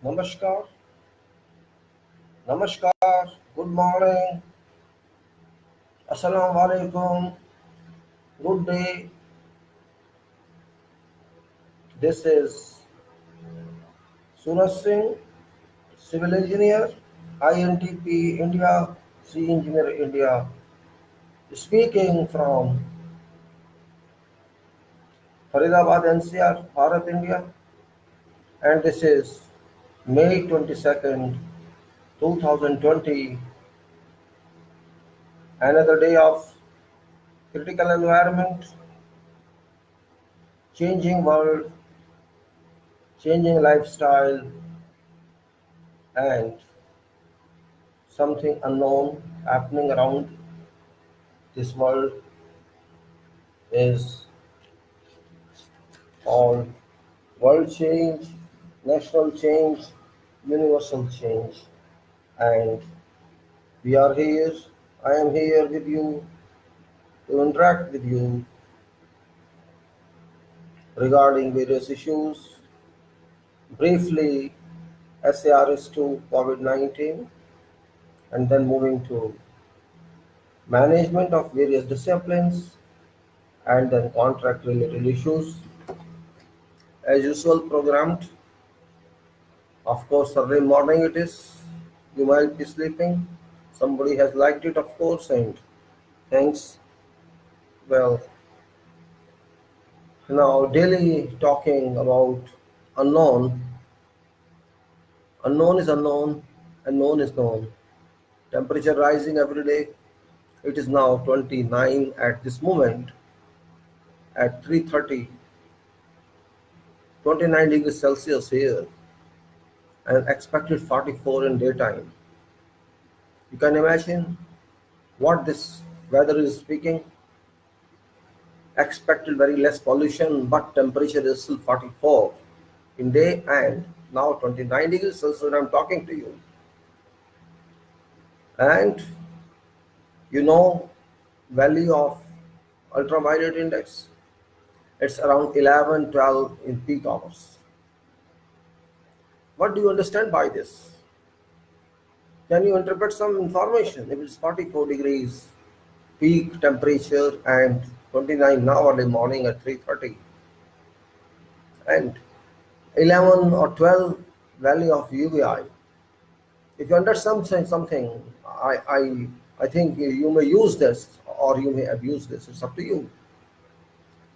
Namaskar, Namaskar, good morning, Assalamu alaikum, good day. This is Suraj Singh, Civil Engineer, INTP India, C Engineer India, speaking from Faridabad NCR, Bharat, India, and this is May 22nd, 2020, another day of critical environment, changing world, changing lifestyle, and something unknown happening around this world is called world change, national change, universal change. And we are here, I am here with you to interact with you regarding various issues. Briefly, SARS to COVID-19, and then moving to management of various disciplines, and then contract related issues. As usual, programmed. Of course, early morning it is. You might be sleeping. Somebody has liked it, of course, and thanks. Well, now daily talking about unknown. Unknown is unknown, and known is known. Temperature rising every day. It is now 29 at this moment at 3:30. 29 degrees Celsius here, and expected 44 in daytime. You can imagine what this weather is speaking. Expected very less pollution, but temperature is still 44 in day and now 29 degrees Celsius when I'm talking to you. And you know, value of ultraviolet index, it's around 11, 12 in peak hours. What do you understand by this? Can you interpret some information? If it's 44 degrees peak temperature and 29 now early morning at 3:30, and 11 or 12 value of UVI. If you understand something, I think you may use this or you may abuse this. It's up to you.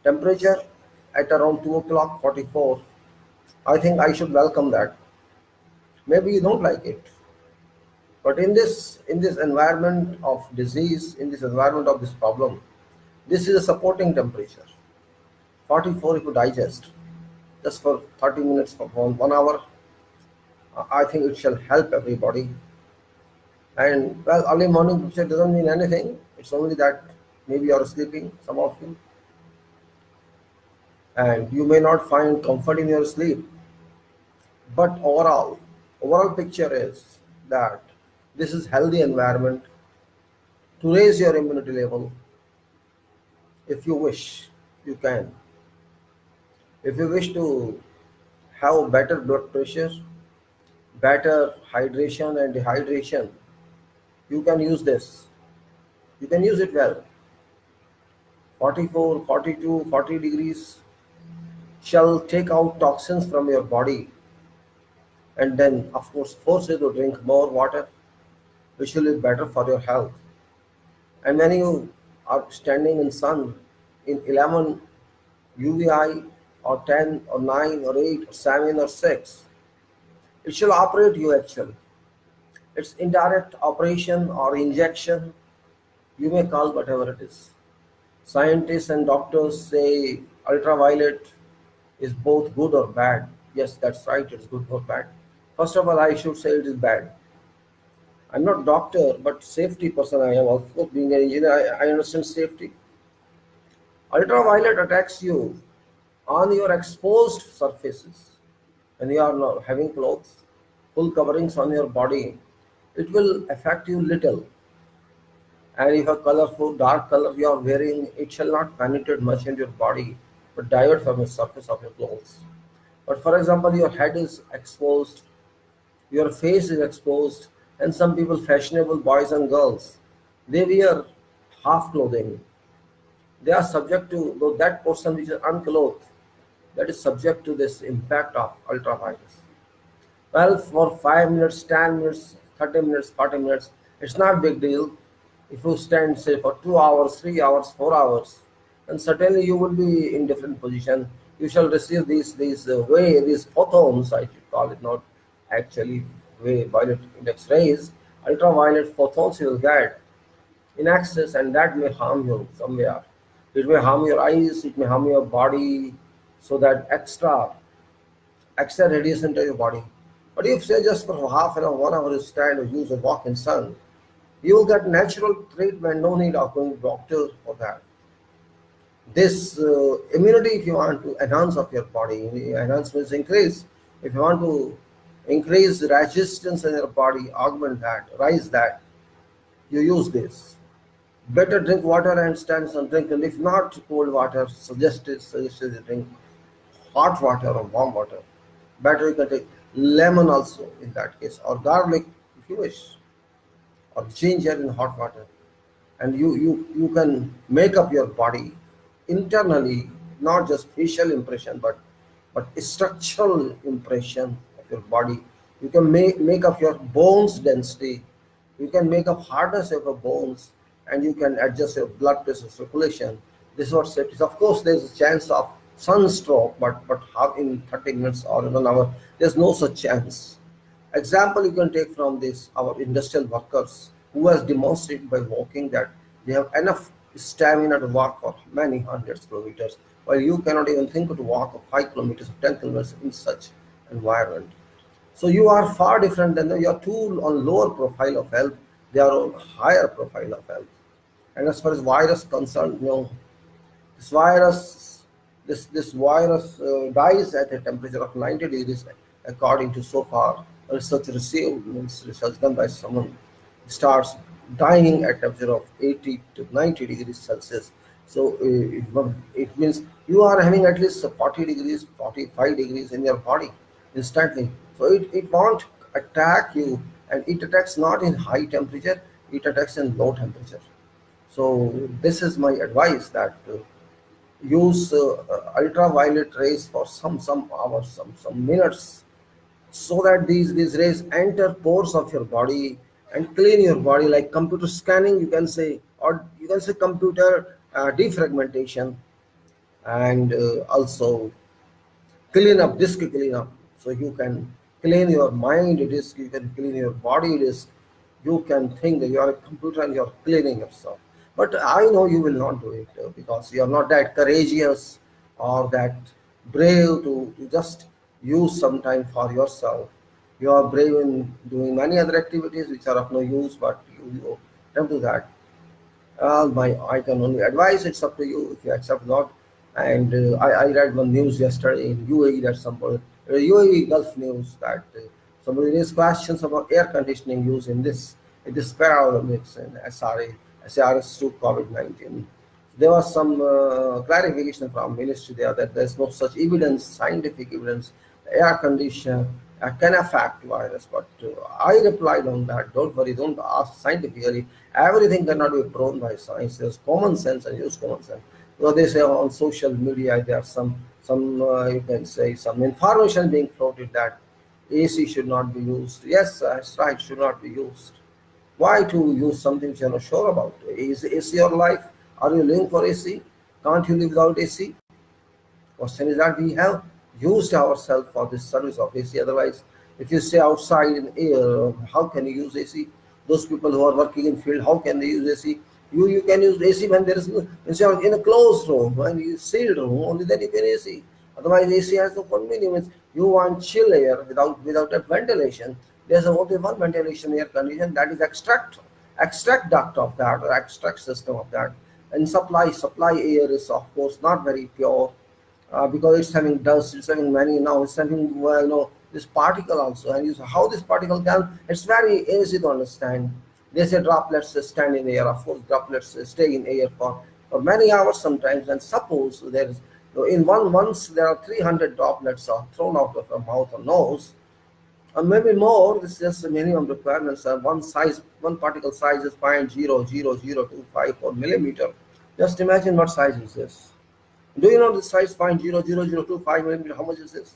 Temperature at around 2 o'clock 44. I think I should welcome that. Maybe you don't like it. But in this environment of disease, in this environment of this problem, this is a supporting temperature. 44 if you digest, just for 30 minutes for 1 hour. I think it shall help everybody. And well, early morning temperature doesn't mean anything. It's only that maybe you're sleeping, some of you, and you may not find comfort in your sleep. But overall picture is that this is healthy environment to raise your immunity level. If you wish, you can. If you wish to have better blood pressure, better hydration and dehydration, you can use this. You can use it well. 44, 42, 40 degrees shall take out toxins from your body, and then of course force you to drink more water, which will be better for your health. And when you are standing in sun in 11 UVI or 10 or 9 or 8 or 7 or 6, it shall operate you actually. It's indirect operation or injection, you may call whatever it is. Scientists and doctors say ultraviolet is both good or bad. Yes, that's right, it's good or bad. First of all, I should say it is bad. I'm not doctor, but safety person I am. Of course, being an engineer, I understand safety. Ultraviolet attacks you on your exposed surfaces. When you are not having clothes, full coverings on your body, it will affect you little. And if a colorful, dark color you are wearing, it shall not penetrate much into your body, but divert from the surface of your clothes. But for example, your head is exposed, Your face is exposed, and some people, fashionable boys and girls, they wear half clothing. They are subject to, though that portion which is unclothed, that is subject to this impact of ultraviolet. Well, for 5 minutes, 10 minutes, 30 minutes, 40 minutes, it's not big deal. If you stand, say, for 2 hours, 3 hours, 4 hours, then certainly you will be in different position. You shall receive these photons, I should call it, not actually violet index rays, ultraviolet photons you will get in excess, and that may harm you somewhere. It may harm your eyes, it may harm your body, so that extra radiation to your body. But if say just for half an hour, 1 hour you stand or use a walk in sun, you will get natural treatment, no need of going to doctor for that. This immunity, if you want to enhance of your body, enhance means increase. If you want to increase resistance in your body, augment that, rise that, you use this. Better drink water and stand some drink, and if not cold water, suggested you drink hot water or warm water. Better you can take lemon also in that case, or garlic if you wish, or ginger in hot water, and you can make up your body internally, not just facial impression, but structural impression of your body. You can make up your bones density, you can make up hardness of your bones, and you can adjust your blood pressure circulation. This is what safety is. Of course, there's a chance of sunstroke, but how in 30 minutes or in an hour, there's no such chance. Example you can take from this, our industrial workers who has demonstrated by walking that they have enough stamina to walk for many hundreds of kilometers, while you cannot even think to walk of 5 kilometers or 10 kilometers in such environment. So you are far different than them. You are two on lower profile of health. They are on higher profile of health. And as far as virus concerned, this virus, this virus dies at a temperature of 90 degrees, according to so far research received, means research done by someone, starts dying at temperature of 80 to 90 degrees Celsius. So it means you are having at least 40 degrees, 45 degrees in your body instantly. So it won't attack you, and it attacks not in high temperature, it attacks in low temperature. So this is my advice, that use ultraviolet rays for some hours, some minutes, so that these rays enter pores of your body and clean your body, like computer scanning, you can say, or you can say computer defragmentation, and also clean up disk cleanup. So you can clean your mind disk, you can clean your body disk, you can think that you are a computer and you're cleaning yourself. But I know you will not do it, because you're not that courageous or that brave to just use some time for yourself. You are brave in doing many other activities which are of no use, but you don't do that. I can only advise. It's up to you if you accept not. And I read one news yesterday in UAE, that somebody UAE Gulf news, that somebody raised questions about air conditioning use in this Paralympics and SARS to COVID-19. There was some clarification from ministry there that there's no such evidence, scientific evidence, air conditioner can affect virus. But I replied on that, don't worry, don't ask scientifically. Everything cannot be proven by science. There's common sense, and use common sense. So they say on social media there are some you can say some information being floated that AC should not be used. Yes, that's right, should not be used. Why to use something which you're not sure about? Is AC your life? Are you living for AC? Can't you live without AC? Question is that we have used ourselves for this service of AC. Otherwise, if you stay outside in air, how can you use AC? Those people who are working in field, how can they use AC? You can use AC when there is no, when you are in a closed room, when you sealed room, only then you can AC. Otherwise, AC has no convenience. You want chill air without a ventilation. There's only one ventilation air condition, that is extract duct of that, or extract system of that. And supply air is of course not very pure, because it's having dust, it's having many, now it's having this particle also, and how this particle can, it's very easy to understand. They say droplets stand in air. Of course, droplets stay in air for many hours sometimes. And suppose there is, in once there are 300 droplets are thrown out of your mouth or nose, or maybe more. This is just the minimum requirements. One particle size is 0.00025 millimeter. Just imagine what size is this. Do you know the size 0.00025 millimeter? How much is this?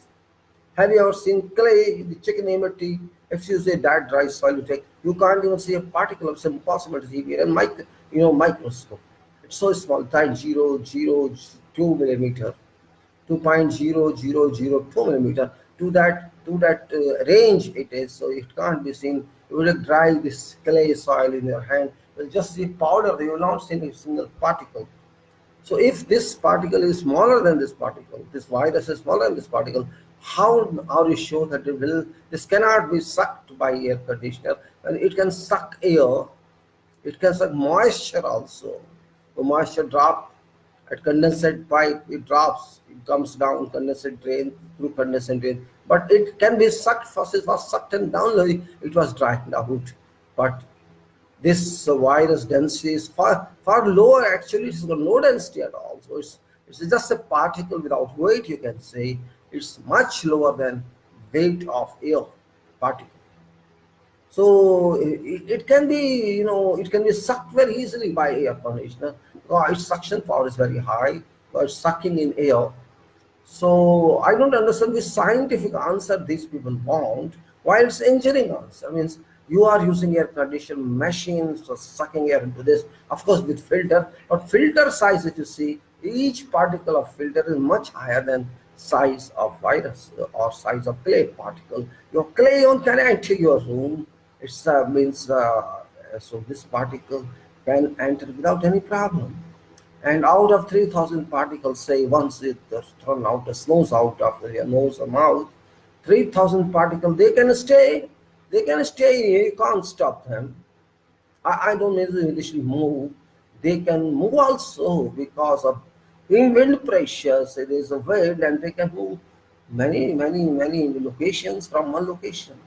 Have you ever seen clay, the chicken immunity? If you say that dry soil you take, you can't even see a particle. It's impossible to see it. And microscope. It's so small, 0.002 millimeter. 2.0002 millimeter to that range it is, so it can't be seen. You will dry this clay soil in your hand, you'll just see powder, you will not see a single particle. So if this particle is smaller than this particle, this virus is smaller than this particle, how are you sure that this cannot be sucked by air conditioner? And it can suck air, it can suck moisture also. The moisture drop at condensate pipe, it drops, it comes down condensate drain through condensate drain. But it can be sucked first, it was sucked and down, it was dried out. But this virus density is far lower. Actually, it's got no density at all. So it's just a particle without weight, you can say. It's much lower than weight of air particle. So it can be, it can be sucked very easily by air conditioner. Its suction power is very high. It's sucking in air. So I don't understand the scientific answer these people want, while it's engineering answer. Means you are using air conditioning machines for sucking air into this, of course with filter, but filter size, if you see, each particle of filter is much higher than size of virus or size of clay particle. Your clay can enter your room. It's means so this particle can enter without any problem. And out of 3,000 particles, say once it thrown out, the snows out of your nose or mouth, 3,000 particles, they can stay. They can stay. You can't stop them. I don't mean they should move. They can move also because of in wind pressures. It is a wind, and they can move many locations from one location.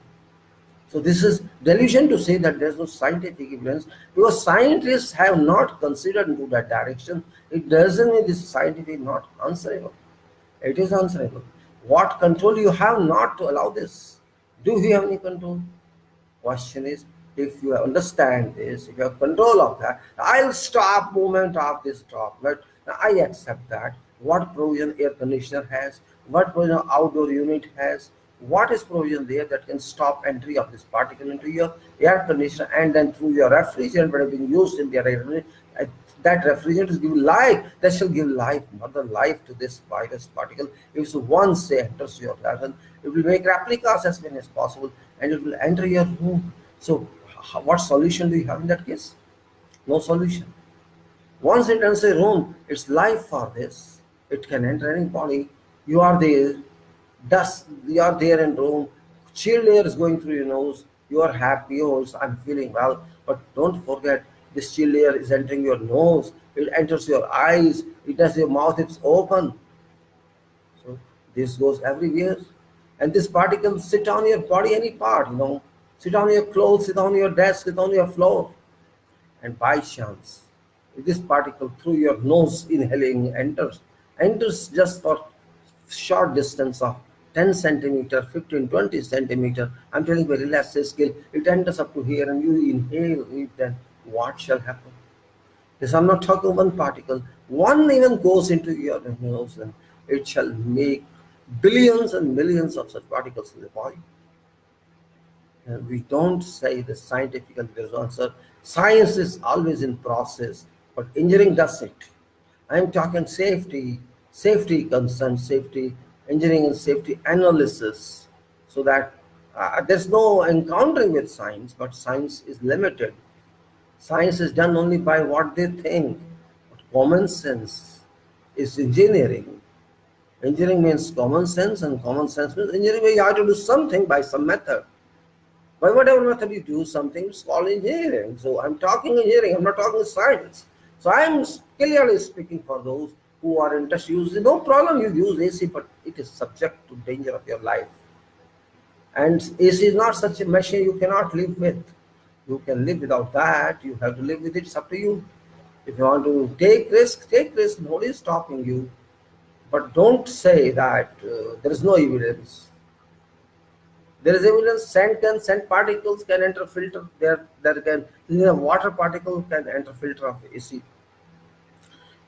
So this is delusion to say that there is no scientific evidence, because scientists have not considered into that direction. It doesn't mean this scientific not answerable. It is answerable. What control you have not to allow this? Do you have any control? Question is, if you understand this, if you have control of that, I'll stop movement of this droplet. I accept that. What provision air conditioner has, what provision outdoor unit has, what is provision there that can stop entry of this particle into your air conditioner, and then through your refrigerant that have been used in the air, that refrigerant is giving life, that shall give life, mother life to this virus particle. If once it enters your level, it will make replicas as many as possible, and it will enter your room. So what solution do you have in that case? No solution. Once it enters a room, it's life for this. It can enter any body. You are there, dust, you are there in room, chilled air is going through your nose, you are happy, oh, I'm feeling well. But don't forget, this chilled air is entering your nose, it enters your eyes, it does your mouth, it's open. So this goes everywhere. And this particle sit on your body, any part, sit on your clothes, sit on your desk, sit on your floor. And by chance, if this particle through your nose inhaling enters just for short distance of 10 centimeter, 15, 20 centimeter, I'm telling you, relax scale, it enters up to here and you inhale it, then what shall happen? This I'm not talking one particle. One even goes into your nose, and it shall make billions and millions of such particles in the body. And we don't say the scientific answer. Science is always in process, but engineering does it. I'm talking safety concerns, safety engineering and safety analysis, so that there's no encountering with science, but science is limited. Science is done only by what they think. But common sense is engineering. Engineering means common sense, and common sense means engineering where you have to do something by some method. By whatever method you do something, it's called engineering. So I'm talking engineering, I'm not talking science. So I'm clearly speaking for those who are interested. Use no problem, you use AC, but it is subject to danger of your life. And AC is not such a machine you cannot live with. You can live without that. You have to live with it. It's up to you. If you want to take risk, take risk. Nobody is stopping you. But don't say that there is no evidence. There is evidence scent particles can enter filter. There can water particle can enter filter of AC.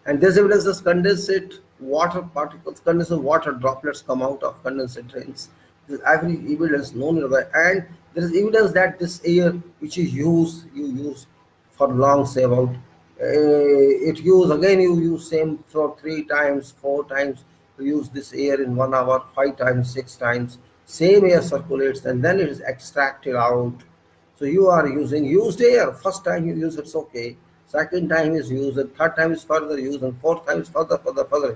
And there's evidence that condensate water particles, condensate water droplets come out of condensate drains. There's every evidence known in the world. And there is evidence that this air which you use for long save out. It use again, you use same for 3 times, 4 times. You use this air in 1 hour, 5 times, 6 times. Same air circulates and then it is extracted out. So you are using used air. First time you use it's okay. Second time is used, and third time is further used, and fourth time is further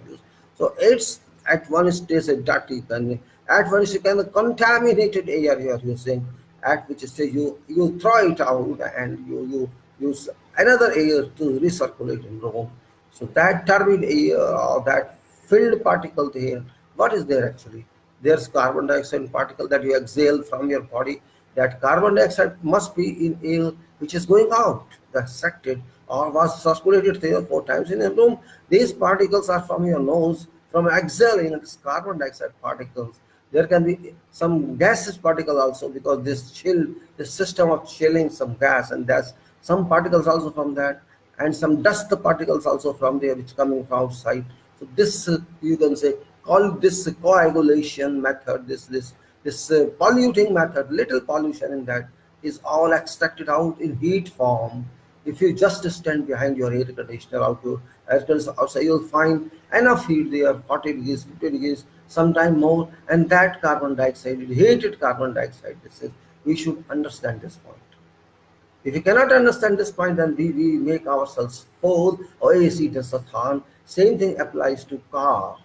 used. So it's at one stage a dirty, and at one stage kind of contaminated air you are using. At which stage you throw it out and you use another air to recirculate in room. So that turbid air or that filled particle there, what is there actually? There's carbon dioxide particle that you exhale from your body. That carbon dioxide must be in air which is going out, that's accepted or was circulated 3 or 4 times in a room. These particles are from your nose, from exhaling this carbon dioxide particles. There can be some gaseous particle also because this system of chilling some gas, and there's some particles also from that, and some dust particles also from there which coming from outside. So this you can say call this coagulation method, this polluting method, little pollution in that is all extracted out in heat form. If you just stand behind your air conditioner outside, you'll find enough heat there, 40 degrees, 50 degrees, sometime more, and that carbon dioxide, heated carbon dioxide, this is, we should understand this point. If you cannot understand this point, then we make ourselves fool or AC Dasathan. Same thing applies to car.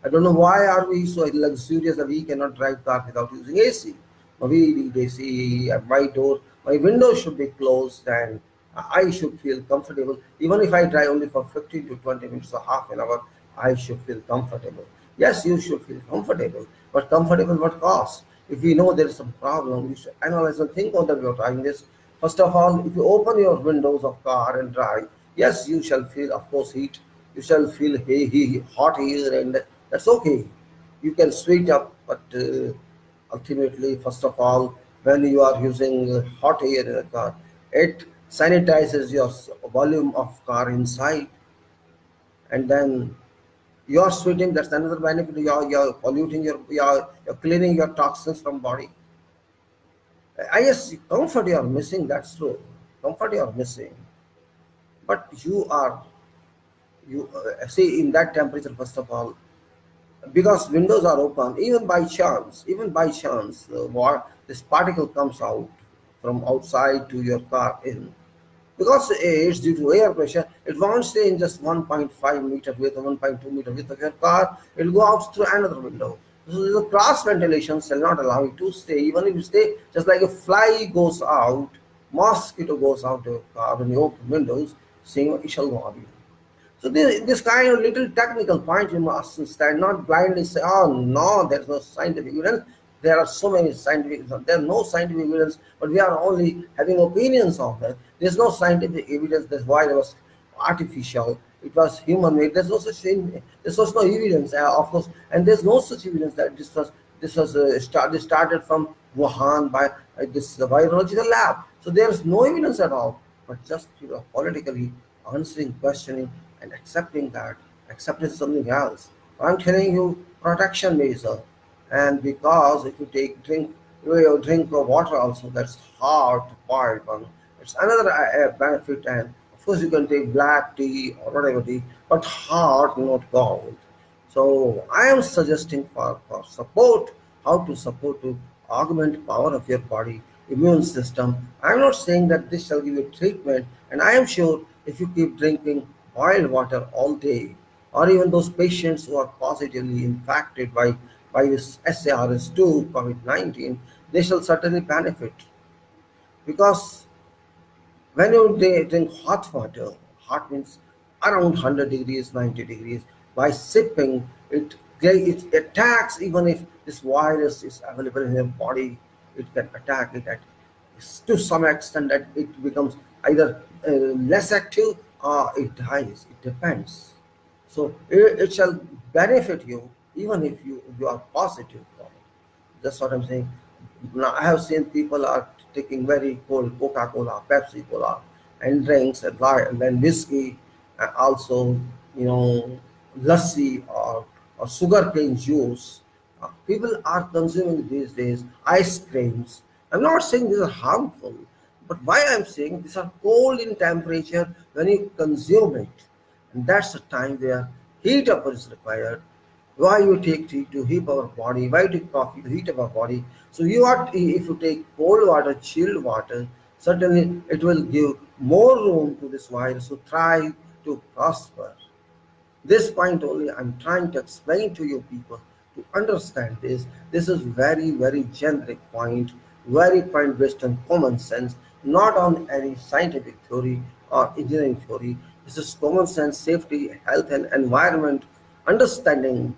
I don't know why are we so luxurious that we cannot drive car without using AC. We need AC at my door. My window should be closed and I should feel comfortable. Even if I drive only for 15 to 20 minutes or half an hour, I should feel comfortable. Yes, you should feel comfortable, but comfortable what cost? If we know there is some problem, you should analyze and think on that you're trying this. First of all, if you open your windows of car and drive, yes, you shall feel, of course, heat. You shall feel hot air, and that's okay. You can sweet up, but ultimately, first of all, when you are using hot air in a car, it sanitizes your volume of car inside, and then you're sweating. That's another benefit. You're polluting you're cleaning your toxins from body. I Yes, comfort you are missing. That's true. Comfort you are missing, but you see in that temperature. First of all, because windows are open, even by chance, this particle comes out from outside to your car in. Because it's due to air pressure, it won't stay in just 1.5 meter width or 1.2 meter width of your car. It will go out through another window. So the cross ventilation shall not allow it to stay. Even if you stay, just like a fly goes out, mosquito goes out of your car when you open windows, same it shall go out. So this kind of little technical point you must understand, not blindly say, oh no, there's no scientific evidence. There are so many scientific, there's no scientific evidence, but we are only having opinions of that. There's no scientific evidence that's why it was artificial, it was human made. There's no such thing, there's also no evidence, of course, and there's no such evidence that this started from Wuhan by this virological lab. So there's no evidence at all, but just politically answering, questioning, and accepting that, accepting something else. I'm telling you, protection measure, and because if you drink water also, that's hard to boil one. It's another benefit, and of course you can take black tea or whatever tea, but hard, not cold. So I am suggesting for support, how to support to augment power of your body, immune system. I'm not saying that this shall give you treatment, and I am sure if you keep drinking boiled water all day, or even those patients who are positively infected by this SARS-2 COVID-19, they shall certainly benefit because when you drink hot water, hot means around 100 degrees, 90 degrees, by sipping, it attacks, even if this virus is available in your body, it can attack it to some extent that it becomes either less active or it dies. It depends. So it shall benefit you even if you are positive. That's what I'm saying. Now I have seen people are taking very cold Coca-Cola, Pepsi-Cola, and drinks and then whiskey, and also lassi or sugarcane juice. People are consuming these days ice creams. I'm not saying these are harmful, but why I'm saying these are cold in temperature when you consume it, and that's the time where heat up is required. Why you take tea to heat our body? Why you take coffee to heat up our body? So you are, if you take cold water, chilled water, certainly it will give more room to this virus to thrive, to prosper. This point only I'm trying to explain to you people to understand this. This is very, very generic point, very point based on common sense, not on any scientific theory or engineering theory. This is common sense, safety, health, and environment understanding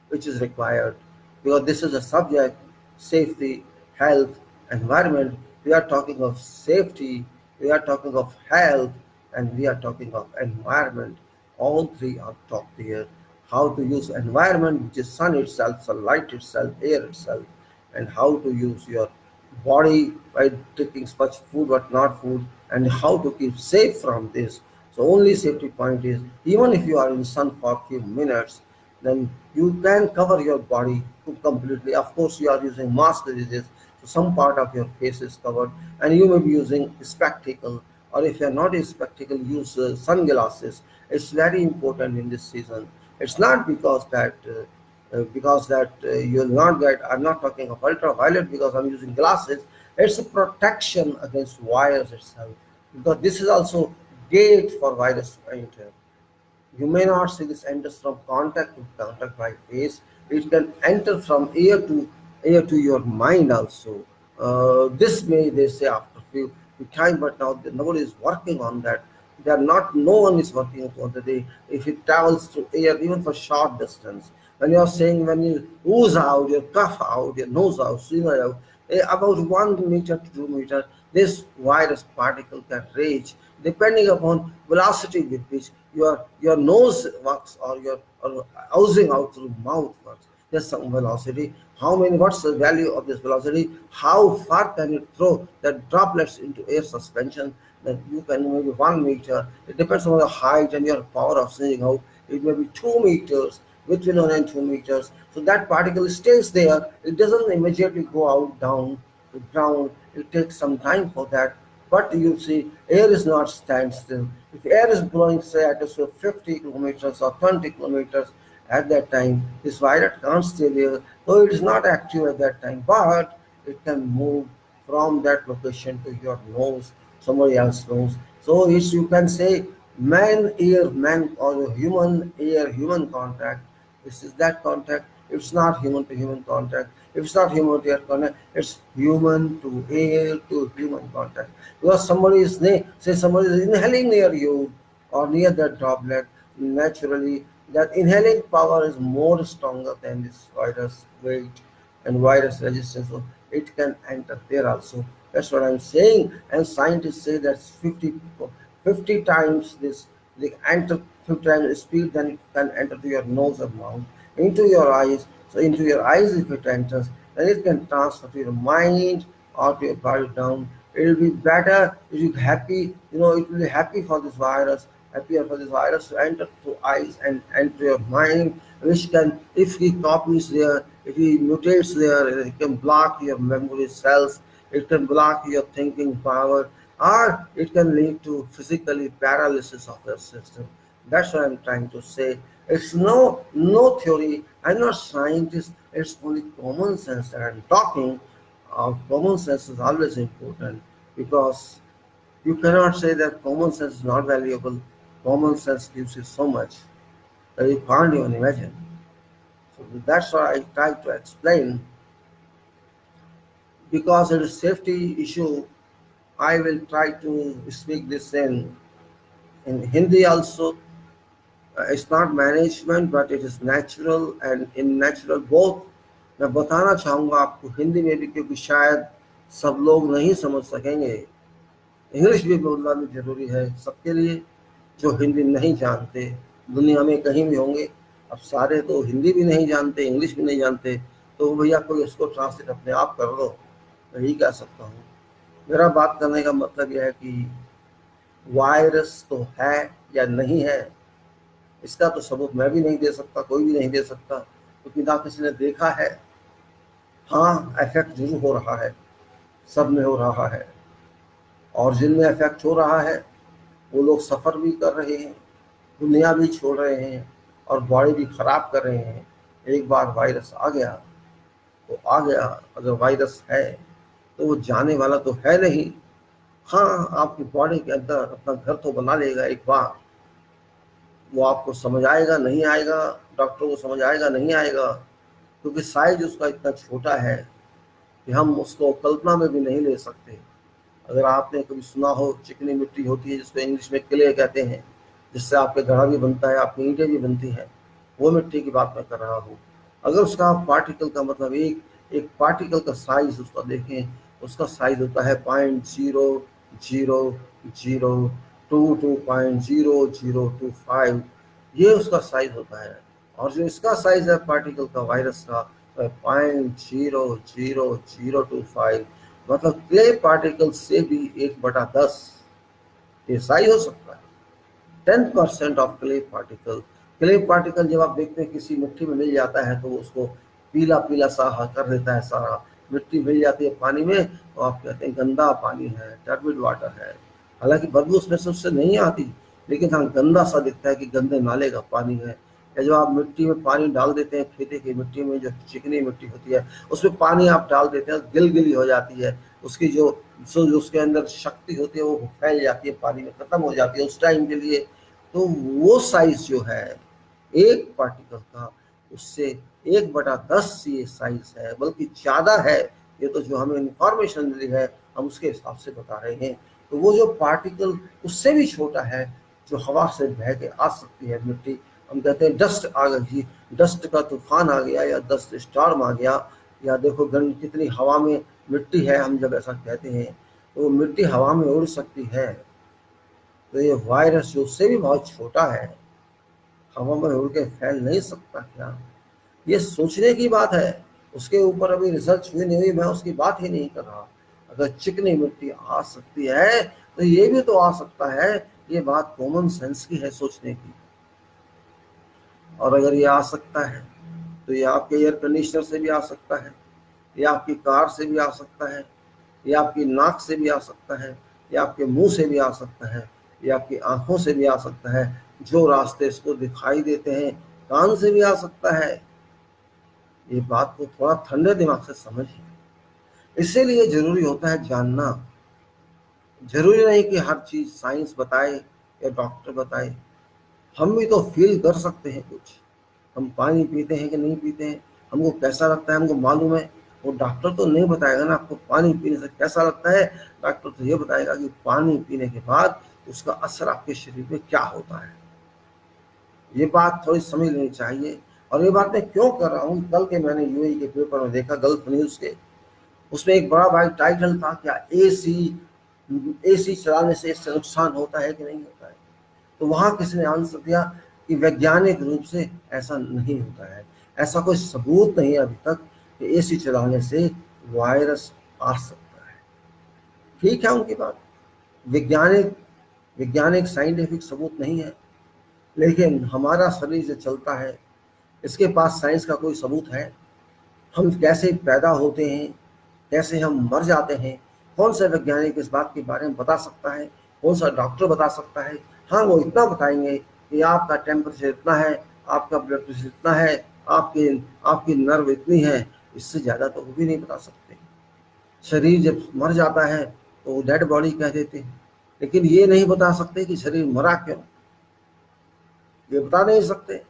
which is required, because this is a subject: safety, health, environment. We are talking of safety, we are talking of health, and we are talking of environment. All three are talked here. How to use environment, which is sun itself, sunlight itself, air itself, and how to use your body by taking such food but not food, and how to keep safe from this. So only safety point is, even if you are in sun for a few minutes, then you can cover your body completely. Of course, you are using mask diseases, so some part of your face is covered, and you may be using spectacle, or if you are not a spectacle, use sunglasses. It's very important in this season. It's not because that you will not get. I'm not talking of ultraviolet because I'm using glasses. It's a protection against virus itself, because this is also gate for virus to enter. You may not see this enters from contact to contact by face. It can enter from ear to your mind also. This may they say after few time, but now nobody is working on that. They are not. No one is working on the day. If it travels through air, even for short distance, when you are saying, when you ooze out, your cough out, your nose out, swimmer out, about 1 meter to 2 meter, this virus particle can reach, depending upon velocity with which your nose works, or your or oozing out through mouth works. There's some velocity. How many? What's the value of this velocity? How far can it throw the droplets into air suspension? That you can maybe 1 meter. It depends on the height and your power of sending out. It may be 2 meters, between 1 and 2 meters. So that particle stays there. It doesn't immediately go out down to ground. It takes some time for that. But you see, air is not stand still. If air is blowing, say at 50 kilometers or 20 kilometers, at that time, this virus can't stay there. So it is not active at that time, but it can move from that location to your nose, somebody else's nose. So it's, you can say, man ear, man, or human ear, human contact. This is that contact. It's not human to human contact. If it's not human to ear contact, it's human to air to human contact. Because somebody is say somebody is inhaling near you or near that droplet, naturally that inhaling power is more stronger than this virus weight and virus resistance. So it can enter there also. That's what I'm saying. And scientists say that's 50 times this, they enter 50 times speed than it can enter to your nose or mouth, into your eyes. So into your eyes, if it enters, then it can transfer to your mind or to your body down. It will be better if you happy, it will be happy for this virus, happier for this virus to enter through eyes and enter your mind, which can, if he copies there, if he mutates there, it can block your memory cells, it can block your thinking power, or it can lead to physically paralysis of your system. That's what I'm trying to say. It's no theory. I'm not scientist. It's only common sense that I'm talking. Common sense is always important, because you cannot say that common sense is not valuable. Common sense gives you so much that you can't even imagine. So that's what I try to explain. Because it is safety issue, I will try to speak this in Hindi also. It's not management, but it is natural, and in natural both. मैं बताना चाहूँगा आपको हिंदी में भी, क्योंकि शायद सब लोग नहीं समझ सकेंगे। इंग्लिश भी बोलना भी जरूरी है सबके लिए जो हिंदी नहीं जानते, दुनिया में कहीं भी होंगे। अब सारे तो हिंदी भी नहीं जानते, इंग्लिश भी नहीं जानते, तो भैया कोई उसको ट्रांसलेट अपने आप कर दो, मैं यही कह सकता हूँ। मेरा बात करने का मतलब यह है कि वायरस तो है या नहीं है, इसका तो सबूत मैं भी नहीं दे सकता, कोई भी नहीं दे सकता, क्योंकि ना किसी ने देखा है। हाँ, इफेक्ट जरूर हो रहा है, सब में हो रहा है, और जिनमें इफेक्ट हो रहा है वो लोग सफ़र भी कर रहे हैं, दुनिया भी छोड़ रहे हैं और बॉडी भी खराब कर रहे हैं। एक बार वायरस आ गया तो आ गया, अगर वायरस है तो वो जाने वाला तो है नहीं। हाँ, आपकी बॉडी के अंदर अपना घर तो बना लेगा एक बार, वो आपको समझ आएगा नहीं आएगा, डॉक्टर को समझ आएगा नहीं आएगा, क्योंकि साइज उसका इतना छोटा है कि हम उसको कल्पना में भी नहीं ले सकते। अगर आपने कभी सुना हो, चिकनी मिट्टी होती है जिसको इंग्लिश में क्ले कहते हैं, जिससे आपके घड़ा भी बनता है, आपकी ईंटें भी बनती हैं, वो मिट्टी की बात मैं कर रहा हूँ। अगर उसका पार्टिकल का मतलब एक एक पार्टिकल का साइज उसका देखें, उसका साइज होता है 0.0002 ये उसका साइज होता है। और जो इसका साइज है पार्टिकल का, वायरस का, 0.00025, मतलब क्ले पार्टिकल से भी 1/10 ये साइज हो सकता है। 10% ऑफ क्ले पार्टिकल जब आप देखते हैं किसी मिट्टी में मिल जाता है तो उसको पीला पीला सा कर देता है सारा। मिट्टी मिल जाती है पानी में तो आप कहते हैं गंदा पानी है, टर्बिड वाटर है। हालांकि बदबू उसमें से उससे नहीं आती, लेकिन हाँ गंदा सा दिखता है कि गंदे नाले का पानी है। या जो आप मिट्टी में पानी डाल देते हैं, खेती की मिट्टी में जो चिकनी मिट्टी होती है उसमें पानी आप डाल देते हैं, गिलगिली हो जाती है, उसकी जो उसके अंदर शक्ति होती है वो फैल जाती है, पानी में खत्म हो जाती है उस टाइम के लिए। तो वो साइज जो है एक पार्टिकल का, उससे 1/10 ये साइज है, बल्कि ज़्यादा है। ये तो जो हमें इंफॉर्मेशन मिली है हम उसके हिसाब से बता रहे हैं। तो वो जो पार्टिकल उससे भी छोटा है, जो हवा से बह के आ सकती है मिट्टी, हम कहते हैं डस्ट आ गई, डस्ट का तूफान आ गया या डस्ट स्टॉर्म आ गया, या देखो कितनी हवा में मिट्टी है, हम जब ऐसा कहते हैं तो मिट्टी हवा में उड़ सकती है। तो ये वायरस जो उससे भी बहुत छोटा है, हवा में उड़ के फैल नहीं सकता क्या? ये सोचने की बात है। उसके ऊपर अभी रिसर्च हुई नहीं हुई, मैं उसकी बात ही नहीं कर रहा। अगर चिकनी मिट्टी आ सकती है तो ये भी तो आ सकता है। ये बात कॉमन सेंस की है सोचने की। और अगर ये आ सकता है तो ये आपके एयर कंडीशनर से भी आ सकता है, ये आपकी कार से भी आ सकता है, ये आपकी नाक से भी आ सकता है, ये आपके मुंह से भी आ सकता है, ये आपकी आंखों से भी आ सकता है, जो रास्ते इसको दिखाई देते हैं कान से भी आ सकता है। ये बात को थोड़ा ठंडे दिमाग से समझिए। इसीलिए जरूरी होता है जानना। जरूरी नहीं कि हर चीज साइंस बताए या डॉक्टर बताए, हम भी तो फील कर सकते हैं कुछ। हम पानी पीते हैं कि नहीं पीते हैं, हमको कैसा लगता है हमको मालूम है। वो डॉक्टर तो नहीं बताएगा ना आपको पानी पीने से कैसा लगता है। डॉक्टर तो ये बताएगा कि पानी पीने के बाद उसका असर आपके शरीर में क्या होता है। ये बात थोड़ी समझ लेनी चाहिए। और ये बात मैं क्यों कर रहा हूँ, कल के मैंने यूएई के पेपर में देखा, गल्फ न्यूज़ के, उसमें एक बड़ा भाई टाइटल था, क्या एसी एसी चलाने से इससे नुकसान होता है कि नहीं होता है। तो वहाँ किसी ने आंसर दिया कि वैज्ञानिक रूप से ऐसा नहीं होता है, ऐसा कोई सबूत नहीं है अभी तक कि एसी चलाने से वायरस आ सकता है। ठीक है उनकी बात, वैज्ञानिक वैज्ञानिक साइंटिफिक सबूत नहीं है, लेकिन हमारा शरीर जो चलता है इसके पास साइंस का कोई सबूत है? हम कैसे पैदा होते हैं, कैसे हम मर जाते हैं, कौन सा वैज्ञानिक इस बात के बारे में बता सकता है? कौन सा डॉक्टर बता सकता है? हाँ, वो इतना बताएंगे कि आपका टेम्परेचर इतना है, आपका ब्लड प्रेशर इतना है, आपकी आपकी नर्व इतनी है। इससे ज़्यादा तो वो भी नहीं बता सकते। शरीर जब मर जाता है तो वो डेड बॉडी कह देते हैं, लेकिन ये नहीं बता सकते कि शरीर मरा क्यों, ये बता नहीं सकते।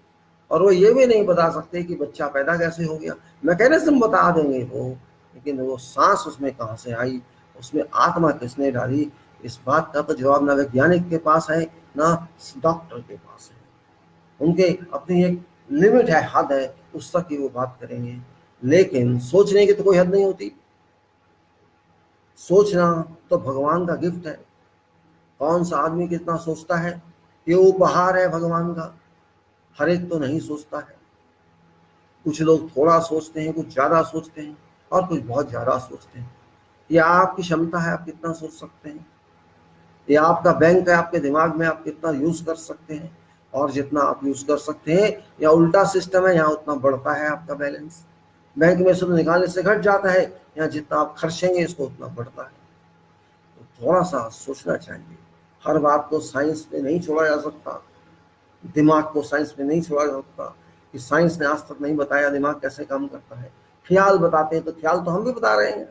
और वो ये भी नहीं बता सकते कि बच्चा पैदा कैसे हो गया। मैकेनिज्म बता देंगे वो, लेकिन वो सांस उसमें कहाँ से आई, उसमें आत्मा किसने डाली, इस बात का तो जवाब ना वैज्ञानिक के पास है ना डॉक्टर के पास है। उनके अपनी एक लिमिट है, हद है, उस तक ही वो बात करेंगे। लेकिन सोचने की तो कोई हद नहीं होती। सोचना तो भगवान का गिफ्ट है। कौन सा आदमी कितना सोचता है, ये उपहार है भगवान का। हर एक तो नहीं सोचता है। कुछ लोग थोड़ा सोचते हैं, कुछ ज़्यादा सोचते हैं, और कुछ बहुत ज़्यादा सोचते हैं। ये आपकी क्षमता है, आप कितना सोच सकते हैं। ये आपका बैंक है, आपके दिमाग में आप कितना यूज़ कर सकते हैं, और जितना आप यूज़ कर सकते हैं, या उल्टा सिस्टम है, यहाँ उतना बढ़ता है आपका बैलेंस। बैंक में से तो निकालने से घट जाता है, यहाँ जितना आप खर्चेंगे इसको उतना बढ़ता है। तो थोड़ा सा सोचना चाहिए। हर बात को साइंस में नहीं छोड़ा जा सकता, दिमाग को साइंस में नहीं छोड़ा जा सकता कि साइंस ने आज तक नहीं बताया दिमाग कैसे काम करता है। ख्याल बताते हैं तो ख्याल तो हम भी बता रहे हैं,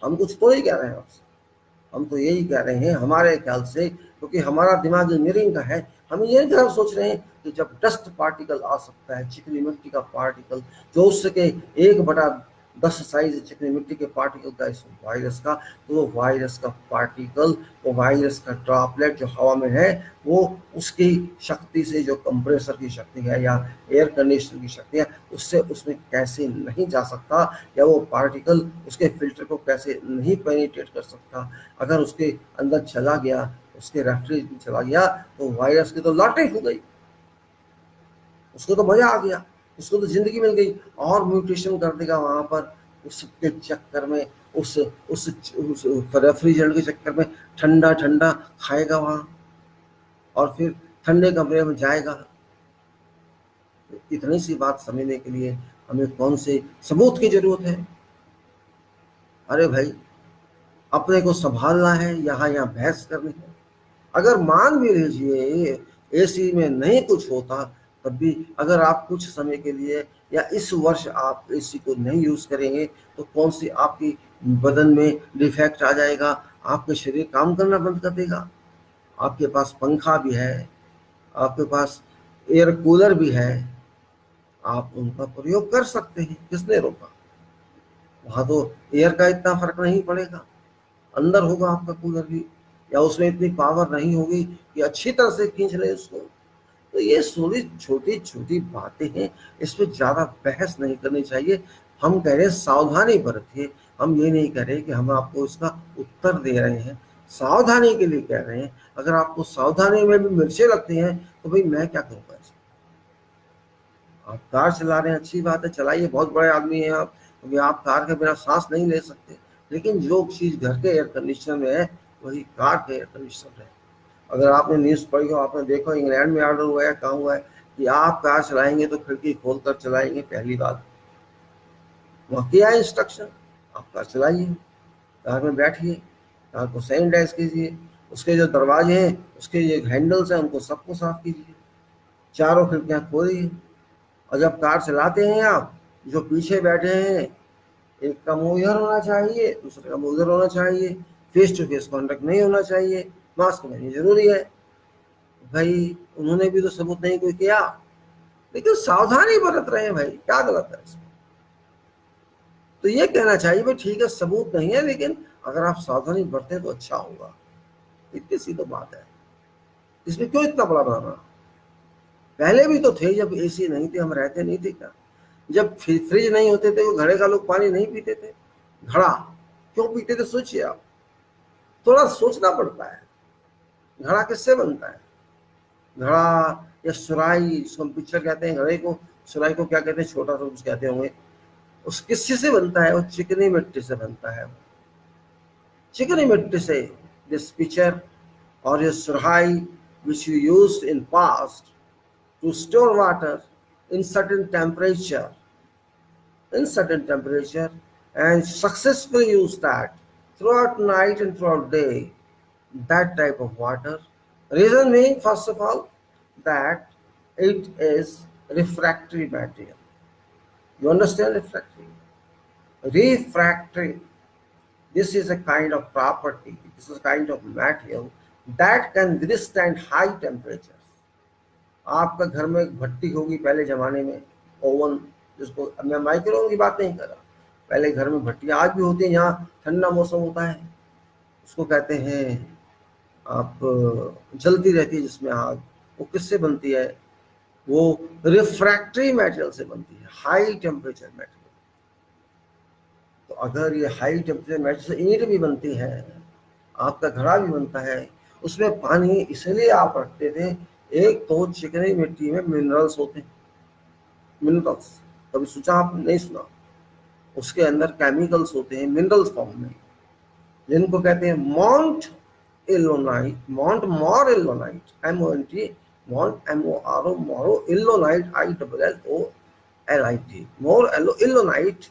हम कुछ तो ही कह रहे हैं आपसे। हम तो यही कह रहे हैं हमारे ख्याल से, क्योंकि हमारा दिमाग इंजीनियरिंग का है। हम ये तरफ सोच रहे हैं कि जब डस्ट पार्टिकल आ सकता है, चिकनी मिट्टी का पार्टिकल, जो उसके 1/10 साइज चिकनी मिट्टी के पार्टिकल का इस वायरस का, तो वो वायरस का पार्टिकल, वो वायरस का ड्रॉपलेट जो हवा में है, वो उसकी शक्ति से, जो कंप्रेसर की शक्ति है या एयर कंडीशनर की शक्ति है, उससे उसमें कैसे नहीं जा सकता, या वो पार्टिकल उसके फिल्टर को कैसे नहीं पेनिट्रेट कर सकता। अगर उसके अंदर चला गया, उसके रेफ्रिजरेटर में चला गया, तो वायरस की तो लॉटरी हो गई, उसको तो मजा आ गया, उसको तो जिंदगी मिल गई, और म्यूटेशन कर देगा वहां पर। उसके चक्कर में, उस रेफ्रिजरेटर के चक्कर में ठंडा ठंडा खाएगा वहां, और फिर ठंडे कमरे में जाएगा। तो इतनी सी बात समझने के लिए हमें कौन से सबूत की जरूरत है? अरे भाई, अपने को संभालना है, यहाँ यहाँ बहस करनी है। अगर मान भी लीजिए एसी में नहीं कुछ होता, तब भी अगर आप कुछ समय के लिए या इस वर्ष आप एसी को नहीं यूज करेंगे, तो कौन सी आपकी बदन में डिफेक्ट आ जाएगा, आपके शरीर काम करना बंद कर देगा। आपके पास पंखा भी है, आपके पास एयर कूलर भी है, आप उनका प्रयोग कर सकते हैं, किसने रोका? वहां तो एयर का इतना फर्क नहीं पड़ेगा, अंदर होगा आपका कूलर भी, या उसमें इतनी पावर नहीं होगी कि अच्छी तरह से खींच ले उसको। तो ये थोड़ी छोटी छोटी बातें हैं, इस पर ज़्यादा बहस नहीं करनी चाहिए। हम कह रहे हैं सावधानी बरतिए, हम ये नहीं कह रहे कि हम आपको इसका उत्तर दे रहे हैं, सावधानी के लिए कह रहे हैं। अगर आपको सावधानी में भी मिर्चें लगती हैं, तो भाई मैं क्या करूँगा इसमें? आप कार चला रहे हैं, अच्छी बात है, चलाइए, बहुत बड़े आदमी हैं आप, क्योंकि आप कार के बिना सांस नहीं ले सकते। लेकिन जो चीज़ घर के एयर कंडीशनर में है, वही कार के एयर कंडीशनर है। अगर आपने न्यूज़ पढ़ी हो, आपने देखो इंग्लैंड में ऑर्डर हुआ है, कहाँ हुआ है कि आप कार चलाएंगे तो खिड़की खोल कर चलाएंगे। पहली बात, वहाँ क्या है इंस्ट्रक्शन? आप कार चलाइए, कार में बैठिए, कार को सैनिटाइज कीजिए, उसके जो दरवाजे हैं, उसके जो हैंडल्स हैं, उनको सबको साफ कीजिए, चारों खिड़कियाँ खोलिए। और जब कार चलाते हैं आप, जो पीछे बैठे हैं, एक का मुंह इधर होना चाहिए, दूसरे का मुंह उधर होना चाहिए, फेस टू फेस कॉन्टेक्ट नहीं होना चाहिए, मास्क पहननी जरूरी है। भाई उन्होंने भी तो सबूत नहीं कोई किया, लेकिन सावधानी बरत रहे हैं। भाई क्या गलत है इसमें? तो ये कहना चाहिए भाई ठीक है, सबूत नहीं है, लेकिन अगर आप सावधानी बरतें तो अच्छा होगा। इतनी सी तो बात है, इसमें क्यों इतना बड़ा बनाना? पहले भी तो थे, जब एसी नहीं थे हम रहते नहीं थे क्या? जब फ्रिज नहीं होते थे, वो घड़े का लोग पानी नहीं पीते थे? घड़ा क्यों पीते थे? सोचिए आप, थोड़ा सोचना पड़ता है। घड़ा किससे बनता है? घड़ा या सुराही, जिसको हम पिक्चर कहते हैं, घड़े को, सुराही को क्या कहते हैं, छोटा सा कुछ कहते होंगे, उस किस चीज से बनता है? वो चिकनी मिट्टी से बनता है। चिकनी मिट्टी से दिस पिक्चर और ये सुराही which you used in past to store water in certain temperature, and successfully use that throughout night and throughout day, that type of water. Reason being, first of all, that it is refractory material. You understand refractory? Refractory. This is a kind of property, this is a kind of material that can withstand high temperatures. आपका घर में एक भट्टी होगी पहले जमाने में, oven, जिसको मैं माइक्रोवेव की बात नहीं कर रहा, पहले घर में भट्टियाँ आज भी होती हैं, यहाँ ठंडा मौसम होता है, उसको कहते हैं आप, जलती रहती है जिसमें आग। वो किससे बनती है? वो रिफ्रैक्टरी मटेरियल से बनती है, हाई टेम्परेचर मटेरियल। तो अगर ये हाई टेम्परेचर मटेरियल से ईंट भी बनती है, आपका घड़ा भी बनता है, उसमें पानी इसलिए आप रखते थे, एक तो चिकनी मिट्टी में मिनरल्स होते हैं, मिनरल्स, कभी सोचा आप? नहीं सुना? उसके अंदर केमिकल्स होते हैं मिनरल्स फॉर्म में, जिनको कहते हैं मॉन्ट इलोनाइट, मॉन्ट मोर इलोनाइट, MONT, मॉन्ट MORO, मोरो इलोनाइट, ILLOLIT, मोर इलोनाइट,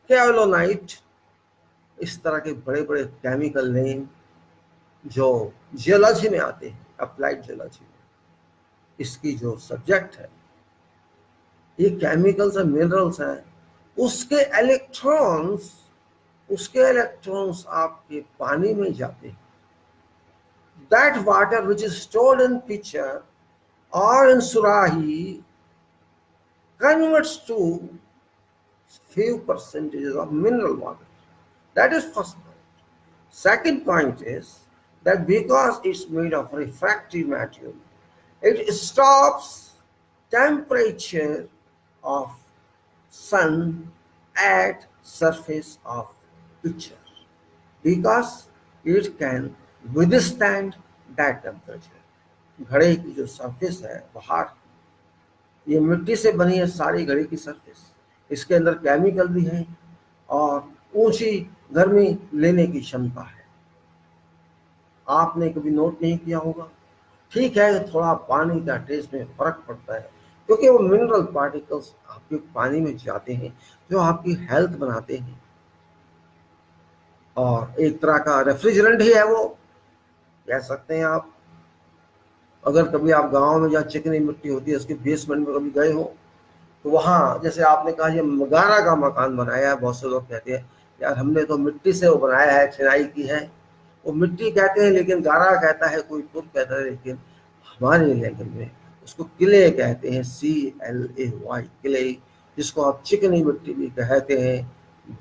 कैलोनाइट, इस तरह के बड़े बड़े केमिकल नेम जो जियोलॉजी में आते हैं, अप्लाइड जियोलॉजी में। इसकी जो सब्जेक्ट है, ये केमिकल्स और मिनरल्स हैं, उसके इलेक्ट्रॉन्स, आपके पानी में जाते हैं। That water which is stored in pitcher or in surahi converts to few percentages of mineral water. That is first point. Second point is that because it's made of refractory material, it stops temperature of sun at surface of pitcher, because it can withstand that temperature. घड़े की जो surface है बाहर, ये मिट्टी से बनी है सारी घड़े की सरफेस, इसके अंदर केमिकल भी है और ऊंची गर्मी लेने की क्षमता है। आपने कभी नोट नहीं किया होगा? ठीक है, थोड़ा पानी का टेस्ट में फर्क पड़ता है, क्योंकि वो मिनरल पार्टिकल्स आपके पानी में जाते हैं जो आपकी हेल्थ बनाते हैं, और एक तरह का रेफ्रिजरेंट ही है वो, कह सकते हैं आप। अगर कभी आप गांव में जहाँ चिकनी मिट्टी होती है उसके बेसमेंट में कभी गए हो, तो वहाँ जैसे आपने कहा ये गारा का मकान बनाया है, बहुत से लोग कहते हैं यार हमने तो मिट्टी से वो बनाया है, चिनाई की है। वो मिट्टी कहते हैं, लेकिन गारा कहता है, कोई तुर्क कहता है, लेकिन हमारे लैंग्वेज में उसको किले कहते हैं, CLAY, किले, जिसको आप चिकनी मिट्टी भी कहते हैं,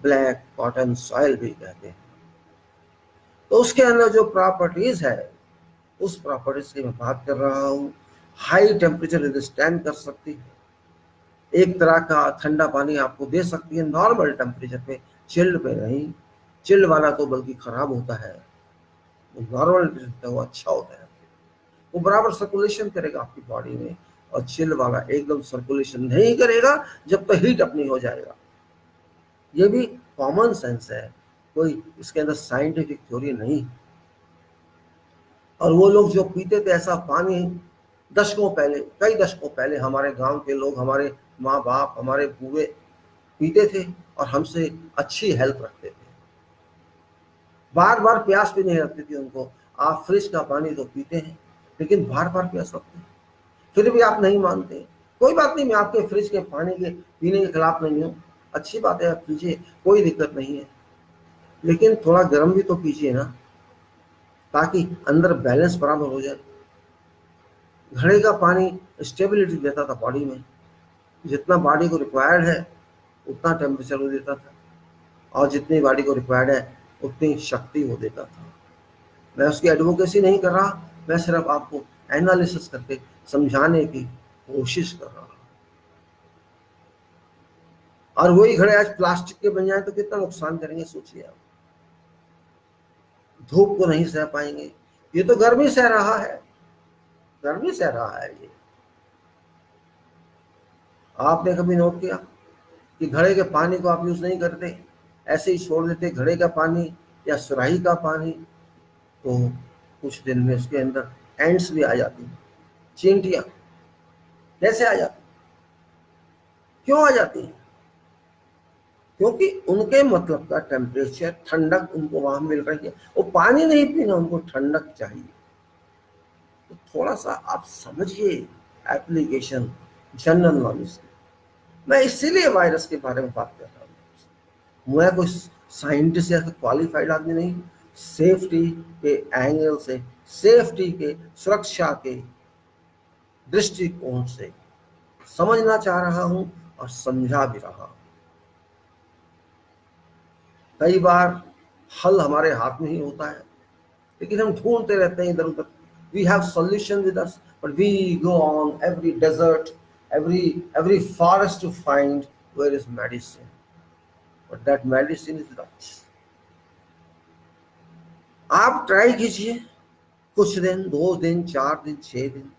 ब्लैक कॉटन सॉइल भी कहते हैं। तो उसके अंदर जो प्रॉपर्टीज है, उस प्रॉपर्टीज की मैं बात कर रहा हूँ। हाई टेम्परेचर रिजिस्टेंट कर सकती है, एक तरह का ठंडा पानी आपको दे सकती है नॉर्मल टेम्परेचर पे, चिल्ड पे नहीं। चिल्ड वाला तो बल्कि खराब होता है, नॉर्मल टेम्परेचर वो अच्छा होता है, वो बराबर सर्कुलेशन करेगा आपकी बॉडी में। और चिल्ड वाला एकदम सर्कुलेशन नहीं करेगा जब तक हीट अप नहीं हो जाएगा। ये भी कॉमन सेंस है, कोई इसके अंदर साइंटिफिक थ्योरी नहीं। और वो लोग जो पीते थे ऐसा पानी दशकों पहले, कई दशकों पहले हमारे गांव के लोग, हमारे माँ बाप, हमारे बूढ़े पीते थे और हमसे अच्छी हेल्थ रखते थे, बार बार प्यास भी नहीं लगती थी उनको। आप फ्रिज का पानी तो पीते हैं, लेकिन बार बार प्यास लगती है, फिर भी आप नहीं मानते। कोई बात नहीं, मैं आपके फ्रिज के पानी के पीने के खिलाफ नहीं हूँ, अच्छी बात है, आप पीजिए, कोई दिक्कत नहीं है, लेकिन थोड़ा गर्म भी तो पीजिए ना, ताकि अंदर बैलेंस बराबर हो जाए। घड़े का पानी स्टेबिलिटी देता था बॉडी में, जितना बॉडी को रिक्वायर्ड है उतना टेम्परेचर वो देता था, और जितनी बॉडी को रिक्वायर्ड है उतनी शक्ति वो देता था। मैं उसकी एडवोकेसी नहीं कर रहा, मैं सिर्फ आपको एनालिसिस करके समझाने की कोशिश कर रहा हूँ। और वही घड़े आज प्लास्टिक के बन जाए तो कितना नुकसान करेंगे, सोचिए आप। धूप को नहीं सह पाएंगे, ये तो गर्मी सह रहा है, गर्मी सह रहा है ये। आपने कभी नोट किया कि घड़े के पानी को आप यूज नहीं करते, ऐसे ही छोड़ देते घड़े का पानी या सुराही का पानी, तो कुछ दिन में उसके अंदर एंड्स भी आ जाती हैं, चींटियां। कैसे आ जाती, क्यों आ जाती हैं? क्योंकि उनके मतलब का टेम्परेचर, ठंडक उनको वहां मिल रही है, वो पानी नहीं पीना, उनको ठंडक चाहिए। तो थोड़ा सा आप समझिए एप्लीकेशन, जनरल नॉलेज। मैं इसीलिए वायरस के बारे में बात कर रहा हूँ। मैं कोई साइंटिस्ट या क्वालिफाइड आदमी नहीं, सेफ्टी के एंगल से, सेफ्टी के, सुरक्षा के दृष्टिकोण से समझना चाह रहा हूं और समझा भी रहा हूं। कई बार हल हमारे हाथ में ही होता है, लेकिन हम ढूंढते रहते हैं इधर उधर। We have solution with us, but we go on every desert, every forest to find where is medicine, but that medicine is not. आप ट्राई कीजिए कुछ दिन, 2 दिन, 4 दिन, 6 दिन,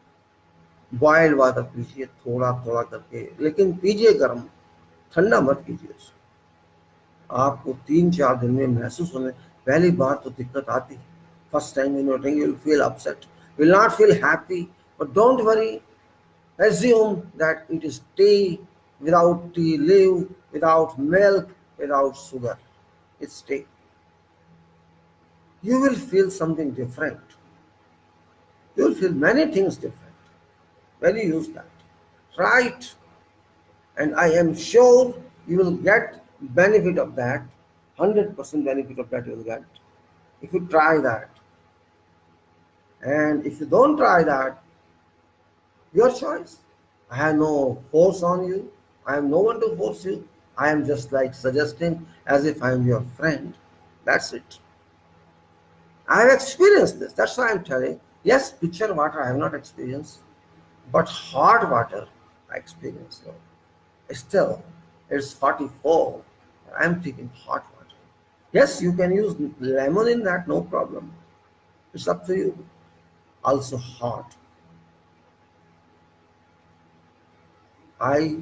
बॉइल्ड वाटर पीजिए थोड़ा थोड़ा करके, लेकिन पीजिए गर्म, ठंडा मत कीजिए उसको। आपको 3-4 दिन में महसूस होने, पहली बार तो दिक्कत आती है, first time you drink you will feel upset, will not feel happy, but don't worry, assume that it is tea, without tea leaf, without milk, without sugar. It's tea. You will feel something different. You will feel many things different when you use that. Try it, and I am sure you will get benefit of that. 100% benefit of that you will get if you try that. And if you don't try that, your choice. I have no force on you. I am no one to force you. I am just like suggesting as if I am your friend. That's it. I have experienced this. That's why I'm telling. Yes, pitcher water I have not experienced, but hot water I experienced. So still, it's 44. I'm taking hot water. Yes, you can use lemon in that, no problem. It's up to you. Also hot. I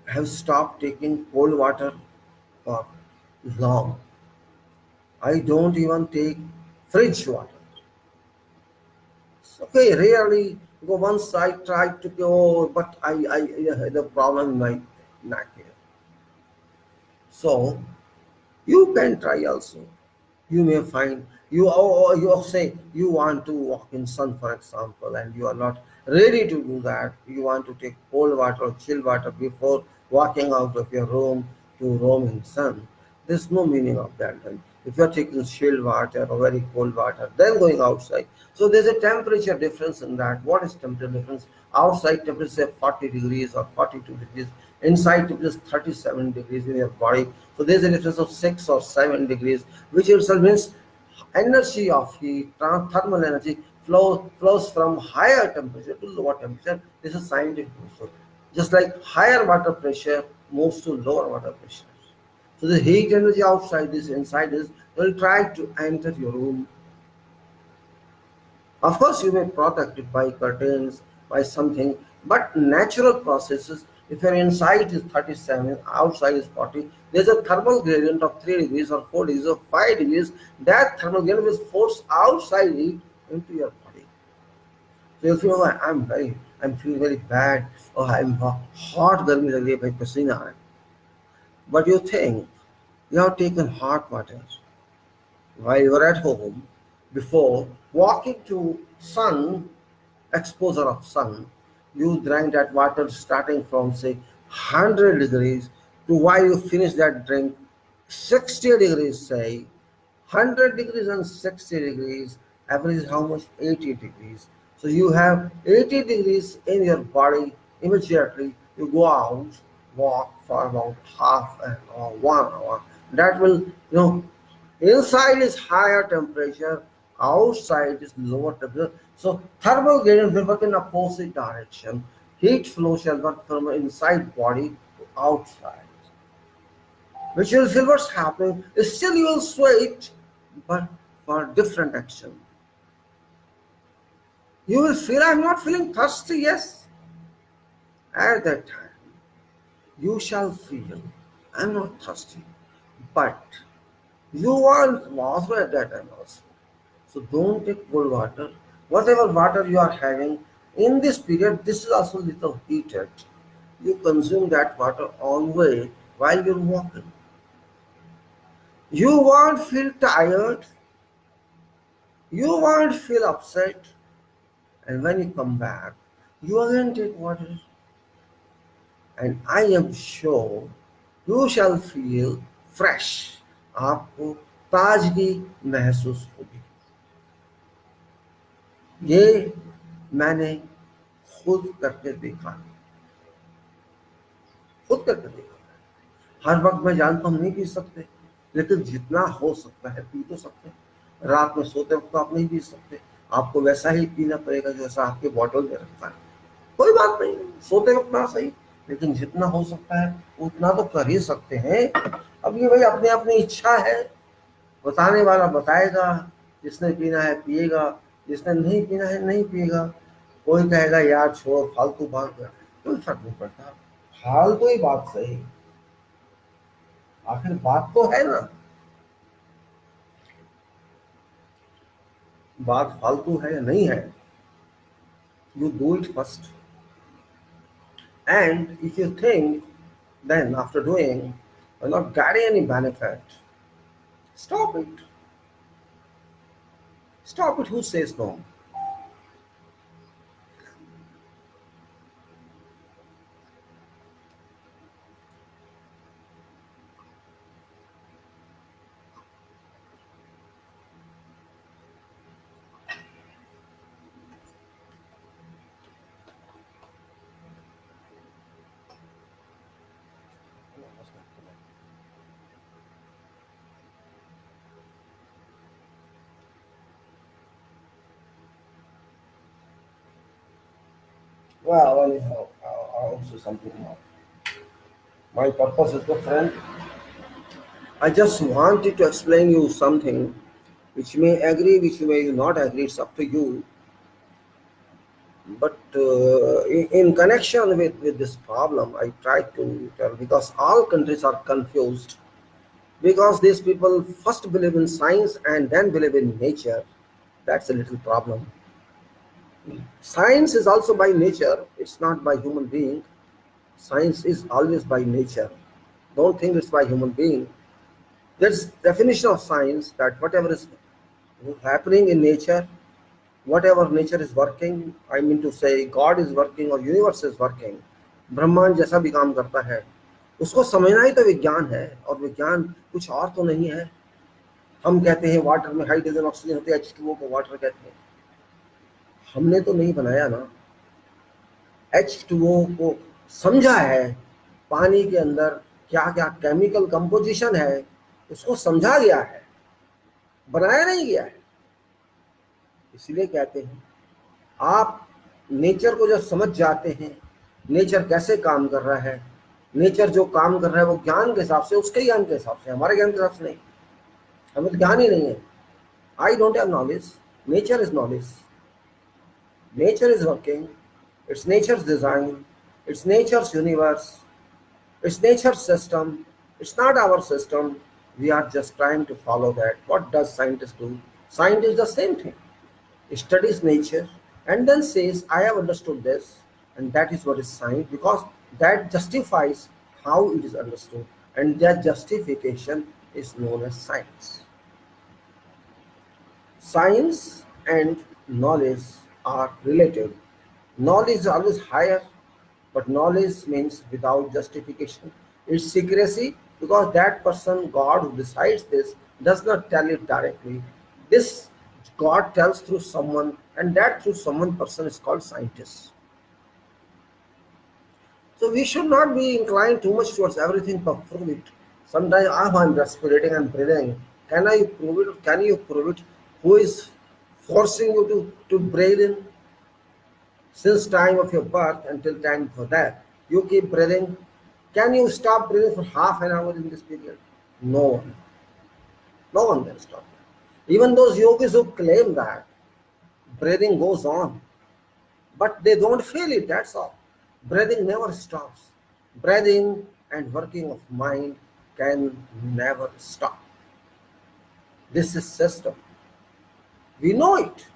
have stopped taking cold water for long. I don't even take fridge water. Okay, rarely go once I tried to go, but I had a problem in my neck here. So you can try also. You may find you say you want to walk in sun, for example, and you are not ready to do that. You want to take cold water or chill water before walking out of your room to roam in sun. There's no meaning of that. Then if you're taking chilled water or very cold water, then going outside. So there's a temperature difference in that. What is temperature difference? Outside temperature is 40 degrees or 42 degrees. Inside temperature is 37 degrees in your body. So there's a difference of 6 or 7 degrees, which itself means energy of heat, thermal energy flows from higher temperature to lower temperature. This is scientific also. Just like higher water pressure moves to lower water pressure. So the heat energy outside is inside is will try to enter your room. Of course, you may protect it by curtains, by something, but natural processes, if your inside is 37, outside is 40, there's a thermal gradient of 3 degrees or 4 degrees or 5 degrees. That thermal gradient will force outside heat into your body. So if you know, I'm feeling very bad, or I'm hot, गर्मी लग रही है भाई, पसीना है. But you think you have taken hot water while you're at home before walking to sun, exposure of sun, you drank that water starting from say 100 degrees to while you finish that drink 60 degrees, say 100 degrees and 60 degrees, average is how much? 80 degrees. So you have 80 degrees in your body. Immediately you go out, walk for about half an hour, 1 hour. That will, inside is higher temperature, outside is lower temperature. So thermal gradient will work in opposite direction. Heat flow shall work from inside body to outside. Which will feel what's happening. Still you will sweat, but for different action. You will feel I'm not feeling thirsty, yes. At that time, you shall feel I'm not thirsty. But you want water at that time also. So don't take cold water. Whatever water you are having in this period, this is also little heated. You consume that water on way while you're walking. You won't feel tired. You won't feel upset. And when you come back, you again take water. And I am sure you shall feel fresh. आपको ताजगी महसूस होगी. ये मैंने खुद करके देखा, खुद करके देखा. हर वक्त मैं जानता हूँ नहीं पी सकते, लेकिन जितना हो सकता है पी तो सकते हैं. रात में सोते वक्त तो आप नहीं पी सकते, आपको वैसा ही पीना पड़ेगा जैसा आपके बॉटल में रखता है. कोई बात नहीं, सोते वक्त ना सही, लेकिन जितना हो सकता है उतना तो कर ही सकते हैं. अब ये भाई अपने अपनी इच्छा है, बताने वाला बताएगा, जिसने पीना है पिएगा, जिसने नहीं पीना है नहीं पिएगा. कोई कहेगा यार छोड़ो फालतू बात है, कोई फर्क नहीं पड़ता, फालतू ही बात सही, आखिर बात तो है ना, बात फालतू है या नहीं है, you do it first. And if you think then after doing you're not getting any benefit, stop it. Stop it. Who says no? Well, anyhow, I'll say something more. My purpose is different. I just wanted to explain you something which may agree, which may not agree. It's up to you. But in connection with this problem, I try to tell because all countries are confused because these people first believe in science and then believe in nature. That's a little problem. Science is also by nature, it's not by human being. Science is always by nature. Don't think it's by human being. There's definition of science that whatever is happening in nature, whatever nature is working, I mean to say God is working or universe is working, ब्रह्मांड जैसा भी काम करता है, उसको समझना ही तो विज्ञान है, और विज्ञान कुछ और तो नहीं है। हम कहते हैं वाटर में हाइड्रोजन ऑक्सीजन होते हैं, H2O को वाटर कहते हैं, हमने तो नहीं बनाया ना। H2O को समझा है, पानी के अंदर क्या क्या केमिकल कंपोजिशन है उसको समझा गया है, बनाया नहीं गया है। इसलिए कहते हैं आप नेचर को जब समझ जाते हैं, नेचर कैसे काम कर रहा है, नेचर जो काम कर रहा है वो ज्ञान के हिसाब से, उसके ज्ञान के हिसाब से, हमारे ज्ञान के हिसाब से नहीं, हमें तो ज्ञान ही नहीं है। I don't have knowledge, nature is knowledge, nature is working, it's nature's design, it's nature's universe, it's nature's system, it's not our system. We are just trying to follow that. What does scientists do? Scientists the same thing. It studies nature and then says, I have understood this, and that is what is science, because that justifies how it is understood, and that justification is known as science. Science and knowledge are related. Knowledge is always higher, but knowledge means without justification. It's secrecy because that person, God who decides this, does not tell it directly. This God tells through someone, and that through someone person is called scientist. So we should not be inclined too much towards everything but prove it. Sometimes I'm respirating and breathing. Can I prove it? Can you prove it? Who is forcing you to breathe in? Since time of your birth until time for death, you keep breathing. Can you stop breathing for half an hour in this period? No one. No one can stop. Even those yogis who claim that breathing goes on, but they don't feel it, that's all. Breathing never stops. Breathing and working of mind can never stop. This is system. We know it,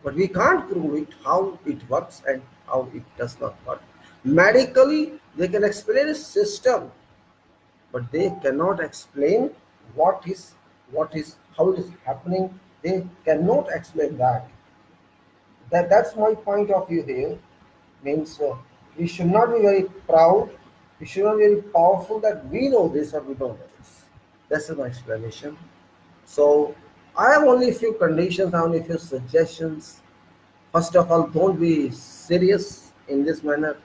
but we can't prove it, how it works and how it does not work. Medically, they can explain a system, but they cannot explain how it is happening. They cannot explain that. That's my point of view here. Means we should not be very proud. We should not be very powerful that we know this or we don't know this. This is my explanation. So I have only a few conditions, I have only a few suggestions. First of all, don't be serious in this manner.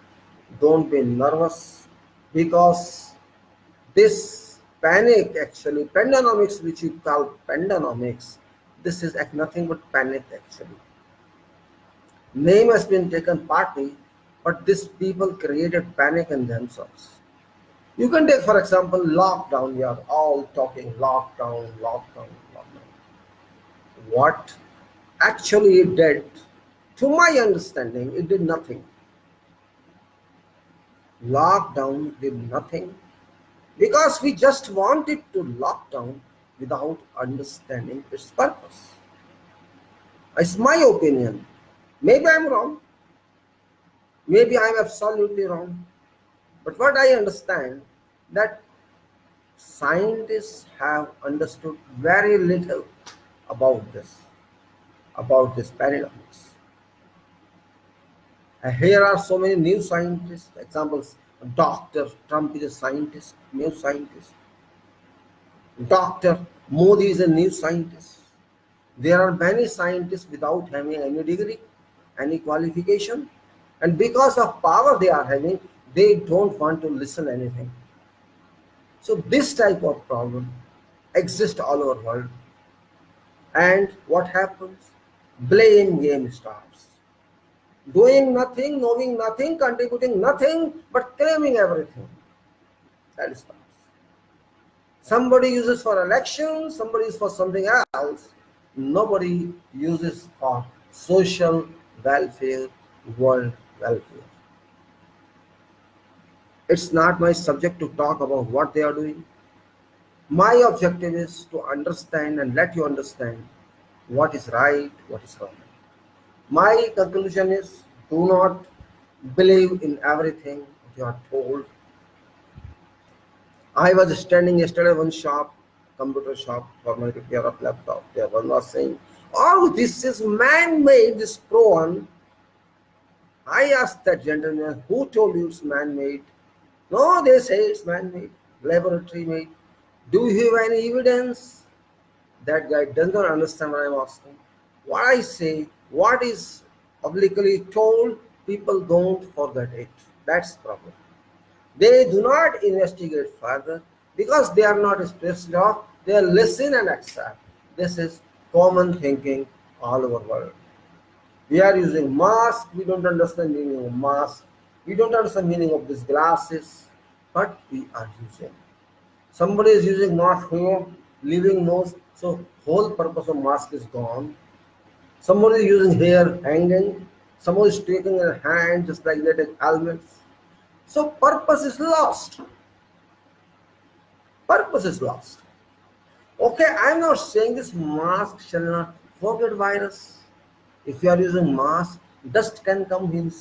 Don't be nervous, because this panic, actually, pandanomics, which you call pandanomics, this is nothing but panic actually. Name has been taken partly, but these people created panic in themselves. You can take, for example, lockdown. We are all talking lockdown, lockdown, lockdown. What actually it did To my understanding, it did nothing. Lockdown did nothing because we just wanted to lock down without understanding its purpose. It's my opinion. Maybe I'm wrong. Maybe I'm absolutely wrong. But what I understand that scientists have understood very little about this paradox. Here are so many new scientists. Examples: Dr. Trump is a scientist, new scientist. Dr. Modi is a new scientist. There are many scientists without having any degree, any qualification, and because of power they are having, they don't want to listen anything. So this type of problem exists all over the world. And what happens? Blame game starts. Doing nothing, knowing nothing, contributing nothing, but claiming everything. That starts. Somebody uses for elections, somebody is for something else. Nobody uses for social welfare, world welfare. It's not my subject to talk about what they are doing. My objective is to understand and let you understand what is right, what is wrong. My conclusion is, do not believe in everything you are told. I was standing yesterday in one shop, computer shop, for my repair of laptop. There one was saying, "Oh, this is man-made, this pro one." I asked that gentleman, "Who told you it's man-made?" "No, they say it's man-made, laboratory made." "Do you have any evidence?" That guy does not understand what I'm asking. What I say, what is publicly told, people don't forget it. That's the problem. They do not investigate further because they are not stressed out. They listen and accept. This is common thinking all over the world. We are using mask. We don't understand the meaning of mask. We don't understand the meaning of these glasses, but we are using. Somebody is using mask here, leaving nose, so whole purpose of mask is gone. Somebody is using hair hanging. Somebody is taking a hand just like that in helmets. So purpose is lost. Purpose is lost. Okay, I'm not saying this mask shall not forget virus. If you are using mask, dust can come in,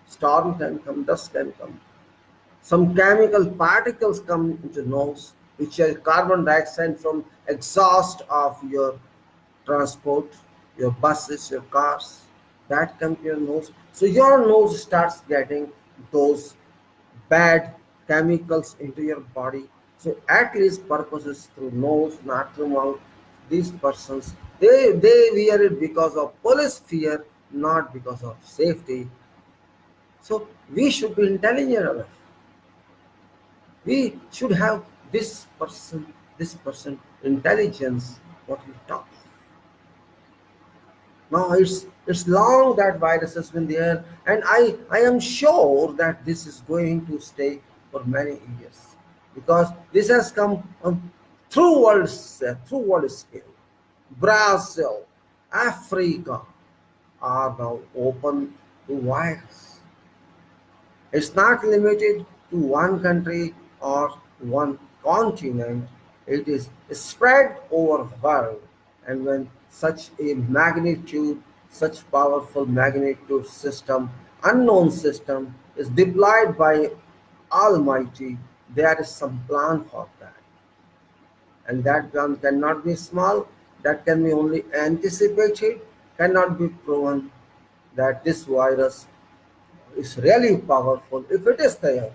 storm can come, dust can come. Some chemical particles come into nose, which are carbon dioxide from exhaust of your transport, your buses, your cars. That comes to your nose. So your nose starts getting those bad chemicals into your body. So at least purposes through nose, not through mouth. These persons they wear it because of police fear, not because of safety. So we should be intelligent enough. We should have this person intelligence what we talk. Now it's long that virus has been there, and I am sure that this is going to stay for many years because this has come on through world scale. Brazil, Africa are now open to virus. It's not limited to one country or one continent. It is spread over the world. And when such a magnitude, such powerful magnitude system, unknown system is deployed by Almighty, there is some plan for that. And that plan cannot be small, that can be only anticipated, cannot be proven that this virus is really powerful. If it is there,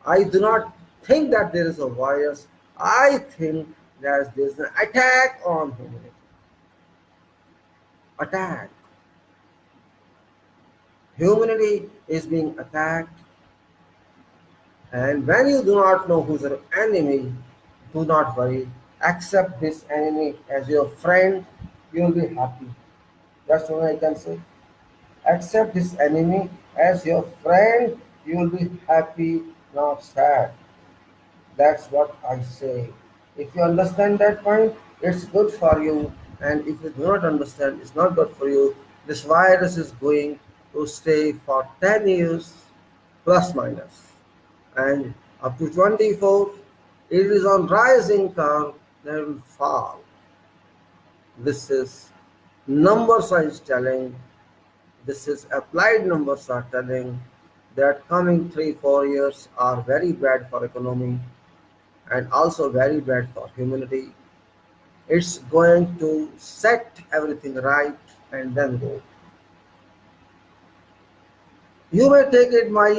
I do not think that there is a virus. I think that there is an attack on humanity. Attack. Humanity is being attacked, and when you do not know who's your enemy, do not worry. Accept this enemy as your friend. You will be happy. That's what I can say. Accept this enemy as your friend. You will be happy, not sad. That's what I say. If you understand that point, it's good for you. And if you do not understand, it's not good for you. This virus is going to stay for 10 years plus minus, and up to 24 it is on rising curve, then it will fall. This is numbers are telling, this is applied numbers are telling that coming 3 4 years are very bad for economy and also very bad for humanity. It's going to set everything right and then go. You may take it my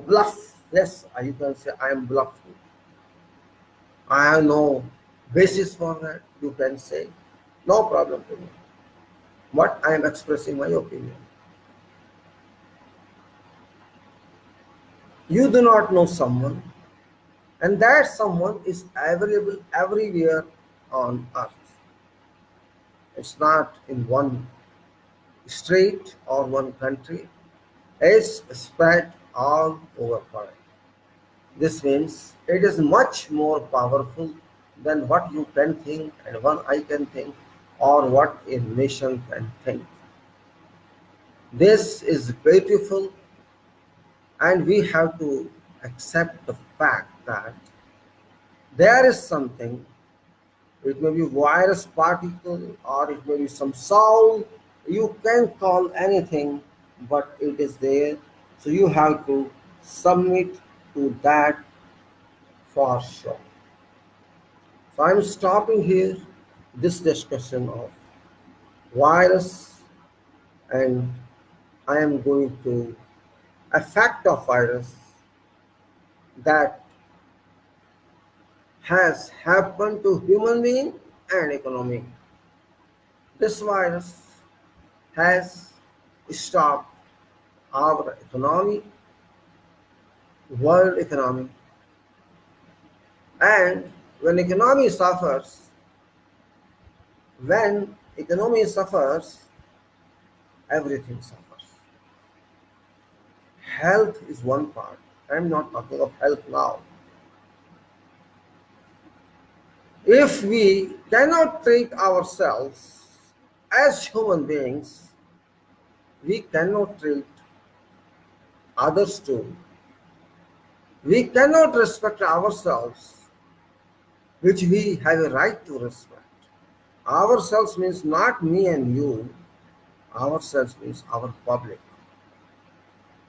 bluff. Yes, you can say I am bluffing. I have no basis for that. You can say no problem to me. But I am expressing my opinion. You do not know someone, and that someone is available everywhere on earth. It's not in one state or one country. It's spread all over world. This means it is much more powerful than what you can think and what I can think or what a nation can think. This is beautiful, and we have to accept the fact that there is something. It may be virus particle or it may be some sound. You can call anything, but it is there. So you have to submit to that for sure. So I'm stopping here this discussion of virus, and I am going to effect of virus that has happened to human being and economy. This virus has stopped our economy, world economy, and when economy suffers, when economy suffers, everything suffers. Health is one part. I'm not talking of health now. If we cannot treat ourselves as human beings, we cannot treat others too. We cannot respect ourselves, which we have a right to respect. Ourselves means not me and you, ourselves means our public.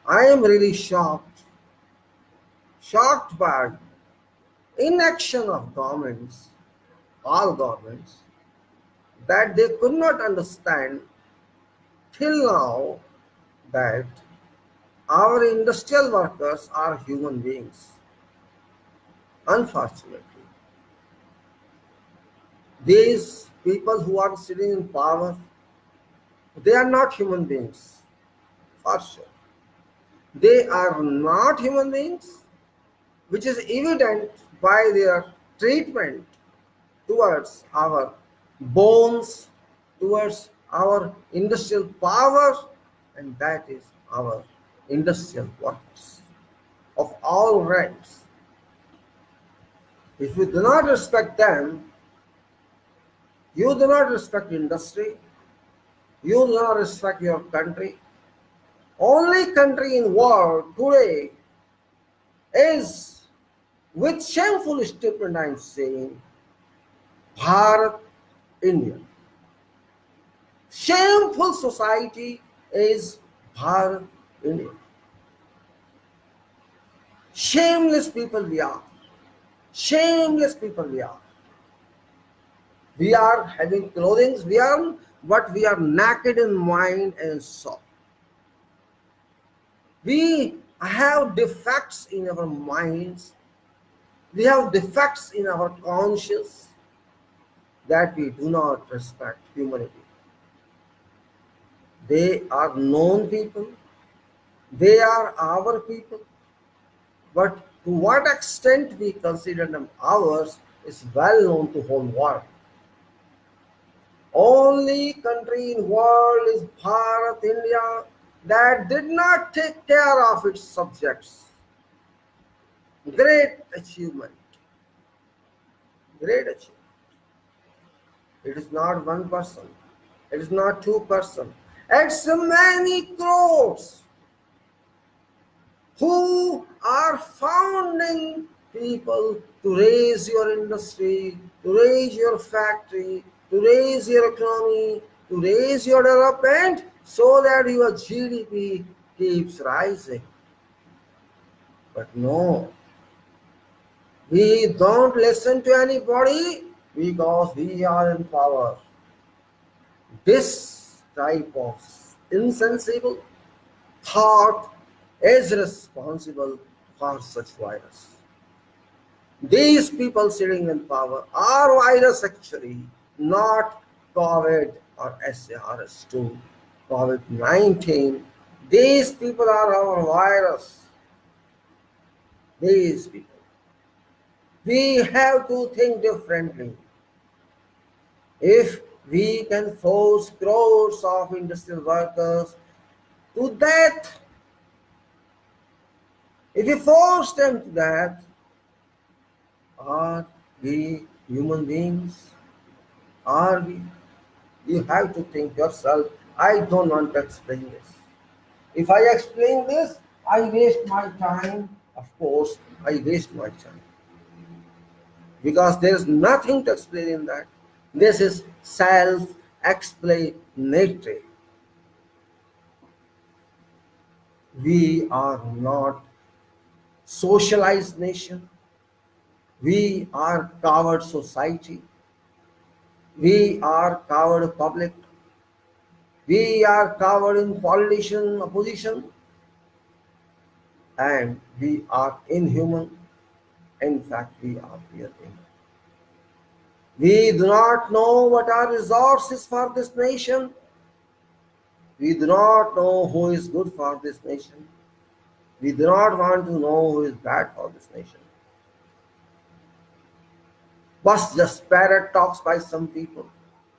I am really shocked by inaction of governments, all governments, that they could not understand till now that our industrial workers are human beings. Unfortunately, these people who are sitting in power, they are not human beings, for sure. They are not human beings, which is evident by their treatment towards our bones, towards our industrial power, and that is our industrial workers of all ranks. If you do not respect them, you do not respect industry, you do not respect your country. Only country in world today is, with shameful statement I am saying, Bharat, India. Shameful society is Bharat, India. Shameless people we are. Shameless people we are. We are having clothing, we are, but we are naked in mind and soul. We have defects in our minds. We have defects in our conscience that we do not respect humanity. They are known people. They are our people. But to what extent we consider them ours is well known to whole world. Only country in world is Bharat, India, that did not take care of its subjects. Great achievement. Great achievement. It is not one person. It is not 2%. It's many crores who are founding people to raise your industry, to raise your factory, to raise your economy, to raise your development so that your GDP keeps rising. But no, we don't listen to anybody because we are in power. This type of insensible thought is responsible for such virus. These people sitting in power are virus actually, not COVID or SARS-2, COVID-19. These people are our virus. These people. We have to think differently. If we can force crores of industrial workers to death, if we force them to death, are we human beings? Are we? You have to think yourself. I don't want to explain this. If I explain this, I waste my time. Of course, I waste my time. Because there is nothing to explain in that. This is self-explanatory. We are not socialized nation. We are coward society. We are coward public. We are coward in politician opposition. And we are inhuman. In fact, we are pure inhuman. We do not know what are resources for this nation. We do not know who is good for this nation. We do not want to know who is bad for this nation. But just parrot talks by some people.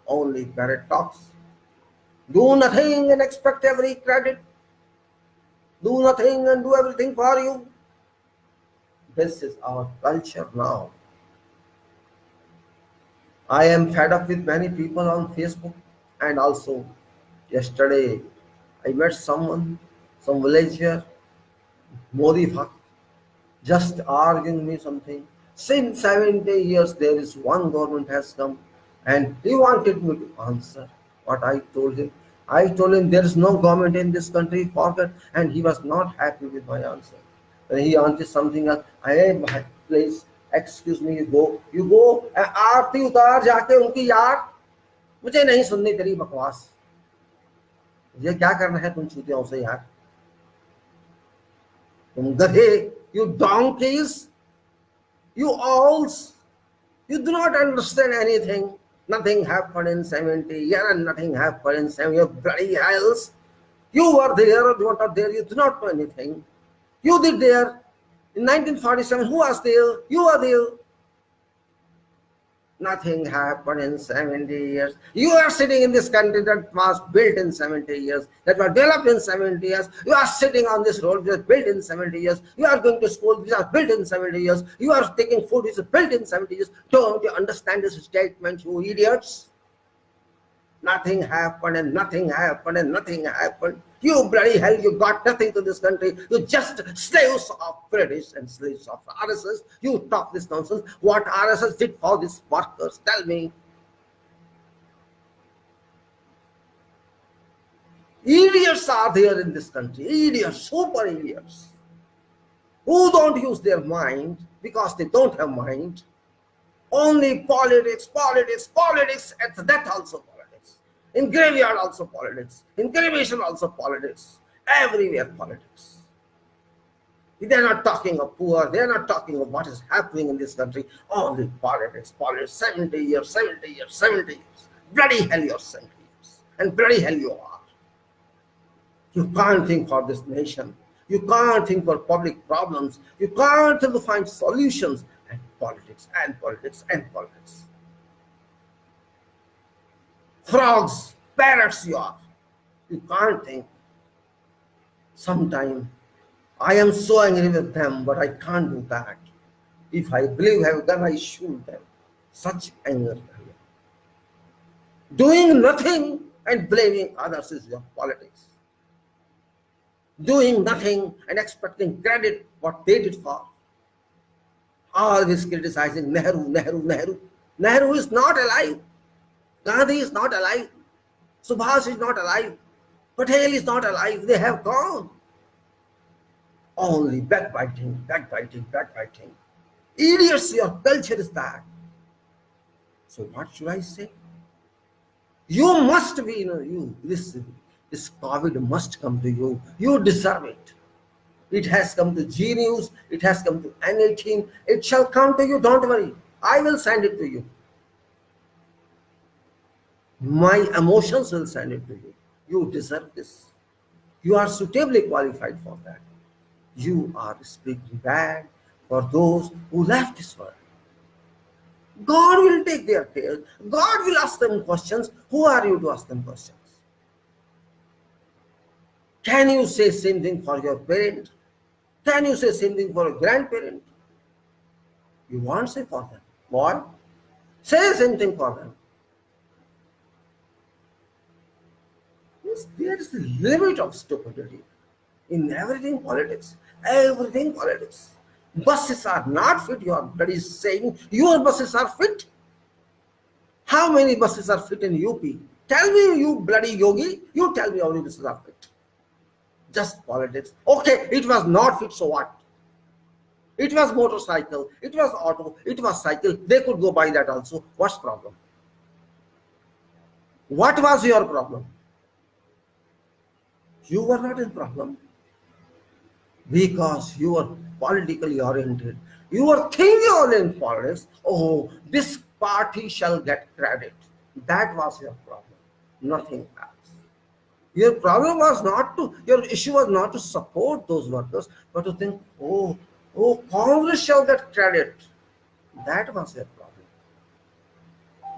Only parrot talks. Do nothing and expect every credit. Do nothing and do everything for you. This is our culture now. I am fed up with many people on Facebook, and also yesterday I met someone, some villager, Modi Bhakt, just arguing me something. Since 70 years there is one government has come, and he wanted me to answer what I told him. I told him there is no government in this country, forget, and he was not happy with my answer. When he answered something else, please excuse me, you go, आरती उतार जाके उनकी यार, मुझे नहीं सुननी तेरी बकवास, ये क्या करना है तुम चूतियों से यार, तुम गधे, you donkeys, you owls, you do not understand anything. Nothing happened in 70 years and nothing happened in 70 years, bloody hells. You were there or you were not there, you do not know anything. You did there. In 1947, who was there? You were there. Nothing happened in 70 years. You are sitting in this country that was built in 70 years, that was developed in 70 years. You are sitting on this road that was built in 70 years. You are going to school, which are built in 70 years. You are taking food, which is built in 70 years. Don't you understand this statement, you idiots? Nothing happened and nothing happened and nothing happened. You bloody hell, you got nothing to this country. You just slaves of British and slaves of RSS. You talk this nonsense. What RSS did for these workers? Tell me. Idiots are there in this country. Idiots, super idiots. Who don't use their mind because they don't have mind. Only politics, politics, politics, and that also politics. In graveyard also politics. In cremation also politics. Everywhere politics. They are not talking of poor. They are not talking of what is happening in this country. Only politics, politics. 70 years, 70 years, 70 years. Bloody hell you're 70 years. And bloody hell you are. You can't think for this nation. You can't think for public problems. You can't find solutions. And politics, and politics, and politics. Frogs, parrots you are. You can't think. Sometimes I am so angry with them, but I can't do that. If I believe I have done, I shoot them. Such anger. Doing nothing and blaming others is your politics. Doing nothing and expecting credit what they did for. Always criticizing Nehru, Nehru, Nehru. Nehru is not alive. Gandhi is not alive. Subhash is not alive. Patel is not alive. They have gone. Only backbiting, backbiting, backbiting. Idiots, your culture is that. So what should I say? You must be, this COVID must come to you. You deserve it. It has come to G News. It has come to N18. It shall come to you. Don't worry. I will send it to you. My emotions will send it to you. You deserve this. You are suitably qualified for that. You are speaking bad for those who left this world. God will take their care. God will ask them questions. Who are you to ask them questions? Can you say same thing for your parent? Can you say same thing for a grandparent? You won't say for them. Why? Say same thing for them. Yes, there is a limit of stupidity in everything politics. Everything politics. Buses are not fit. You are bloody saying your buses are fit. How many buses are fit in UP? Tell me, you bloody yogi. You tell me how many buses are fit. Just politics. Okay, it was not fit, so what? It was motorcycle, it was auto, it was cycle. They could go by that also. What's the problem? What was your problem? You were not in problem because you were politically oriented. You were thinking only in politics. Oh, this party shall get credit. That was your problem, nothing else. Your problem was not to, your issue was not to support those workers, but to think, oh, Congress shall get credit. That was your problem.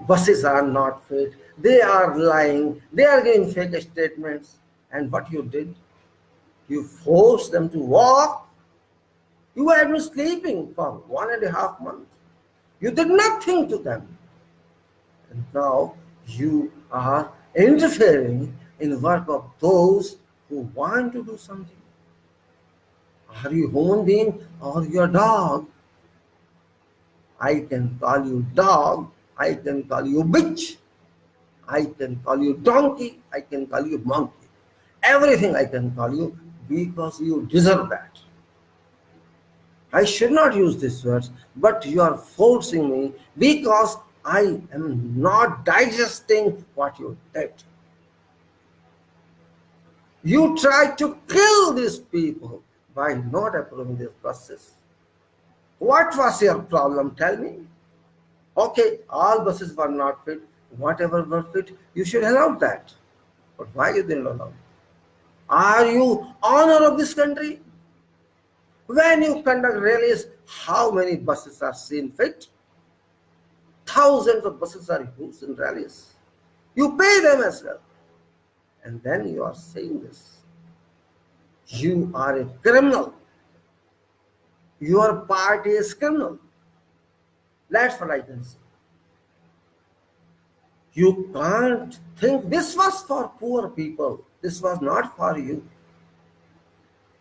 Buses are not fit. They are lying. They are giving fake statements. And what you did? You forced them to walk. You had been sleeping for 1.5 months. You did nothing to them. And now you are interfering in the work of those who want to do something. Are you a human being or you a dog? I can call you dog. I can call you bitch. I can call you donkey. I can call you monkey. Everything I can call you because you deserve that. I should not use these words, but you are forcing me because I am not digesting what you did. You tried to kill these people by not approving this process. What was your problem? Tell me. Okay, all buses were not fit. Whatever were fit, you should allow that. But why you didn't allow? Are you honor of this country? When you conduct rallies, how many buses are seen fit? Thousands of buses are used in rallies. You pay them as well. And then you are saying this. You are a criminal. Your party is criminal. That's what I can say. You can't think this was for poor people. This was not for you.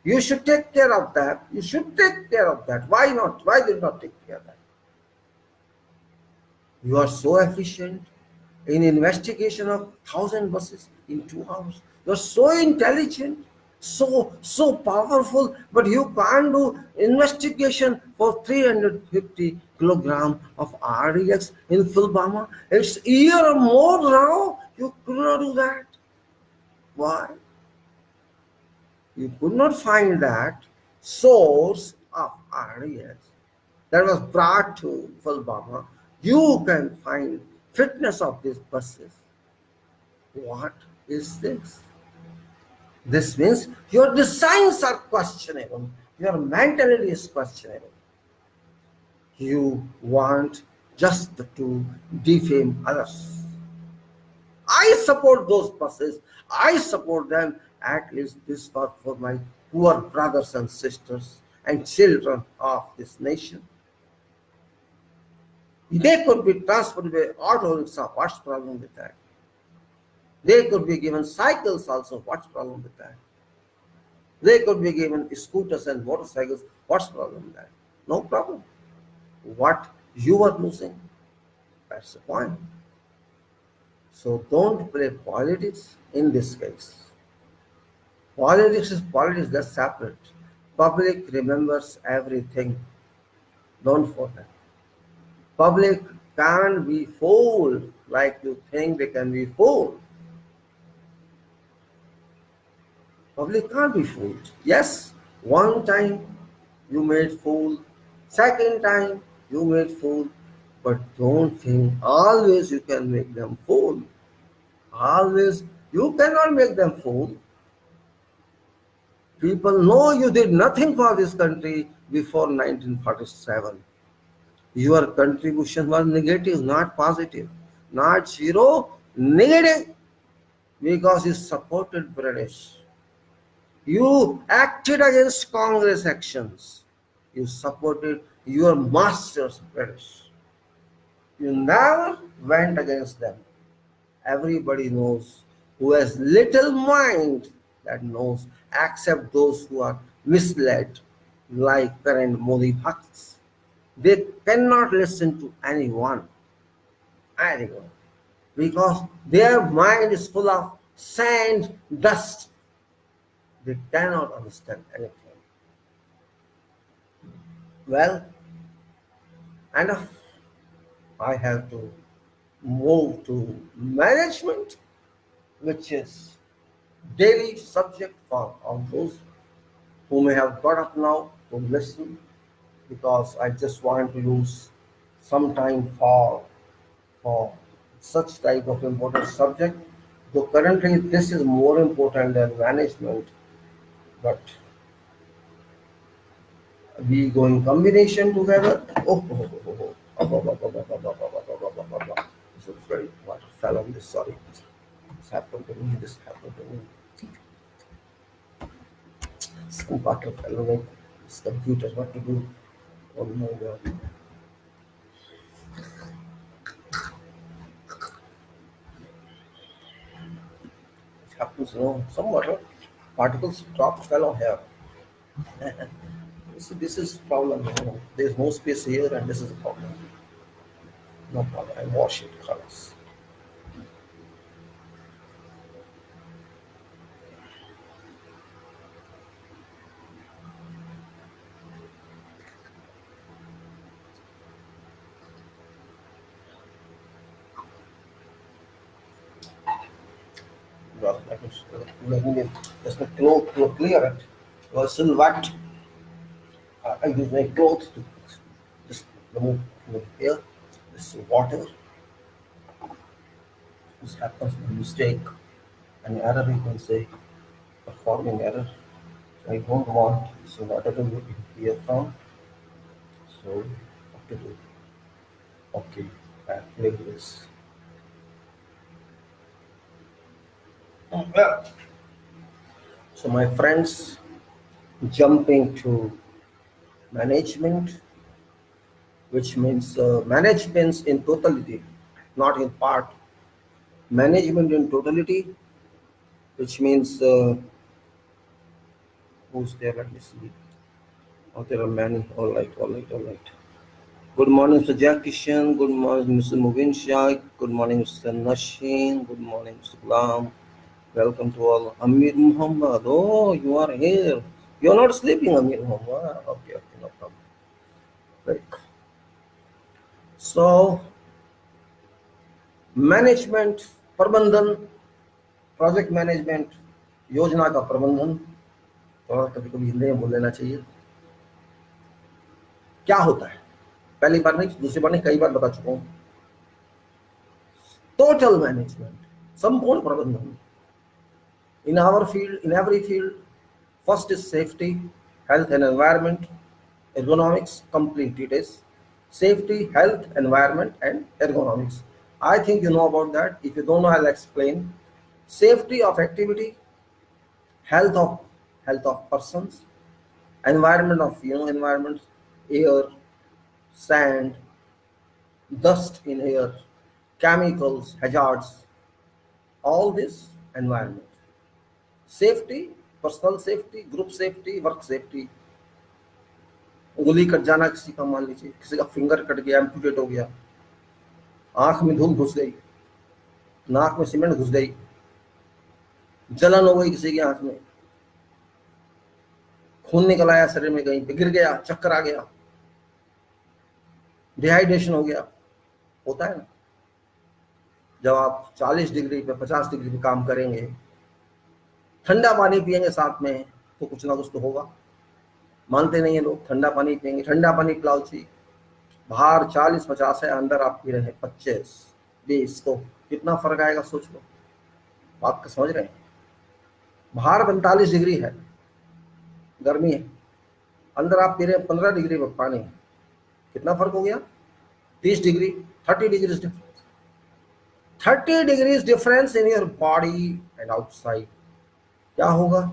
You should take care of that. You should take care of that. Why not? Why did not take care of that? You are so efficient in investigation of 1,000 buses in 2 hours. You are so intelligent, so powerful, but you can't do investigation for 350 kilogram of RDX in Fulbama. It's a year or more now. You could not do that. Why? You could not find that source of RDX that was brought to Fulbama. You can find fitness of these buses. What is this? This means your designs are questionable. Your mentality is questionable. You want just to defame others. I support those buses. I support them. At least this was for my poor brothers and sisters and children of this nation. They could be transported by auto rickshaw. What's the problem with that? They could be given cycles also. What's the problem with that? They could be given scooters and motorcycles. What's the problem with that? No problem. What you are losing, that's the point. So don't play politics in this case. Politics is politics, that's separate. Public remembers everything. Don't forget. Public can't be fooled like you think they can be fooled. Public can't be fooled. Yes, one time you made fool, second time you made fool, but don't think always you can make them fool. Always you cannot make them fool. People know you did nothing for this country before 1947. Your contribution was negative, not positive, not zero, negative, because you supported British. You acted against Congress actions. You supported your masters, British. You never went against them. Everybody knows who has little mind that knows, except those who are misled, like current Modi bhakts. They cannot listen to anyone, because their mind is full of sand, dust. They cannot understand anything. Well, enough. I have to move to management, which is daily subject for all those who may have got up now to listen, because I just want to use some time for such type of important subject. Though currently this is more important than management, but we go in combination together. This is very what fell on this. Sorry, this happened to me. This happened to me. Some water fell on it. This computer. What to do? Oh my God! It happens. Some water particles dropped fell on here. This is problem. There's no space here, and this is a problem. No problem. I wash it colors. Well, let me just the cloth to clear it. It was still wet. I use my cloth to just remove here. This water. This happens by mistake. An error, you can say, performing error. I don't want this water to be here from. So what to do? Okay, I play this. Well, so my friends, jumping to management, which means management in totality, not in part. Management in totality, which means who's there? Let me see. Oh, there are many. All right. Good morning, Mr. Jack Kishan. Good morning, Mr. Mubin Shah. Good morning, Mr. Nashin. Good morning, Mr. Glam. Welcome to all. Amir Muhammad. Oh, you are here. You're not sleeping, Amir Muhammad. Okay, no problem. Right. So, management प्रबंधन, project management, योजना का प्रबंधन, थोड़ा कभी कभी हिंदी में बोल लेना चाहिए। क्या होता है, पहली बार नहीं, दूसरी बार नहीं, कई बार बता चुका हूं। टोटल मैनेजमेंट, संपूर्ण प्रबंधन। In our field, in every field, first is safety, health and environment, ergonomics, complete it is safety, health, environment, and ergonomics. I think you know about that. If you don't know, I'll explain. Safety of activity, health of persons, environment of environment, air, sand, dust in air, chemicals, hazards, all this environment. Safety, personal safety, group safety, work safety. उंगली cut जाना किसी का, मान लीजिए किसी का finger cut गया, एम्पुटेट हो गया, आंख में धूल घुस गई, नाक में सीमेंट घुस गई, जलन हो गई किसी की आंख में, खून निकल आया शरीर में, कहीं पे गिर गया, चक्कर आ गया, डिहाइड्रेशन हो गया, होता है ना। जब आप 40 डिग्री पे 50 डिग्री पे काम करेंगे, ठंडा पानी पिएंगे साथ में, तो कुछ ना कुछ तो होगा। मानते नहीं है लोग, ठंडा पानी पिएंगे, ठंडा पानी पिलाओ चाहिए। बाहर 40-50 है, अंदर आप पी रहे हैं 25-20, तो कितना फर्क आएगा सोच लो। बात को समझ रहे हैं? बाहर 45 डिग्री है, गर्मी है, अंदर आप पी रहे हैं 15 डिग्री में पानी, कितना फर्क हो गया? 30 degree, 30 degree difference, 30 degrees difference in your body and outside. क्या होगा?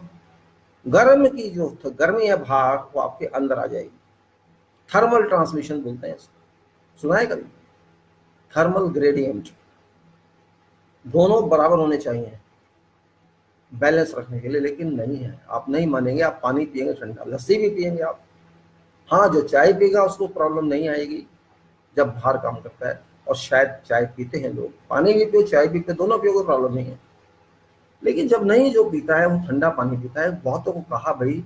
गर्म की जो गर्मी है बाहर, वो आपके अंदर आ जाएगी। थर्मल ट्रांसमिशन बोलते हैं इसको, सुना है कभी? Thermal gradient. दोनों बराबर होने चाहिए बैलेंस रखने के लिए, लेकिन नहीं है। आप नहीं मानेंगे, आप पानी पिएंगे ठंडा, लस्सी भी पिएंगे आप। हाँ, जो चाय पिएगा उसको प्रॉब्लम नहीं आएगी जब बाहर काम करता है, और शायद चाय पीते हैं लोग, पानी भी पियो चाय भी पियो, दोनों पियो, कोई प्रॉब्लम नहीं है। लेकिन जब नहीं जो पीता है वो ठंडा पानी पीता है। बहुतों को कहा भाई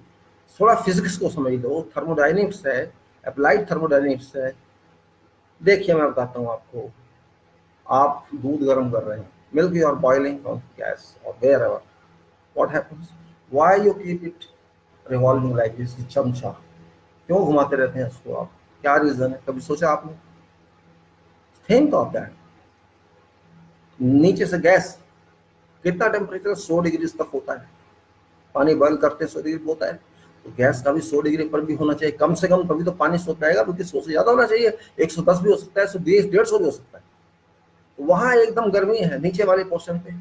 थोड़ा फिजिक्स को समझ लो, थर्मोडायनेमिक्स है, अप्लाइड थर्मोडायनेमिक्स है। देखिए मैं बताता हूँ आपको, आप दूध गर्म कर रहे हैं, milk you are boiling on gas or wherever, what happens? Why you keep it revolving like this? चमचा क्यों घुमाते रहते हैं उसको आप? क्या रीजन है? कभी सोचा आपने? Think of that. नीचे से गैस कितना टेम्परेचर? 100 डिग्री तक होता है। पानी बॉयल करते 100 डिग्री होता है, तो गैस का भी 100 डिग्री पर भी होना चाहिए कम से कम, तभी तो पानी सोख जाएगा। क्योंकि 100 से ज्यादा होना चाहिए, 110 भी हो सकता है, 120, 150 भी हो सकता है। तो वहां एकदम गर्मी है नीचे वाले पोर्शन पे,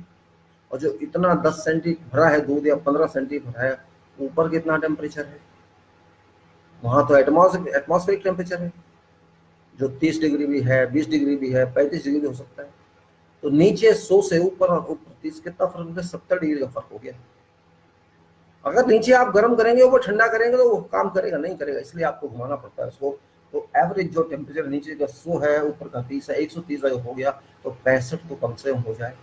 और जो इतना 10 सेंटी भरा है दूध या 15 सेंटी भरा है, ऊपर कितना टेम्परेचर है? वहां तो एटमॉस्फेरिक टेम्परेचर है, जो 30 डिग्री भी है, 20 डिग्री भी है, 35 डिग्री भी हो सकता है। तो नीचे 100 से ऊपर और ऊपर 30, कितना फर्क हो गया? 70 डिग्री का फर्क हो गया। अगर नीचे आप गर्म करेंगे ऊपर ठंडा करेंगे तो वो काम करेगा नहीं करेगा, इसलिए आपको घुमाना पड़ता है उसको। तो एवरेज जो टेम्परेचर नीचे का 100 है, ऊपर का 30 है, 130 अगर हो गया तो 65 तो कम से कम हो जाए।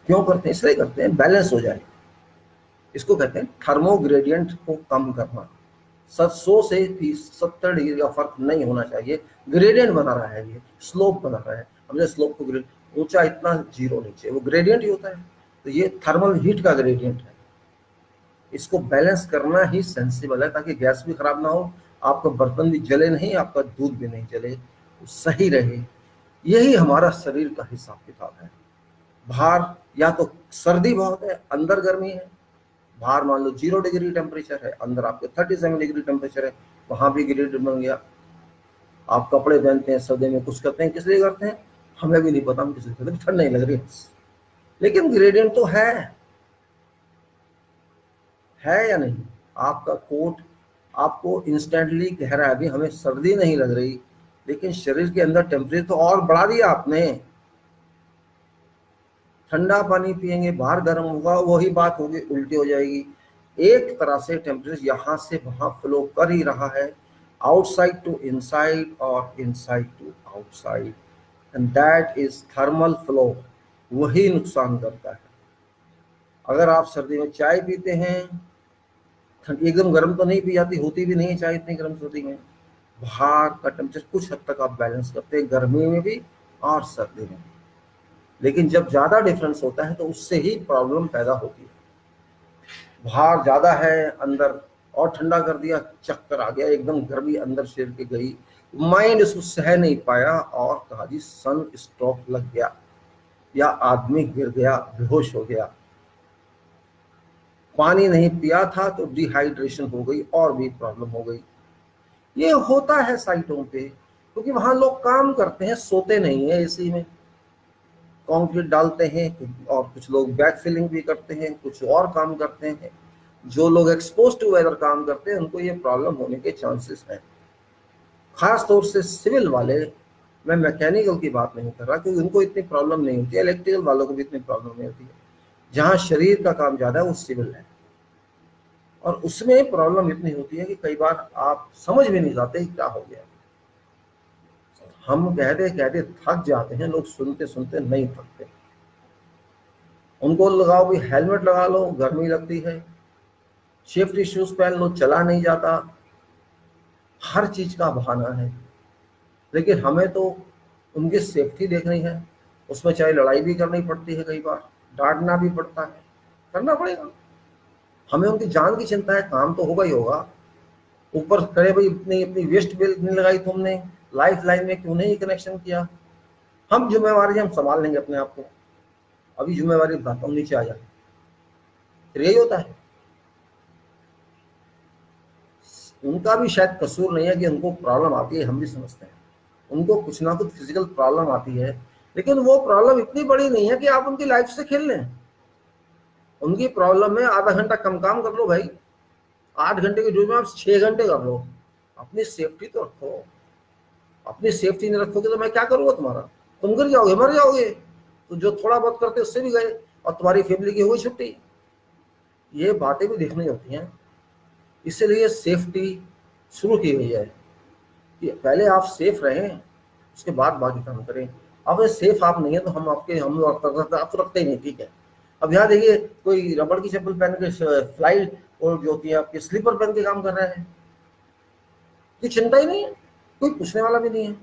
क्यों करते हैं? इसलिए करते हैं बैलेंस हो जाए। इसको कहते हैं थर्मो ग्रेडियंट को कम करना। 100 से 30, 70 डिग्री का फर्क नहीं होना चाहिए। ग्रेडियंट बना रहा है, ये स्लोप बना रहा है। हमने स्लोप को ऊंचा इतना, जीरो नीचे, वो ग्रेडियंट ही होता है। तो ये थर्मल हीट का ग्रेडियंट है। इसको बैलेंस करना ही सेंसिबल है, ताकि गैस भी खराब ना हो, आपका बर्तन भी जले नहीं, आपका दूध भी नहीं जले, तो सही रहे। यही हमारा शरीर का हिसाब किताब है। बाहर या तो सर्दी बहुत है, अंदर गर्मी है। बाहर मान लो 0 डिग्री टेम्परेचर है, अंदर आपके 37 डिग्री टेम्परेचर है, वहां भी ग्रेडियंट बन गया। आप कपड़े पहनते हैं सर्दी में, कुछ करते हैं, किस लिए करते हैं हमें भी नहीं पता, हम किस लिए करते हैं, ठंड नहीं लग रही, लेकिन ग्रेडियंट तो है या नहीं? आपका कोट आपको इंस्टेंटली कह रहा है अभी हमें सर्दी नहीं लग रही, लेकिन शरीर के अंदर टेम्परेचर तो और बढ़ा दिया आपने। ठंडा पानी पिएंगे, बाहर गर्म होगा, वही बात होगी, उल्टी हो जाएगी। एक तरह से टेम्परेचर यहां से वहां फ्लो कर ही रहा है, आउटसाइड टू इनसाइड और inside to outside, and that is thermal flow. वही नुकसान करता है। अगर आप सर्दी में चाय पीते हैं, एकदम गर्म तो नहीं पी जाती, होती भी नहीं है चाय इतनी गर्म सर्दी में। बाहर का टेम्परेचर कुछ हद तक आप बैलेंस करते हैं, गर्मी में भी और सर्दी में भी। लेकिन जब ज्यादा डिफरेंस होता है तो उससे ही प्रॉब्लम पैदा होती है। बाहर ज्यादा है, अंदर और ठंडा कर दिया, चक्कर आ गया, एकदम गर्मी अंदर शरीर के गई, माइंड इसको सह नहीं पाया और कहा जी सन स्ट्रोक लग गया, या आदमी गिर गया, बेहोश हो गया। पानी नहीं पिया था तो डिहाइड्रेशन हो गई और भी प्रॉब्लम हो गई। ये होता है साइटों पे, क्योंकि वहां लोग काम करते हैं, सोते नहीं है एसी में, कंक्रीट डालते हैं, और कुछ लोग बैक फिलिंग भी करते हैं, कुछ और काम करते हैं। जो लोग एक्सपोज टू वेदर काम करते हैं उनको ये प्रॉब्लम होने के चांसेस हैं। खास तौर से सिविल वाले मैं मैकेनिकल की बात नहीं कर रहा, क्योंकि उनको इतनी प्रॉब्लम नहीं होती है, इलेक्ट्रिकल वालों को भी इतनी प्रॉब्लम नहीं होती है। जहाँ शरीर का काम ज़्यादा है वो सिविल है, और उसमें प्रॉब्लम इतनी होती है कि कई बार आप समझ में नहीं जाते कि क्या हो गया। हम कहते कहते थक जाते हैं, लोग सुनते सुनते नहीं थकते। उनको लगाओ भी हेलमेट लगा लो, गर्मी लगती है, सेफ्टी शूज पहन लो, चला नहीं जाता, हर चीज का बहाना है। लेकिन हमें तो उनकी सेफ्टी देखनी है, उसमें चाहे लड़ाई भी करनी पड़ती है, कई बार डांटना भी पड़ता है, करना पड़ेगा। हमें उनकी जान की चिंता है, काम तो होगा ही होगा। ऊपर करे भाई इतनी अपनी वेस्ट बेल्ट नहीं लगाई तुमने, लाइफ लाइन में क्यों नहीं कनेक्शन किया। हम जिम्मेवारी हम संभाल लेंगे अपने आप को, अभी जिम्मेवारी बताता हूँ, नीचे आ जाए। फिर यही होता है, उनका भी शायद कसूर नहीं है कि उनको प्रॉब्लम आती है, हम भी समझते हैं उनको कुछ ना कुछ फिजिकल प्रॉब्लम आती है, लेकिन वो प्रॉब्लम इतनी बड़ी नहीं है कि आप उनकी लाइफ से खेल लें। उनकी प्रॉब्लम में आधा घंटा कम काम कर लो भाई, 8 घंटे की ड्यूटी में आप 6 घंटे कर लो, अपनी सेफ्टी तो रखो। अपनी सेफ्टी नहीं रखोगे तो मैं क्या करूँगा तुम्हारा, तुम गिर जाओगे, मर जाओगे। तो जो थोड़ा बहुत करते उससे भी गए, और तुम्हारी फैमिली की हुई छुट्टी। ये बातें भी देखनी होती हैं, इसलिए सेफ्टी शुरू की गई है कि पहले आप सेफ रहें, उसके बाद बाकी काम करें। अब सेफ आप नहीं है तो हम आप तो रखते ही नहीं, ठीक है। अब यहाँ देखिए, कोई रबड़ की चप्पल पहन के फ्लाइट और जो होती है आपके स्लीपर पहन के काम कर रहे हैं, ये चिंता ही नहीं है, कोई पूछने वाला भी नहीं है।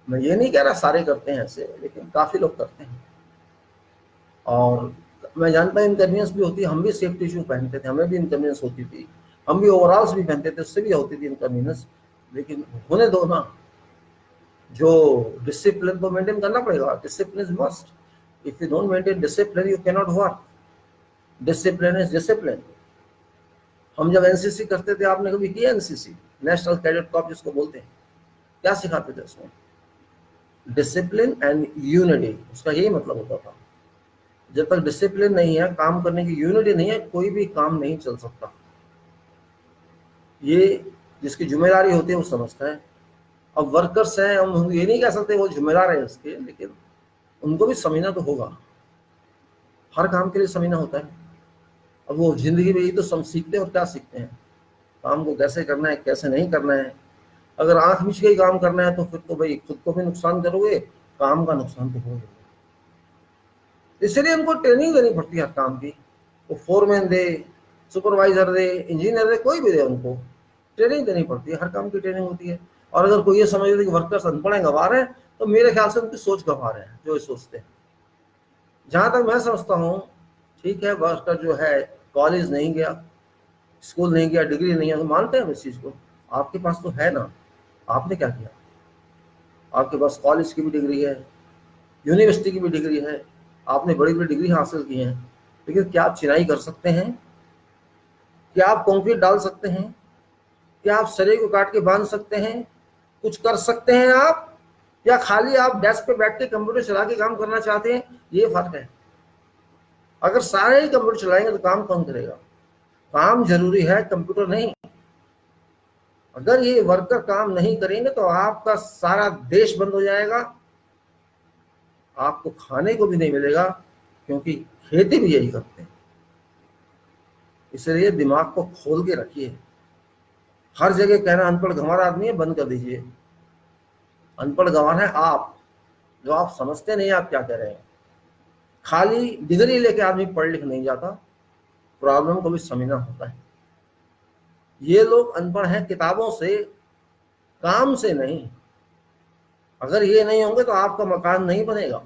मैं ये नहीं कह रहा सारे करते हैं ऐसे, लेकिन काफी लोग करते हैं। और मैं जानता हूँ इनकन्वीनियंस भी होती है, हम भी सेफ्टी शू पहनते थे, हमें भी इनकन्वीनियंस होती थी, हम भी ओवरऑल्स भी पहनते थे, उससे भी होती थी इनकन्वीनियंस। लेकिन होने दो ना, जो डिसिप्लिन तो मेंटेन करना पड़ेगा, discipline is must. If you don't maintain discipline you can not work. Discipline is discipline. हम जब एनसीसी करते थे, आपने कभी किया एनसीसी, नेशनल कैडेट कॉर्प जिसको बोलते हैं, क्या सिखाते थे उसमें? डिसिप्लिन एंड यूनिटी, उसका यही मतलब होता था। जब तक डिसिप्लिन नहीं है, काम करने की यूनिटी नहीं है, कोई भी काम नहीं चल सकता। ये जिसकी जिम्मेदारी होती है वो समझता है। अब वर्कर्स हैं, हम ये नहीं कह सकते वो जिम्मेदार है उसके, लेकिन उनको भी समझना तो होगा, हर काम के लिए समझना होता है। अब वो जिंदगी में यही तो सब सीखते हैं, और क्या सीखते हैं, काम को कैसे करना है, कैसे नहीं करना है। अगर आंख मिच के ही काम करना है तो फिर तो भाई खुद को भी नुकसान करोगे, काम का नुकसान तो होगा। इसलिए उनको ट्रेनिंग देनी पड़ती है हर काम की। वो फोरमैन दे, सुपरवाइजर दे, इंजीनियर दे, कोई भी दे, उनको ट्रेनिंग देनी पड़ती है, हर काम की ट्रेनिंग होती है। और अगर कोई ये समझ ले कि वर्कर्स अनपढ़ हैं, गंवार हैं, तो मेरे ख्याल से उनकी सोच गंवार है जो ये सोचते हैं। जहां तक मैं समझता हूँ, ठीक है, वर्कर जो है कॉलेज नहीं गया, स्कूल नहीं गया, डिग्री नहीं है, तो मानते हैं इस चीज को। आपके पास तो है ना, आपने क्या किया? आपके पास कॉलेज की भी डिग्री है, यूनिवर्सिटी की भी डिग्री है, आपने बड़ी बड़ी डिग्री हासिल की है, लेकिन क्या आप चिनाई कर सकते हैं? क्या आप कंक्रीट डाल सकते हैं? क्या आप सरिये को काट के बांध सकते हैं? कुछ कर सकते हैं आप? या खाली आप डेस्क पे बैठ के कंप्यूटर चला के काम करना चाहते हैं? ये फर्क है। अगर सारे ही कंप्यूटर चलाएंगे तो काम कौन करेगा? काम जरूरी है, कंप्यूटर नहीं। अगर ये वर्कर काम नहीं करेंगे तो आपका सारा देश बंद हो जाएगा, आपको खाने को भी नहीं मिलेगा, क्योंकि खेती भी यही करते हैं। इसलिए दिमाग को खोल के रखिए। हर जगह कहना अनपढ़ गंवार आदमी है, बंद कर दीजिए। अनपढ़ गंवार है आप, जो आप समझते नहीं आप क्या कह रहे हैं। खाली डिग्री लेके आदमी पढ़ लिख नहीं जाता, प्रॉब्लम को भी समझना होता है। ये लोग अनपढ़ हैं किताबों से, काम से नहीं। अगर ये नहीं होंगे तो आपका मकान नहीं बनेगा।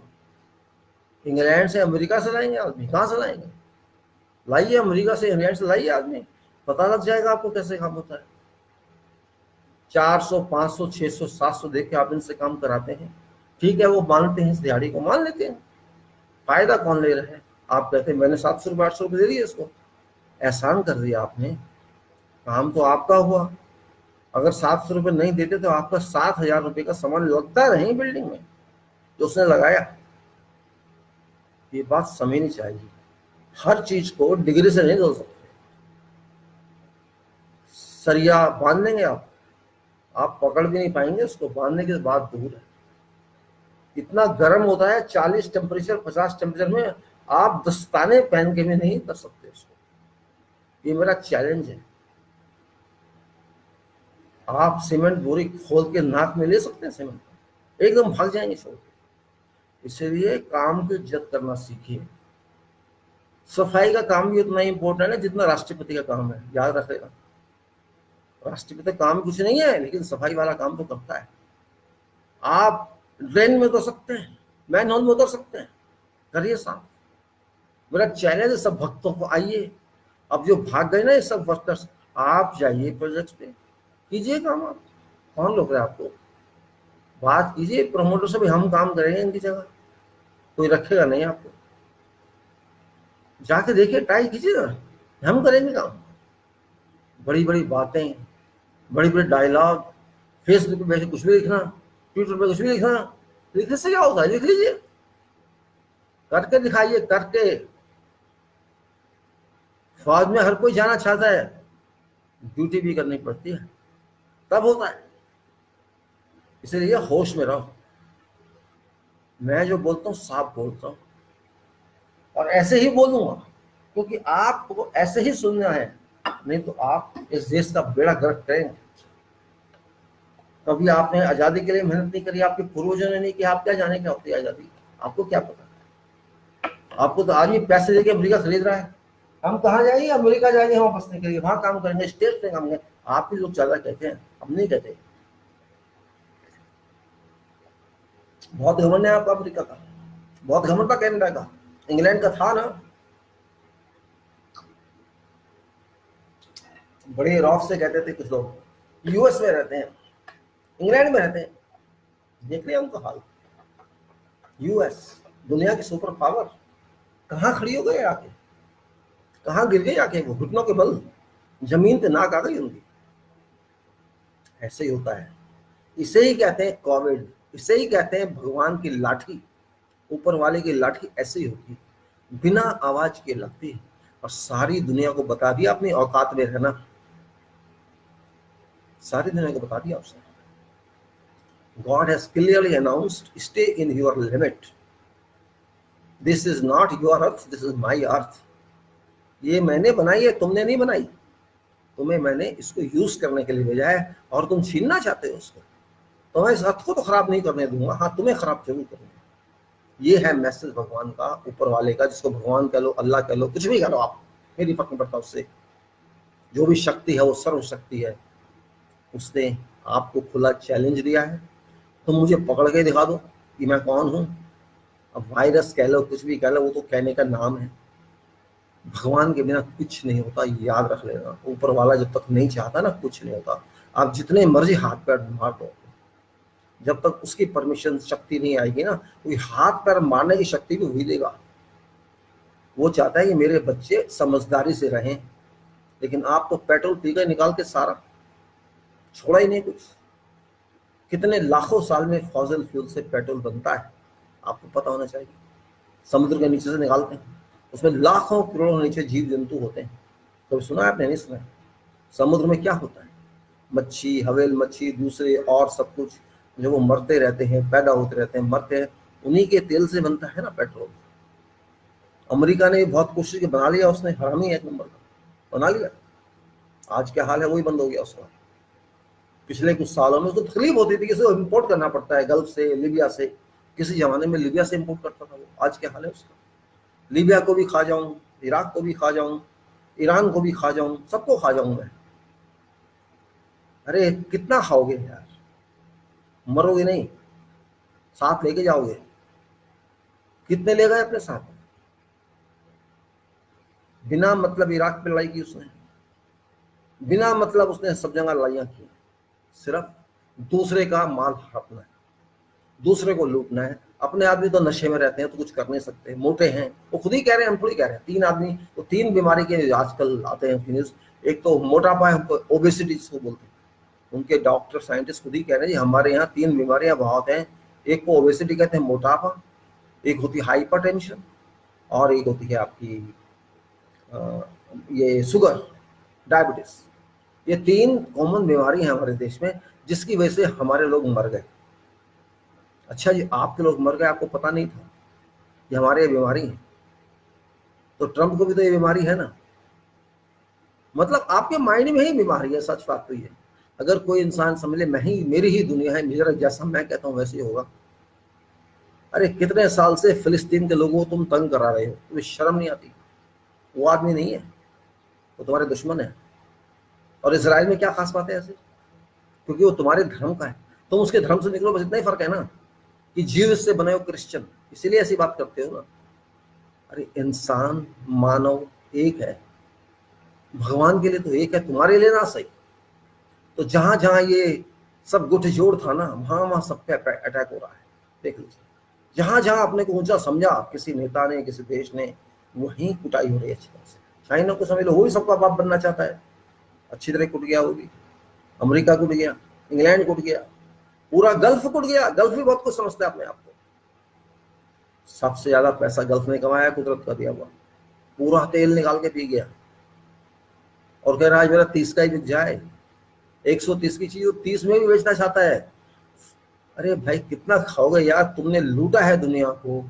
इंग्लैंड से अमेरिका से लाएंगे आदमी, कहाँ से लाएंगे? लाइए अमेरिका से, इंग्लैंड से लाइए आदमी, पता लग जाएगा आपको कैसे काम होता है। 400 500 600 700 देख के आप इनसे काम कराते हैं, ठीक है, वो मानते हैं, इस दिहाड़ी को मान लेते हैं। फायदा कौन ले रहा है? आप कहते हैं मैंने 700 रुपये 800 रुपये दे दिए इसको, एहसान कर दिया आपने, काम तो आपका हुआ। अगर 700 रुपये नहीं देते तो आपका 7,000 रुपये का सामान लगता नहीं बिल्डिंग में जो उसने लगाया। ये बात समझनी चाहिए। हर चीज को डिग्री से नहीं धो सकते। सरिया बांध लेंगे आप, आप पकड़ भी नहीं पाएंगे उसको, बांधने की बात दूर है। इतना गर्म होता है, 40 टेम्परेचर 50 टेम्परेचर में आप दस्ताने पहन के भी नहीं कर सकते उसको। ये मेरा चैलेंज है। आप सीमेंट बोरी खोल के नाक में ले सकते हैं सीमेंट, एकदम भाग जाएंगे छोड़ के। इसलिए काम की इज्जत करना सीखिए। सफाई का काम भी उतना ही इंपॉर्टेंट है जितना राष्ट्रपति का काम है, याद रखेगा। राष्ट्रपति का काम कुछ नहीं है, लेकिन सफाई वाला काम तो करता है। आप ड्रेन में उतर सकते हैं, मैन होल में उतर सकते हैं, करिए साफ। मेरा चैलेंज है सब भक्तों को, आइए। अब जो भाग गए ना ये सब वर्कर्स, आप जाइए प्रोजेक्ट पे, कीजिए काम। आप कौन रोक रहा है आपको? बात कीजिए प्रमोटर से भी, हम काम करेंगे इनकी जगह, कोई रखेगा नहीं आपको। जाके देखिए, ट्राई कीजिएगा, हम करेंगे काम। बड़ी बड़ी बातें, बड़ी बड़ी डायलॉग, फेसबुक पे कुछ भी लिखना, ट्विटर पे कुछ भी लिखना, लिखने से क्या होता है? लिख लीजिए, करके दिखाइए, करके। फौज में हर कोई जाना चाहता है, ड्यूटी भी करनी पड़ती है, तब होता है। इसलिए होश में रहो। मैं जो बोलता हूँ साफ बोलता हूँ, और ऐसे ही बोलूंगा, क्योंकि आपको ऐसे ही सुनना है, नहीं तो आप इस देश का बेड़ा गर्क करेंगे। कभी आपने आजादी के लिए मेहनत नहीं करी, आपके पूर्वजों ने नहीं किया, आप क्या जाने क्या होती है आजादी? आपको क्या पता? आपको तो आदमी पैसे देके अमेरिका खरीद रहा है। हम कहाँ जाएंगे? अमेरिका जाएंगे वहां बसने के लिए, वहां काम करेंगे, स्टेट पे काम करेंगे। आप भी लोग ज्यादा कहते हैं, हम नहीं कहते। बहुत घमंड है आपका अमेरिका का, बहुत घमंड था कनाडा का, इंग्लैंड का था ना। बड़े रौफ से कहते थे कुछ लोग, यूएस में रहते हैं, इंग्लैंड में रहते हैं, देख रहे हैं उनका हाल। यूएस दुनिया की सुपर पावर, कहाँ खड़ी हो गए आके, कहाँ गिर गई आके? वो घुटनों के बल जमीन पे नाक आ गई उनकी। ऐसे ही होता है। इसे ही कहते हैं कोविड, इसे ही कहते हैं भगवान की लाठी, ऊपर वाले की लाठी ऐसे ही होती है, बिना आवाज के लगती है, और सारी दुनिया को बता दिया अपनी औकात में रहना। सारी दुनिया को बता दिया उसने। God has clearly announced, stay in your limit. This is not your earth, this is my earth. ये मैंने बनाई है, तुमने नहीं बनाई। तुम्हें मैंने इसको यूज करने के लिए भेजा है, और तुम छीनना चाहते हो उसको। तो मैं इस अर्थ को तो खराब नहीं करने दूंगा, हाँ तुम्हें खराब जरूर करूंगा। ये है मैसेज भगवान का, ऊपर वाले का, जिसको भगवान कह लो, अल्लाह कह लो, कुछ भी कह लो आप, मेरी फर्क नहीं पड़ता उससे। जो भी शक्ति है वो सर्वशक्ति है। उसने आपको खुला चैलेंज दिया है, तुम मुझे पकड़ के दिखा दो कि मैं कौन हूं। अब वायरस कह लो, कुछ भी कह लो, वो तो कहने का नाम है। भगवान के बिना कुछ नहीं होता, याद रख लेना। ऊपर वाला जब तक नहीं चाहता ना, कुछ नहीं होता। आप जितने मर्जी हाथ पैर मार दो, जब तक उसकी परमिशन शक्ति नहीं आएगी ना, कोई हाथ पैर मारने की शक्ति भी वही देगा। वो चाहता है कि मेरे बच्चे समझदारी से रहें, लेकिन आप तो पेट्रोल पी गए निकाल के, सारा छोड़ा ही नहीं कुछ। कितने लाखों साल में फॉसिल फ्यूल से पेट्रोल बनता है, आपको पता होना चाहिए। समुद्र के नीचे से निकालते हैं, उसमें लाखों करोड़ों नीचे जीव जंतु होते हैं। तो सुना है आपने? नहीं सुना? समुद्र में क्या होता है? मच्छी, हवेल मच्छी, दूसरे और सब कुछ जो वो मरते रहते हैं, पैदा होते रहते हैं, मरते हैं, उन्हीं के तेल से बनता है ना पेट्रोल। अमेरिका ने बहुत कोशिश की, बना लिया उसने, हरामी है एक नंबर का, बना लिया। आज क्या हाल है, वही बंद हो गया उसका। पिछले कुछ सालों में उसको तकलीफ होती थी कि इसे इम्पोर्ट करना पड़ता है गल्फ से, लीबिया से। किसी जमाने में लीबिया से इम्पोर्ट करता था वो, आज क्या हाल है उसका। लीबिया को भी खा जाऊं, इराक को भी खा जाऊं, ईरान को भी खा जाऊं, सबको खा जाऊं मैं। अरे कितना खाओगे यार, मरोगे नहीं, साथ लेके जाओगे। कितने ले गए अपने साथ? बिना मतलब इराक पे लड़ाई की उसने, बिना मतलब उसने सब जगह लड़ाइयां की। सिर्फ दूसरे का माल हड़पना है, दूसरे को लूटना है। अपने आदमी तो नशे में रहते हैं, तो कुछ कर नहीं सकते, मोटे हैं, वो खुद ही कह रहे हैं, हम थोड़ी कह रहे हैं। 3 आदमी, वो 3 बीमारी के आजकल आते हैं। एक तो मोटापा है, ओबेसिटी जिसको बोलते हैं, उनके डॉक्टर साइंटिस्ट खुद ही कह रहे हैं जी हमारे यहाँ 3 बीमारियां बहुत हैं। एक को ओबेसिटी कहते हैं, मोटापा, एक होती है हाइपरटेंशन, और एक होती है आपकी ये शुगर, डायबिटीज। ये 3 कॉमन बीमारी हैं हमारे देश में। जिसकी वजह से हमारे लोग मर गए। अच्छा जी, आपके लोग मर गए, आपको पता नहीं था कि हमारे ये बीमारी है? तो ट्रंप को भी तो ये बीमारी है ना। मतलब आपके माइंड में ही बीमारी है, सच बात तो ये। अगर कोई इंसान समझ ले मैं ही, मेरी ही दुनिया है, मेरा जैसा मैं कहता हूँ वैसे ही होगा। अरे कितने साल से फिलिस्तीन के लोगों को तुम तंग करा रहे हो, तुम्हें शर्म नहीं आती? वो आदमी नहीं है, वो तुम्हारे दुश्मन है। और इसराइल में क्या खास बात है ऐसे? क्योंकि वो तुम्हारे धर्म का है, तुम उसके धर्म से निकलो, बस इतना ही फर्क है ना कि जीव से बने हो क्रिश्चियन, इसीलिए ऐसी बात करते हो ना। अरे इंसान मानव एक है, भगवान के लिए तो एक है, तुम्हारे लिए ना सही। तो जहां जहां ये सब गुठजोड़ था ना, वहां वहां सब पे अटैक हो रहा है। देख लीजिए, जहां जहां अपने को ऊंचा समझा किसी नेता ने, किसी देश ने, वहीं कुटाई हो रही है अच्छी तरह से। चाइना को समझ लो, वो भी सबका बाप बनना चाहता है, अच्छी तरह कुट गया वो भी। अमेरिका कुट गया, इंग्लैंड कुट गया, पूरा गल्फ कुट गया। गल्फ भी बहुत कुछ समझता है अपने आप को। सबसे ज्यादा पैसा गल्फ ने कमाया, कुदरत का दिया हुआ। पूरा तेल निकाल के पी गया और कह रहा है आज मेरा 30 का ही बिक जाए। 130 की चीज वो 30 में भी बेचना चाहता है। अरे भाई कितना खाओगे यार, तुमने लूटा है दुनिया को।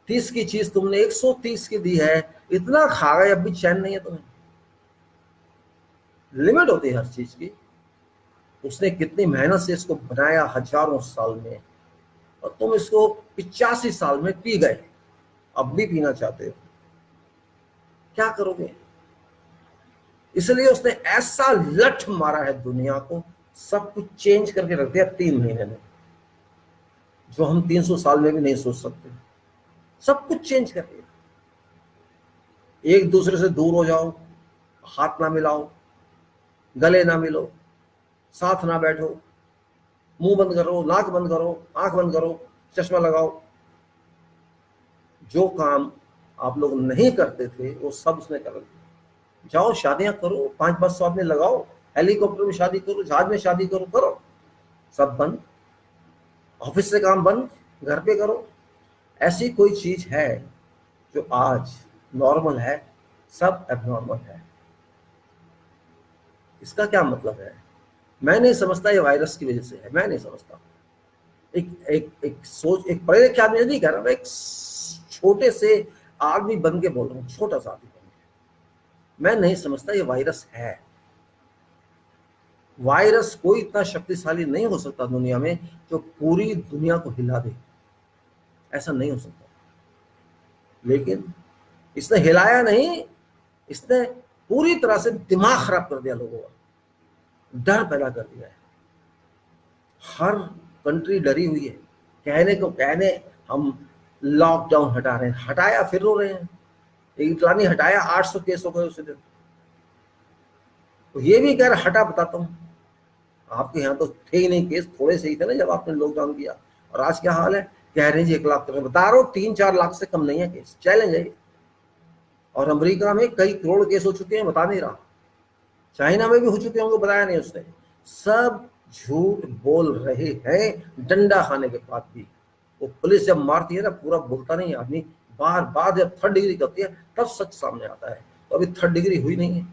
30 की चीज तुमने 130 की दी है, इतना खा गए, अब भी चैन नहीं है तुम्हें। लिमिट होती है हर चीज की। उसने कितनी मेहनत से इसको बनाया, हजारों साल में, और तुम इसको 85 साल में पी गए, अब भी पीना चाहते हो। क्या करोगे? इसलिए उसने ऐसा लठ मारा है दुनिया को, सब कुछ चेंज करके रख दिया 3 महीने में, जो हम 300 साल में भी नहीं सोच सकते। सब कुछ चेंज कर दिया। एक दूसरे से दूर हो जाओ, हाथ ना मिलाओ, गले ना मिलो, साथ ना बैठो, मुंह बंद करो, नाक बंद करो, आंख बंद करो, चश्मा लगाओ। जो काम आप लोग नहीं करते थे वो सब उसने कर दिया। जाओ शादियां करो, 500-500 आदमी लगाओ, हेलीकॉप्टर में शादी करो, जहाज में शादी करो, करो। सब बंद। ऑफिस से काम बंद, घर पे करो। ऐसी कोई चीज है जो आज नॉर्मल है? सब एबनॉर्मल है। इसका क्या मतलब है? मैं नहीं समझता ये वायरस की वजह से है, मैं नहीं समझता। एक एक एक सोच, एक पढ़े लिखे आदमी नहीं कह रहा, मैं एक छोटे से आदमी बन के बोल रहा हूँ, छोटा सा आदमी बन के। मैं नहीं समझता ये वायरस है। वायरस कोई इतना शक्तिशाली नहीं हो सकता दुनिया में जो पूरी दुनिया को हिला दे, ऐसा नहीं हो सकता। लेकिन इसने हिलाया नहीं, इसने पूरी तरह से दिमाग खराब कर दिया लोगों का, डर पैदा कर दिया है। हर कंट्री डरी हुई है। कहने को कहने हम लॉकडाउन हटा रहे हैं, हटाया फिर रो रहे हैं। इटली हटाया, 800 केस हो गए उसी दिन। तो ये भी कह रहा हटा, बताता हूँ। आपके यहाँ तो थे ही नहीं केस, थोड़े से ही थे ना जब आपने लॉकडाउन किया। और आज क्या हाल है? कह रहे हैं जी 1 लाख तक, बता रहा हूँ 3-4 लाख से कम नहीं है केस, चैलेंज है। और अमेरिका में कई करोड़ केस हो चुके हैं, बता नहीं रहा। चाइना में भी हो चुके होंगे, बताया नहीं उसने। सब झूठ बोल रहे हैं, डंडा खाने के बाद भी। वो पुलिस जब मारती है ना, पूरा बोलता नहीं आदमी, बार बार जब 3rd डिग्री करती है तब सच सामने आता है। तो अभी 3rd डिग्री हुई नहीं है,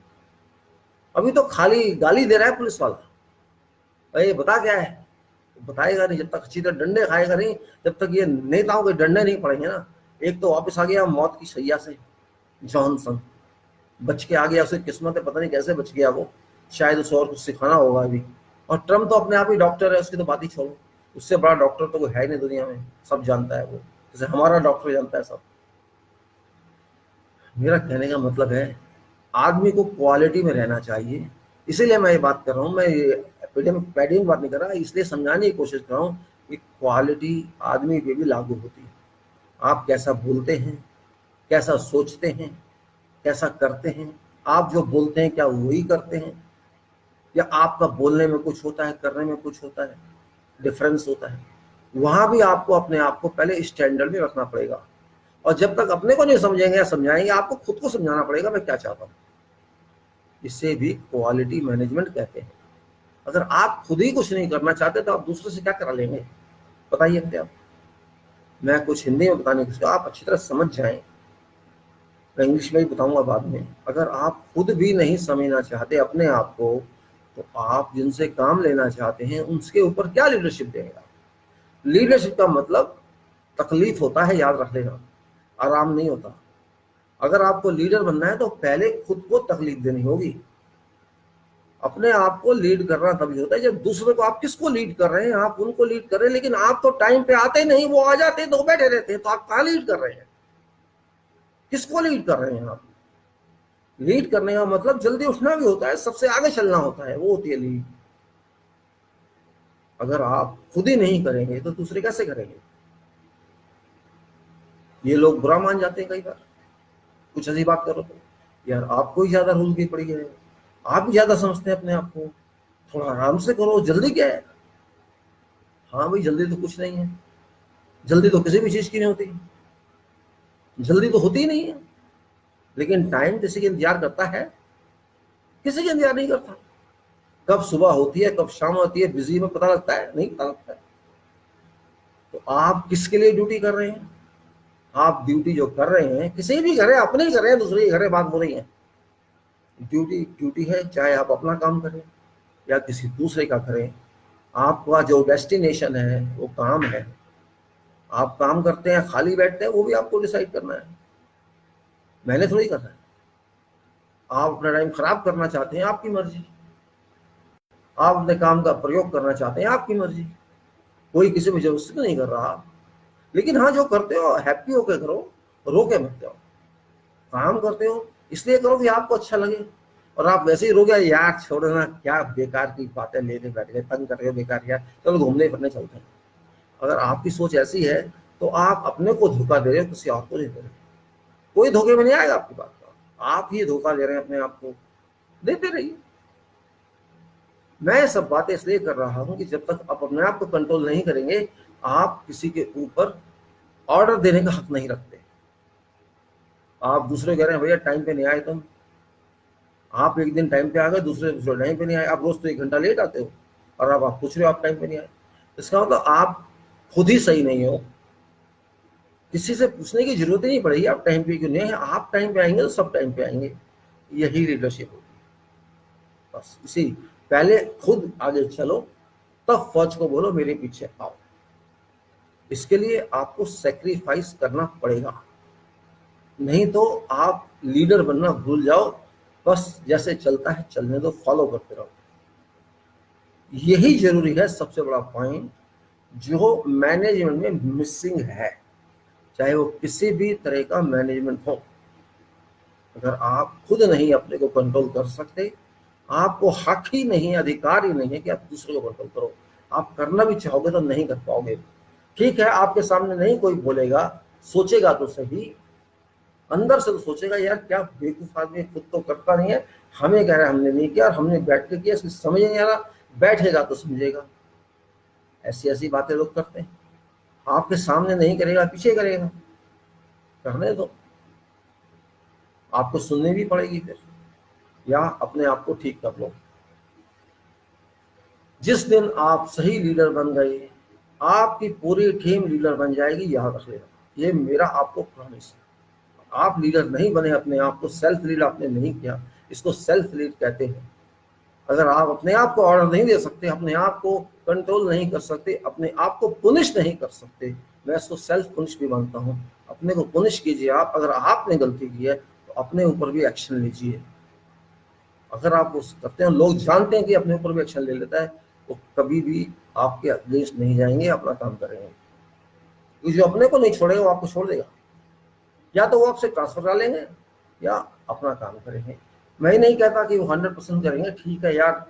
अभी तो खाली गाली दे रहा है पुलिस वाला। भाई बता क्या है? बताएगा नहीं जब तक अच्छी तरह डंडे खाएगा नहीं, जब तक ये नेताओं के डंडे नहीं पड़ेंगे ना। एक तो वापस आ गया मौत की सैया से, जॉनसन बच के आ गया, उसे किस्मत है, पता नहीं कैसे बच गया वो। शायद उसे और कुछ सिखाना होगा अभी। और ट्रम्प तो अपने आप ही डॉक्टर है, उसकी तो बात ही छोड़ो। उससे बड़ा डॉक्टर तो कोई है नहीं दुनिया में, सब जानता है वो, जैसे हमारा डॉक्टर जानता है सब। मेरा कहने का मतलब है आदमी को क्वालिटी में रहना चाहिए। इसीलिए मैं ये बात कर रहा हूँ, मैं ये पैडिंग बात नहीं कर रहा, इसलिए समझाने की कोशिश कर रहा हूँ कि क्वालिटी आदमी पे भी लागू होती है। आप कैसा बोलते हैं, कैसा सोचते हैं, कैसा करते हैं। आप जो बोलते हैं क्या वही करते हैं, या आपका बोलने में कुछ होता है, करने में कुछ होता है, डिफरेंस होता है। वहां भी आपको अपने आप को पहले स्टैंडर्ड में रखना पड़ेगा। और जब तक अपने को नहीं समझेंगे या समझाएंगे, आपको खुद को समझाना पड़ेगा मैं क्या चाहता हूँ। इसे भी क्वालिटी मैनेजमेंट कहते हैं। अगर आप खुद ही कुछ नहीं करना चाहते तो आप दूसरे से क्या करा लेंगे? बताइए अपने आप। मैं कुछ हिंदी में बताने की, आप अच्छी तरह समझ जाएं, मैं इंग्लिश में ही बताऊंगा बाद में। अगर आप खुद भी नहीं समझना चाहते अपने आप को, तो आप जिनसे काम लेना चाहते हैं उनके ऊपर क्या लीडरशिप देंगे? लीडरशिप का मतलब तकलीफ होता है, याद रख लेना, आराम नहीं होता। अगर आपको लीडर बनना है तो पहले खुद को तकलीफ देनी होगी। अपने आप को लीड करना तभी होता है जब दूसरे को, आप किसको लीड कर रहे हैं? आप उनको लीड कर रहे हैं, लेकिन आप तो टाइम पे आते नहीं, वो आ जाते हैं तो बैठे रहते हैं, तो आप कहाँ लीड कर रहे हैं? किसको लीड कर रहे हैं आप? लीड करने का मतलब जल्दी उठना भी होता है, सबसे आगे चलना होता है, वो होती है लीड। अगर आप खुद ही नहीं करेंगे तो दूसरे कैसे करेंगे? ये लोग बुरा मान जाते हैं कई बार, कुछ ऐसी बात करो तो यार आपको ही ज्यादा रूल की पड़ी है, आप ही ज्यादा समझते हैं अपने आप को, थोड़ा आराम से करो, जल्दी क्या है? हाँ भाई, जल्दी तो कुछ नहीं है, जल्दी तो किसी भी चीज की नहीं होती, जल्दी तो होती ही नहीं है। लेकिन टाइम किसी का इंतजार करता है? किसी का इंतजार नहीं करता। कब सुबह होती है, कब शाम होती है, बिजी में पता लगता है? नहीं पता लगता है। तो आप किसके लिए ड्यूटी कर रहे हैं? आप ड्यूटी जो कर रहे हैं, किसी भी घर है, अपने ही कर रहे हैं, दूसरे ही घर है, बात हो रही है। ड्यूटी ड्यूटी है, चाहे आप अपना काम करें या किसी दूसरे का करें। आपका जो डेस्टिनेशन है वो काम है। आप काम करते हैं, खाली बैठते हैं, वो भी आपको डिसाइड करना है, मैंने थोड़ी करना है। आप अपना टाइम खराब करना चाहते हैं, आपकी मर्जी। आप अपने काम का प्रयोग करना चाहते हैं, आपकी मर्जी। कोई किसी में जबरदस्ती नहीं कर रहा। लेकिन हाँ, जो करते हो हैप्पी होकर करो, रोके मत जाओ। काम करते हो इसलिए करो कि आपको अच्छा लगे, और आप वैसे ही रोगे यार छोड़ना, क्या बेकार की बातें लेने बैठ गए, तंग कर रहे हो बेकार, यार चलो घूमने फिरने चलते हैं। अगर आपकी सोच ऐसी है तो आप अपने को धोखा दे रहे हो, किसी और को नहीं दे रहे। कोई धोखे में नहीं आएगा आपकी बात का, आप ही धोखा दे रहे हैं अपने आप को। देते रहिए। मैं सब बातें इसलिए कर रहा हूं कि जब तक आप अपने आप को कंट्रोल नहीं करेंगे, आप किसी के ऊपर ऑर्डर देने का हक नहीं रखते। आप दूसरे कह रहे हैं भैया टाइम पे नहीं आए तुम, आप एक दिन टाइम पे आ गए, दूसरे दूसरे टाइम पे नहीं आए, आप रोज तो 1 घंटा लेट आते हो, और अब आप पूछ रहे हो आप टाइम पे नहीं आए। इसका मतलब आप खुद ही सही नहीं हो। किसी से पूछने की जरूरत ही नहीं पड़ेगी आप टाइम पे क्यों नहीं आए, आप टाइम पे आएंगे तो सब टाइम पे आएंगे। यही लीडरशिप होगी। बस इसी, पहले खुद आगे चलो, तब फौज को बोलो मेरे पीछे आओ। इसके लिए आपको सेक्रीफाइस करना पड़ेगा, नहीं तो आप लीडर बनना भूल जाओ। बस जैसे चलता है चलने दो, फॉलो करते रहो। यही जरूरी है, सबसे बड़ा पॉइंट जो मैनेजमेंट में मिसिंग है, चाहे वो किसी भी तरह का मैनेजमेंट हो। अगर आप खुद नहीं अपने को कंट्रोल कर सकते, आपको हक ही नहीं, अधिकार ही नहीं है कि आप दूसरे को कंट्रोल करो। आप करना भी चाहोगे तो नहीं कर पाओगे। ठीक है, आपके सामने नहीं कोई बोलेगा, सोचेगा तो सही, अंदर से तो सोचेगा यार क्या बेवकूफ आदमी, खुद तो करता नहीं है, हमें कह रहा है हमने नहीं किया, और हमने बैठ के किया, इसकी समझ नहीं आ रहा, बैठेगा तो समझेगा। ऐसी ऐसी बातें लोग करते हैं। आपके सामने नहीं करेगा, पीछे करेगा, करने दो। आपको सुननी भी पड़ेगी फिर, या अपने आप को ठीक कर लो। जिस दिन आप सही लीडर बन गए, आपकी पूरी टीम लीडर बन जाएगी, याद रख लेना, ये मेरा आपको प्रॉमिस है। आप लीडर नहीं बने, अपने आप को सेल्फ लीड आपने नहीं किया, इसको सेल्फ लीड कहते हैं। अगर आप अपने आप को ऑर्डर नहीं दे सकते, अपने आप को कंट्रोल नहीं कर सकते, अपने आप को पुनिश नहीं कर सकते, मैं इसको सेल्फ पुनिश भी मानता हूँ। अपने को पुनिश कीजिए आप, अगर आपने गलती की है तो अपने ऊपर भी एक्शन लीजिए। अगर आप उस करते हैं, लोग जानते हैं कि अपने ऊपर भी एक्शन ले लेता है, वो कभी भी आपके अगेंस्ट नहीं जाएंगे, अपना काम करेंगे। क्योंकि जो अपने को नहीं छोड़ेगा वो आपको छोड़ देगा, या तो वो आपसे ट्रांसफर करा लेंगे या अपना काम करेंगे। मैं नहीं कहता कि वो 100% करेंगे, ठीक है यार,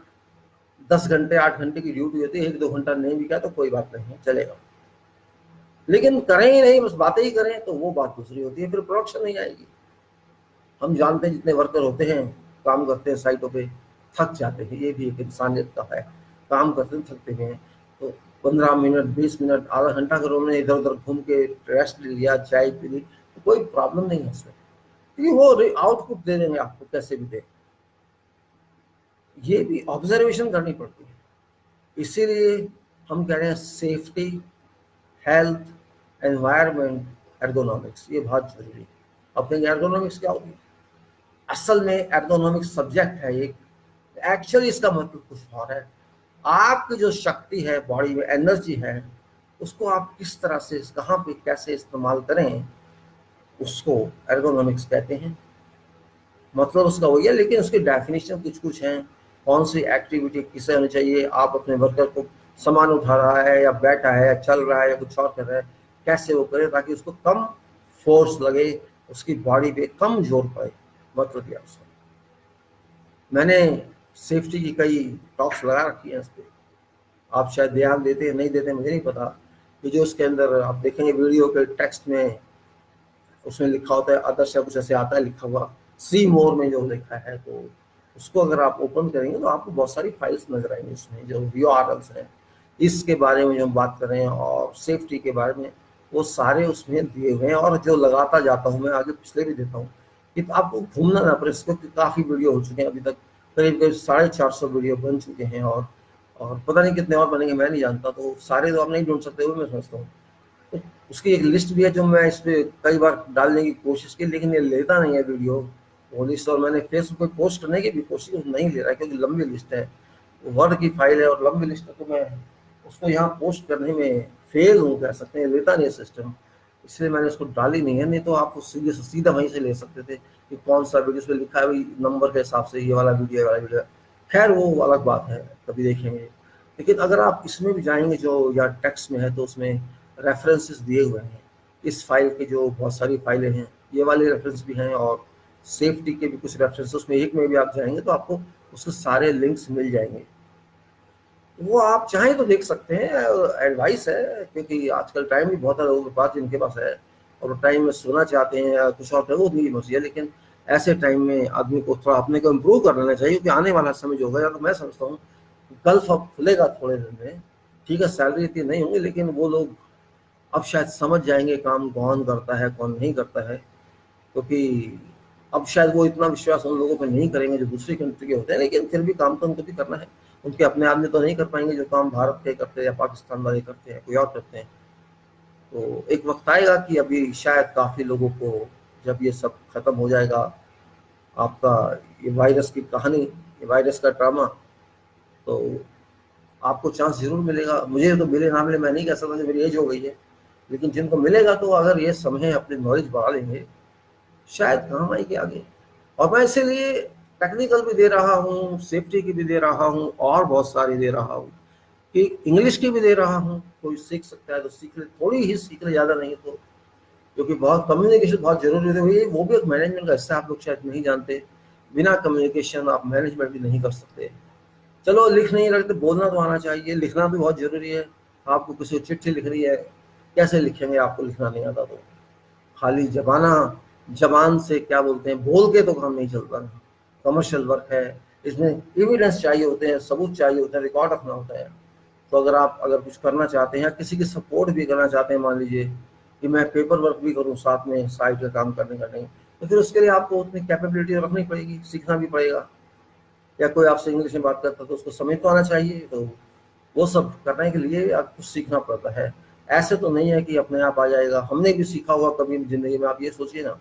10 घंटे 8 घंटे की ड्यूटी होती है, 1-2 घंटा नहीं भी किया तो कोई बात नहीं है, चलेगा। लेकिन करें ही नहीं, बस बातें ही करें, तो वो बात दूसरी होती है, फिर प्रोडक्शन नहीं आएगी। हम जानते हैं जितने वर्कर होते हैं, काम करते हैं साइटों पे, थक जाते हैं, ये भी एक इंसानियत का है। काम करते हैं थकते हैं, तो 15 मिनट 20 मिनट आधा घंटा अगर उन्होंने इधर उधर घूम के रेस्ट ले लिया, चाय पी ली, तो कोई प्रॉब्लम नहीं है उसमें, क्योंकि वो आउटपुट दे देंगे आपको कैसे भी दे। ये भी ऑब्जर्वेशन करनी पड़ती है। इसीलिए हम कह रहे हैं सेफ्टी, हेल्थ, एनवायरनमेंट, एर्गोनॉमिक्स, ये बहुत जरूरी है। अब कहेंगे एर्गोनॉमिक्स क्या होगी? असल में एर्गोनॉमिक्स सब्जेक्ट है एक, एक्चुअली इसका मतलब कुछ और है। आपकी जो शक्ति है, बॉडी में एनर्जी है, उसको आप किस तरह से, कहाँ पे, कैसे इस्तेमाल करें, उसको एर्गोनॉमिक्स कहते हैं। मतलब उसका वही है, लेकिन उसकी डेफिनेशन कुछ कुछ हैं। कौन सी एक्टिविटी किसे होनी चाहिए, आप अपने वर्कर को सामान उठा रहा है या बैठा है या चल रहा है या कुछ और कर रहा है, कैसे वो करे ताकि उसको कम फोर्स लगे, उसकी बॉडी पे कम जोर पड़े। मतलब यह उसका, मैंने सेफ्टी की कई टॉक्स लगा रखी हैं इस पर। आप शायद ध्यान देते हैं, नहीं देते मुझे नहीं पता। कि जो उसके अंदर आप देखेंगे वीडियो के टेक्स्ट में, उसमें लिखा होता है अदर्श या कुछ ऐसे आता है लिखा हुआ, सी मोर में जो लिखा है, तो उसको अगर आप ओपन करेंगे तो आपको बहुत सारी फाइल्स नजर आएंगी उसमें, जो यूआरएल्स हैं इसके बारे में जो हम बात कर रहे हैं और सेफ्टी के बारे में, वो सारे उसमें दिए हुए हैं। और जो लगाता जाता हूँ मैं, आगे पिछले भी देता हूँ कि आपको घूमना ना पड़े, इसको काफ़ी वीडियो हो चुके हैं अभी तक, करीब करीब 450 वीडियो बन चुके हैं, और पता नहीं कितने और बनेंगे, मैं नहीं जानता। तो सारे तो आप नहीं ढूंढ सकते, वो मैं समझता हूँ। तो उसकी एक लिस्ट भी है जो मैं इस पे कई बार डालने की कोशिश की, लेकिन ये लेता नहीं है वीडियो वो लिस्ट। और मैंने फेसबुक पे पोस्ट करने की भी कोशिश, नहीं ले रहा है क्योंकि लंबी लिस्ट है, वर्ड की फाइल है और लंबी लिस्ट है, तो मैं उसको यहाँ पोस्ट करने में फेल हूँ कह सकते हैं, लेता नहीं है सिस्टम। इसलिए मैंने उसको डाली नहीं है, नहीं तो आप सीधे से सीधा वहीं से ले सकते थे कि कौन सा वीडियो उसमें लिखा है वही नंबर के हिसाब से, ये वाला वीडियो, ये वाला वीडियो। खैर वो अलग बात है, कभी देखेंगे। लेकिन अगर आप इसमें भी जाएंगे जो या टेक्स्ट में है, तो उसमें रेफरेंसेस दिए हुए हैं इस फाइल के, जो बहुत सारी फाइलें हैं, ये वाले रेफरेंस भी हैं और सेफ्टी के भी कुछ रेफरेंस। उसमें एक में भी आप जाएंगे तो आपको उसके सारे लिंक्स मिल जाएंगे, वो आप चाहें तो देख सकते हैं। एडवाइस है, क्योंकि आजकल टाइम भी बहुत है लोगों के पास, जिनके पास है और टाइम में सोना चाहते हैं या कुछ और करो, उनकी मर्जी है। लेकिन ऐसे टाइम में आदमी को थोड़ा अपने को इम्प्रूव कर लेना चाहिए, क्योंकि आने वाला समय जो होगा, या तो मैं समझता हूँ गल्फ अब खुलेगा थोड़े दिन में, ठीक है सैलरी इतनी नहीं होंगी, लेकिन वो लोग अब शायद समझ जाएंगे काम कौन करता है कौन नहीं करता है। क्योंकि अब शायद वो इतना विश्वास उन लोगों पर नहीं करेंगे जो दूसरी कंट्री के होते हैं, लेकिन फिर भी काम तो उनको भी करना है। उनके अपने आदमी तो नहीं कर पाएंगे जो काम भारत के करते हैं या पाकिस्तान वाले करते हैं, कोई और करते हैं। तो एक वक्त आएगा कि अभी शायद काफ़ी लोगों को, जब ये सब खत्म हो जाएगा, आपका ये वायरस की कहानी, ये वायरस का ड्रामा, तो आपको चांस जरूर मिलेगा। मुझे तो मिले ना मिले मैं नहीं कह सकता, मेरी एज हो गई है, लेकिन जिनको मिलेगा तो अगर ये समय अपनी नॉलेज बढ़ा लेंगे, शायद काम आएगी आगे। और मैं इसीलिए टेक्निकल भी दे रहा हूँ, सेफ्टी की भी दे रहा हूँ, और बहुत सारी दे रहा हूँ, कि इंग्लिश की भी दे रहा हूँ। कोई सीख सकता है तो सीख ले, थोड़ी ही सीख ले, ज़्यादा नहीं तो, क्योंकि बहुत कम्युनिकेशन बहुत जरूरी है। वो भी एक मैनेजमेंट का हिस्सा, आप लोग शायद नहीं जानते। बिना कम्युनिकेशन आप मैनेजमेंट भी नहीं कर सकते। चलो लिख नहीं रखते, बोलना तो आना चाहिए, लिखना भी बहुत जरूरी है। आपको किसी को चिट्ठी लिखनी है, कैसे लिखेंगे, आपको लिखना नहीं आता तो। खाली जबान से क्या बोलते हैं, बोल के तो काम नहीं चलता। कमर्शियल वर्क है, इसमें एविडेंस चाहिए होते हैं, सबूत चाहिए होते हैं, रिकॉर्ड रखना होता है। तो अगर कुछ करना चाहते हैं या किसी की सपोर्ट भी करना चाहते हैं, मान लीजिए कि मैं पेपर वर्क भी करूँ साथ में, साइड का काम करने का नहीं, तो फिर उसके लिए आपको उतनी कैपेबिलिटी रखनी पड़ेगी, सीखना भी पड़ेगा। या कोई आपसे इंग्लिश में बात करता है तो उसको समझ तो आना चाहिए। तो वो सब करने के लिए आपको सीखना पड़ता है। ऐसे तो नहीं है कि अपने आप आ जाएगा। हमने भी सीखा होगा कभी जिंदगी में, आप ये सोचिए ना,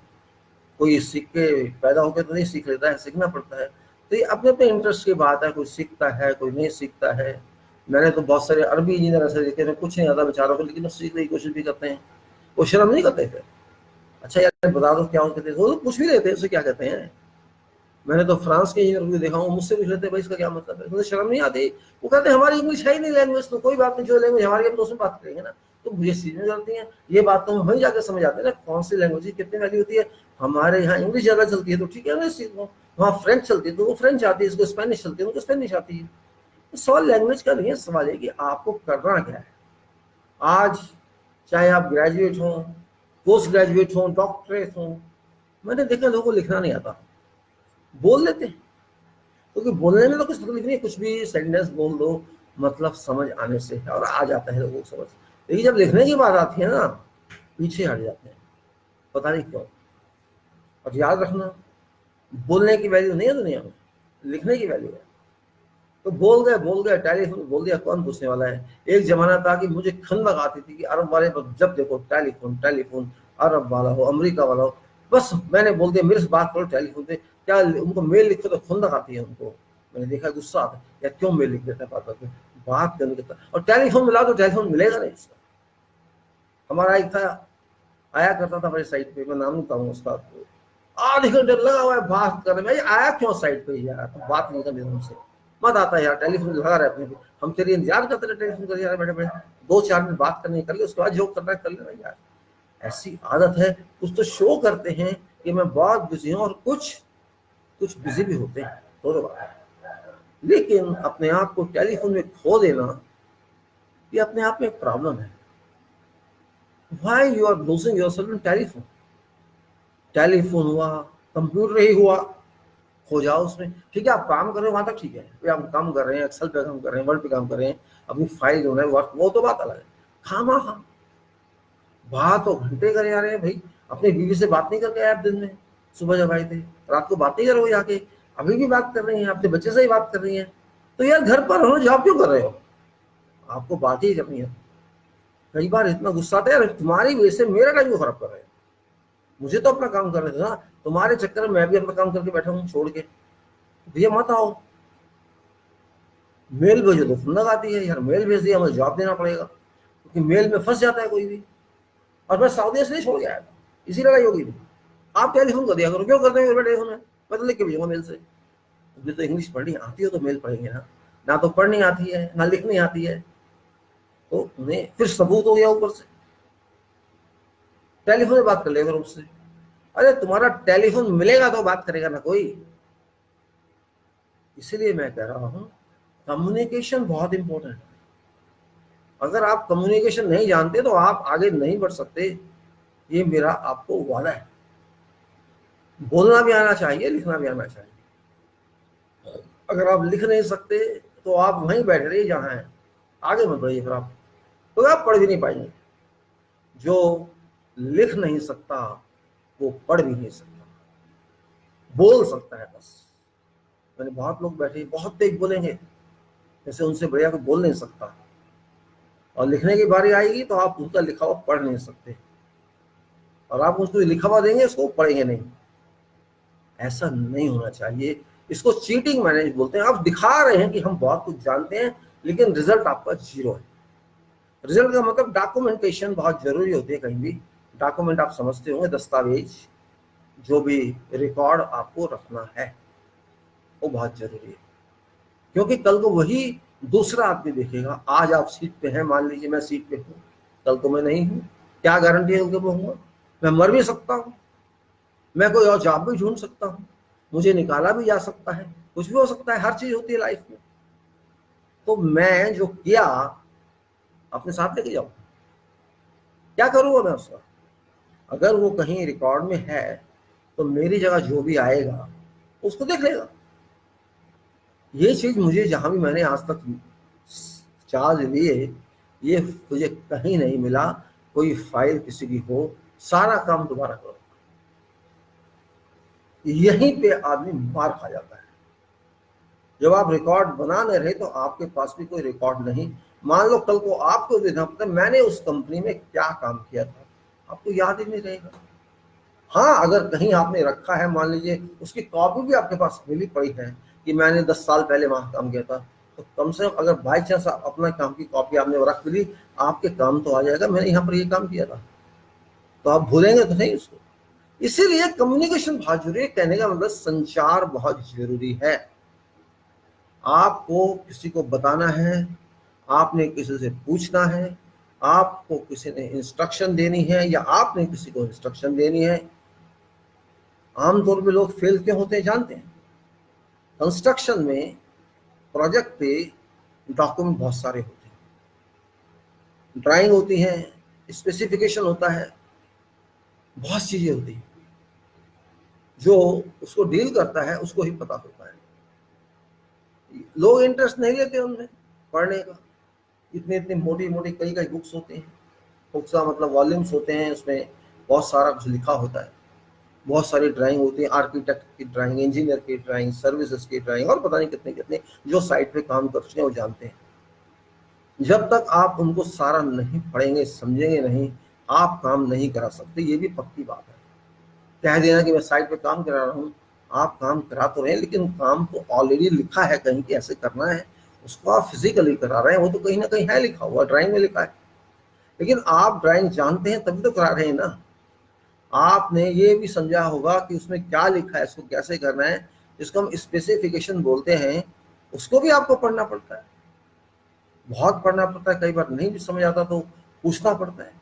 कोई सीख के पैदा होकर तो नहीं सीख लेता है, सीखना पड़ता है। तो ये अपने अपने इंटरेस्ट की बात है, कोई सीखता है कोई नहीं सीखता है। मैंने तो बहुत सारे अरबी इंजीनियर ऐसे देखे हैं, कुछ नहीं आता बेचारों को, लेकिन वो सीखने की कोशिश भी करते हैं। वो शर्म नहीं करते फिर, अच्छा यार बता दो क्या कहते हैं, वो तो पूछ भी लेते हैं उसे क्या कहते हैं। मैंने तो फ्रांस के इंजीनियर को देखा हूँ, मुझसे पूछ लेते हैं भाई इसका क्या मतलब है, मुझे शर्म नहीं आती। वो कहते हैं हमारी इंग्लिश है ही नहीं लैंग्वेज, तो कोई बात नहीं, जो लैंग्वेज हमारी हम तो उसमें बात करेंगे ना। तो मुझे सीखने चलती है ये बात, तो हम वहीं जाकर समझ आते हैं ना कौन सी लैंग्वेज की कितनी वैल्यू होती है। हमारे यहाँ इंग्लिश ज़्यादा चलती है तो ठीक है इंग्लिश सीख लो, वहाँ फ्रेंच चलती है तो वो फ्रेंच आती है, इसको स्पेनिश चलती है उनको स्पेनिश आती है। तो सवाल लैंग्वेज का नहीं है, सवाल है कि आपको करना क्या है। आज चाहे आप ग्रेजुएट हों, पोस्ट ग्रेजुएट हों, डॉक्टरेट हों, मैंने देखा लोगों को लिखना नहीं आता, बोल लेते हैं। क्योंकि बोलने में तो कुछ तकलीफ नहीं है, कुछ भी सेंटेंस बोल दो, मतलब समझ आने से है और आ जाता है लोगों को समझ। लेकिन जब लिखने की बात आती है ना, पीछे हट जाते हैं, पता नहीं क्यों। और याद रखना, बोलने की वैल्यू नहीं है दुनिया में, लिखने की वैल्यू है। तो बोल गए टेलीफोन बोल दिया, कौन पूछने वाला है। एक जमाना था कि मुझे खंदक आती थी कि अरब वाले जब देखो टेलीफोन टेलीफोन, अरब वाला हो अमेरिका वाला हो, बस मैंने बोल दिया मेरे से बात करो टेलीफोन पे। क्या उनको मेल लिखो तो खुंदक आती है उनको, मैंने देखा गुस्सा आता है, या क्यों मेल लिख देता है बात करने के, और टेलीफोन मिला तो टेलीफोन मिलेगा नहीं इसका। हमारा एक था, आया करता था मेरे साइट पे, मैं नाम नहीं कहूँगा उसका, आधे घंटे लगा हुआ है बात करने में, आया क्यों साइट पे यार, तो बात नहीं करनी हमसे, मत आता यार, टेलीफोन लगा रहे अपने, हम तेरी इंतजार करते रहे टेलीफोन कर यार, बैठे बैठे 2-4 मिनट बात करनी कर ली, उसके बाद जो करना है कर लेना यार। ऐसी आदत है, कुछ तो शो करते हैं कि मैं बहुत बिजी हूँ, और कुछ बिजी भी होते हैं, दोनों बात है। लेकिन अपने आप को टेलीफोन में खो देना, ये अपने आप में एक प्रॉब्लम है। Why you are losing yourself in telephone? Telephone हुआ, कंप्यूटर ही हुआ, खो जाओ उसमें। ठीक है, आप काम कर रहे हो वहां तक ठीक है, भाई आप काम कर रहे हैं, एक्सेल पे काम कर रहे हैं, वर्ड पे काम कर रहे हैं, अपनी फाइल जो है वर्क, वो तो बात अलग है। खामा खा बात तो घंटे करे जा रहे हैं भाई, अपनी बीवी से बात नहीं करके आए आप दिन में, सुबह जब आए थे, रात को बात नहीं करोगे जाके, अभी भी बात कर रही हैं, अपने बच्चे से ही बात कर रही हैं, तो यार घर पर हो, जॉब क्यों कर रहे हो? आपको बात ही करनी है। कई बार इतना गुस्सा आता है, यार तुम्हारी वजह से मेरा टाइम को खराब कर रहे हैं, मुझे तो अपना काम करने दो ना, तुम्हारे चक्कर में मैं भी अपना काम करके बैठा हूँ छोड़ के, भैया मत आओ। मेल भेजो तो फोन लगाती है, यार मेल भेज दिया, हमें जवाब देना पड़ेगा, क्योंकि मेल में फंस जाता है कोई भी। और मैं सऊदी से नहीं छोड़ के आया था, इसी लड़ाई होगी थी। आप टेलीफोन कर दिया करो, क्यों करते हैं टेलीफोन में, मैं तो लिख के भेजूंगा मेल से। मुझे तो इंग्लिश पढ़नी आती हो तो मेल पढ़ेंगे ना, ना तो पढ़नी आती है ना लिखनी आती है, तो उन्हें फिर सबूत हो गया ऊपर से, टेलीफोन में बात कर लेगा उससे। अरे तुम्हारा टेलीफोन मिलेगा तो बात करेगा ना कोई। इसीलिए मैं कह रहा हूं, कम्युनिकेशन बहुत इंपॉर्टेंट है। अगर आप कम्युनिकेशन नहीं जानते तो आप आगे नहीं बढ़ सकते, ये मेरा आपको वादा है। बोलना भी आना चाहिए, लिखना भी आना चाहिए। अगर आप लिख नहीं सकते तो आप वहीं बैठ रहिए जहां हैं, आगे मत बढ़िए, फिर आप तो आप पढ़ भी नहीं पाएंगे। जो लिख नहीं सकता वो पढ़ भी नहीं सकता, बोल सकता है बस। मैंने बहुत लोग बैठे बहुत तेज बोलेंगे, जैसे उनसे बढ़िया कोई बोल नहीं सकता, और लिखने की बारी आएगी तो आप उनका लिखा हुआ पढ़ नहीं सकते, और आप उसको लिखा हुआ देंगे उसको पढ़ेंगे नहीं। ऐसा नहीं होना चाहिए, इसको चीटिंग मैनेज बोलते हैं। आप दिखा रहे हैं कि हम बहुत कुछ जानते हैं, लेकिन रिजल्ट आपका जीरो है। रिजल्ट का मतलब डॉक्यूमेंटेशन बहुत जरूरी होती है। कहीं भी डॉक्यूमेंट आप समझते होंगे, दस्तावेज, जो भी रिकॉर्ड आपको रखना है वो बहुत जरूरी है, क्योंकि कल को वही दूसरा आदमी देखेगा। आज आप सीट पे हैं, मान लीजिए मैं सीट पे हूँ, कल को मैं नहीं हूँ, क्या गारंटी है कि मैं हूँ? मैं मर भी सकता हूँ, मैं कोई और जॉब भी ढूंढ सकता हूँ, मुझे निकाला भी जा सकता है, कुछ भी हो सकता है, हर चीज होती है लाइफ में। तो मैं जो किया अपने साथ लेके जाऊँ, क्या करूँगा मैं उसका? अगर वो कहीं रिकॉर्ड में है तो मेरी जगह जो भी आएगा उसको देख लेगा। ये चीज मुझे जहां भी मैंने आज तक चार्ज लिए, ये मुझे कहीं नहीं मिला। कोई फाइल किसी की हो, सारा काम दोबारा करो, यहीं पे आदमी मार खा जाता है। जब आप रिकॉर्ड बना नहीं रहे तो आपके पास भी कोई रिकॉर्ड नहीं। मान लो कल को आपको देखना पड़ता है मैंने उस कंपनी में क्या काम किया था, आपको याद ही नहीं रहेगा। हाँ, अगर कहीं आपने रखा है, मान लीजिए उसकी कॉपी भी आपके पास मिली पड़ी है कि मैंने 10 साल पहले वहां काम किया था, तो कम से कम अगर बाई चांस अपना काम की कॉपी आपने रख ली, आपके काम तो आ जाएगा मैंने यहाँ पर ये काम किया था, तो आप भूलेंगे तो नहीं उसको। इसीलिए कम्युनिकेशन बहुत जरूरी है। कहने का मतलब संचार बहुत जरूरी है। आपको किसी को बताना है, आपने किसी से पूछना है, आपको किसी ने इंस्ट्रक्शन देनी है या आपने किसी को इंस्ट्रक्शन देनी है। आमतौर पे लोग फेल क्यों होते हैं जानते हैं? कंस्ट्रक्शन में, प्रोजेक्ट पे डॉक्यूमेंट बहुत सारे होते हैं, ड्राइंग होती है, स्पेसिफिकेशन होता है, बहुत चीजें होती हैं। जो उसको डील करता है उसको ही पता होता है। लोग इंटरेस्ट नहीं लेते उनमें पढ़ने का। इतनी इतनी मोटी मोटी कई कई बुक्स होते हैं, बुक्स का मतलब वॉल्यूम्स होते हैं, उसमें बहुत सारा कुछ लिखा होता है, बहुत सारी ड्राइंग होती है, आर्किटेक्ट की ड्राइंग, इंजीनियर की ड्राइंग, सर्विसेज की ड्राइंग, और पता नहीं कितने कितने जो साइट पे काम करते हैं वो जानते हैं। जब तक आप उनको सारा नहीं पढ़ेंगे, समझेंगे नहीं, आप काम नहीं करा सकते। ये भी पक्की बात है। कह देना कि मैं साइट पे काम करा रहा हूँ, आप काम करा तो रहे हैं, लेकिन काम तो ऑलरेडी लिखा है कहीं कि ऐसे करना है, उसको आप फिजिकली करा रहे हैं, वो तो कहीं ना कहीं है लिखा हुआ, ड्राइंग में लिखा है। लेकिन आप ड्राइंग जानते हैं तभी तो करा रहे हैं ना। आपने ये भी समझा होगा कि उसमें क्या लिखा है, इसको कैसे करना है, जिसको हम स्पेसिफिकेशन बोलते हैं, उसको भी आपको पढ़ना पड़ता है, बहुत पढ़ना पड़ता है। कई बार नहीं भी समझ आता तो पूछना पड़ता है।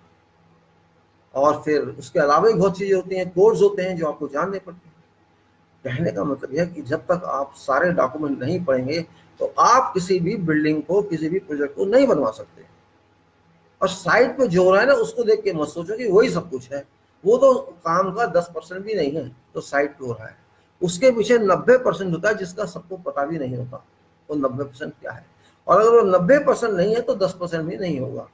और फिर उसके अलावा भी बहुत चीजें होती हैं, कोड्स होते हैं जो आपको जानने पड़ते हैं। कहने का मतलब यह है कि जब तक आप सारे डॉक्यूमेंट नहीं पढ़ेंगे तो आप किसी भी बिल्डिंग को, किसी भी प्रोजेक्ट को नहीं बनवा सकते। और साइट पे जो हो रहा है ना, उसको देख के मत सोचो कि वही सब कुछ है। वो तो काम का 10% भी नहीं है तो साइट पे हो रहा है। उसके पीछे 90% होता है जिसका सबको पता भी नहीं होता। वो 90% क्या है, और अगर वो 90% नहीं है तो 10% भी नहीं होगा।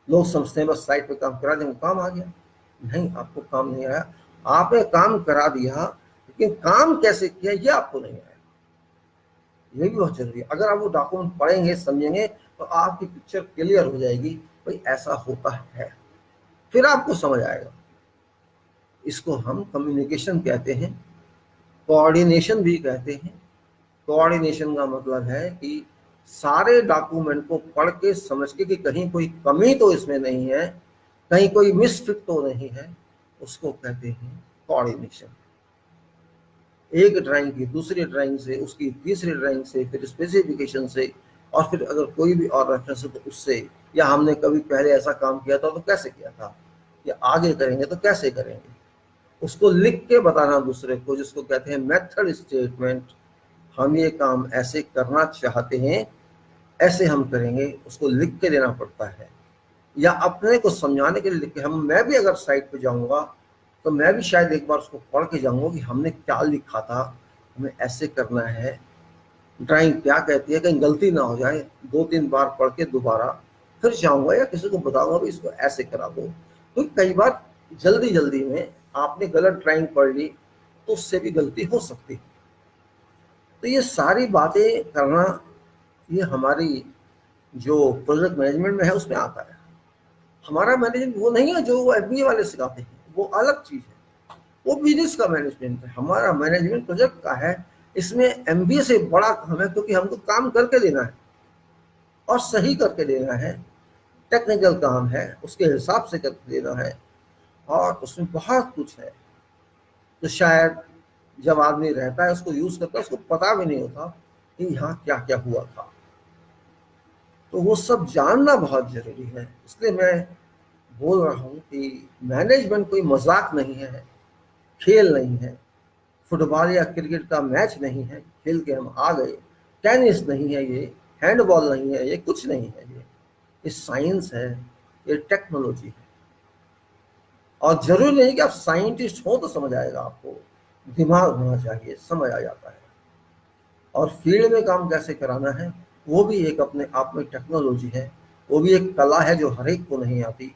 लोग समझते हैं बस साइट पे काम करा देंगे, काम आ गया। नहीं, आपको काम नहीं आया। आपने काम करा दिया, लेकिन काम कैसे किया ये आपको नहीं आया। ये भी बहुत जरूरी है। अगर आप वो डॉक्यूमेंट पढ़ेंगे, समझेंगे, तो आपकी पिक्चर क्लियर हो जाएगी, भाई ऐसा होता है, फिर आपको समझ आएगा। इसको हम कम्युनिकेशन कहते हैं, कोऑर्डिनेशन भी कहते हैं। कोऑर्डिनेशन का मतलब है कि सारे डॉक्यूमेंट को पढ़ के समझ के कि कहीं कोई कमी तो इसमें नहीं है, कहीं कोई मिसफिट तो नहीं है, उसको कहते हैं कोऑर्डिनेशन। एक ड्राइंग की दूसरी ड्राइंग से, उसकी तीसरी ड्राइंग से, फिर स्पेसिफिकेशन से, और फिर अगर कोई भी और रेफरेंस है तो उससे, या हमने कभी पहले ऐसा काम किया था तो कैसे किया था, या आगे करेंगे तो कैसे करेंगे, उसको लिख के बताना दूसरे को, जिसको कहते हैं मेथड स्टेटमेंट। हम ये काम ऐसे करना चाहते हैं, ऐसे हम करेंगे, उसको लिख के देना पड़ता है। या अपने को समझाने के लिए लिख के, मैं भी अगर साइट पे जाऊंगा तो मैं भी शायद एक बार उसको पढ़ के जाऊंगा कि हमने क्या लिखा था, हमें ऐसे करना है, ड्राइंग क्या कहती है, कहीं गलती ना हो जाए। 2-3 बार पढ़ के दोबारा फिर जाऊंगा या किसी को बताऊंगा भी इसको ऐसे करा दो। तो कई बार जल्दी जल्दी में आपने गलत ड्राइंग पढ़ ली तो उससे भी गलती हो सकती है। तो ये सारी बातें करना, ये हमारी जो प्रोजेक्ट मैनेजमेंट में है उसमें आता है। हमारा मैनेजमेंट वो नहीं है जो वो एमबीए वाले सिखाते हैं, वो अलग चीज है, वो बिजनेस का मैनेजमेंट है। हमारा मैनेजमेंट प्रोजेक्ट का है, इसमें एमबीए से बड़ा काम है, क्योंकि हमको काम करके देना है और सही करके देना है। टेक्निकल काम है, उसके हिसाब से करके देना है, और उसमें बहुत कुछ है तो शायद जब आदमी रहता है उसको यूज करता है, उसको पता भी नहीं होता कि यहाँ क्या क्या हुआ था। तो वो सब जानना बहुत जरूरी है। इसलिए मैं बोल रहा हूँ कि मैनेजमेंट कोई मजाक नहीं है, खेल नहीं है, फुटबॉल या क्रिकेट का मैच नहीं है खेल के हम आ गए, टेनिस नहीं है ये, हैंडबॉल नहीं है ये, कुछ नहीं है ये साइंस है, ये टेक्नोलॉजी है। और जरूरी नहीं कि आप साइंटिस्ट हो तो समझ आएगा, आपको दिमाग होना चाहिए, समझ आ जाता है। और फील्ड में काम कैसे कराना है वो भी एक अपने आप में टेक्नोलॉजी है, वो भी एक कला है जो हर एक को नहीं आती,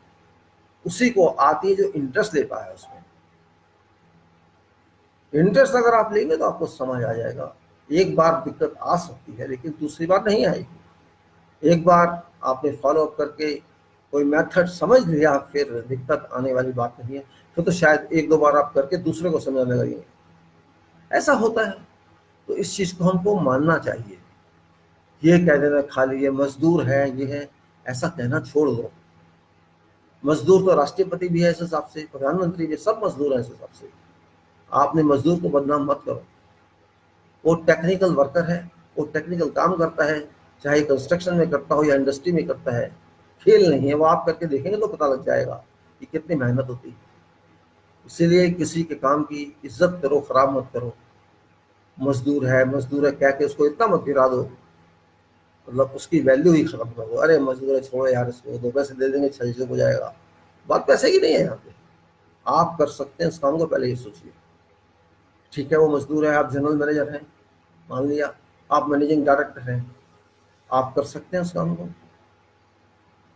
उसी को आती है जो इंटरेस्ट लेता है उसमें। इंटरेस्ट अगर आप लेंगे तो आपको समझ आ जाएगा। एक बार दिक्कत आ सकती है लेकिन दूसरी बार नहीं आएगी। एक बार आपने फॉलो अप करके कोई मेथड समझ लिया, फिर दिक्कत आने वाली बात नहीं है। फिर तो शायद 1-2 बार आप करके दूसरे को समझाने लगेंगे, ऐसा होता है। तो इस चीज को हमको मानना चाहिए। ये कह देना खाली ये मजदूर है, ये है, ऐसा कहना छोड़ दो। मजदूर तो राष्ट्रपति भी है इस हिसाब से, प्रधानमंत्री भी, सब मजदूर है इस हिसाब से। आपने मजदूर को बदनाम मत करो। वो टेक्निकल वर्कर है, वो टेक्निकल काम करता है, चाहे कंस्ट्रक्शन में करता हो या इंडस्ट्री में करता है। खेल नहीं है वो, आप करके देखेंगे तो पता लग जाएगा कि कितनी मेहनत होती है। इसीलिए किसी के काम की इज्जत करो, खराब मत करो। मजदूर है, मजदूर है कह के उसको इतना मत गिरा दो, मतलब उसकी वैल्यू ही खत्म कर दो। अरे मजदूर है, छोड़ो यार, इसको 2 पैसे दे देंगे, 6 हो जाएगा। बात पैसे की नहीं है यहाँ पे। आप कर सकते हैं इस काम को, पहले ये सोचिए। ठीक है, वो मजदूर है, आप जनरल मैनेजर हैं, मान लिया आप मैनेजिंग डायरेक्टर हैं, आप कर सकते हैं उस काम को।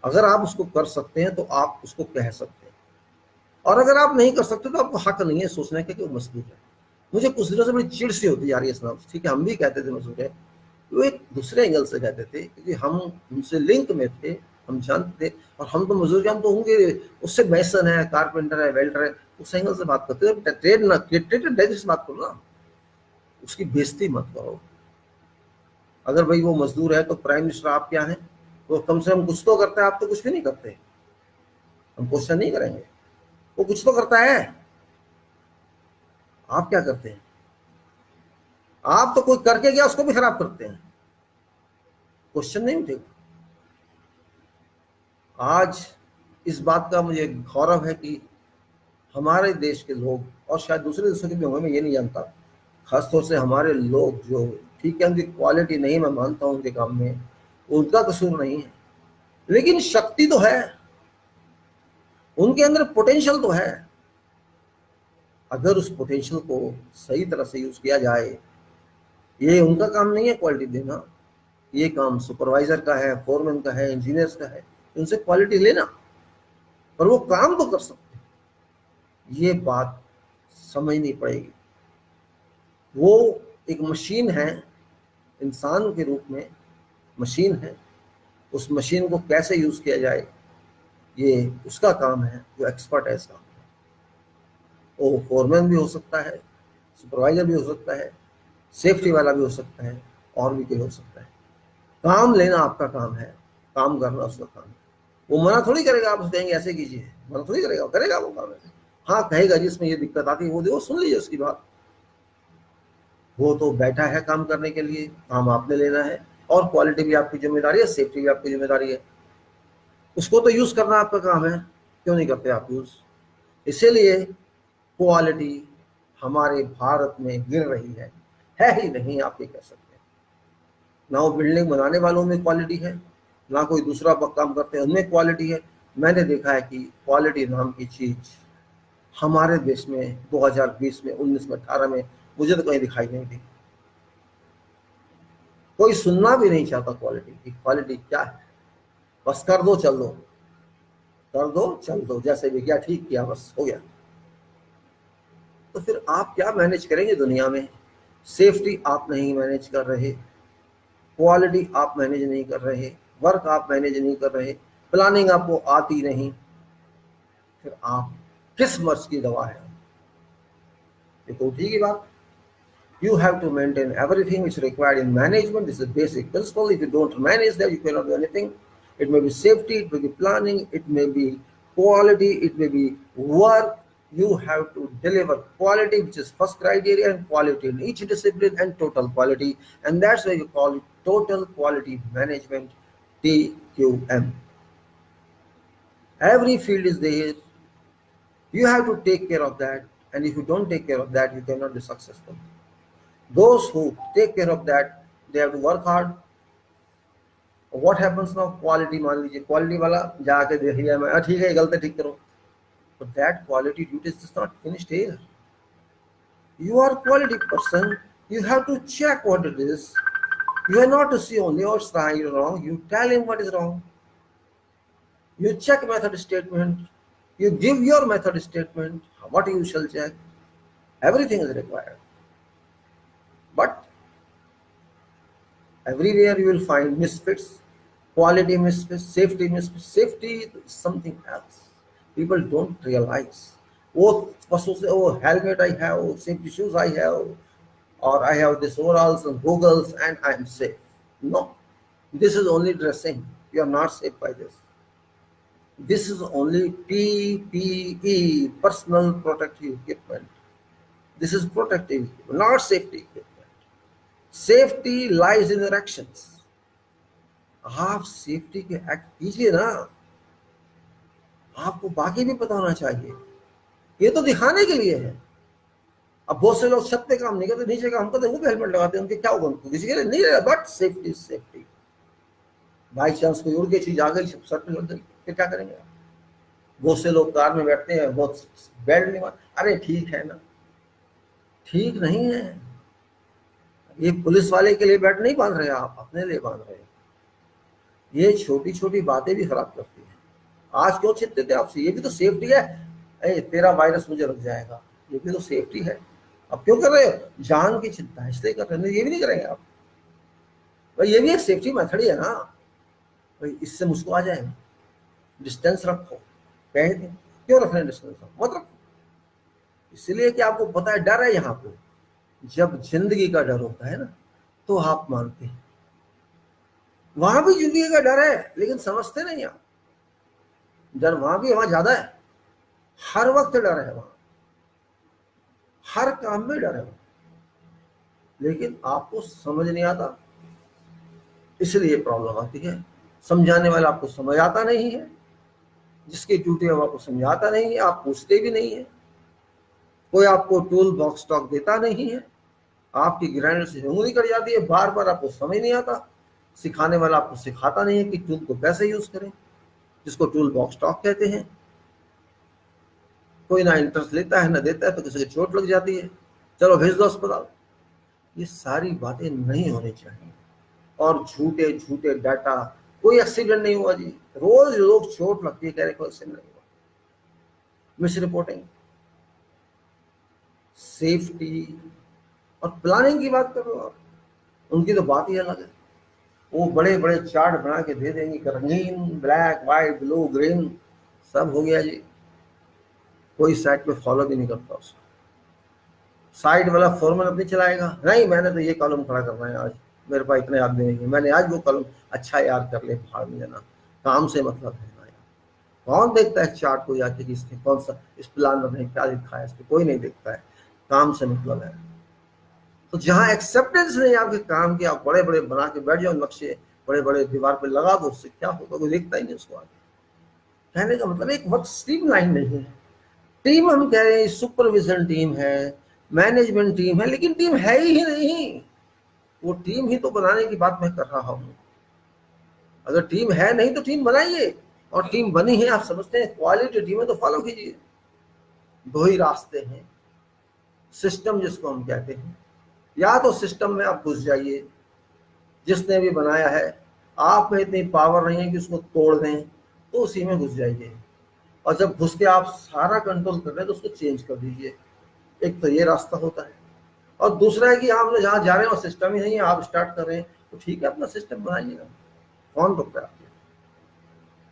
अगर आप उसको कर सकते हैं तो आप उसको कह सकते हैं, और अगर आप नहीं कर सकते तो आपको हक नहीं है सोचने का कि वो मजदूर है। मुझे कुछ दिनों से बड़ी चिड़ सी होती जा रही है इस नाम से। ठीक है, हम भी कहते थे मजदूर है, वो एक दूसरे एंगल से कहते थे क्योंकि हम उनसे लिंक में थे, हम जानते थे। और हम तो मजदूर, हम तो होंगे, उससे मैसन है, कारपेंटर है, वेल्डर है, उस एंगल से बात करते हो। ट्रेड ना ट्रेड से बात करो ना, उसकी बेइज्जती मत करो। अगर भाई वो मजदूर है तो प्राइम मिनिस्टर आप क्या हैं, वो कम से कम कुछ तो करता है, आप तो कुछ भी नहीं करते। हम क्वेश्चन नहीं करेंगे, वो कुछ तो करता है, आप क्या करते हैं? आप तो कोई करके गया उसको भी खराब करते हैं, क्वेश्चन नहीं उठेगा। आज इस बात का मुझे गौरव है कि हमारे देश के लोग, और शायद दूसरे देशों के भी होंगे, मैं ये नहीं जानता, खासतौर से हमारे लोग जो, ठीक है उनकी क्वालिटी नहीं मैं मानता हूँ उनके काम में, उनका कसूर नहीं है, लेकिन शक्ति तो है, उनके अंदर पोटेंशियल तो है। अगर उस पोटेंशियल को सही तरह से यूज किया जाए, ये उनका काम नहीं है क्वालिटी देना, ये काम सुपरवाइजर का है, फोरमैन का है, इंजीनियर्स का है, उनसे क्वालिटी लेना, पर वो काम तो कर सकते हैं, ये बात समझनी पड़ेगी। वो एक मशीन है, इंसान के रूप में मशीन है, उस मशीन को कैसे यूज किया जाए ये उसका काम है, जो एक्सपर्ट है इस काम में। वो फोरमैन भी हो सकता है, सुपरवाइजर भी हो सकता है, सेफ्टी वाला भी हो सकता है, और भी कोई हो सकता है। काम लेना आपका काम है, काम करना उसका काम है। वो मना थोड़ी करेगा, आप कहेंगे ऐसे कीजिए, मना थोड़ी करेगा, करेगा वो काम है। हाँ कहेगा जिसमें ये दिक्कत आती है वो देखो, सुन लीजिए उसकी बात। वो तो बैठा है काम करने के लिए, काम आपने लेना है, और क्वालिटी भी आपकी जिम्मेदारी है, सेफ्टी भी आपकी जिम्मेदारी है, उसको तो यूज करना आपका काम है। क्यों नहीं करते आप यूज? इसीलिए क्वालिटी हमारे भारत में गिर रही है ही नहीं, आप ये कह सकते हैं। ना वो बिल्डिंग बनाने वालों में क्वालिटी है, ना कोई दूसरा काम करते हैं उनमें क्वालिटी है। मैंने देखा है कि क्वालिटी नाम की चीज हमारे देश में 2020 में, 19 में, 18 में मुझे तो कहीं दिखाई नहीं दी। कोई सुनना भी नहीं चाहता क्वालिटी की, क्वालिटी क्या है, बस कर दो चल दो, कर दो चल दो, जैसे भी किया ठीक किया बस हो गया। तो फिर आप क्या मैनेज करेंगे दुनिया में? सेफ्टी आप नहीं मैनेज कर रहे, क्वालिटी आप मैनेज नहीं कर रहे, वर्क आप मैनेज नहीं कर रहे, प्लानिंग आपको आती नहीं, फिर आप किस मर्ज की दवा है? ये तो ठीक है बात। You have to maintain everything which is required in management. This is basic principle. If you don't manage that, you cannot do anything. It may be safety, it may be planning, it may be quality, it may be work. You have to deliver quality, which is first criteria, and quality in each discipline, and total quality. And that's why you call it total quality management, TQM. Every field is there. You have to take care of that. And if you don't take care of that, you cannot be successful. Those who take care of that, they have to work hard. What happens now? Quality, मान लीजिए quality वाला जाके देख लिया मैं, ठीक है गलत है ठीक करो, but that quality duty is not finished here. You are a quality person, you have to check what it is. You are not to see only what's right or wrong, you tell him what is wrong. You check method statement, you give your method statement, what you shall check. Everything is required. But everywhere you will find misfits, quality misfits, safety misfits. Safety is something else. People don't realize. Oh, oh, helmet I have, safety shoes I have, or I have this overalls and goggles and I am safe. No, this is only dressing. You are not safe by this. This is only PPE, personal protective equipment. This is protective, not safety equipment. Safety lies in your actions. आप safety के act कीजिए ना, आपको बाकी भी पता होना चाहिए, ये तो दिखाने के लिए है। अब बहुत से लोग छत पे काम नहीं करते, नीचे काम करते, वो भी हेलमेट लगाते हैं, उनके क्या होगा, किसी के लिए नहीं रहेगा, but safety safety. By chance कोई उड़ के चीज आ गई सर पे लग गई, फिर क्या करेंगे आप? बहुत से लोग कार में बैठते हैं, बहुत बेल्ट नहीं मार, अरे ठीक है ना, ठीक नहीं है। ये पुलिस वाले के लिए बेल्ट नहीं बांध रहे, आप अपने लिए बांध रहे हैं। ये छोटी छोटी बातें भी खराब करती हैं। आज क्यों चिंतित थे आपसे, ये भी तो सेफ्टी है। तेरा वायरस मुझे लग जाएगा, ये भी तो सेफ्टी है। अब क्यों कर रहे हो? जान की चिंता है इसलिए कर रहे हैं, ये भी नहीं करेंगे आप भाई, ये भी एक सेफ्टी मेथड ही है ना भाई। इससे मुझको आ जाएगा, डिस्टेंस रखो, कह दें क्यों रख रहे हैं डिस्टेंस, मत रखो। इसलिए कि आपको पता है डर है यहाँ पे। जब जिंदगी का डर होता है ना तो आप मानते हैं। वहां भी जिंदगी का डर है लेकिन समझते नहीं आप। डर वहां भी, वहां ज्यादा है, हर वक्त डर है वहां, हर काम में डर है वहां। लेकिन आपको समझ नहीं आता, इसलिए प्रॉब्लम आती है। समझाने वाला आपको समझ आता नहीं है, जिसकी ड्यूटी है वो आपको समझाता नहीं है, आप पूछते भी नहीं है, कोई आपको टूल बॉक्स टॉक देता नहीं है, आपकी ग्राइंडर से उंगली कट जाती है, बार बार आपको समझ नहीं आता, सिखाने वाला आपको सिखाता नहीं है कि टूल को कैसे यूज करें, जिसको टूल बॉक्स टॉक कहते हैं। कोई ना इंटरेस्ट लेता है ना देता है, तो किसी को चोट लग जाती है, चलो भेज दो अस्पताल। ये सारी बातें नहीं होनी चाहिए। और झूठे झूठे डाटा, कोई एक्सीडेंट नहीं हुआ जी, रोज लोग चोट लगती है, कह रहे कोई एक्सीडेंट नहीं हुआ। मिस रिपोर्टिंग, सेफ्टी और प्लानिंग की बात कर रहे हो आप, उनकी तो बात ही अलग है। वो बड़े बड़े चार्ट बना के दे देंगे, रंगीन, ब्लैक व्हाइट ब्लू ग्रीन, सब हो गया जी। कोई साइट पे फॉलो भी नहीं करता उसको। साइट वाला फॉर्मूला अपनी चलाएगा, नहीं मैंने तो ये कॉलम खड़ा करना है आज, मेरे पास इतने आदमी नहीं है, मैंने आज वो कॉलम, अच्छा यार कर ले, भाड़ में लेना, काम से मतलब है ना यार। कौन देखता है चार्ट को जाके कि इसने कौन सा, इस प्लान में क्या लिखा है, इसमें कोई नहीं देखता है, काम से मतलब है। तो जहां एक्सेप्टेंस नहीं आपके काम की, आप बड़े बड़े बना के बैठ जाओ नक्शे, बड़े बड़े दीवार पे लगा दो, उससे क्या होगा, कोई देखता ही नहीं उसको आगे। कहने का मतलब एक वर्क स्ट्रीम लाइन नहीं है। टीम हम कह रहे हैं, सुपरविजन टीम है, मैनेजमेंट टीम है, लेकिन टीम है ही नहीं। वो टीम ही तो बनाने की बात मैं कर रहा हूं। अगर टीम है नहीं तो टीम बनाइए, और टीम बनी है, आप समझते हैं क्वालिटी टीम है तो फॉलो कीजिए। दो ही रास्ते हैं, सिस्टम जिसको हम कहते हैं, या तो सिस्टम में आप घुस जाइए, जिसने भी बनाया है, आप में इतनी पावर नहीं है कि उसको तोड़ दें, तो उसी में घुस जाइए। और जब घुस के आप सारा कंट्रोल कर रहे हैं तो उसको चेंज कर दीजिए। एक तो ये रास्ता होता है। और दूसरा है कि आप जहाँ जा रहे हैं और सिस्टम ही नहीं है, आप स्टार्ट कर रहे हैं, तो ठीक है अपना सिस्टम बनाइएगा, कौन रोकता है आपको।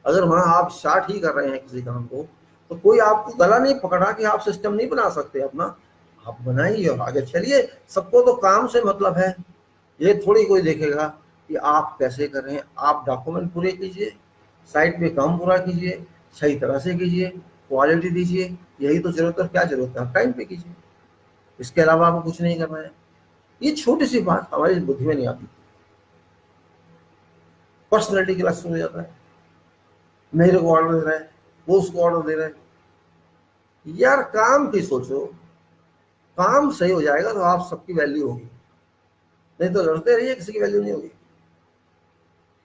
अगर वहां आप स्टार्ट ही कर रहे हैं किसी काम को, तो कोई आपको गला नहीं पकड़ा कि आप सिस्टम नहीं बना सकते अपना, आप बनाइए और आगे चलिए। सबको तो काम से मतलब है, ये थोड़ी कोई देखेगा कि आप कैसे कर रहे हैं। आप डॉक्यूमेंट पूरे कीजिए, साइट पे काम पूरा कीजिए, सही तरह से कीजिए, क्वालिटी दीजिए, यही तो जरूरत है। क्या जरूरत है, टाइम पे कीजिए, इसके अलावा आपको कुछ नहीं करना है। ये छोटी सी बात हमारी बुद्धि में नहीं आती, पर्सनैलिटी क्लास हो जाता है, मेरे को ऑर्डर दे रहा है, वो उसको ऑर्डर दे रहा है। यार काम की सोचो, काम सही हो जाएगा तो आप सबकी वैल्यू होगी, नहीं तो लड़ते रहिए, किसी की वैल्यू नहीं होगी।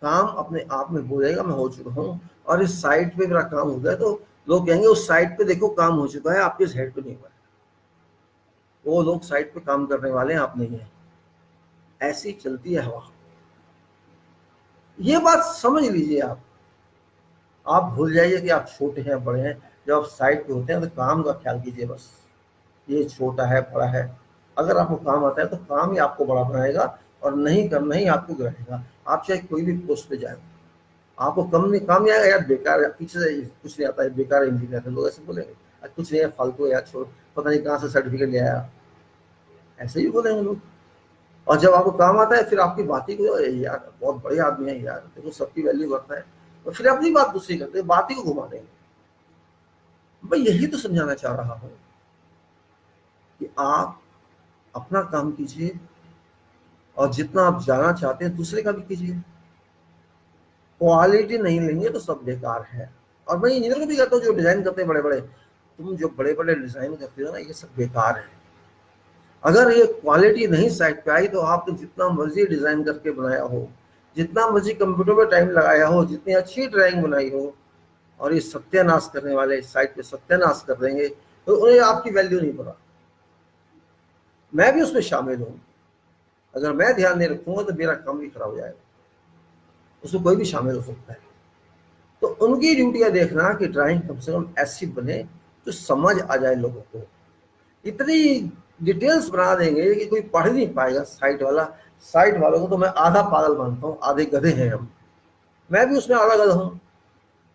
काम अपने आप में हो जाएगा, मैं हो चुका हूँ, और इस साइट पे मेरा काम हो गया तो लोग कहेंगे उस साइट पे देखो काम हो चुका है, आपके साइट पे नहीं हुआ है। वो लोग साइट पे काम करने वाले हैं, आप नहीं है। ऐसी चलती है हवा। ये बात समझ लीजिए आप भूल जाइए कि आप छोटे हैं बड़े हैं। जब आप साइट पे होते हैं तो काम का ख्याल कीजिए बस, ये छोटा है बड़ा है। अगर आपको काम आता है तो काम ही आपको बड़ा बनाएगा, और नहीं करना ही आपको गिराएगा। आप चाहे कोई भी पोस्ट पे जाए, आपको कम नहीं काम नहीं आएगा, यार बेकार है, पीछे से कुछ नहीं आता है, बेकार इंजीनियर है, लोग ऐसे बोलेंगे, कुछ नहीं है, फालतू है यार, छोड़, पता नहीं कहाँ से सर्टिफिकेट ले आया, ऐसे ही बोलेंगे लोग। और जब आपको काम आता है फिर आपकी बात ही को, यार बहुत बड़े आदमी है यार, देखो सबकी वैल्यू करता है, तो फिर अपनी बात दूसरी करते हैं, बात ही को घुमा देंगे। मैं यही तो समझाना चाह रहा हूं कि आप अपना काम कीजिए, और जितना आप जाना चाहते हैं दूसरे का भी कीजिए। क्वालिटी नहीं लेंगे तो सब बेकार है। और मैं इंजीनियर को भी कहता हूँ जो डिजाइन करते हैं बड़े बड़े, तुम जो बड़े बड़े डिजाइन करते हो ना, ये सब बेकार है। अगर ये क्वालिटी नहीं साइट पे आई तो आपने जितना मर्जी डिजाइन करके बनाया हो, जितना मर्जी कंप्यूटर पे टाइम लगाया हो, जितनी अच्छी ड्राइंग बनाई हो, और ये सत्यानाश करने वाले साइट पे सत्यानाश कर देंगे, तो उन्हें आपकी वैल्यू नहीं पड़ा। मैं भी उसमें शामिल हूँ, अगर मैं ध्यान नहीं रखूंगा तो मेरा काम भी खराब हो जाएगा। उसमें कोई भी शामिल हो सकता है। तो उनकी ड्यूटियां देखना कि ड्राइंग कम से कम ऐसी बने जो समझ आ जाए लोगों को। इतनी डिटेल्स बना देंगे कि कोई पढ़ नहीं पाएगा साइट वाला। साइट वालों को तो मैं आधा पागल मानता हूँ, आधे गधे हैं हम, मैं भी उसमें आधा गधा हूँ।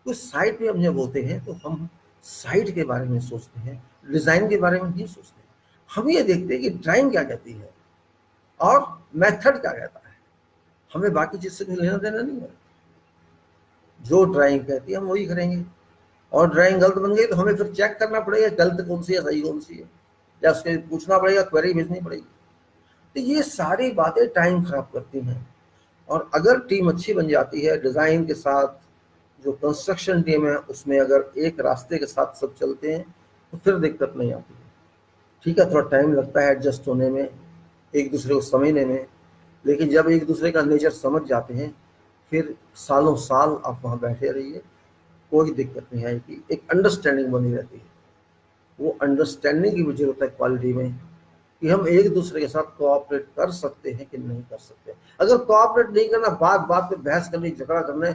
कुछ साइट पे हम जब होते हैं तो हम साइट के बारे में सोचते हैं, डिजाइन के बारे में नहीं सोचते। हम ये देखते हैं कि ड्राइंग क्या कहती है और मेथड क्या कहता है, हमें बाकी चीज से कोई लेना देना नहीं है। जो ड्राइंग कहती है हम वही करेंगे, और ड्राइंग गलत बन गई तो हमें फिर चेक करना पड़ेगा गलत कौन सी है सही कौन सी है, या उसके पूछना पड़ेगा, क्वेरी भेजनी पड़ेगी। तो ये सारी बातें टाइम खराब करती हैं। और अगर टीम अच्छी बन जाती है, डिजाइन के साथ जो कंस्ट्रक्शन टीम है उसमें अगर एक रास्ते के साथ सब चलते हैं तो फिर दिक्कत नहीं आती है। ठीक है, थोड़ा टाइम लगता है एडजस्ट होने में, एक दूसरे को समझने में, लेकिन जब एक दूसरे का नेचर समझ जाते हैं फिर सालों साल आप वहाँ बैठे रहिए, कोई दिक्कत नहीं आएगी, एक अंडरस्टैंडिंग बनी रहती है। वो अंडरस्टैंडिंग की भी जरूरत है क्वालिटी में, कि हम एक दूसरे के साथ कोऑपरेट कर सकते हैं कि नहीं कर सकते। अगर कोऑपरेट नहीं करना, बात बात पे बहस करनी, झगड़ा करना है,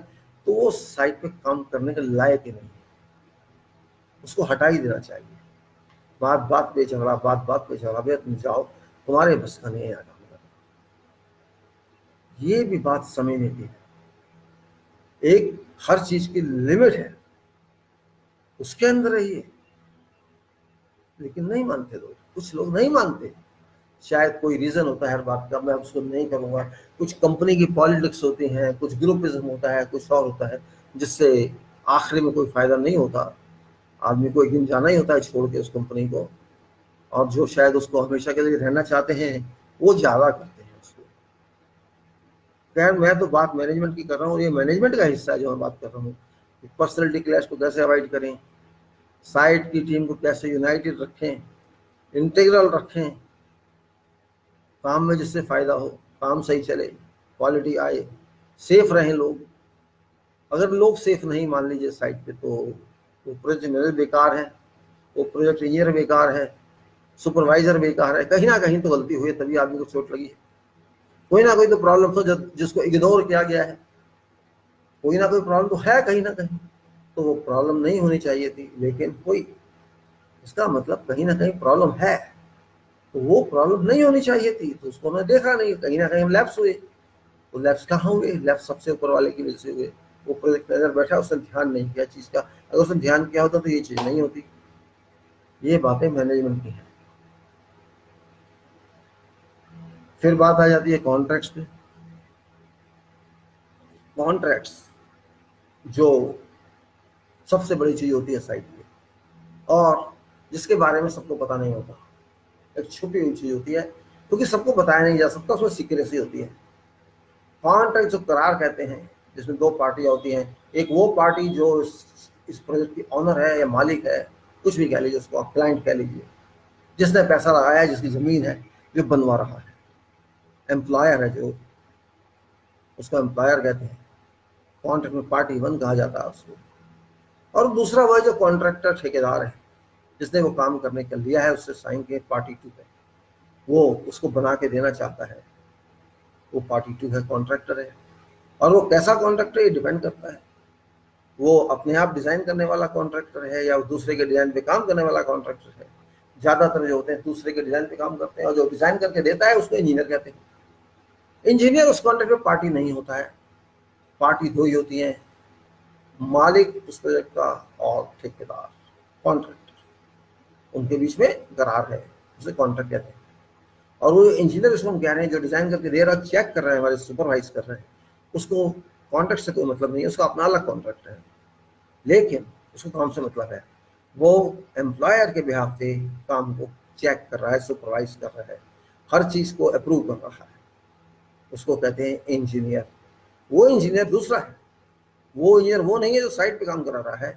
तो वो साइट पे काम करने के लायक ही नहीं है, उसको हटा ही देना चाहिए। बात बात पे झगड़ा, बात बात पे झगड़ा, भैया तुम जाओ, तुम्हारे बस का नहीं है काम करना। ये भी बात समझने की है, एक हर चीज की लिमिट है, उसके अंदर रहिए। लेकिन नहीं मानते लोग, कुछ लोग नहीं मानते, शायद कोई रीजन होता है हर बात का, मैं उसको नहीं करूंगा। कुछ कंपनी की पॉलिटिक्स होती हैं, कुछ ग्रुपिज्म होता है, कुछ और होता है, जिससे आखिरी में कोई फायदा नहीं होता। आदमी को एक दिन जाना ही होता है छोड़ के उस कंपनी को, और जो शायद उसको हमेशा के लिए रहना चाहते हैं वो ज्यादा करते हैं उसको। खैर, मैं तो बात मैनेजमेंट की कर रहा हूँ, ये मैनेजमेंट का हिस्सा है जो मैं बात कर रहा हूँ। पर्सनैलिटी क्लैश को कैसे अवॉइड करें, साइट की टीम को कैसे यूनाइटेड रखें, इंटीग्रल रखें, काम में जिससे फायदा हो, काम सही चले, क्वालिटी आए, सेफ रहें लोग। अगर लोग सेफ नहीं मान लीजिए साइट पे, तो वो प्रोजेक्ट मैनेजर बेकार है, वो प्रोजेक्ट इंजीनियर बेकार है, सुपरवाइजर बेकार है। कहीं ना कहीं तो गलती हुई है, तभी आदमी को चोट लगी है। कोई ना कोई तो प्रॉब्लम तो जिसको इग्नोर किया गया है, कोई ना कोई प्रॉब्लम तो है कहीं ना कहीं। तो वो प्रॉब्लम नहीं होनी चाहिए थी, लेकिन कोई, इसका मतलब कहीं ना कहीं प्रॉब्लम है, तो वो प्रॉब्लम नहीं होनी चाहिए थी, तो उसको हमने देखा नहीं, कहीं ना कहीं हम लैप्स हुए। तो लैप्स कहाँ हुए? लैप्स सबसे ऊपर वाले की वजह से हुए। वो प्रोजेक्ट मैनेजर बैठा, उसने ध्यान नहीं किया चीज का, अगर उसने ध्यान किया होता तो ये चीज नहीं होती। ये बातें मैनेजमेंट की हैं। फिर बात आ जाती है कॉन्ट्रैक्ट्स पे। कॉन्ट्रैक्ट्स जो सबसे बड़ी चीज होती है साइट पे, और जिसके बारे में सबको पता नहीं होता, एक छुपी हुई चीज होती है, क्योंकि सबको बताया नहीं जा सकता, उसमें सीक्रेसी होती है। कॉन्ट्रैक्ट जो करार कहते हैं, जिसमें दो पार्टियां होती हैं, एक वो पार्टी जो इस प्रोजेक्ट की ऑनर है या मालिक है, कुछ भी कह लीजिए उसको, आप क्लाइंट कह लीजिए, जिसने पैसा लगाया है, जिसकी जमीन है, जो बनवा रहा है। एम्प्लॉयर है जो, उसको एम्प्लॉयर कहते हैं। कॉन्ट्रैक्ट में पार्टी वन कहा जाता है उसको। और दूसरा वह जो कॉन्ट्रैक्टर, ठेकेदार है, जिसने वो काम करने का लिया है, उससे साइन किए पार्टी टू पे, वो उसको बना के देना चाहता है, वो पार्टी टू है, कॉन्ट्रैक्टर है। और वो कैसा कॉन्ट्रैक्टर, ये डिपेंड करता है, वो अपने आप डिजाइन करने वाला कॉन्ट्रैक्टर है या दूसरे के डिजाइन पे काम करने वाला कॉन्ट्रैक्टर है। ज्यादातर जो होते हैं दूसरे के डिजाइन पे काम करते हैं, और जो डिजाइन करके देता है उसको इंजीनियर कहते हैं। इंजीनियर उस कॉन्ट्रैक्ट में पार्टी नहीं होता है, पार्टी दो ही होती है, मालिक उस प्रोजेक्ट का और ठेकेदार, कॉन्ट्रैक्टर, उनके बीच में करार है, उसे कॉन्ट्रैक्ट कहते हैं। और वो इंजीनियर इसको हम कह रहे हैं, जो डिजाइन करके दे रहा है, चेक कर रहे हैं, हमारे सुपरवाइज कर रहे हैं, उसको कॉन्ट्रैक्ट से कोई मतलब नहीं है, उसका अपना अलग कॉन्ट्रैक्ट है, लेकिन उसको काम से मतलब है। वो एम्प्लॉयर के बिहाफ पे काम को चेक कर रहा है, सुपरवाइज कर रहा है, हर चीज को अप्रूव कर रहा है, उसको कहते हैं इंजीनियर। वो इंजीनियर दूसरा है, वो इंजीनियर वो नहीं है जो साइट पे काम करा रहा है,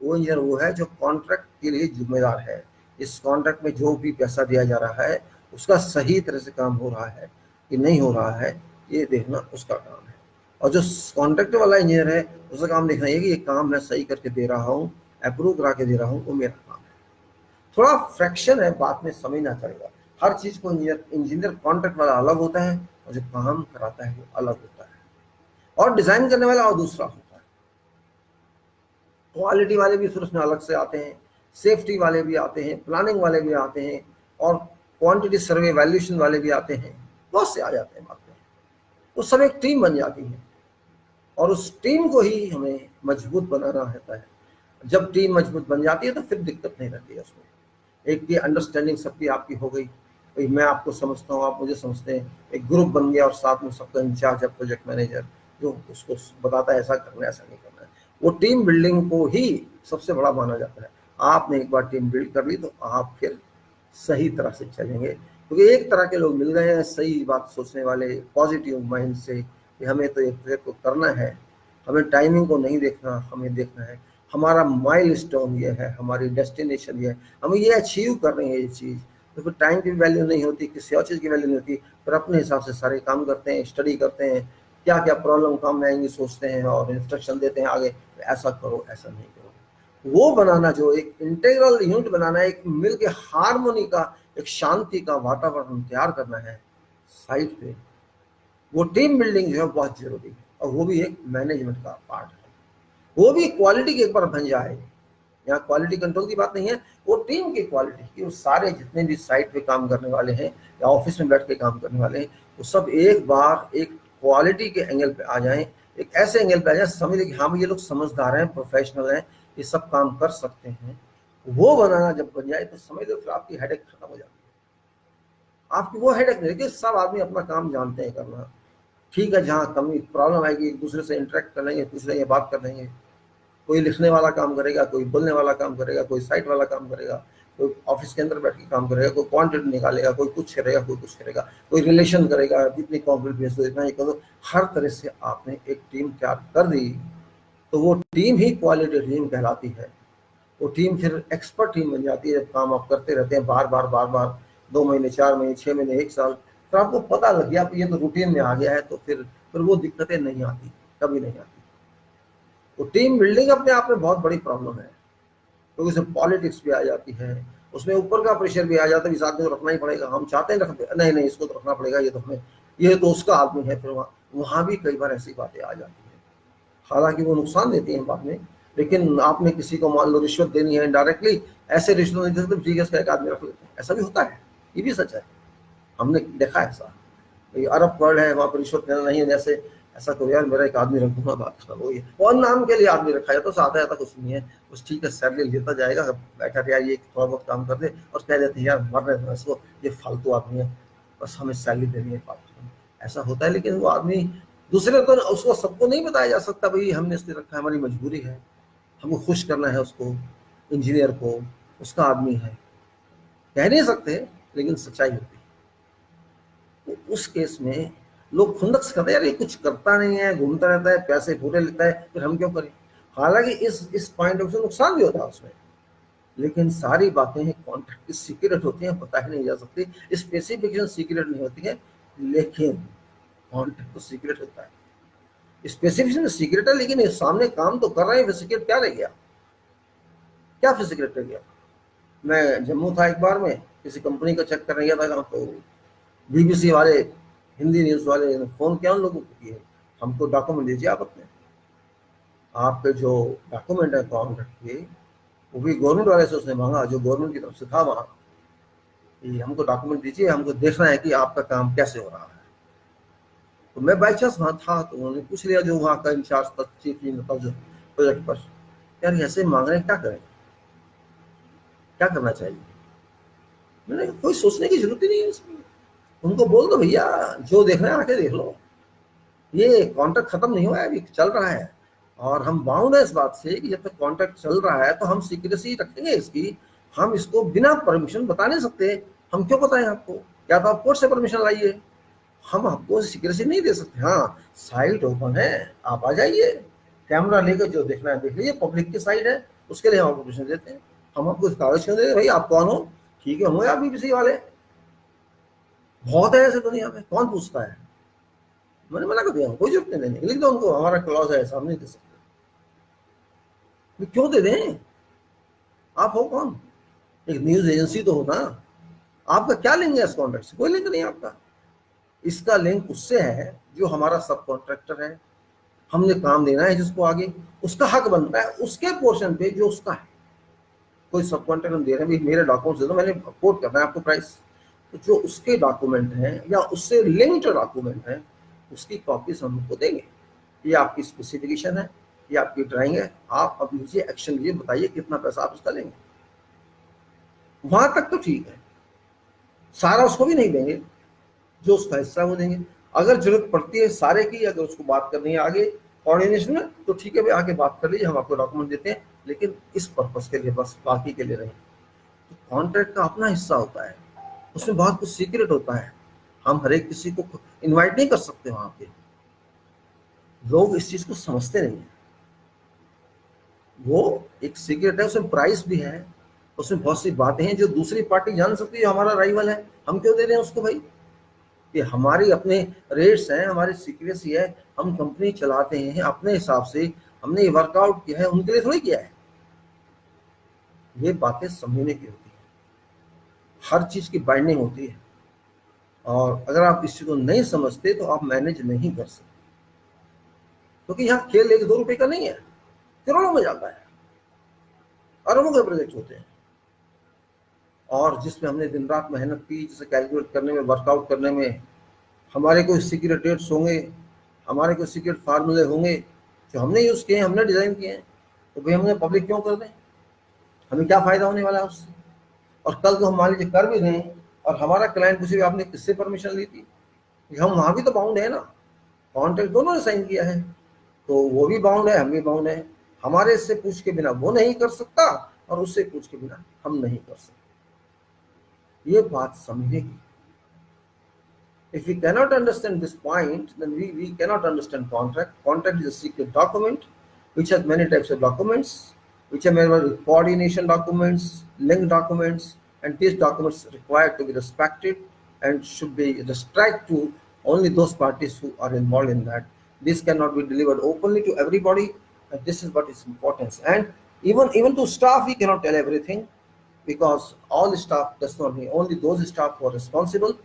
वो इंजीनियर वो है जो कॉन्ट्रैक्ट के लिए जिम्मेदार है। इस कॉन्ट्रैक्ट में जो भी पैसा दिया जा रहा है, उसका सही तरह से काम हो रहा है कि नहीं हो रहा है, ये देखना उसका काम है। और जो कॉन्ट्रैक्ट वाला इंजीनियर है, उसका काम देखना है कि ये काम मैं सही करके दे रहा हूँ, अप्रूव करा के दे रहा हूँ, वो मेरा काम है। थोड़ा फ्रैक्शन है, बात में समझना पड़ेगा। हर चीज को इंजीनियर कॉन्ट्रैक्ट वाला अलग होता है, और जो काम कराता है वो अलग होता है, और डिजाइन करने वाला और दूसरा होता है। क्वालिटी वाले भी फिर उसमें अलग से आते हैं, सेफ्टी वाले भी आते हैं, प्लानिंग वाले भी आते हैं, और क्वांटिटी सर्वे वैल्यूएशन वाले भी आते हैं, बहुत से आ जाते हैं बातें। वो सब एक टीम बन जाती है, और उस टीम को ही हमें मजबूत बनाना रहता है। जब टीम मजबूत बन जाती है तो फिर दिक्कत नहीं रहती है उसमें। एक ये अंडरस्टैंडिंग सबकी आपकी हो गई, भाई मैं आपको समझता हूँ, आप मुझे समझते हैं, एक ग्रुप बन गया और साथ में सबका इंचार्ज है प्रोजेक्ट मैनेजर जो उसको बताता है ऐसा करना है ऐसा नहीं करना है। वो टीम बिल्डिंग को ही सबसे बड़ा माना जाता है। आपने एक बार टीम बिल्ड कर ली तो आप फिर सही तरह से चलेंगे, क्योंकि एक तरह के लोग मिल गए हैं सही बात सोचने वाले, पॉजिटिव माइंड से कि हमें तो ये प्रोजेक्ट को करना है, हमें टाइमिंग को नहीं देखना, हमें देखना है हमारा माइलस्टोन ये है, हमारी डेस्टिनेशन ये है, हमें ये अचीव कर रहे हैं ये चीज़। तो फिर टाइम की वैल्यू नहीं होती, किसी और चीज़ की वैल्यू नहीं होती, फिर अपने हिसाब से सारे काम करते हैं, स्टडी करते हैं, क्या क्या प्रॉब्लम काम में आएंगी सोचते हैं और इंस्ट्रक्शन देते हैं आगे, ऐसा करो ऐसा नहीं करो। वो बनाना जो एक इंटीग्रल यूनिट बनाना है, एक मिल के हारमोनी का, एक शांति का वातावरण तैयार करना है साइट पे, वो टीम बिल्डिंग जो है बहुत जरूरी है, और वो भी एक मैनेजमेंट का पार्ट है। वो भी क्वालिटी की एक बार बन जाए, यहाँ क्वालिटी कंट्रोल की बात नहीं है, वो टीम की क्वालिटी की, वो सारे जितने भी साइट पे काम करने वाले हैं या ऑफिस में बैठ के काम करने वाले हैं, वो सब एक बार एक क्वालिटी के एंगल पे आ जाएं, एक ऐसे एंगल पे आ जाए समझ लें कि हाँ ये लोग समझदार हैं, प्रोफेशनल हैं, ये सब काम कर सकते हैं। वो बनाना जब बन जाए तो समझ लो फिर आपकी हेडेक खत्म हो जाती है। आपकी वो हेडेक नहीं कि सब आदमी अपना काम जानते हैं करना, ठीक है, जहाँ कमी प्रॉब्लम आएगी एक दूसरे से इंटरेक्ट कर लेंगे, दूसरे से बात कर लेंगे, कोई लिखने वाला काम करेगा, कोई बोलने वाला काम करेगा, कोई साइट वाला काम करेगा, कोई ऑफिस के अंदर बैठ के काम करेगा, कोई क्वांटिटी निकालेगा, कोई कुछ करेगा, कोई कुछ करेगा, कोई रिलेशन करेगा, कितनी कॉम्प्लीट बेस हो, इतना ही करो। हर तरह से आपने एक टीम तैयार कर दी तो वो टीम ही क्वालिटी टीम कहलाती है। वो टीम फिर एक्सपर्ट टीम बन जाती है जब काम आप करते रहते हैं बार बार बार बार, 2 महीने 4 महीने 6 महीने 1 साल, तो आपको पता लग गया ये तो रूटीन में आ गया है, तो फिर वो दिक्कतें नहीं आती, कभी नहीं आती। तो टीम बिल्डिंग अपने आप में बहुत बड़ी प्रॉब्लम है, क्योंकि उसमें पॉलिटिक्स भी आ जाती है, उसमें ऊपर का प्रेशर भी आ जाता है, इस आदमी को रखना ही पड़ेगा, हम चाहते हैं रखते नहीं नहीं इसको तो रखना पड़ेगा, ये तो हमें, ये तो उसका आदमी है, फिर वहाँ भी कई बार ऐसी बातें आ जाती हैं, हालांकि वो नुकसान देती हैं बाद में। लेकिन आपने किसी को मान लो रिश्वत देनी है डायरेक्टली, ऐसे रिश्वत नहीं दे सकते, ठीक है इसका एक आदमी रख लेते हैं, ऐसा भी होता है, ये भी सच है, हमने देखा है ऐसा। अरब वर्ल्ड है वहाँ पर रिश्वत देना नहीं है, जैसे ऐसा करो यार मेरा एक आदमी रख दूंगा, बात खत्म हो गई, और नाम के लिए आदमी रखा जाता है, तो आता कुछ नहीं है, बस ठीक है सैलरी लेता जाएगा, बैठा यार ये थोड़ा बहुत काम कर दे, और कह देते हैं यार मर रहे हैं इसको, ये फालतू आदमी है, बस हमें सैलरी देनी है, बात खत्म। ऐसा होता है, लेकिन वो आदमी दूसरे को, उसको सबको नहीं बताया जा सकता भाई हमने इसलिए रखा है, हमारी मजबूरी है, हमको खुश करना है उसको, इंजीनियर को, उसका आदमी है, कह नहीं सकते, लेकिन सच्चाई होती है। तो उस केस में लोग खुंदक करते हैं यार ये कुछ करता नहीं है, घूमता रहता है, पैसे पूरे लेता है, फिर हम क्यों करें। हालांकि इस पॉइंट ऑफ से नुकसान भी होता है उसमें, लेकिन सारी बातें कॉन्ट्रैक्ट की सीक्रेट होती हैं, पता ही नहीं जा सकती, स्पेसिफिकेशन सीक्रेट नहीं होती है, लेकिन कॉन्ट्रैक्ट तो सीक्रेट होता है, स्पेसिफिकेशन सीक्रेट है, लेकिन ये सामने काम तो कर रहे हैं, फिर सीक्रेट क्या रह गया, क्या फिर सीक्रेट रह गया। मैं जम्मू था एक बार में, किसी कंपनी का चेक करने गया था, तो बीबीसी वाले, हिंदी न्यूज वाले ने फोन किया उन लोगों को कि हमको डॉक्यूमेंट दीजिए आप अपने, आपके जो डॉक्यूमेंट है कॉन्ट्रैक्ट के, वो भी गवर्नमेंट वाले से उसने मांगा, जो गवर्नमेंट की तरफ से था वहाँ, कि हमको डॉक्यूमेंट दीजिए, हमको देखना है कि आपका काम कैसे हो रहा है। तो मैं बाई चांस वहाँ था, तो उन्होंने पूछ लिया जो वहाँ का इंचार्ज था, चीफ जो प्रोजेक्ट पर, यार ऐसे मांग रहे हैं क्या करें, क्या करना चाहिए। मैंने कोई सोचने की जरूरत ही नहीं है इसमें, उनको बोल दो भैया जो देखना है आके देख लो, ये कॉन्ट्रैक्ट खत्म नहीं हुआ है, अभी चल रहा है, और हम बाउंड है इस बात से कि जब तक कॉन्ट्रैक्ट चल रहा है तो हम सीक्रेसी रखेंगे इसकी, हम इसको बिना परमिशन बता नहीं सकते, हम क्यों बताएं आपको, या तो आप कोर्ट से परमिशन लाइए, हम आपको सीक्रेसी नहीं दे सकते। हाँ साइट ओपन है, आप आ जाइए, कैमरा लेकर जो देखना है देख लीजिए, पब्लिक की साइट है, उसके लिए हम आपको परमिशन देते हैं, हम आपको कागज क्यों देंगे, भाई आप कौन हो, ठीक है होंगे आप बीबीसी वाले, बहुत है ऐसे दुनिया में, कौन पूछता है। मैंने मना कर दिया, कोई जरूरत नहीं देने, लिख दो उनको हमारा क्लॉज है, सामने दे सकते, क्यों दे दें, आप हो कौन, एक न्यूज एजेंसी तो हो ना, आपका क्या लिंक है इस कॉन्ट्रैक्ट से, कोई लिंक नहीं आपका, इसका लिंक उससे है जो हमारा सब कॉन्ट्रैक्टर है, हमने काम देना है जिसको आगे, उसका हक बनता है उसके पोर्शन पे जो उसका है। कोई सब कॉन्ट्रैक्ट हम दे रहे हैं, मेरे डॉक्यूमेंट्स दे दो, मैंने कोट करना है आपको प्राइस, तो जो उसके डॉक्यूमेंट हैं या उससे लिंक्ड डॉक्यूमेंट हैं, उसकी कॉपीज हम उनको देंगे, ये आपकी स्पेसिफिकेशन है, ये आपकी ड्राइंग है, आप अब मुझे एक्शन लिए बताइए कितना पैसा आप इसका लेंगे। वहां तक तो ठीक है, सारा उसको भी नहीं देंगे, जो उसका हिस्सा वो देंगे। अगर जरूरत पड़ती है सारे की, अगर उसको बात करनी है आगे कोऑर्डिनेशन में, तो ठीक है भाई आगे बात कर लीजिए, हम आपको डॉक्यूमेंट देते हैं, लेकिन इस पर्पज के लिए बस, बाकी के लिए नहीं। तो कॉन्ट्रैक्ट का अपना हिस्सा होता है, उसमें बहुत कुछ सीक्रेट होता है, हम हर एक किसी को इनवाइट नहीं कर सकते। वहां पे लोग इस चीज को समझते नहीं है, वो एक सीक्रेट है, उसमें प्राइस भी है, उसमें बहुत सी बातें हैं जो दूसरी पार्टी जान सकती है, हमारा राइवल है, हम क्यों दे रहे हैं उसको भाई। ये हमारी अपने रेट्स हैं, हमारी सीक्रेसी है, हम कंपनी चलाते हैं अपने हिसाब से, हमने ये वर्कआउट किया है, उनके लिए थोड़ी किया है। ये बातें समझने की होती है, हर चीज की बाइंडिंग होती है, और अगर आप इस चीज को नहीं समझते तो आप मैनेज नहीं कर सकते, क्योंकि यहाँ खेल 1-2 रुपए का नहीं है, करोड़ों में जाता है, अरबों के प्रोजेक्ट होते हैं, और जिसमें हमने दिन रात मेहनत की, जिसे कैलकुलेट करने में, वर्कआउट करने में, हमारे कोई सीक्रेट रेट्स होंगे, हमारे कोई सीक्रेट फार्मूले होंगे जो हमने यूज किए हैं, हमने डिजाइन किए हैं, तो भाई हमने पब्लिक क्यों कर दें, हमें क्या फायदा होने वाला है उससे। और कल को हम मान लीजिए कर भी दें और हमारा क्लाइंट पूछे आपने किससे परमिशन ली थी, हम वहां भी तो बाउंड है ना, कॉन्ट्रैक्ट दोनों ने साइन किया है, तो वो भी बाउंड है, हम भी बाउंड है, हमारे से पूछ के बिना वो नहीं कर सकता, और उससे पूछ के बिना हम नहीं कर सकते। ये बात समझने की, if we cannot understand this point, then we cannot understand contract. Contract is a secret document which has many types of documents, which are many coordination documents, link documents, and these documents required to be respected and should be restricted to only those parties who are involved in that. This cannot be delivered openly to everybody, and this is what is important. And even to staff, we cannot tell everything, because all staff does not mean, only those staff who are responsible,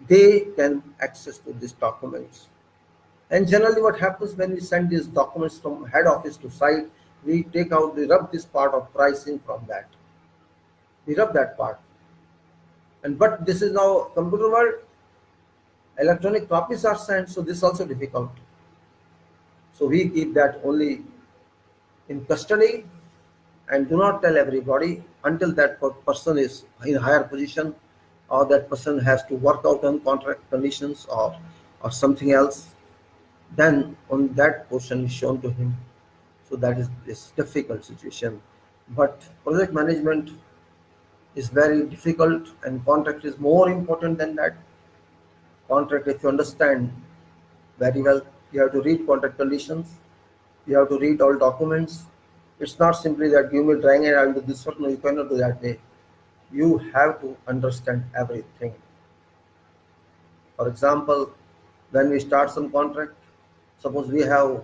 they can access to these documents. And generally what happens when we send these documents from head office to site, we rub this part of pricing from that. We rub that part. And but this is now computer world, electronic copies are sent, so this is also difficult. So we keep that only in custody and do not tell everybody until that person is in higher position, or that person has to work out on contract conditions or something else. Then on that portion is shown to him. So that is this difficult situation. But project management is very difficult, and contract is more important than that. Contract, if you understand very well, you have to read contract conditions, you have to read all documents. It's not simply that give me drawing and I'll do this one. No, you cannot do that way. You have to understand everything. For example, when we start some contract, suppose we have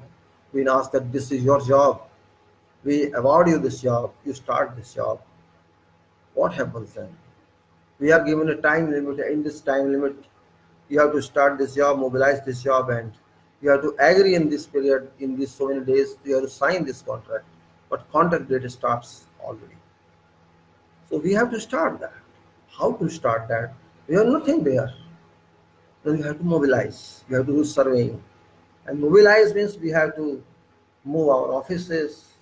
been asked that this is your job, we award you this job, you start this job. What happens then? We are given a time limit. In this time limit, you have to start this job, mobilize this job, and you have to agree in this period, in these so many days, you have to sign this contract. But contract date starts already. So we have to start that. How to start that? We have nothing there. Then we have to mobilize. We have to do surveying. And mobilize means we have to move our offices,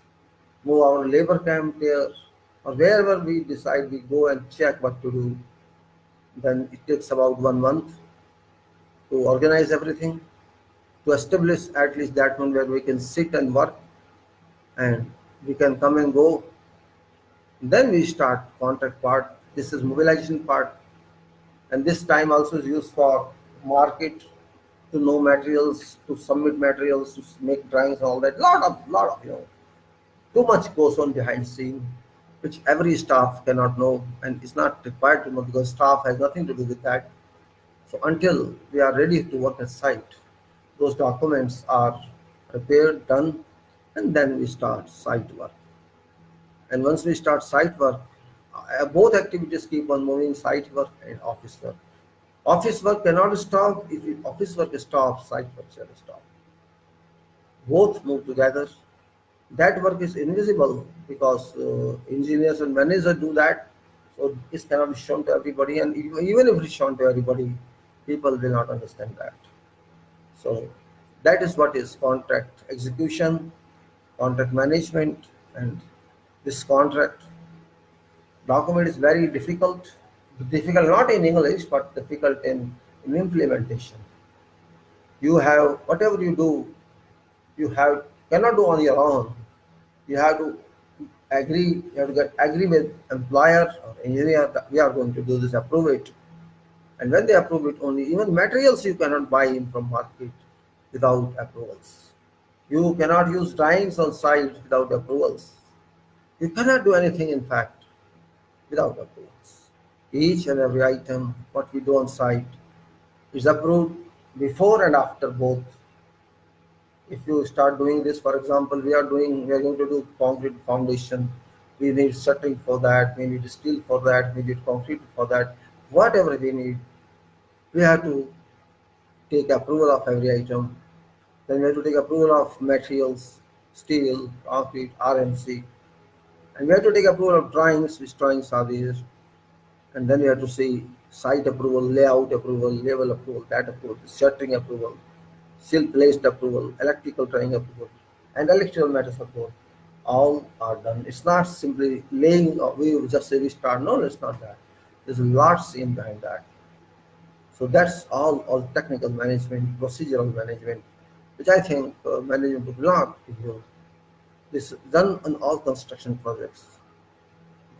move our labor camp there, or wherever we decide we go and check what to do. Then it takes about 1 month to organize everything, to establish at least that one where we can sit and work and we can come and go. Then we start contract part. This is mobilization part, and this time also is used for market, to know materials, to submit materials, to make drawings, all that. Lot of too much goes on behind scene, which every staff cannot know, and is not required to know, because staff has nothing to do with that. So until we are ready to work at site, those documents are prepared, done, and then we start site work. And once we start site work, both activities keep on moving: site work and office work. Office work cannot stop. If office work stops, site work shall stop. Both move together. That work is invisible, because engineers and managers do that. So this cannot be shown to everybody, and even if it's shown to everybody, people will not understand that. So that is what is contract execution. contract management, and this contract document is very difficult. Difficult not in English, but difficult in implementation. You have whatever you do, you have cannot do on your own. You have to agree. You have to get agree with employer or engineer that we are going to do this. Approve it, and when they approve it, only even materials you cannot buy in from market without approvals. You cannot use drawings on site without approvals. You cannot do anything, in fact, without approvals. Each and every item, what we do on site, is approved before and after both. If you start doing this, for example, we are going to do concrete foundation. We need shutting for that. We need steel for that. We need concrete for that. Whatever we need, we have to take approval of every item. Then we have to take approval of materials, steel, concrete, RMC, and we have to take approval of drawings, which drawings are these, and then we have to see site approval, layout approval, level approval, that approval, shuttering approval, seal placed approval, electrical drawing approval, and electrical matters approval. All are done. It's not simply laying, we just say we start. No, it's not that. There's a lot seen behind that. So that's all technical management, procedural management, which I think management would not give you. This is done on all construction projects,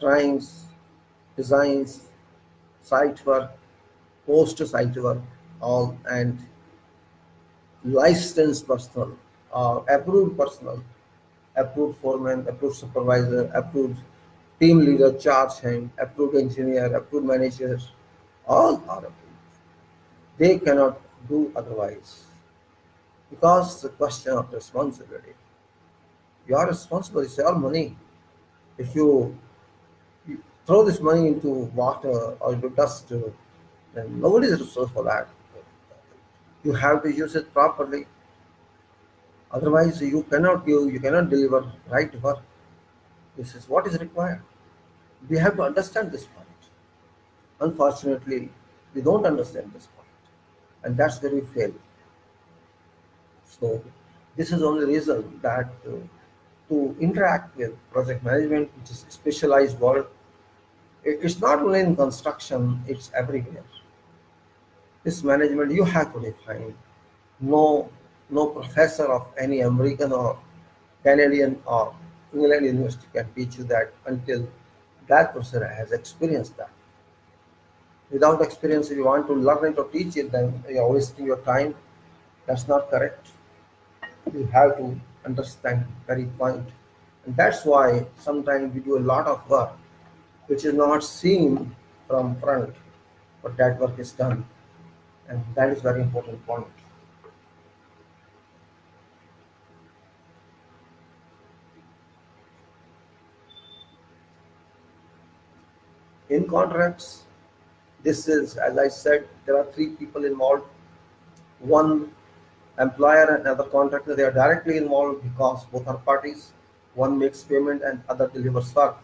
drawings, designs, site work, post-site work, all, and licensed personnel, approved personnel, approved foreman, approved supervisor, approved team leader, charge hand, approved engineer, approved managers, all are approved. They cannot do otherwise because it's a question of responsibility. You are responsible, it's your money. If you throw this money into water or into dust, then nobody is responsible for that. You have to use it properly. Otherwise, you cannot deliver right work. This is what is required. We have to understand this point. Unfortunately, we don't understand this point, and that's where we fail. So, this is only reason that to interact with project management, which is specialized work, it's not only in construction; it's everywhere. This management you have to define. No, no professor of any American or Canadian or England university can teach you that until that person has experienced that. Without experience, if you want to learn it or teach it, then you're wasting your time. That's not correct. You have to understand very point. And that's why sometimes we do a lot of work which is not seen from front, but that work is done. And that is very important point. In contracts, this is, as I said, there are three people involved. One employer and another contractor, they are directly involved because both are parties. One makes payment and other delivers work.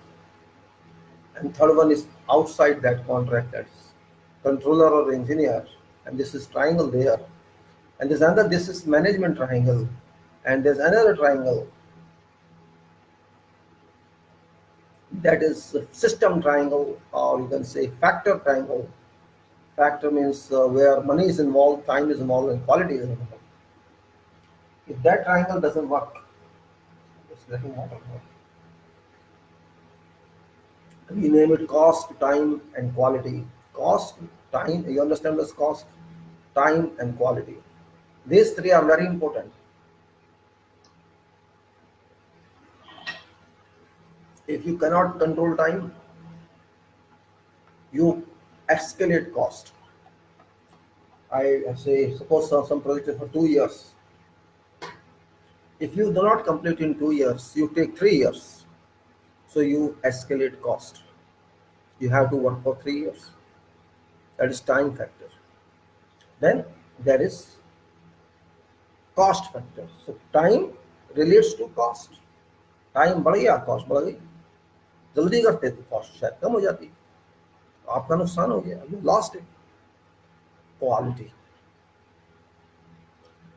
And third one is outside that contract, that's controller or engineer. And this is triangle there. And there's another, this is management triangle. And there's another triangle that is system triangle, or you can say factor triangle. Factor means where money is involved, time is involved, and quality is involved. If that triangle doesn't work, just let me water. We name it cost, time, and quality. Cost, time, you understand this cost, time, and quality. These three are very important. If you cannot control time, you escalate cost. I say, suppose some project is for 2 years. If you do not complete in 2 years, you take 3 years. So you escalate cost. You have to work for 3 years. That is time factor. Then there is cost factor. So time relates to cost. Time बढ़ गया, cost बढ़ गई. जल्दी करते तो cost शायद कम हो जाती. आपका नुकसान हो गया, you lost it. Quality,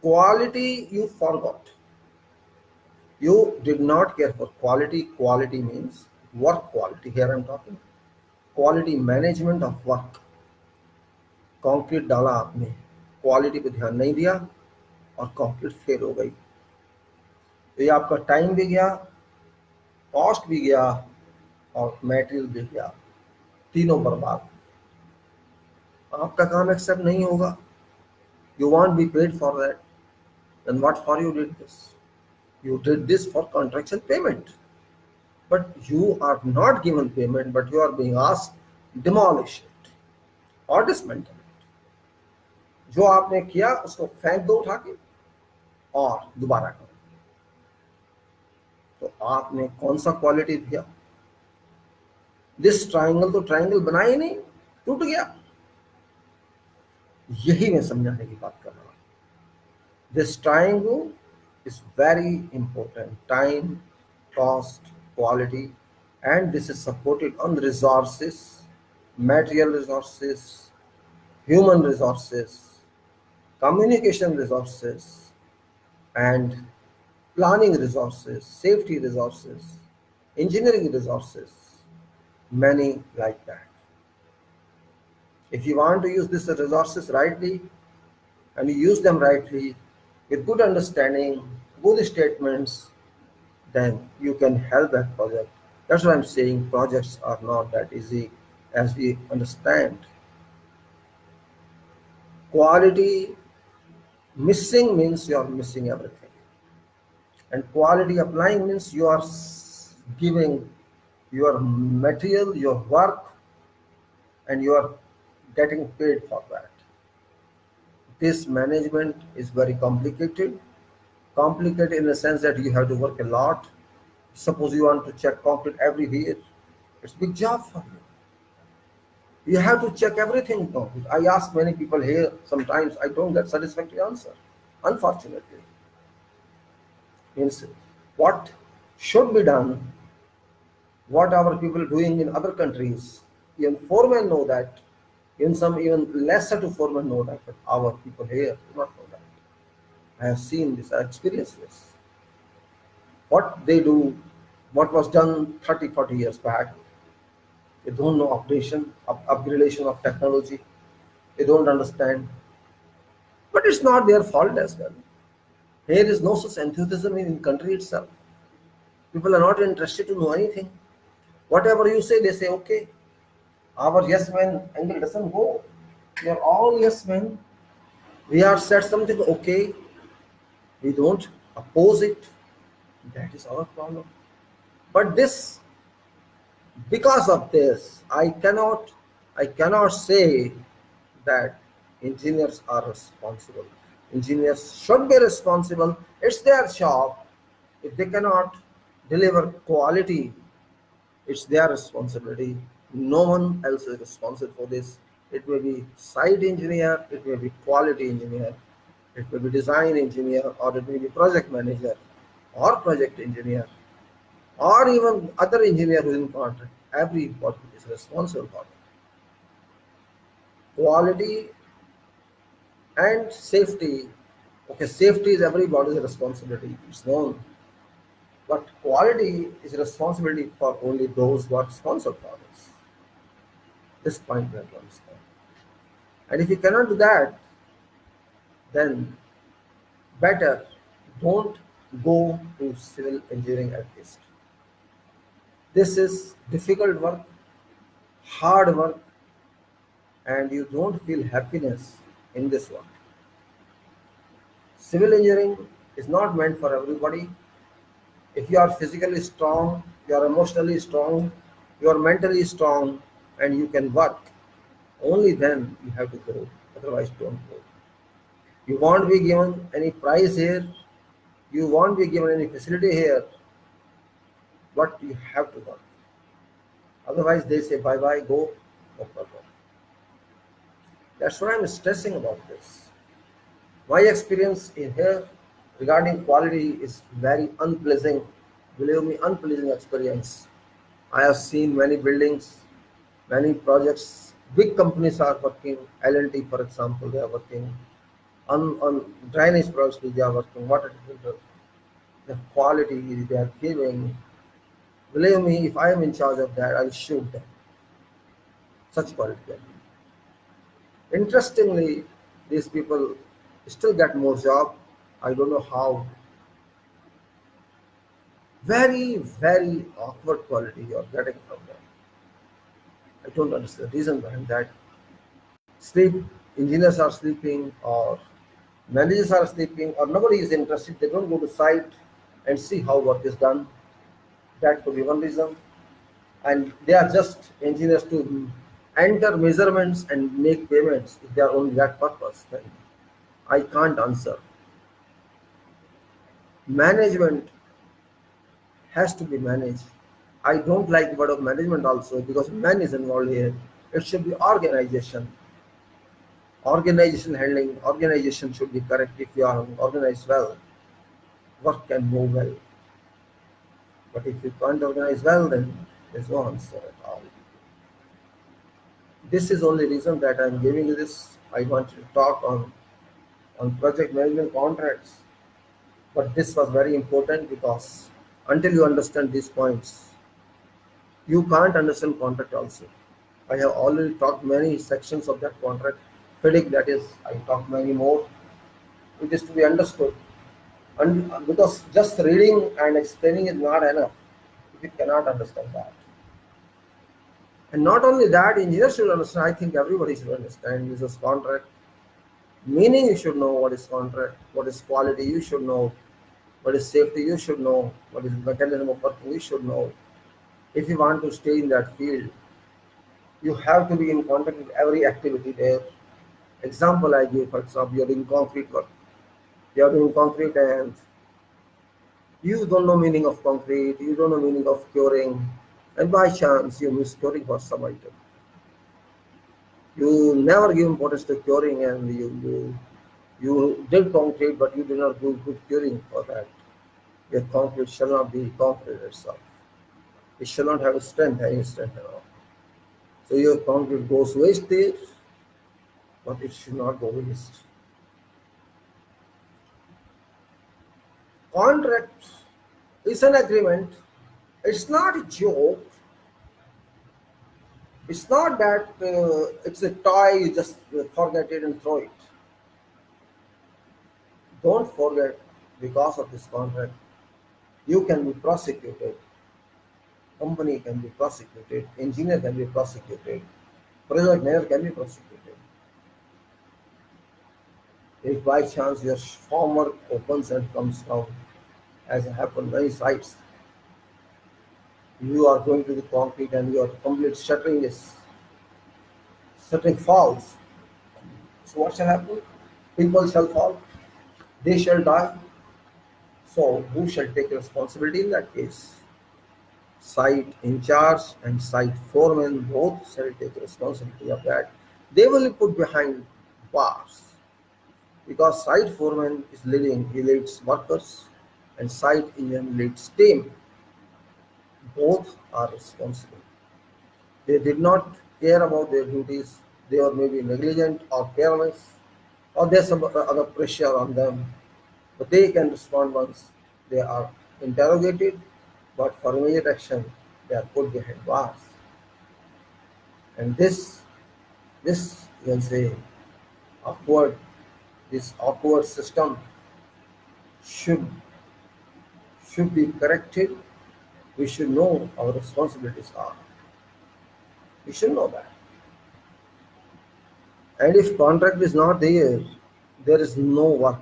quality you forgot. You did not care for quality. Quality means work quality. Here I'm talking quality management of work. Concrete डाला आपने, क्वालिटी पे ध्यान नहीं दिया और कंक्रीट फेल हो गई, तो ये आपका टाइम भी गया, कॉस्ट भी गया और मटेरियल भी गया, तीनों बर्बाद। आपका काम एक्सेप्ट नहीं होगा, you want be paid for that, then what for you did this? You did this for contractual payment, but you are not given payment, but you are being asked demolish it or dismantle it. जो आपने किया उसको फेंक दो उठा के और दोबारा करो, तो आपने कौन सा क्वालिटी दिया? दिस ट्रायंगल तो ट्रायंगल बना ही नहीं, टूट गया। यही मैं समझाने की बात कर रहा हूं। This triangle is very important: time, cost, quality, and this is supported on resources, material resources, human resources, communication resources, and planning resources, safety resources, engineering resources, many like that. If you want to use these resources rightly and you use them rightly with good understanding, good statements, then you can help that project. That's why I'm saying projects are not that easy as we understand. Quality missing means you are missing everything. And quality applying means you are giving your material, your work, and you are getting paid for that. This management is very complicated. Complicated in the sense that you have to work a lot. Suppose you want to check concrete everywhere, it's a big job for you. You have to check everything concrete. I ask many people here, sometimes I don't get satisfactory answer, unfortunately. Means what should be done, what our people doing in other countries, even foremen know that, even lesser to foremen know that, but our people here do not know that. I have seen this, I experienced this. What they do, what was done 30, 40 years back, they don't know upgradation of technology, they don't understand. But it's not their fault as well. Here is no such enthusiasm in country itself. People are not interested to know anything. Whatever you say, they say, okay. Our yes men angle doesn't go. We are all yes men. We are said something, okay. We don't oppose it. That is our problem. But this, because of this, I cannot say that engineers are responsible. Engineers should be responsible. It's their job. If they cannot deliver quality, it's their responsibility. No one else is responsible for this. It may be site engineer, it may be quality engineer, it may be design engineer, or it may be project manager, or project engineer, or even other engineer who is in contract. Everybody is responsible for it. Quality and safety. Okay, safety is everybody's responsibility. It's known. But quality is responsibility for only those who are responsible for this. This point we have to understand. And if you cannot do that, then better don't go to civil engineering at least. This is difficult work, hard work, and you don't feel happiness in this work. Civil engineering is not meant for everybody. If you are physically strong, you are emotionally strong, you are mentally strong, and you can work, only then you have to go. Otherwise, don't go. You won't be given any prize here, you won't be given any facility here, but you have to work. Otherwise, they say bye bye, go, no problem. That's what I'm stressing about this. My experience in here regarding quality is very unpleasant. Believe me, unpleasant experience. I have seen many buildings, many projects. Big companies are working. L&T, for example, they are working on drainage projects. They are working water treatment. the quality they are giving. Believe me, if I am in charge of that, I'll shoot them. Such quality they are giving. Interestingly, these people still get more job. I don't know how. Very, very awkward quality you are getting from them. I don't understand the reason behind that. Sleep, engineers are sleeping, or managers are sleeping, or nobody is interested. They don't go to site and see how work is done. That could be one reason. And they are just engineers to enter measurements and make payments if they are only that purpose. Then I can't answer. Management has to be managed. I don't like the word of management also because man is involved here. It should be organization. Organization handling, organization should be correct. If you are organized well, work can move well. But if you can't organize well, then there's no answer at all. This is only reason that I'm giving you this. I want to talk on project management contracts. But this was very important because until you understand these points, you can't understand contract also. I have already talked many sections of that contract. FIDIC, that is, I talked many more. It is to be understood. And because just reading and explaining is not enough if you cannot understand that. And not only that, engineers should understand. I think everybody should understand this is contract. Meaning you should know what is contract, what is quality, you should know what is safety, you should know what is mechanism of working, you should know. If you want to stay in that field, you have to be in contact with every activity there. Example I give, for example, you're doing concrete work. You're doing concrete and you don't know meaning of concrete, you don't know meaning of curing, and by chance you miss curing for some item. You never give importance to curing and you did concrete but you did not do good curing for that. Your concrete shall not be concrete itself. It shall not have strength, any strength at all. So your concrete goes waste there, but it should not go waste. Contract is an agreement. It's not a joke. It's not that it's a toy, you just forget it and throw it. Don't forget, because of this contract, you can be prosecuted, company can be prosecuted, engineer can be prosecuted, project manager can be prosecuted. If by chance your former opens and comes down, as happened many sites, you are going to the concrete and your complete shuttering falls. So what shall happen? People shall fall, they shall die. So who shall take responsibility in that case? Site in charge and site foreman both shall take responsibility of that. They will be put behind bars because site foreman is leading, he leads workers, and site engineer leads team. Both are responsible. They did not care about their duties. They were maybe negligent or careless, or there's some other pressure on them. But they can respond once they are interrogated, but for immediate action, they are put behind bars. And this you can say awkward, this awkward system should should be corrected. We should know our responsibilities are. We should know that. And if contract is not there, there is no work.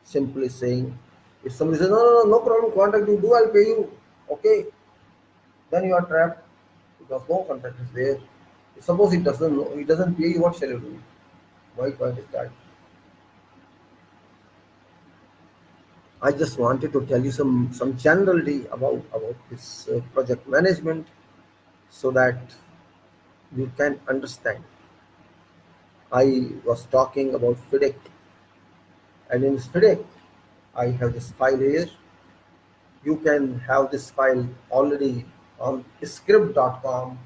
Simply saying, if somebody says, no, no, no, no problem, contract you do, I'll pay you. Okay, then you are trapped because no contract is there. Suppose he doesn't know, he doesn't pay you, what shall you do? My point is that I just wanted to tell you some generality about this project management so that you can understand. I was talking about FIDIC, and in FIDIC, I have this file here. You can have this file already on script.com.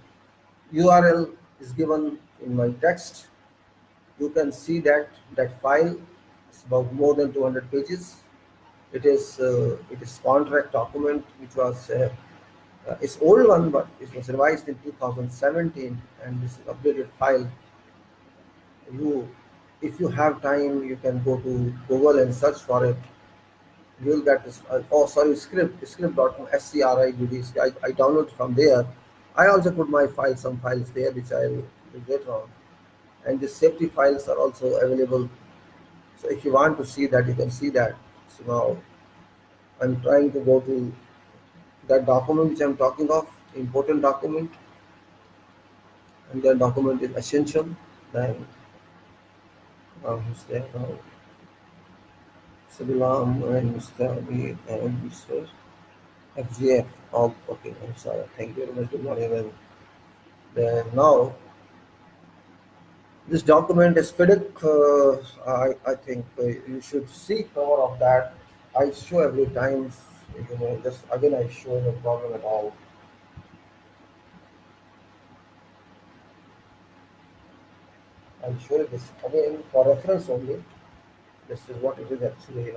URL is given in my text. You can see that file is about more than 200 pages. It is contract document which was it's old one, but it was revised in 2017, and this is updated file. You, if you have time, you can go to Google and search for it. You will get this. Oh, sorry, script.com, SCRIBD. I download from there. I also put my files, some files there, which I will do later on. And the safety files are also available. So if you want to see that, you can see that. So now I'm trying to go to that document which I'm talking of, important document, and that document is essential. Then who's there now? Sabilam and Mr. Amir and Mr. FGF. Oh, okay, I'm sorry. Thank you very much. Good morning. And then now this document is FIDIC. I think you should see cover of that. I show every time. Just again I show no problem at all. I'll show you this again for reference only. This is what it is actually.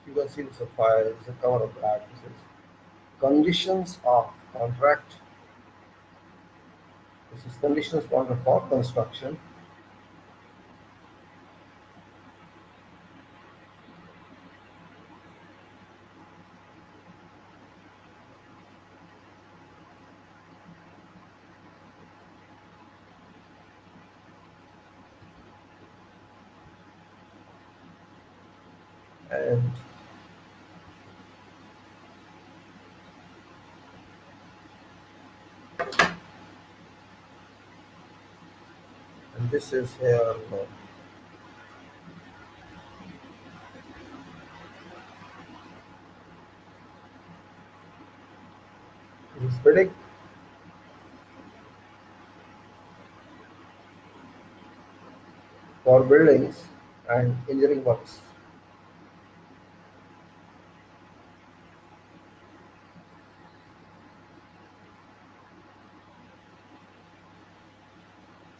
You can see this file. This is a cover of that. This is conditions of contract. This is conditions contract for construction, and this is here. This is predict for buildings and engineering works.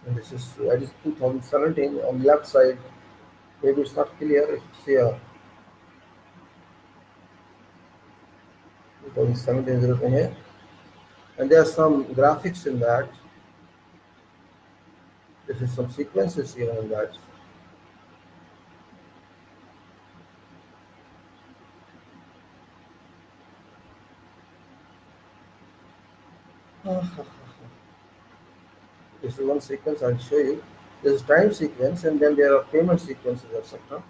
And this is that is 2017 on the left side. Maybe it's not clear. It's here. 2017 is written here, and there are some graphics in that. This is some sequences here in that. This is one sequence I'll show you. This is time sequence, and then there are payment sequences, etc.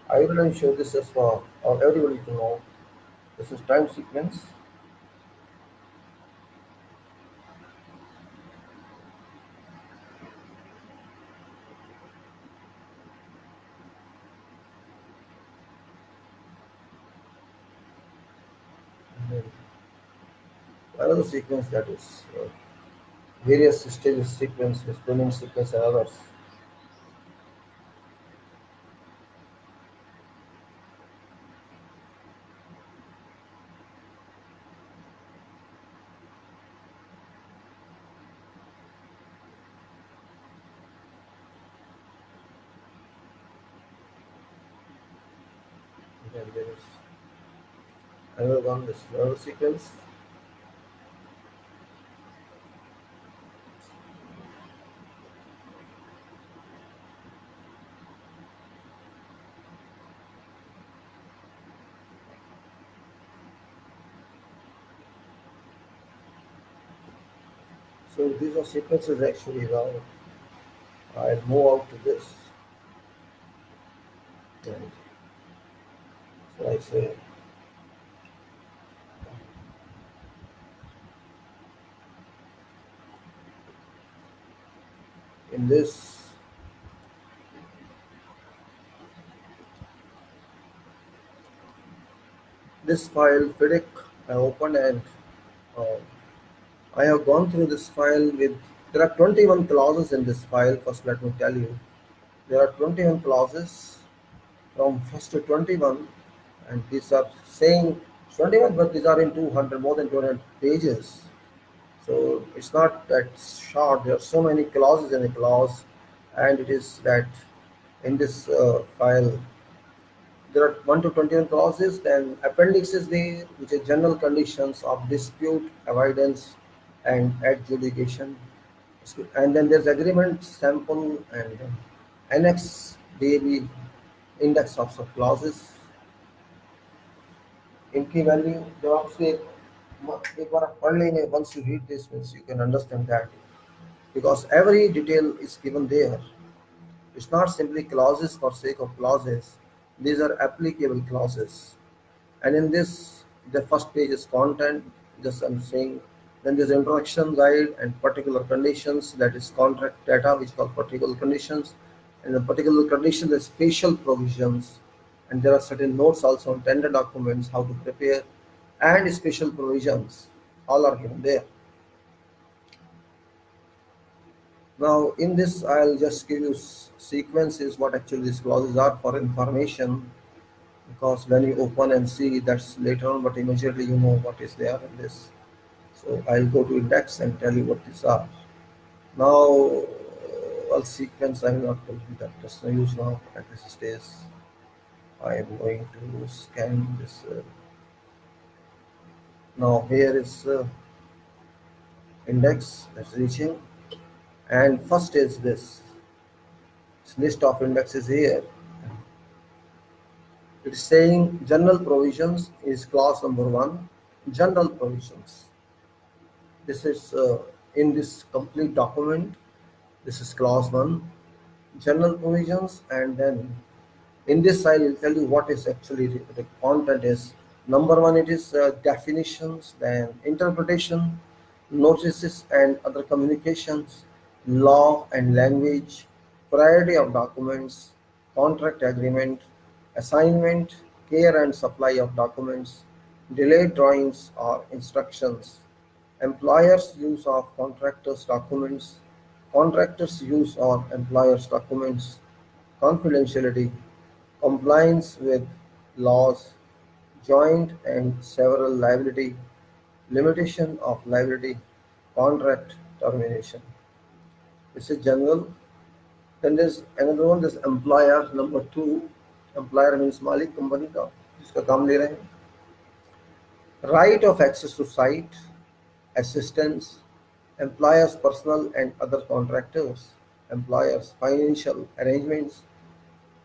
I will show this as for everybody to know. This is time sequence. And then another sequence, that is various stages sequence, with payment sequence and others. And then there is another one, this another sequence. So these are sequences actually. Now I'll move out to this. And so I say in this file FIDIC I opened, and uh, I have gone through this file with There are 21 clauses in this file. First, let me tell you. There are 21 clauses from first to 21, and these are saying 21, but these are in 200, more than 200 pages. So it's not that short. There are so many clauses in a clause, and it is that in this file there are 1 to 21 clauses. Then appendix is there, which is general conditions of dispute, avoidance, and adjudication. And then there's agreement, sample, and annex, daily index of sub clauses. इनकी value जब आपसे एक बार आप पढ़ लेंगे, once you read this means you can understand that, because every detail is given there. It's not simply clauses for sake of clauses. These are applicable clauses. And in this, the first page is content, just I'm saying. Then there's introduction, guide, and particular conditions, that is contract data, which called particular conditions. And the particular conditions are special provisions. And there are certain notes also on tender documents, how to prepare, and special provisions. All are given there. Now, in this, I'll just give you sequences what actually these clauses are for information, because when you open and see, that's later on, but immediately you know what is there in this. So I'll go to index and tell you what these are. Now, well, sequence I will not tell you that, just no use now at this stage. I am going to scan this. Now here is index that's reaching, and first is this list of indexes here. It's saying general provisions is clause number 1. General provisions. This is in this complete document. This is clause 1. General provisions, and then in this I will tell you what is actually the content is. Number 1, it is definitions, then interpretation, notices and other communications, law and language, priority of documents, contract agreement, assignment, care and supply of documents, delayed drawings or instructions, employers' use of contractors' documents, contractors' use of employers' documents, confidentiality, compliance with laws, joint and several liability, limitation of liability, contract termination. This is general. Then there's another one, this employer number 2. Employer means मालिक company का जिसका काम ले रहे हैं. Right of access to site, assistance, employers' personal and other contractors, employers' financial arrangements,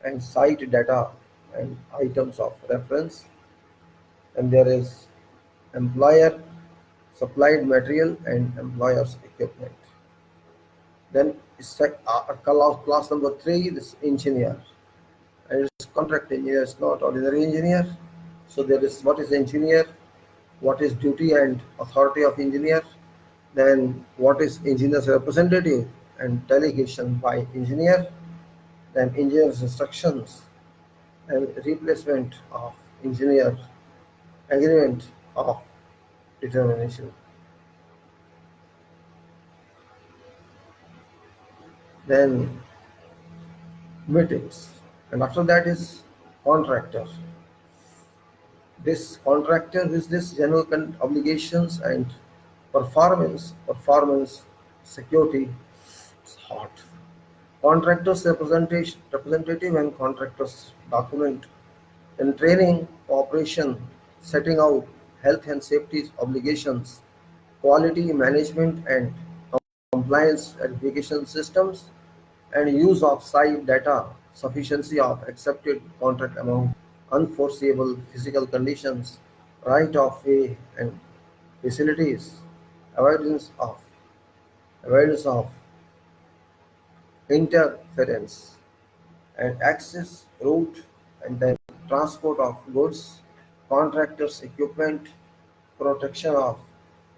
and site data and items of reference. And there is employer supplied material and employer's equipment. Then class number 3, this engineer. And it's contract engineer, it's not ordinary engineer. So there is what is engineer, what is duty and authority of engineer, then what is engineer's representative and delegation by engineer, then engineer's instructions and replacement of engineer, agreement of determination. Then meetings, and after that is contractor. This contractor is this general obligations and performance, security. It's hot. Contractors representative and contractors document. In training, cooperation, setting out health and safety obligations, quality management and compliance verification systems, and use of site data, sufficiency of accepted contract amount, unforeseeable physical conditions, right of way and facilities, avoidance of avoidance of interference, and access route, and then transport of goods, contractors' equipment, protection of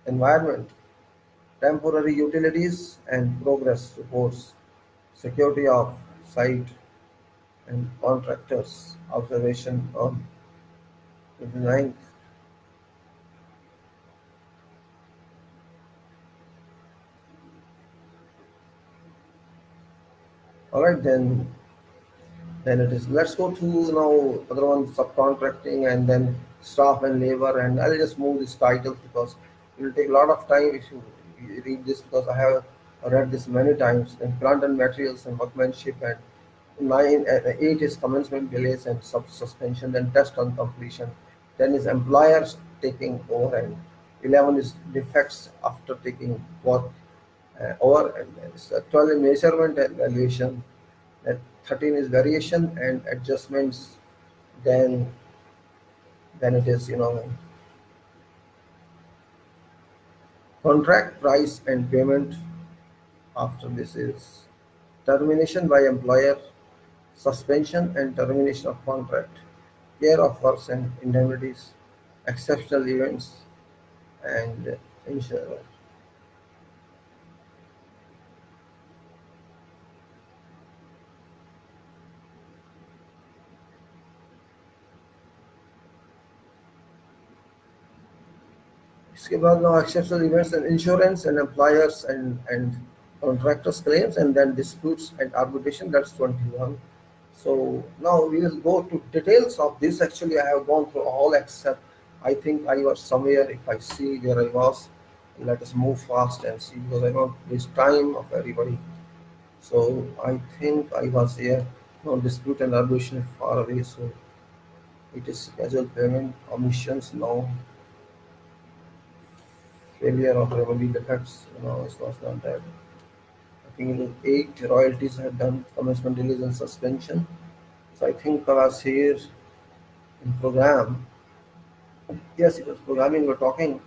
environment, temporary utilities and progress reports, security of site and contractors' observation on 29th. All right, then it is. Let's go to other one, subcontracting, and then staff and labor. And I'll just move this title because it will take a lot of time if you read this, because I have read this many times. And plant and materials and workmanship, and nine, 8 is commencement delays and suspension. Then test on completion. Then is employers taking over, and 11 is defects after taking work over, and it's 12 is measurement and evaluation, and 13 is variation and adjustments. Then then it is contract price and payment. After this is termination by employer, suspension and termination of contract, care of works and indemnities, exceptional events, and insurance. इसके बाद now exceptional events and insurance and employers and contractors claims, and then disputes and arbitration. That's 21. So now we will go to details of this. Actually, I have gone through all except I think I was somewhere. If I see where I was, let us move fast and see, because I don't waste time of everybody. So I think I was here. No, dispute and arbitration is far away. So it is scheduled payment, omissions, no. Failure of remedy defects, it was not that. I think it was 8 royalties had done, commencement delays and suspension. So I think I was here in program. Yes, it was programming we're talking.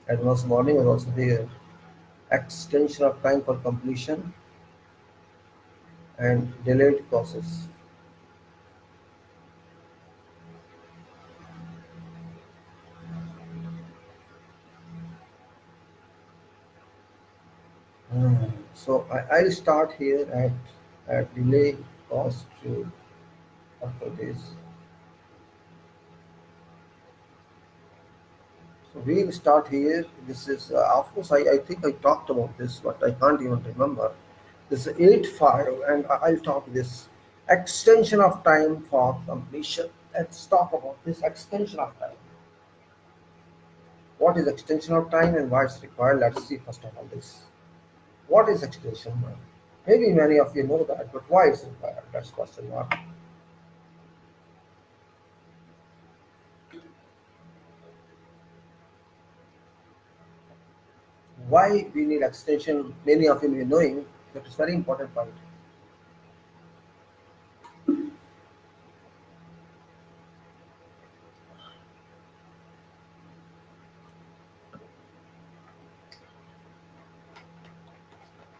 Advanced warning was also there. Extension of time for completion and delayed process. So I'll start here at delay cost to after this. So we'll start here. This is, of course, I think I talked about this, but I can't even remember. This is 8.5, and I'll talk this extension of time for completion. Let's talk about this extension of time. What is extension of time and why it's required? Let's see first of all this. What is extension? Maybe many of you know that, but why it's required? That's question mark. Why we need extension? Many of you may knowing that is very important point.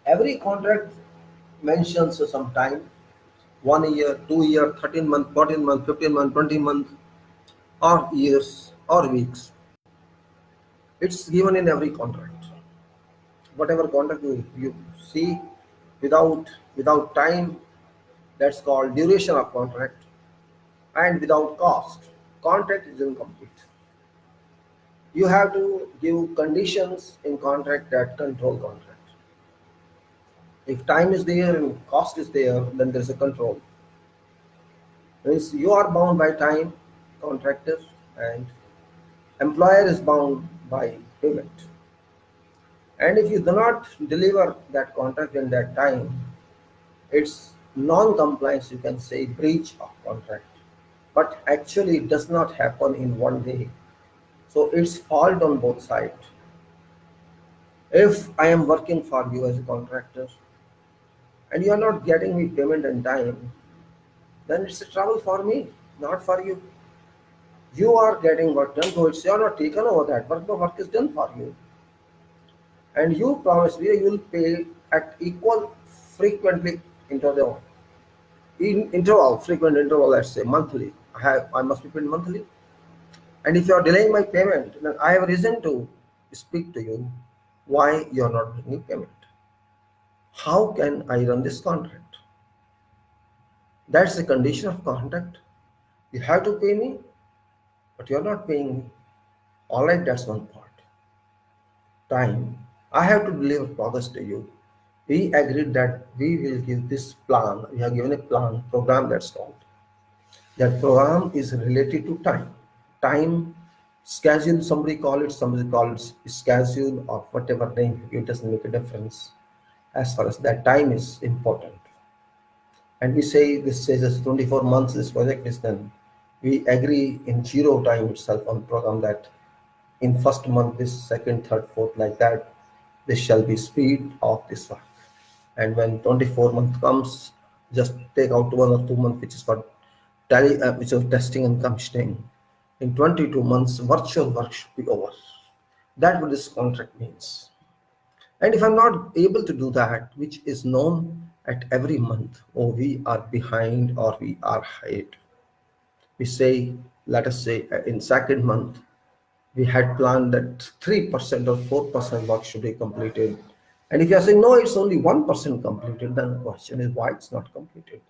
Every contract mentions some time, 1 year, 2 year, 13 month, 14 month, 15 month, 20 month, or years or weeks. It's given in every contract. Whatever contract you see without time, that's called duration of contract, and without cost, contract is incomplete. You have to give conditions in contract that control contract. If time is there and cost is there, then there's a control. Means you are bound by time, contractor, and employer is bound by payment. And if you do not deliver that contract in that time, it's non-compliance, you can say breach of contract. But actually it does not happen in one day. So it's fault on both sides. If I am working for you as a contractor and you are not getting me payment in time, then it's a trouble for me, not for you. You are getting work done, so it's you are not taken over that work, the work is done for you. And you promise me you will pay at equal frequently interval, frequent interval, let's say monthly. I must be paid monthly. And if you are delaying my payment, then I have a reason to speak to you why you are not bringing payment. How can I run this contract? That's the condition of contract. You have to pay me, but you are not paying me. All right, that's one part. Time. I have to deliver progress to you. We agreed that we will give this plan. We have given a plan, program that's called. That program is related to time. Time schedule, somebody call it schedule or whatever name, it doesn't make a difference as far as that time is important. And we say this says as 24 months this project is done. We agree in zero time itself on program that in first month, this second, third, fourth, like that, this shall be speed of this work. And when 24 month comes, just take out 1 or 2 months, which is for which is testing and commissioning. In 22 months, virtual work should be over. That's what this contract means. And if I'm not able to do that, which is known at every month, or we are behind or we are ahead, we say, let us say in second month, we had planned that 3% or 4% work should be completed. And if you are saying, no, it's only 1% completed, then the question is why it's not completed.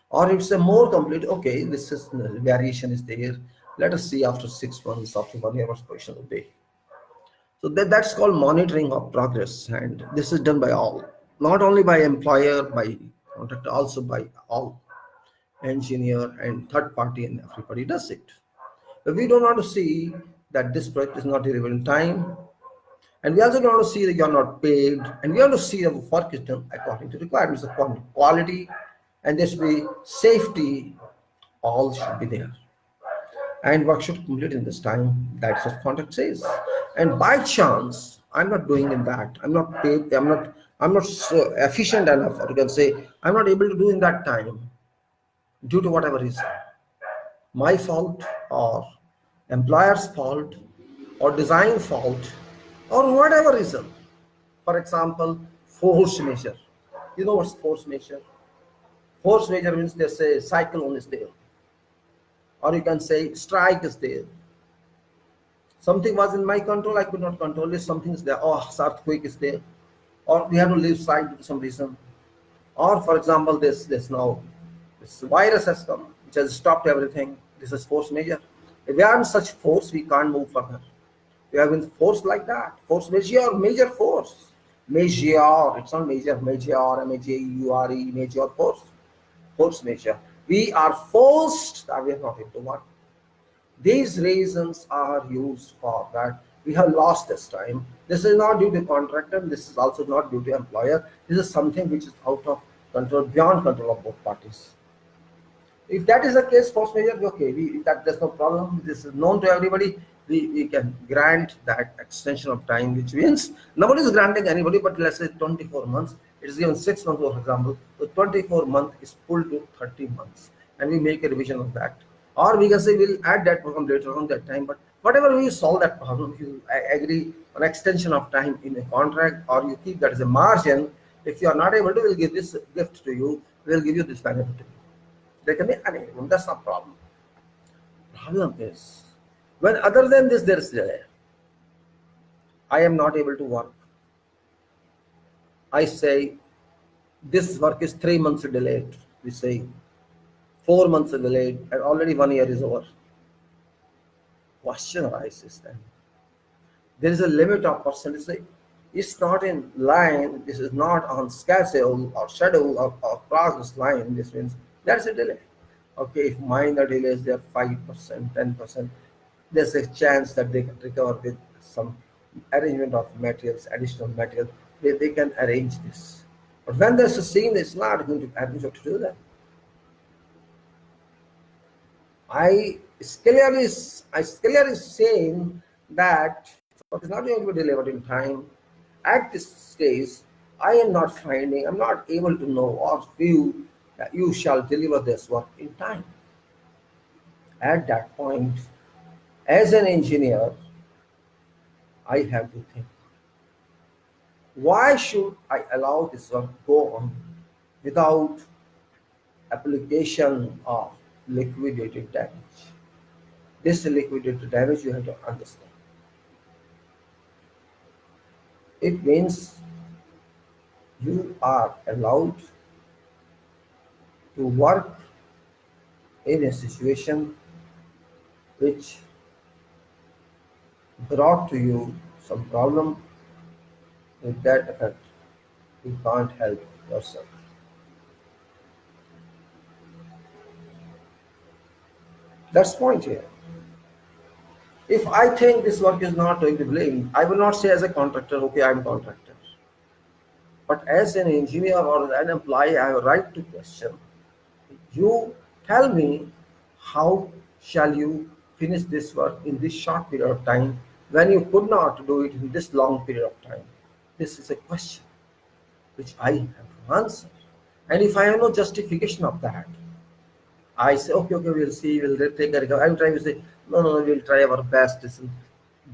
Or if it's a more complete, okay, this is variation is there. Let us see after 6 months, after 1 year, what position will be. So that's called monitoring of progress. And this is done by all, not only by employer, by contractor, also by all engineer and third party, and everybody does it. But we don't want to see that this project is not delivered in time, and we also don't want to see that you are not paid, and we want to see that work is done according to requirements of quality, and there should be safety, all should be there, and work should complete in this time. That's what contract says. And by chance, I'm not doing in that. I'm not paid. I'm not so efficient enough, or you can say I'm not able to do in that time due to whatever reason, my fault or employer's fault or design fault or whatever reason. For example, force measure. You know what's force measure? Force measure means there's a cyclone is there, or you can say strike is there. Something was in my control, I could not control it. Something is there. Oh, earthquake is there, or we have to leave site due to some reason. Or for example, this now this virus has come, which has stopped everything. This is force major. If we are in such force, we can't move further. We have been forced like that. Force major, major force. Major, it's not major, major, M-A-J-U-R-E, major force. Force major. We are forced that we are not able to work. These reasons are used for that. We have lost this time. This is not due to contractor. This is also not due to employer. This is something which is out of control, beyond control of both parties. If that is the case, force majeure, okay, there's no problem. This is known to everybody. We can grant that extension of time, which means nobody is granting anybody, but let's say 24 months. It is given 6 months, for example. So 24 months is pulled to 30 months, and we make a revision of that. Or we can say we'll add that problem later on that time. But whatever we solve that problem, if you agree on extension of time in a contract, or you keep that as a margin, if you are not able to, we'll give this gift to you. We'll give you this benefit to you. They can be anyone. That's not problem. Problem is when other than this there is delay. I am not able to work. I say this work is 3 months delayed. We say 4 months delayed, and already 1 year is over. Question arises then. There is a limit of percentage. It's not in line. This is not on schedule or progress line. This means there's a delay. Okay, if minor delays, they're 5%, 10%, there's a chance that they can recover with some arrangement of materials, additional material. They can arrange this. But when there's a scene, it's not going to arrange to do that. I is clearly saying that what is not going to be delivered in time at this stage, I am not finding, I'm not able to know or view that you shall deliver this work in time. At that point, as an engineer, I have to think, why should I allow this work go on without application of liquidated damage? This liquidated damage you have to understand. It means you are allowed to work in a situation which brought to you some problem with that effect. You can't help yourself. That's the point here. If I think this work is not going to be blamed, I will not say as a contractor, okay, I'm a contractor. But as an engineer or an employee, I have a right to question. You tell me how shall you finish this work in this short period of time when you could not do it in this long period of time? This is a question which I have to answer. And if I have no justification of that, I say, okay, okay, we'll see, we'll take a recovery. I'm trying to say, no, no, no, we'll try our best.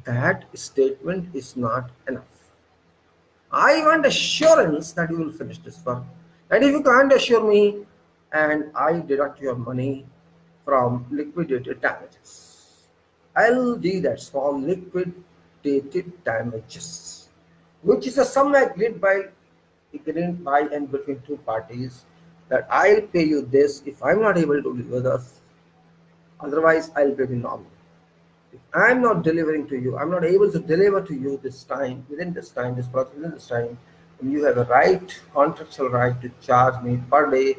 That statement is not enough. I want assurance that you will finish this work. And if you can't assure me, and I deduct your money from liquidated damages, I'll do that small liquidated damages, which is a sum agreed by and between two parties that I'll pay you this if I'm not able to deliver this. Otherwise, I'll pay you normal. If I'm not delivering to you, I'm not able to deliver to you this time, within this time, this process, within this time, then you have a right, contractual right to charge me per day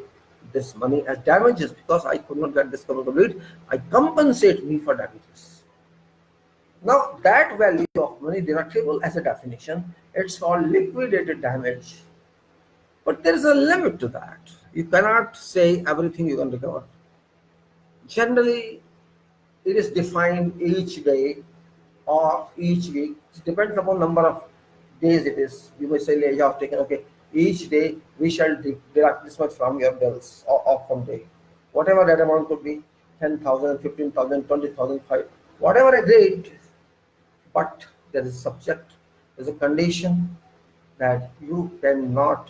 this money as damages because I could not get this complete. I compensate me for damages. Now that value of money deductible as a definition, it's called liquidated damage. But there is a limit to that. You cannot say everything you can recover. Generally, it is defined each day or each week. It depends upon number of days it is. You may say, you have taken, okay, each day we shall deduct this much from your bills or from day. Whatever that amount could be, 10,000, 15,000, 20,000, 5, whatever agreed. But there is a subject, there is a condition that you cannot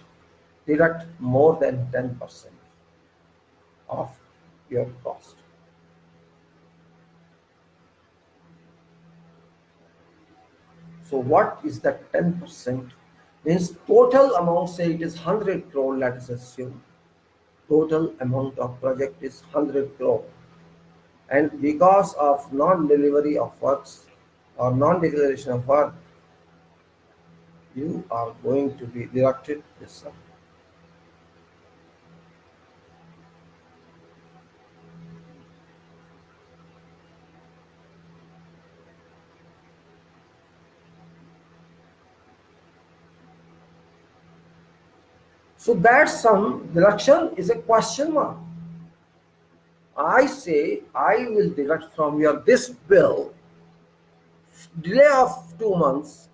deduct more than 10% of your cost. So what is that 10%? Means total amount, say it is 100 crore, let us assume. Total amount of project is 100 crore. And because of non-delivery of works or non-declaration of work, you are going to be deducted this sum. So that sum deduction is a question mark. I say I will deduct from your this bill delay of 2 months,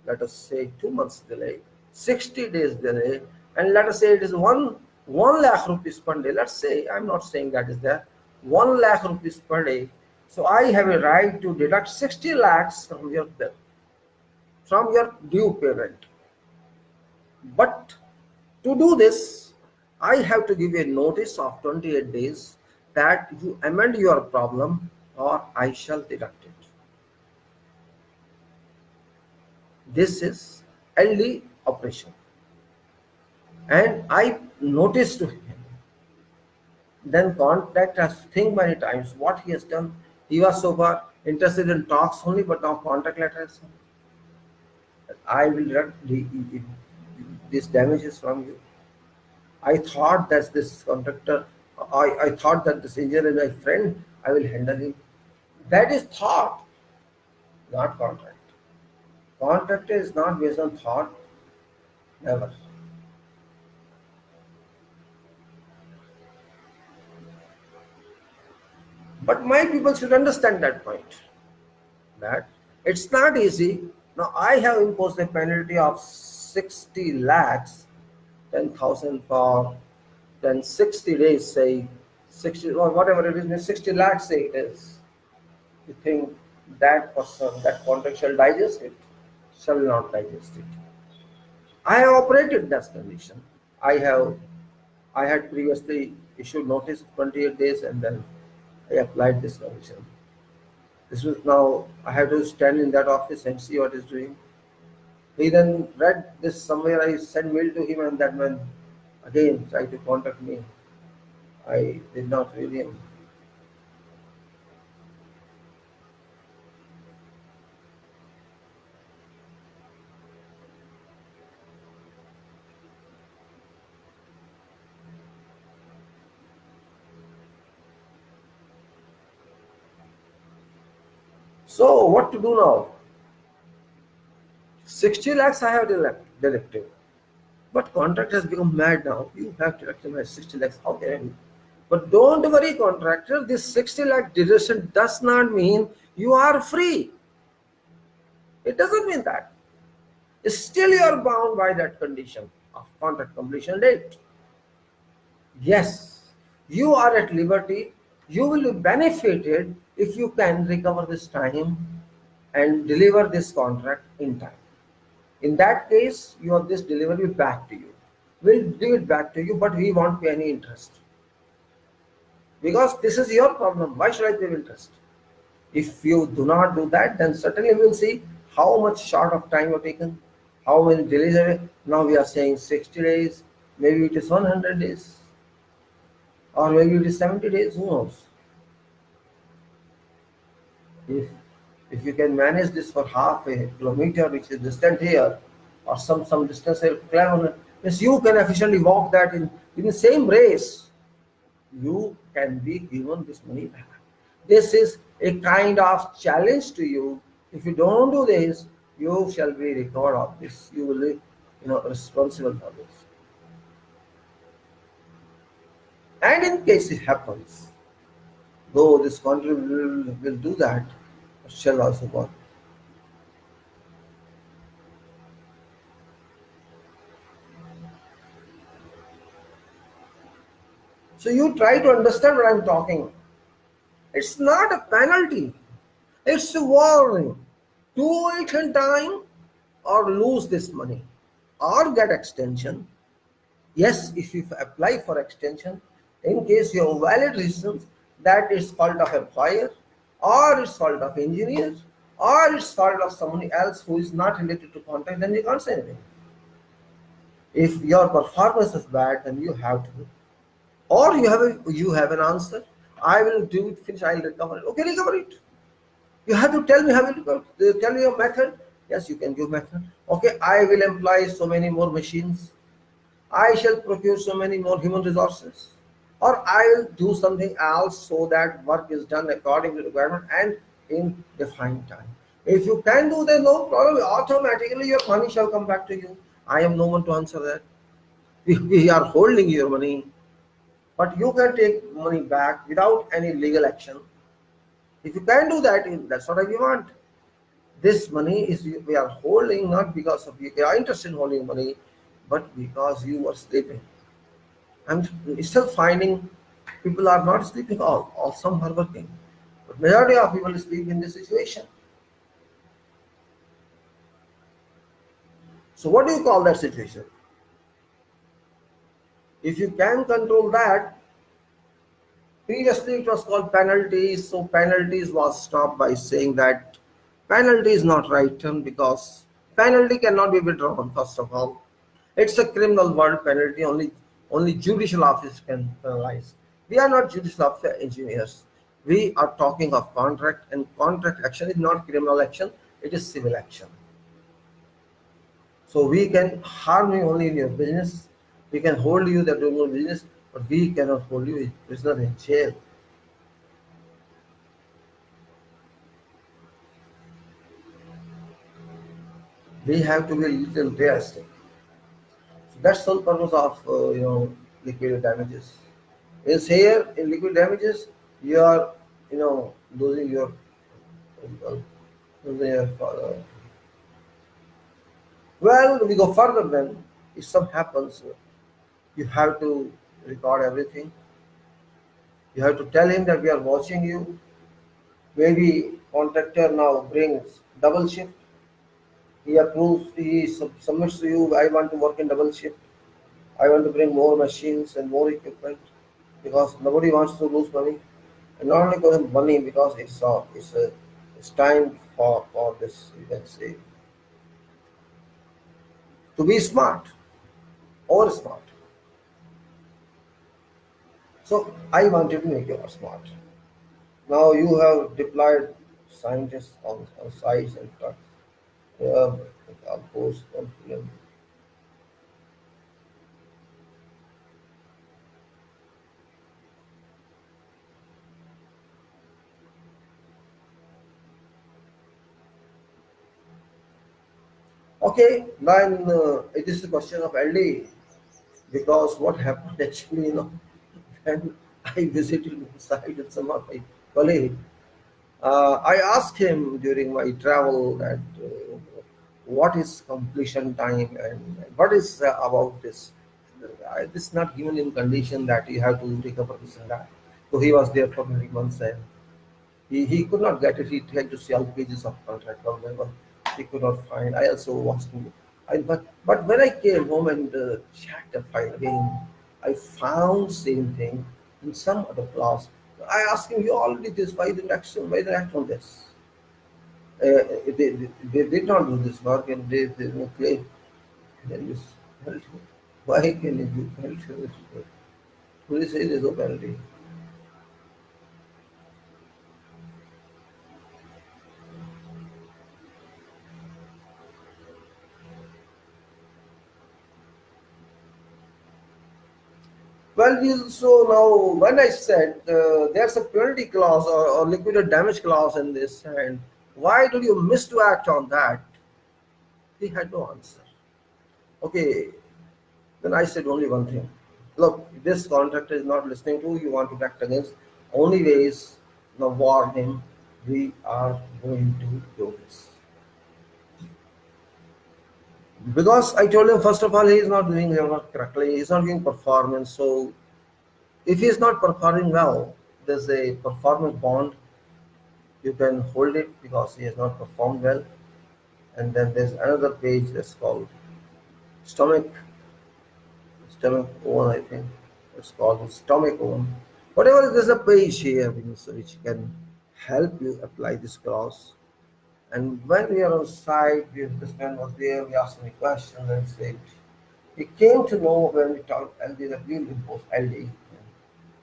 let us say 2 months delay, 60 days delay, and let us say it is one lakh rupees per day. Let's say, I'm not saying that is there, 1 lakh rupees per day. So I have a right to deduct 60 lakhs from your bill, from your due payment. But to do this, I have to give you a notice of 28 days that you amend your problem or I shall deduct it. This is early operation. And I noticed to him, then contact us, think many times what he has done. He was so far interested in talks only, but now contact letters. I will deduct these damages from you. I thought that this contractor, I thought that this engineer is my friend, I will handle him. That is thought, not contract. Contract is not based on thought, never. But my people should understand that point. That it's not easy. Now I have imposed a penalty of 60 lakhs, 10,000 for then 60 days, say 60 or whatever it is, 60 lakhs say it is. You think that person, that contract shall digest it? Shall not digest it. I have operated that condition. I have I had previously issued notice of 28 days and then I applied this condition. This was now I have to stand in that office and see what he's doing. He then read this somewhere. I sent mail to him, and that man again tried to contact me. I did not read him. So what to do now? 60 lakhs I have deducted. But contractor has become mad now. You have deducted my 60 lakhs. How can I do? But don't worry, contractor. This 60 lakh deduction does not mean you are free. It doesn't mean that. Still, you are bound by that condition of contract completion date. Yes, you are at liberty. You will be benefited if you can recover this time and deliver this contract in time. In that case, you have this delivery back to you. We'll give it back to you, but we won't pay any interest because this is your problem. Why should I pay interest? If you do not do that, then certainly we'll see how much short of time you've taken, how many delays are there. Now we are saying 60 days, maybe it is 100 days, or maybe it is 70 days, who knows? If if you can manage this for half a kilometer, which is distant here, or some distance here, means you can efficiently walk that in the same race, you can be given this money back. This is a kind of challenge to you. If you don't do this, you shall be recovered of this. You will be, responsible for this. And in case it happens, though this country will do that, it shall also work. So you try to understand what I'm talking. It's not a penalty. It's a warning. Do it in time or lose this money or get extension. Yes, if you apply for extension, in case you have valid reasons that it's fault of employer or it's fault of engineer or it's fault of someone else who is not related to contract, then you can't say anything. If your performance is bad, then you have to. Or you have an answer. I will do it, finish, I'll recover it. Okay, recover it. You have to tell me how you tell me your method. Yes, you can give method. Okay, I will employ so many more machines. I shall procure so many more human resources, or I will do something else so that work is done according to requirement and in defined time. If you can do that, no problem. Automatically, your money shall come back to you. I am no one to answer that. We are holding your money, but you can take money back without any legal action. If you can do that, that's what I want. This money is we are holding not because of you are interested in holding money, but because you were sleeping. I'm still finding people are not sleeping all, or some are working. But majority of people sleep in this situation. So what do you call that situation? If you can control that, previously it was called penalties. So penalties was stopped by saying that penalty is not right term because penalty cannot be withdrawn, first of all. It's a criminal word, penalty. Only judicial office can penalize. We are not judicial officer engineers. We are talking of contract, and contract action is not criminal action, it is civil action. So we can harm you only in your business. We can hold you that doing your business, but we cannot hold you a prisoner in jail. We have to be a little realistic. So that's the whole purpose of liquidated damages. Is here in liquid damages you are losing your losing your well, we go further then. If some happens, you have to record everything. You have to tell him that we are watching you. Maybe contractor now brings double shift. He approves, he submits to you, I want to work in double shift. I want to bring more machines and more equipment because nobody wants to lose money. And not only because of money, because it's time for this, you can say, to be smart or smart. So I wanted to make you smart. Now you have deployed scientists on sites and trucks. Post on film. Okay, then it is a question of LD because what happened actually, when I visited the site with some of my colleagues, I asked him during my travel that what is completion time and what is about this. This is not given in condition that you have to recover this and that. So he was there for many months and he could not get it. He tried to see all pages of contract or whatever. He could not find. I also asked him. But when I came home and checked the file again, I found same thing in some other clause. I asked him, you already did this. Why the act on this? They did not do this work and they claim. Then you penalty. Why can you do penalty? Police say there's no penalty. So now when I said there's a penalty clause or liquidated damage clause in this, and why did you miss to act on that? He had no answer. Okay, then I said only one thing. Look, this contractor is not listening to you, want to act against. Only way is now warn him, we are going to do this. Because I told him, first of all, he is not doing his work correctly, he's not giving performance. So if he is not performing well, there's a performance bond. You can hold it because he has not performed well. And then there's another page that's called stomach, stomach one, I think. It's called stomach one. Whatever, there's a page here which can help you apply this clause. And when we are on site, this man was there, we asked him a question and said, he came to know when we talked LD that we will impose LD.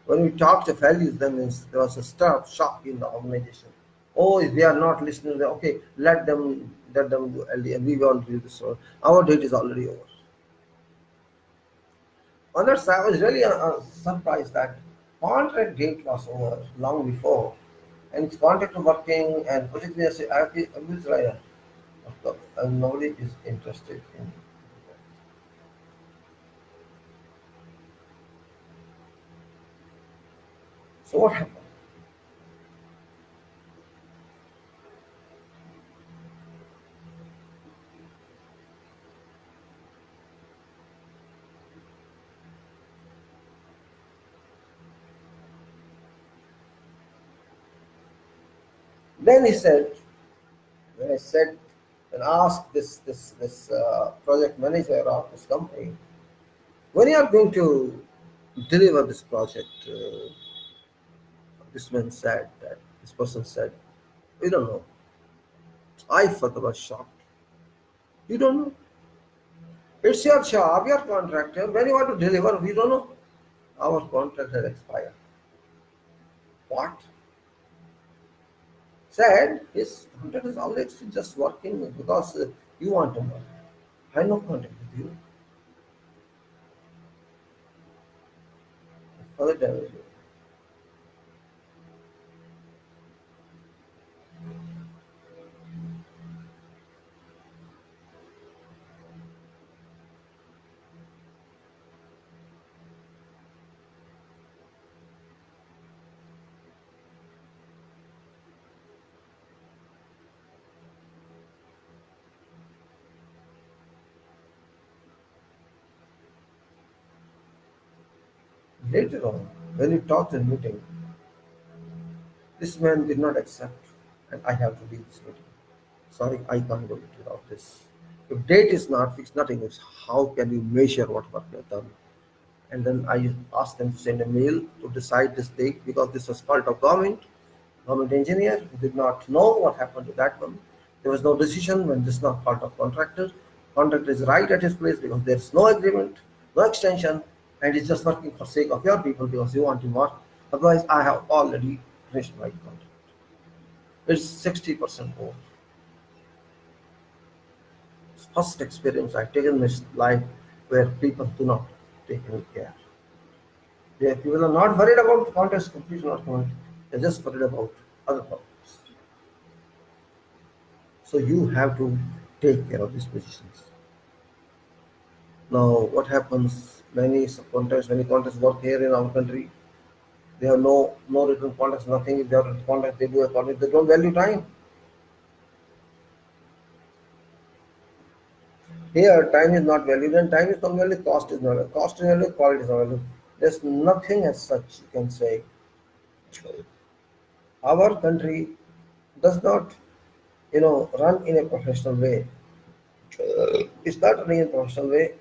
When we talked of values, then there was a stir of shock in the organization. Oh, they are not listening. Okay, let them do LD, and we won't do this one. Our date is already over. On that side, I was really surprised that contract date was over long before, and it's contract working and project is like, of course, and nobody is interested in. So what happened? Then he said, when I said and asked this project manager of this company, when you are going to deliver this project, this man said that this person said, we don't know. I further was shocked. You don't know. It's your job, your contractor. When you want to deliver, we don't know. Our contract has expired. What? Said his contract is always just working because you want to work. I have no contact with you. Further damage. Later on, when we talked in meeting, this man did not accept, and I have to leave this meeting. Sorry, I can't do it without this. If date is not fixed, nothing is. How can you measure what work you have done? And then I asked them to send a mail to decide this date because this was fault of government engineer who did not know what happened to that one. There was no decision when this is not fault of contractor. Contractor is right at his place because there is no agreement, no extension, and it's just working for sake of your people because you want to work. Otherwise, I have already finished my contract. It's 60% more. First experience I've taken in this life where people do not take any care. People are not worried about contest completion or not. They're just worried about other problems. So you have to take care of these positions. Now, what happens? Many subcontractors, many contractors work here in our country. They have no written contracts, nothing. If they have written contract, they do a contract. They don't value time. Here, time is not valued, and time is not valued. Cost is not valued. Cost is valued. Quality is not valued. There's nothing as such you can say. Our country does not, run in a professional way. It's not running in a professional way.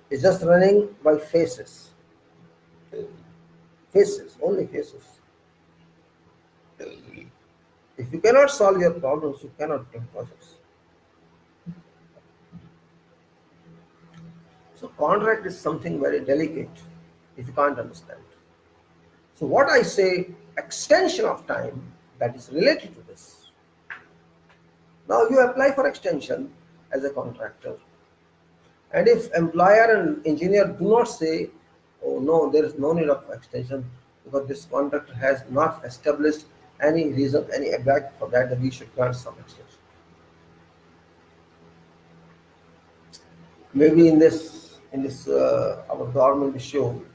It's just running by faces, faces, only faces. If you cannot solve your problems, you cannot do projects. So contract is something very delicate if you can't understand. So what I say, extension of time that is related to this. Now you apply for extension as a contractor, and if employer and engineer do not say, oh no, there is no need of extension because this contractor has not established any reason, any back for that we should grant some extension. Maybe in this our government issue,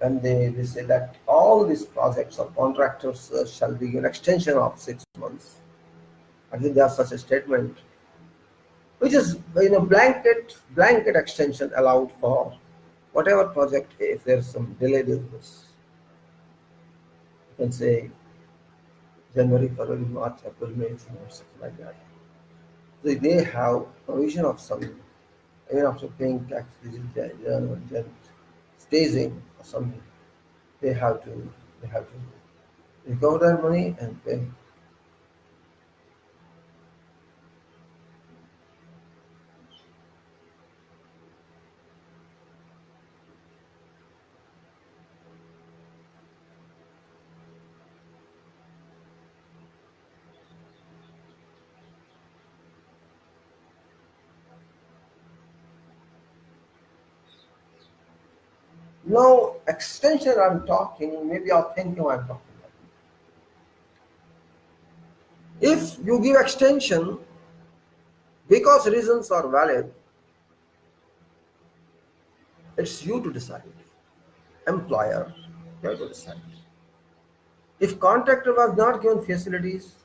and they say that all these projects of contractors shall be an extension of 6 months. I think there's such a statement, which is blanket extension allowed for whatever project. If there's some delay, this you can say January, February, March, April, May, June, or something like that. So they have provision of some, even after paying tax, this is staging or something. They have to they have to recover their money and pay. No extension I'm talking, maybe you're thinking I'm talking about. If you give extension because reasons are valid, it's you to decide. Employer, you have to decide. If contractor was not given facilities,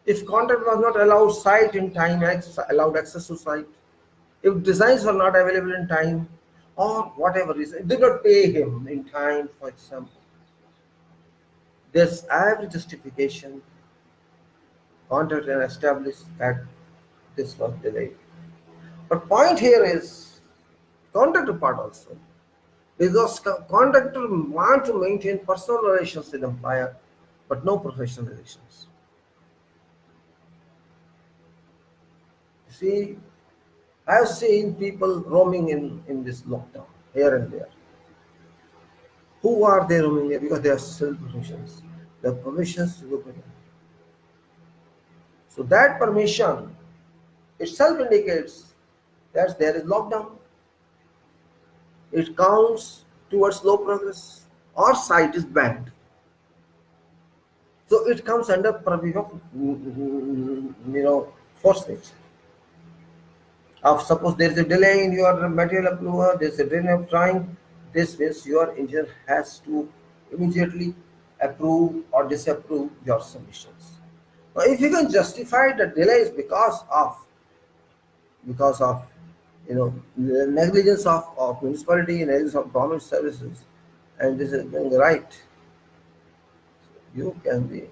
if contractor was not allowed site in time, allowed access to site, if designs were not available in time, or whatever reason, did not pay him in time, for example, there's every justification contract can establish that this was delayed. But point here is contractor part also. Because contractor want to maintain personal relations with employer, but no professional relations. See, I have seen people roaming in this lockdown here and there. Who are they roaming there? Because they are self permissions. The permissions to look at them. So that permission itself indicates that there is lockdown. It counts towards slow progress or site is banned. So it comes under purview of force nature. Of suppose there is a delay in your material approval, there is a delay of trying. This means your engineer has to immediately approve or disapprove your submissions. Now, if you can justify the delay is because of the negligence of municipality, negligence of government services, and this is being right, you can be.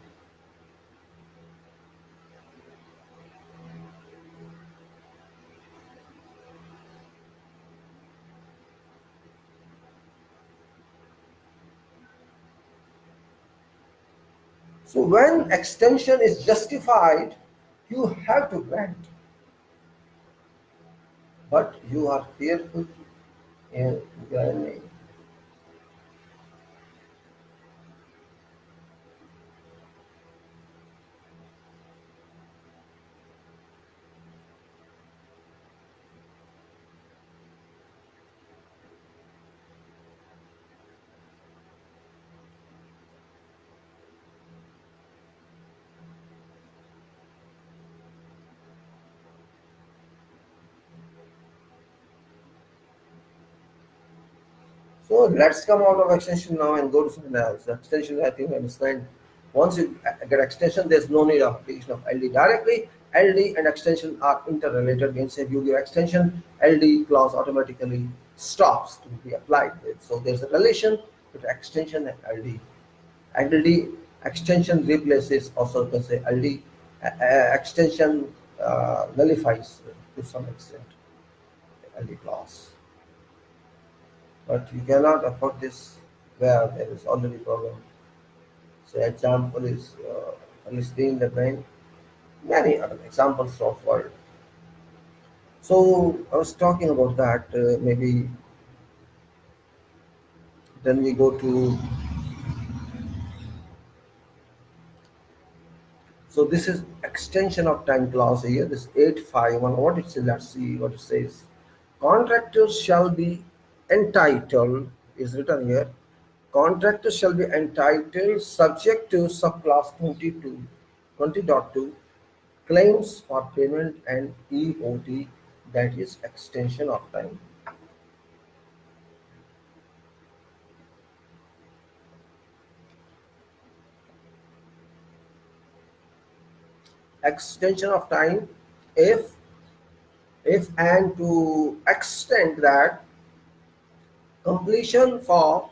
So when extension is justified, you have to grant, but you are fearful in granting. So let's come out of extension now and go to something else. Extension, I think I understand. Once you get extension, there's no need of application of LD directly. LD and extension are interrelated. Means if you give extension, LD clause automatically stops to be applied with. So there's a relation between extension and LD. LD extension replaces, also you can say LD extension nullifies to some extent LD clause. But you cannot afford this where there is already problem. So example is listed in the brain. Many other examples of world. So I was talking about that. Maybe then we go to. So this is extension of time clause here. This 851. What it says? Let's see what it says. Contractors shall be entitled is written here. Contractors shall be entitled subject to subclass 20.2 claims for payment and EOT, that is extension of time. Extension of time if and to extend that completion for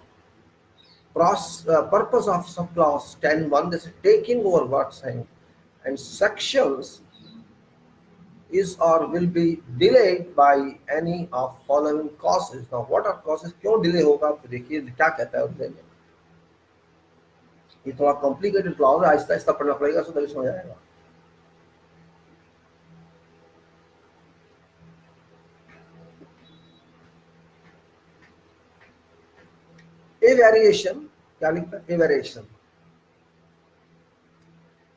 purpose of subclause 10.1, this is taking over works and sections is or will be delayed by any of following causes. Now what are causes? क्यों delay होगा? आप देखिए क्या कहता है उसमें. ये थोड़ा कॉम्प्लिकेटेड क्लॉज है, आहिस्ता आहिस्ता पढ़ना पड़ेगा, सो तभी समझ आएगा. A variation, क्या लिखता है? A variation.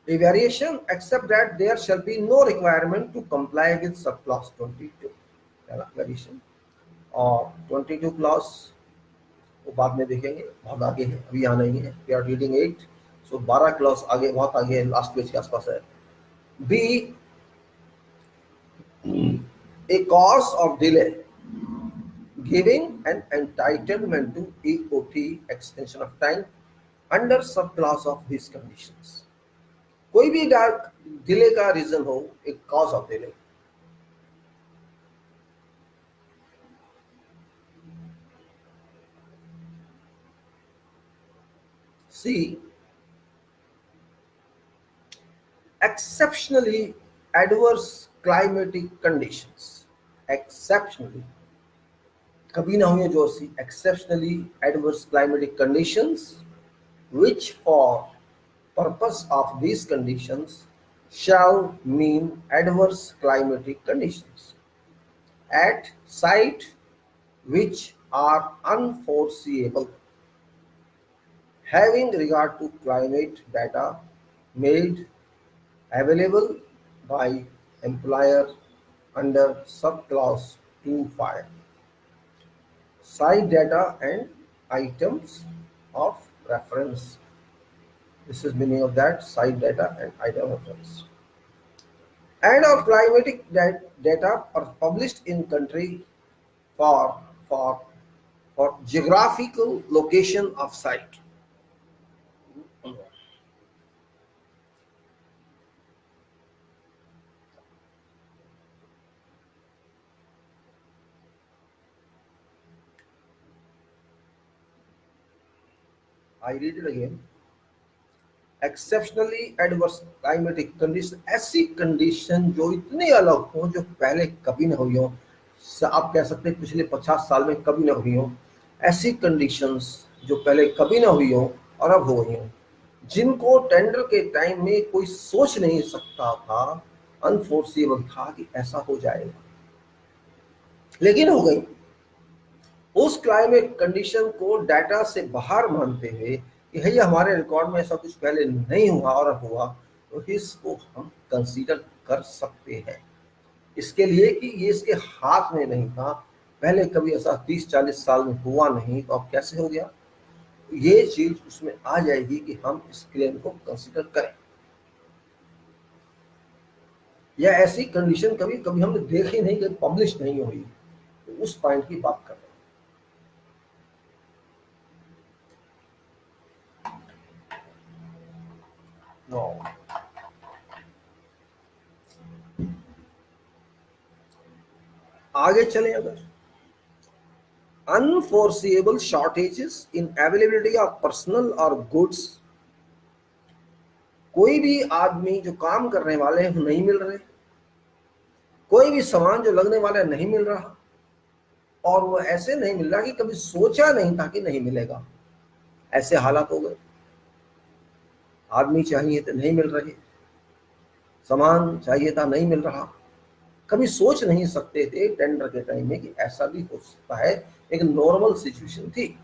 A variation except that there shall be no requirement to comply with subclause 22. Variation. और 22 clause वो बाद में देखेंगे, बहुत आगे है, अभी यहाँ नहीं है. We are reading 8. So 12 clause आगे, बहुत आगे है, लास्ट पेज के आसपास है. B, a cause of delay giving an entitlement to EOT extension of time under subclause of these conditions. कोई भी डिले का रीजन हो, एक cause of delay. See, exceptionally adverse climatic conditions. Exceptionally, कभी ना हुई जो see exceptionally adverse climatic conditions which for purpose of these conditions shall mean adverse climatic conditions at site which are unforeseeable, having regard to climate data made available by employer under subclause 2.5, site data and items of reference. This is meaning of that, site data and item reference. And of climatic data are published in country for geographical location of site. I read it again. Exceptionally adverse climatic condition, ऐसी condition जो इतनी अलग हो, जो पहले कभी ना हुई हो. आप कह सकते हैं पिछले 50 साल में कभी ना हुई हो. ऐसी कंडीशंस जो पहले कभी ना हुई हो और अब हो गई हो, जिनको टेंडर के टाइम में कोई सोच नहीं सकता था, अनफोर्सिबल था कि ऐसा हो जाएगा, लेकिन हो गई. उस क्लाइमेट कंडीशन को डाटा से बाहर मानते हुए कि भैया हमारे रिकॉर्ड में ऐसा कुछ पहले नहीं हुआ और अब हुआ, तो इसको हम कंसीडर कर सकते हैं. इसके लिए कि ये इसके हाथ में नहीं था, पहले कभी ऐसा 30-40 साल में हुआ नहीं, तो अब कैसे हो गया. ये चीज उसमें आ जाएगी कि हम इस क्लेम को कंसीडर करें. या ऐसी कंडीशन कभी कभी हमने देखी नहीं, कभी पब्लिश नहीं हुई, तो उस पॉइंट की बात कर रहे हैं. No. आगे चलें अगर, unforeseeable shortages in availability of personal or goods, कोई भी आदमी जो काम करने वाले हैं वो नहीं मिल रहे, कोई भी सामान जो लगने वाला है नहीं मिल रहा, और वो ऐसे नहीं मिल रहा कि कभी सोचा नहीं था कि नहीं मिलेगा, ऐसे हालात हो गए। आदमी चाहिए थे नहीं मिल रहे, सामान चाहिए था नहीं मिल रहा, कभी सोच नहीं सकते थे टेंडर के टाइम में कि ऐसा भी हो सकता है, एक नॉर्मल सिचुएशन थी।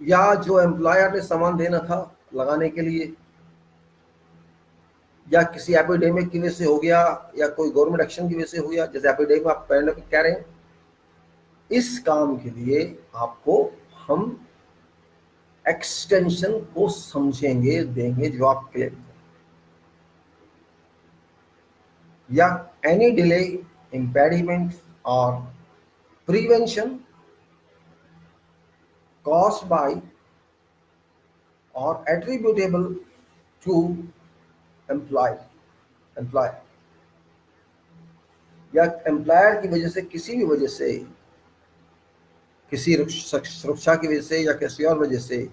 या जो एम्प्लॉयर ने सामान देना था लगाने के लिए, या किसी एपिडेमिक की वजह से हो गया, या कोई गवर्नमेंट एक्शन की वजह से हो गया, जैसे एपिडेमिक आप पैंडेमिक कह रहे हैं, इस काम के लिए आपको हम एक्सटेंशन को समझेंगे, देंगे जो आप क्लेम करें, या एनी डिले, इम्पेडिमेंट और prevention caused by or attributable to employee employer, या एम्प्लॉयर की वजह से, किसी भी वजह से, किसी सुरक्षा की वजह से या किसी और वजह से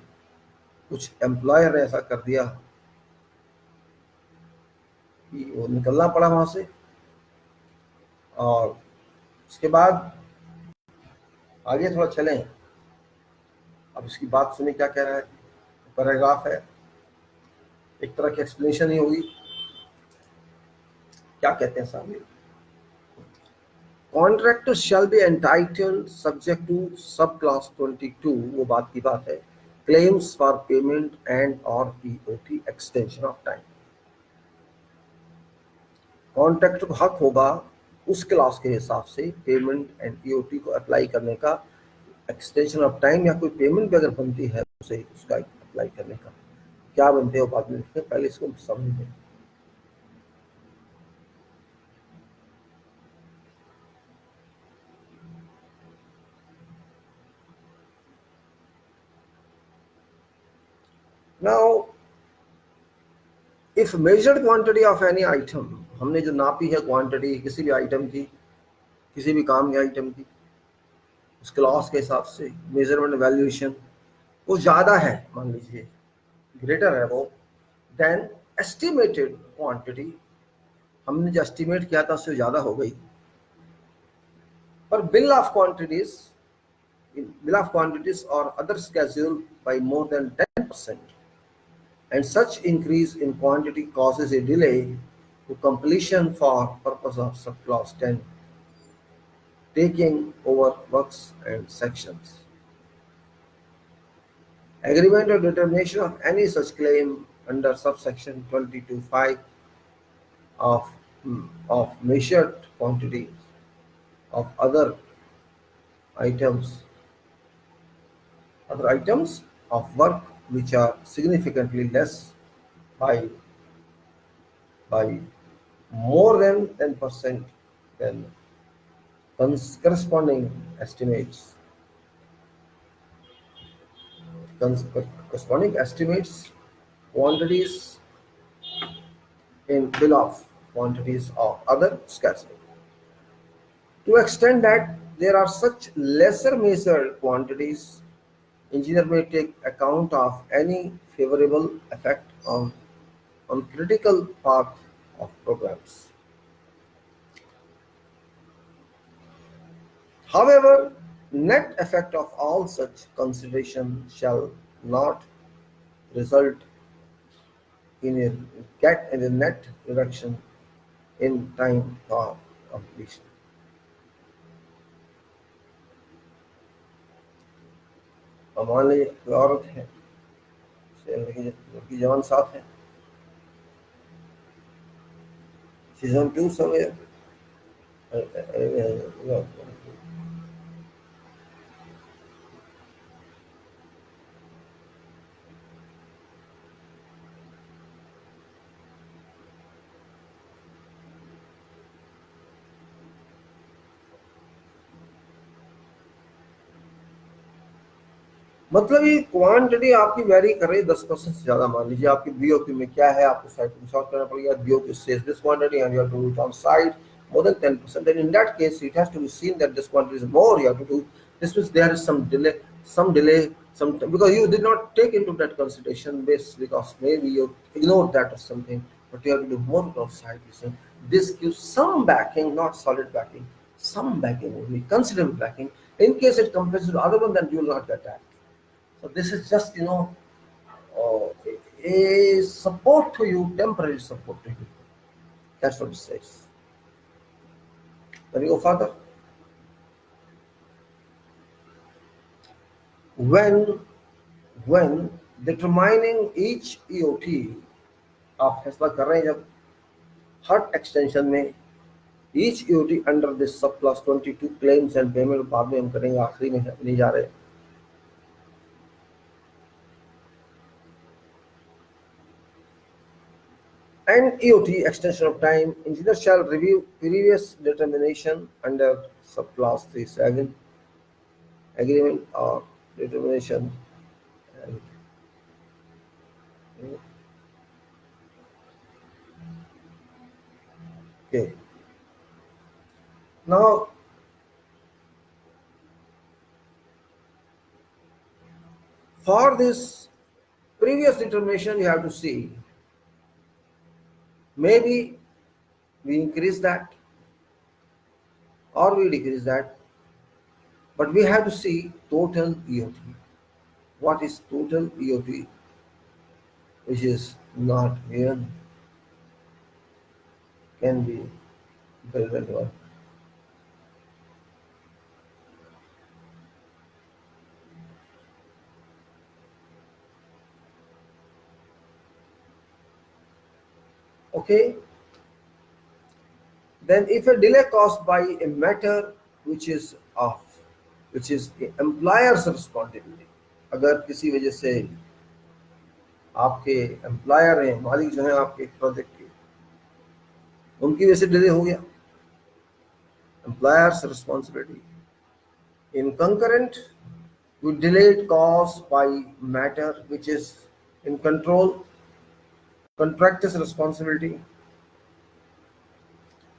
कुछ एम्प्लॉयर ने ऐसा कर दिया कि वो निकलना पड़ा वहां से। और उसके बाद आगे थोड़ा चलें, अब इसकी बात सुनिए क्या कह रहा है। पैराग्राफ है, एक तरह की एक्सप्लेनेशन ही होगी। क्या कहते हैं साहब, contractor shall be entitled subject to sub clause 22, वो बात की बात है, क्लेम्स फॉर पेमेंट एंड और EOT extension of time. Contractor को हक होगा उस क्लास के हिसाब से पेमेंट एंड ईओटी को अप्लाई करने का, एक्सटेंशन ऑफ टाइम या कोई पेमेंट भी अगर बनती है उसे उसका अप्लाई करने का। क्या बनते हैं वो बाद में लिखते हैं, पहले इसको समझें। Now if measured quantity of any item, हमने जो नापी है क्वांटिटी किसी भी आइटम की, किसी भी काम के आइटम की, उस क्लास के हिसाब से मेजरमेंट वैल्यूएशन वो ज़्यादा है, मान लीजिए ग्रेटर है वो, देन एस्टिमेटेड क्वांटिटी, हमने जो एस्टिमेट किया था उससे ज़्यादा हो गई, पर bill of quantities or other schedule by more than 10%, and such increase in quantity causes a delay to completion for purpose of subclause 10, taking over works and sections. Agreement or determination of any such claim under subsection 22.5 of, of measured quantities of items other items of work which are significantly less by by more than 10% than corresponding estimates. Corresponding estimates quantities in bill of quantities of other scheduling. To extend that there are such lesser measured quantities, engineer may take account of any favorable effect on critical path of programs. However, net effect of all such consideration shall not result in a net reduction in time for completion. अब मान लीजिए कोई औरत है, लड़की जवान साथ है, सीजन 2 समय मतलब ये क्वांटिटी आपकी वेरी कर रही है 10% से ज्यादा। मान लीजिए आपकी बीओक्यू में क्या है, आपको साइट को सॉर्ट करना पड़ेगा, BOQ says this quantity and you have to do it on site more than 10%, then in that case it has to be seen that this quantity is more, you have to do. This means there is some delay, because you did not take into that consideration base, because maybe you ignored that or something, but you have to do more on site. Listen, this gives some backing, not solid backing, some backing only, considerable backing. In case it compensates to the other one, then you will not get that. So this is just, a support to you, temporary support to you. That's what it says. When you go further, when when determining each EOT, आप फैसला कर रहे हैं जब हर extension में each EOT under this sub class 22 claims and payment बाद में हम करेंगे, आखिरी में नहीं जा रहे. And EOT extension of time, engineer shall review previous determination under subclass 37 agreement or determination. And, okay. Now, for this previous determination, you have to see maybe we increase that or we decrease that, but we have to see total EOT. What is total EOT, which is not given, can be built into one. Okay. Then if a delay caused by a matter which is off, which is the employer's responsibility, अगर किसी वजह से आपके employer हैं, मालिक जो है आपके प्रोजेक्ट के, उनकी वजह से डिले हो गया, employer's responsibility. In concurrent with delayed caused by matter which is in control, contractor's responsibility.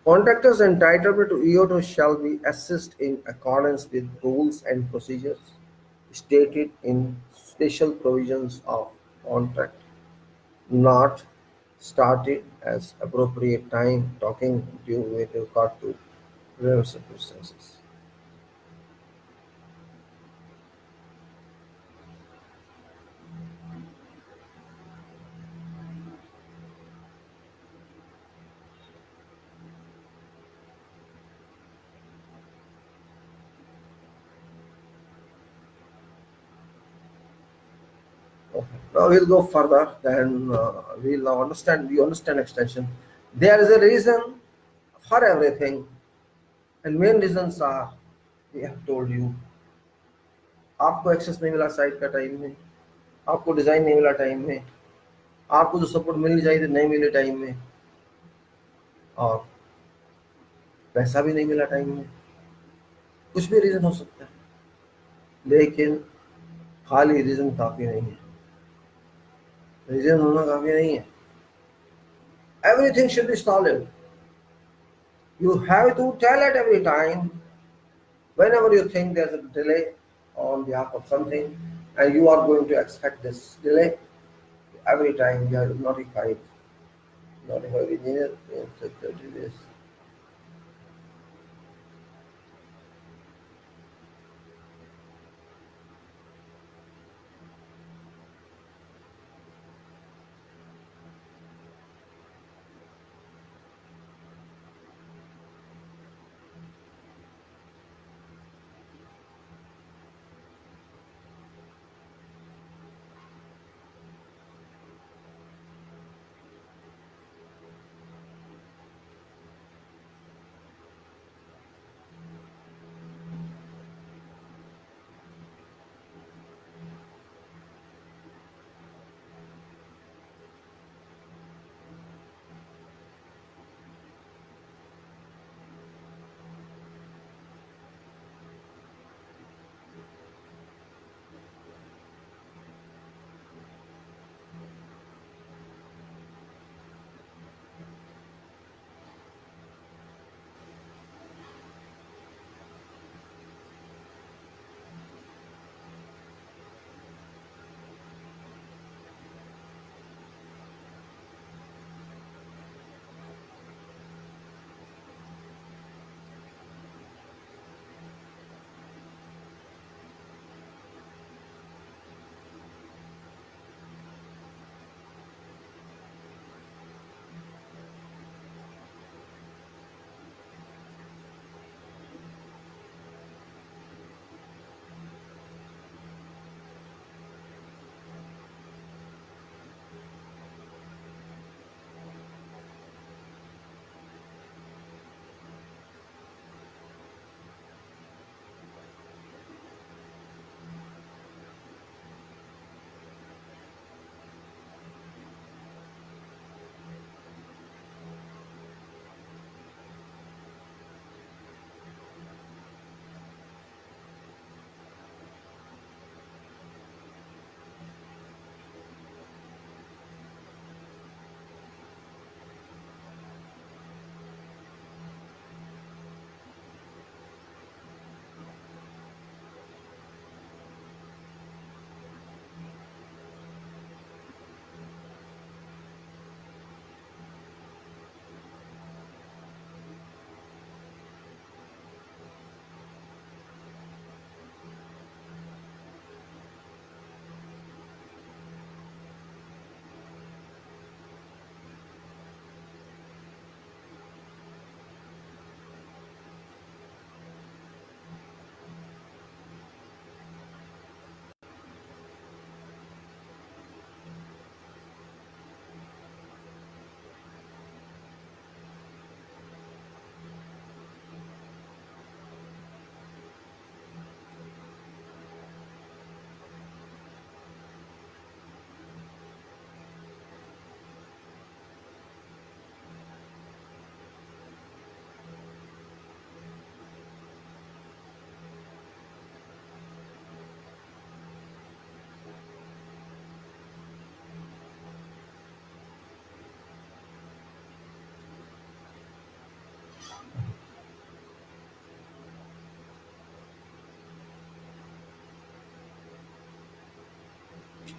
Contractors entitled to EOT shall be assessed in accordance with rules and procedures stated in special provisions of contract, not started as appropriate time talking due with regard to rare circumstances. Okay. Now we'll go further. Then we'll now understand. We understand extension. There is a reason for everything, and main reasons are we have told you. आपको access नहीं मिला site का time में, आपको design नहीं मिला time में, आपको जो सपोर्ट मिलनी चाहिए थी नहीं मिले टाइम में, और पैसा भी नहीं मिला टाइम में. कुछ भी रीजन हो सकता है, लेकिन खाली रीजन काफी नहीं है. रीजन होना काफी नहीं है. Everything should be solid. You have to tell at every time whenever you think there's a delay on behalf of something and you are going to expect this delay. Every time you have to notify the engineer in 30 days.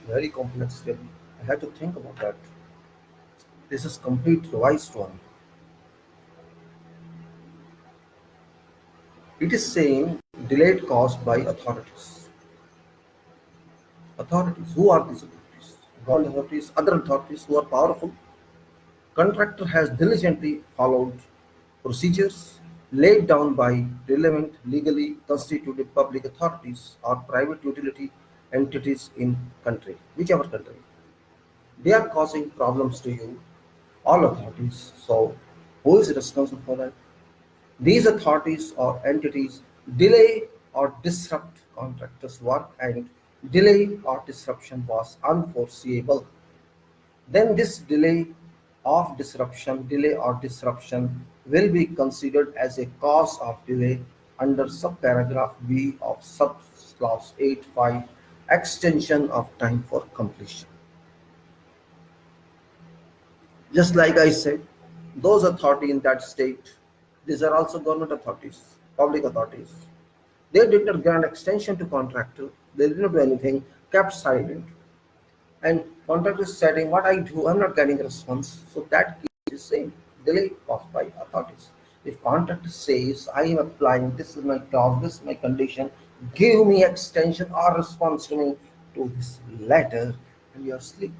Very complex step. I had to think about that. This is complete revised one. It is saying delayed caused by authorities. Authorities. Who are these authorities? Government authorities, other authorities who are powerful. Contractor has diligently followed procedures laid down by relevant legally constituted public authorities or private utility entities in country, whichever country. They are causing problems to you, all authorities. So who is responsible for that? These authorities or entities delay or disrupt contractors' work, and delay or disruption was unforeseeable. Then this delay or disruption will be considered as a cause of delay under subparagraph B of subclause 8.5, extension of time for completion. Just like I said, those authority in that state, these are also government authorities, public authorities. They did not grant extension to contractor. They did not do anything, kept silent. And contractor is saying, what I do, I'm not getting a response. So that is the same, delay caused by authorities. If contractor says, I am applying, this is my clause, this is my condition, give me extension or response to me to this letter, and you are asleep.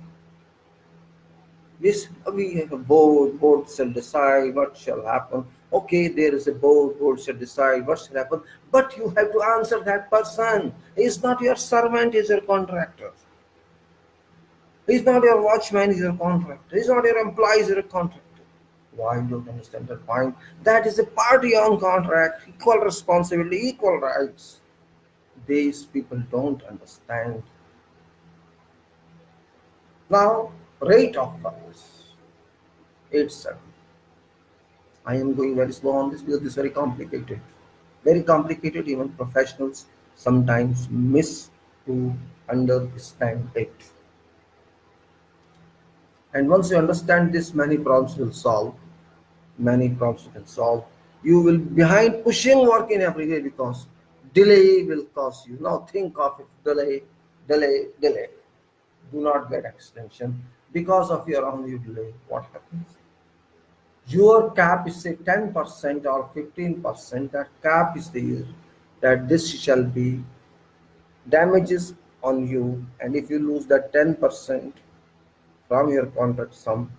This we have a board shall decide what shall happen. Okay, there is a board shall decide what shall happen, but you have to answer that person. He's not your servant, he's your contractor. He's not your watchman, he's your contractor. He's not your employee, he's your contractor. Why you don't understand that point? That is a party on contract, equal responsibility, equal rights. These people don't understand. Now, rate of progress. 8.7. I am going very slow on this because this is very complicated. Very complicated, even professionals sometimes miss to understand it. And once you understand this, many problems will solve. Many problems you can solve. You will be behind pushing work in every way because delay will cause you. Now think of it, delay. Do not get extension. Because of your own delay, what happens? Your cap is say 10% or 15%. That cap is there that this shall be damages on you, and if you lose that 10% from your contract sum,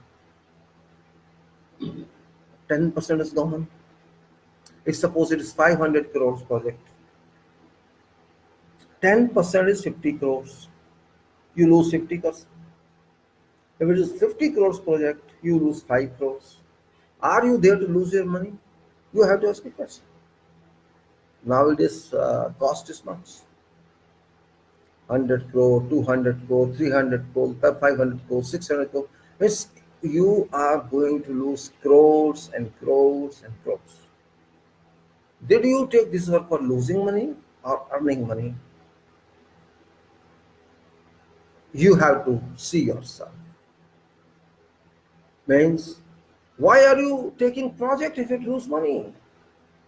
10% is gone. If suppose it is 500 crores project, 10% is 50 crores. You lose 50 crores. If it is 50 crores project, you lose 5 crores. Are you there to lose your money? You have to ask a question. Nowadays, cost is much. 100 crore, 200 crore, 300 crore, 500 crore, 600 crore. Means you are going to lose crores and crores and crores. Did you take this work for losing money or earning money? You have to see yourself. Means, why are you taking project if you lose money?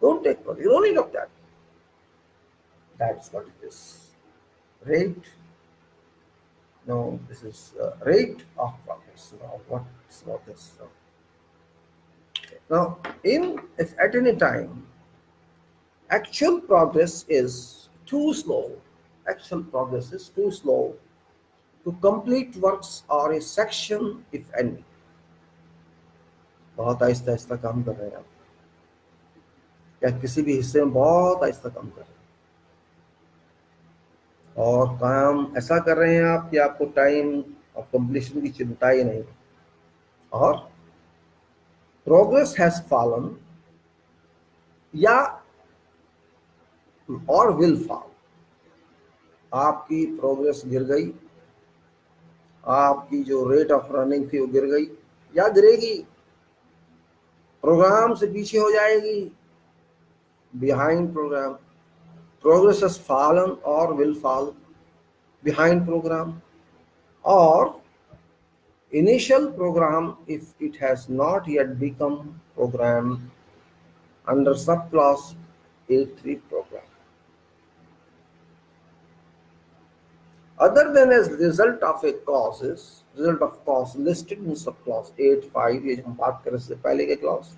Don't take project. You don't need of that. That's what it is. Rate. No, this is rate of progress. Now, what's about this? Now, in if at any time actual progress is too slow, actual progress is too slow to complete works or a section, if any. बहुत आहिस्ता आहिस्ता काम कर रहे हैं आप, या किसी भी हिस्से में बहुत आहिस्ता काम कर रहे हैं, और काम ऐसा कर रहे हैं आप कि आपको टाइम ऑफ कंप्लीशन की चिंता ही नहीं, और प्रोग्रेस हैज फॉलन या और विल फॉल, आपकी प्रोग्रेस गिर गई, आपकी जो रेट ऑफ रनिंग थी वो गिर गई या गिरेगी, प्रोग्राम से पीछे हो जाएगी, behind program, progress has fallen or will fall behind program, or initial program if it has not yet become program under subclass 8.3 program. other than as result of a causes, result of cause listed in subclause 8.5, ये हम बात कर रहे से पहले के clause.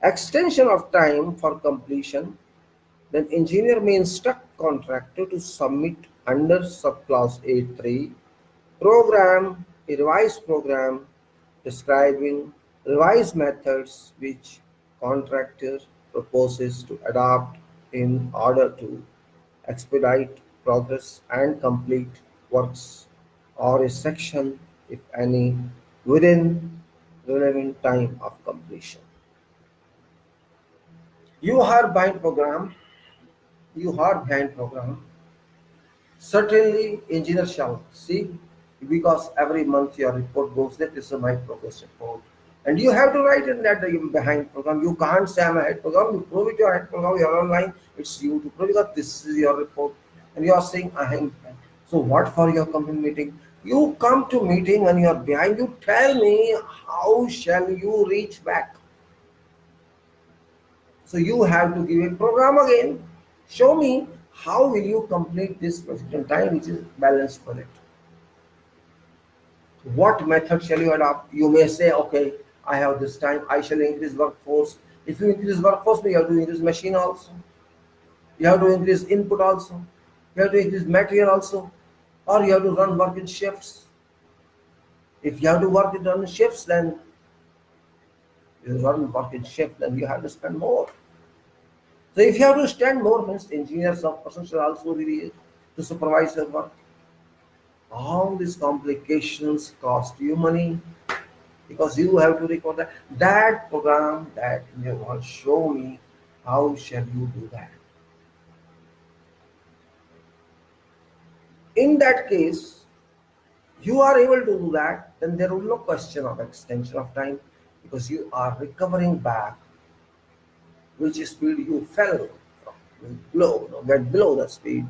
Extension of time for completion, then engineer may instruct contractor to submit under subclause 8.3 program, a revised program describing revised methods which contractor proposes to adopt in order to expedite progress and complete works or a section, if any, within relevant time of completion. You are behind program, you are behind program. Certainly, engineer shall see, because every month your report goes that this is my progress report. And you have to write in that you behind program. You can't say I'm ahead program. You prove it, you're ahead program, you're online. It's you to prove because this is your report. And you are saying I am behind. So what for your company meeting? You come to meeting when you are behind. You tell me how shall you reach back? So you have to give a program again. Show me how will you complete this project in time, which is balanced project. What method shall you adopt? You may say, okay, I have this time, I shall increase workforce. If you increase workforce, you have to increase machine also. You have to increase input also. You have to increase material also. Or you have to run work in shifts. If you have to run in shifts, then you run work in shift, then you have to spend more. So if you have to spend more, means engineers or person should also be there to supervise your work. All these complications cost you money because you have to record that program that you will show me how shall you do that. In that case, you are able to do that, then there will be no question of extension of time because you are recovering back which speed you fell from, get below the speed.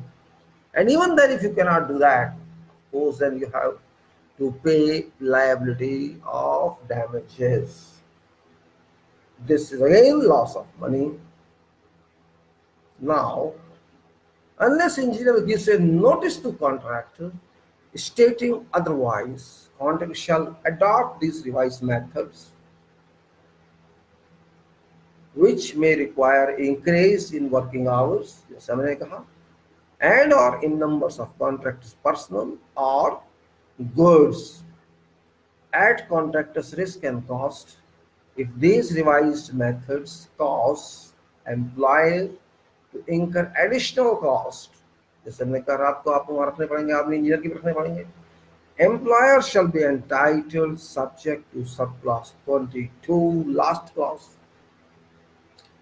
And even then, if you cannot do that, of course, then you have to pay liability of damages. This is again loss of money. Now, unless engineer gives a notice to contractor stating otherwise, contractor shall adopt these revised methods, which may require increase in working hours, जैसे हमने कहा, and or in numbers of contractors' personnel or goods at contractor's risk and cost if these revised methods cause employer to incur additional cost. जैसे हमने कहा रात को आपको वहां रखने पड़ेंगे, आपने इंजीनियर की रखने पड़ेंगे. Employer shall be entitled subject to subclause 22 last clause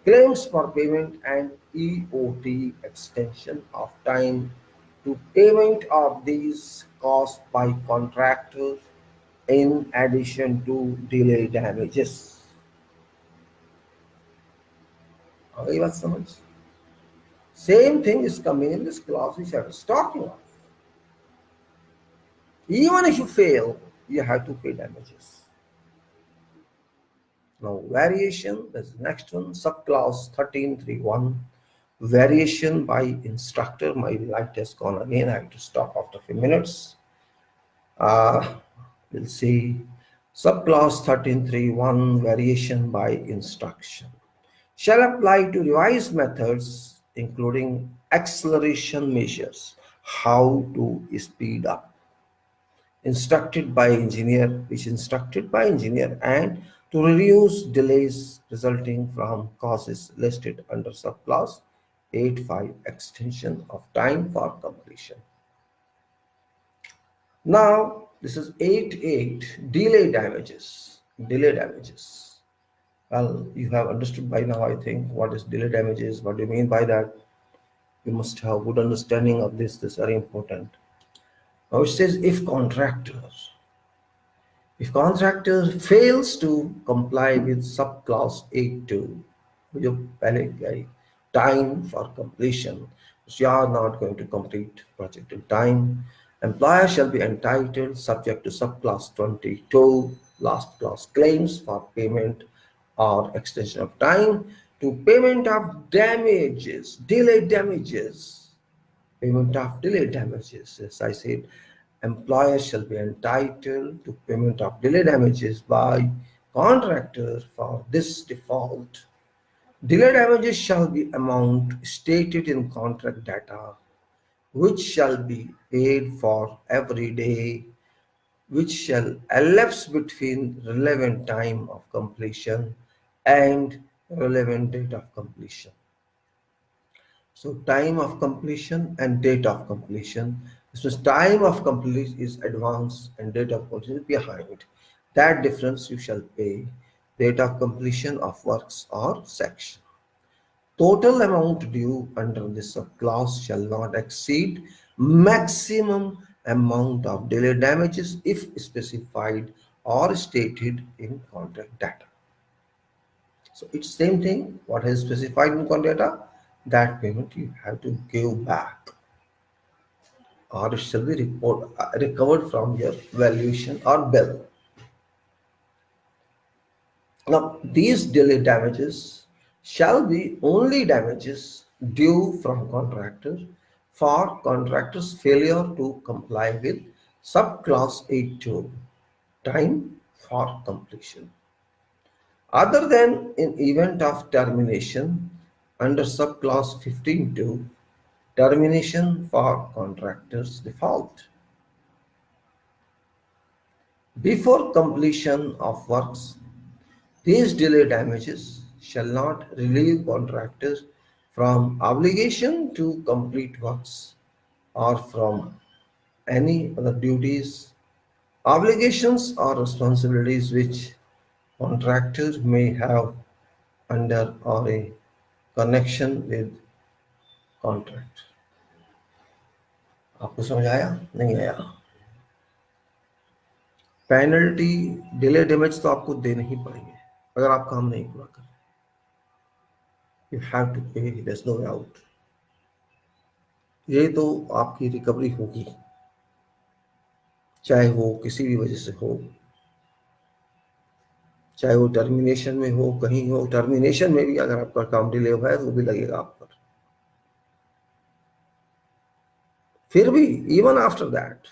claims for payment and EOT extension of time to payment of these costs by contractors in addition to delay damages. Okay, what's the much? Same thing is coming in this clause which I was talking of. Even if you fail, you have to pay damages. Now, variation, that's the next one, subclause 13.3.1, variation by instructor. My light has gone again, I have to stop after a few minutes. We'll see subclause 13.3.1, variation by instruction. Shall apply to revised methods, including acceleration measures, how to speed up. Instructed by engineer, which instructed by engineer, and to reduce delays resulting from causes listed under subclause 8.5 extension of time for completion. Now this is 8.8 delay damages. Delay damages. Well, you have understood by now, I think, what is delay damages, what do you mean by that. You must have good understanding of this. This is very important. Now it says if contractor fails to comply with subclause 8.2, जो पहले गई, time for completion, you are not going to complete project in time, employer shall be entitled subject to subclause 22 last clause claims for payment or extension of time to payment of damages, delay damages Payment of delay damages. As I said, employers shall be entitled to payment of delay damages by contractor for this default. Delay damages shall be amount stated in contract data, which shall be paid for every day which shall elapse between relevant time of completion and relevant date of completion. So time of completion and date of completion. So time of completion is advance and date of completion is behind. That difference you shall pay. Date of completion of works or section. Total amount due under this clause shall not exceed maximum amount of delay damages if specified or stated in contract data. So it's same thing. What is specified in contract data, that payment you have to give back, or it shall be recovered from your valuation or bill. Now, these delay damages shall be only damages due from contractor for contractor's failure to comply with subclause 8.2 time for completion. Other than in event of termination under subclause 15.2 termination for contractor's default. Before completion of works, these delay damages shall not relieve contractors from obligation to complete works or from any other duties, obligations or responsibilities which contractor may have under or a connection with contract. आपको समझ आया नहीं आया? Penalty delay damage तो आपको देने ही पड़ेंगे अगर आप काम नहीं पूरा करें. You have to pay, there's no doubt. ये तो आपकी रिकवरी होगी, चाहे वो किसी भी वजह से हो, चाहे वो टर्मिनेशन में हो, कहीं हो. टर्मिनेशन में भी अगर आपका काम डिले हुआ है तो वो भी लगेगा आप पर. फिर भी इवन आफ्टर दैट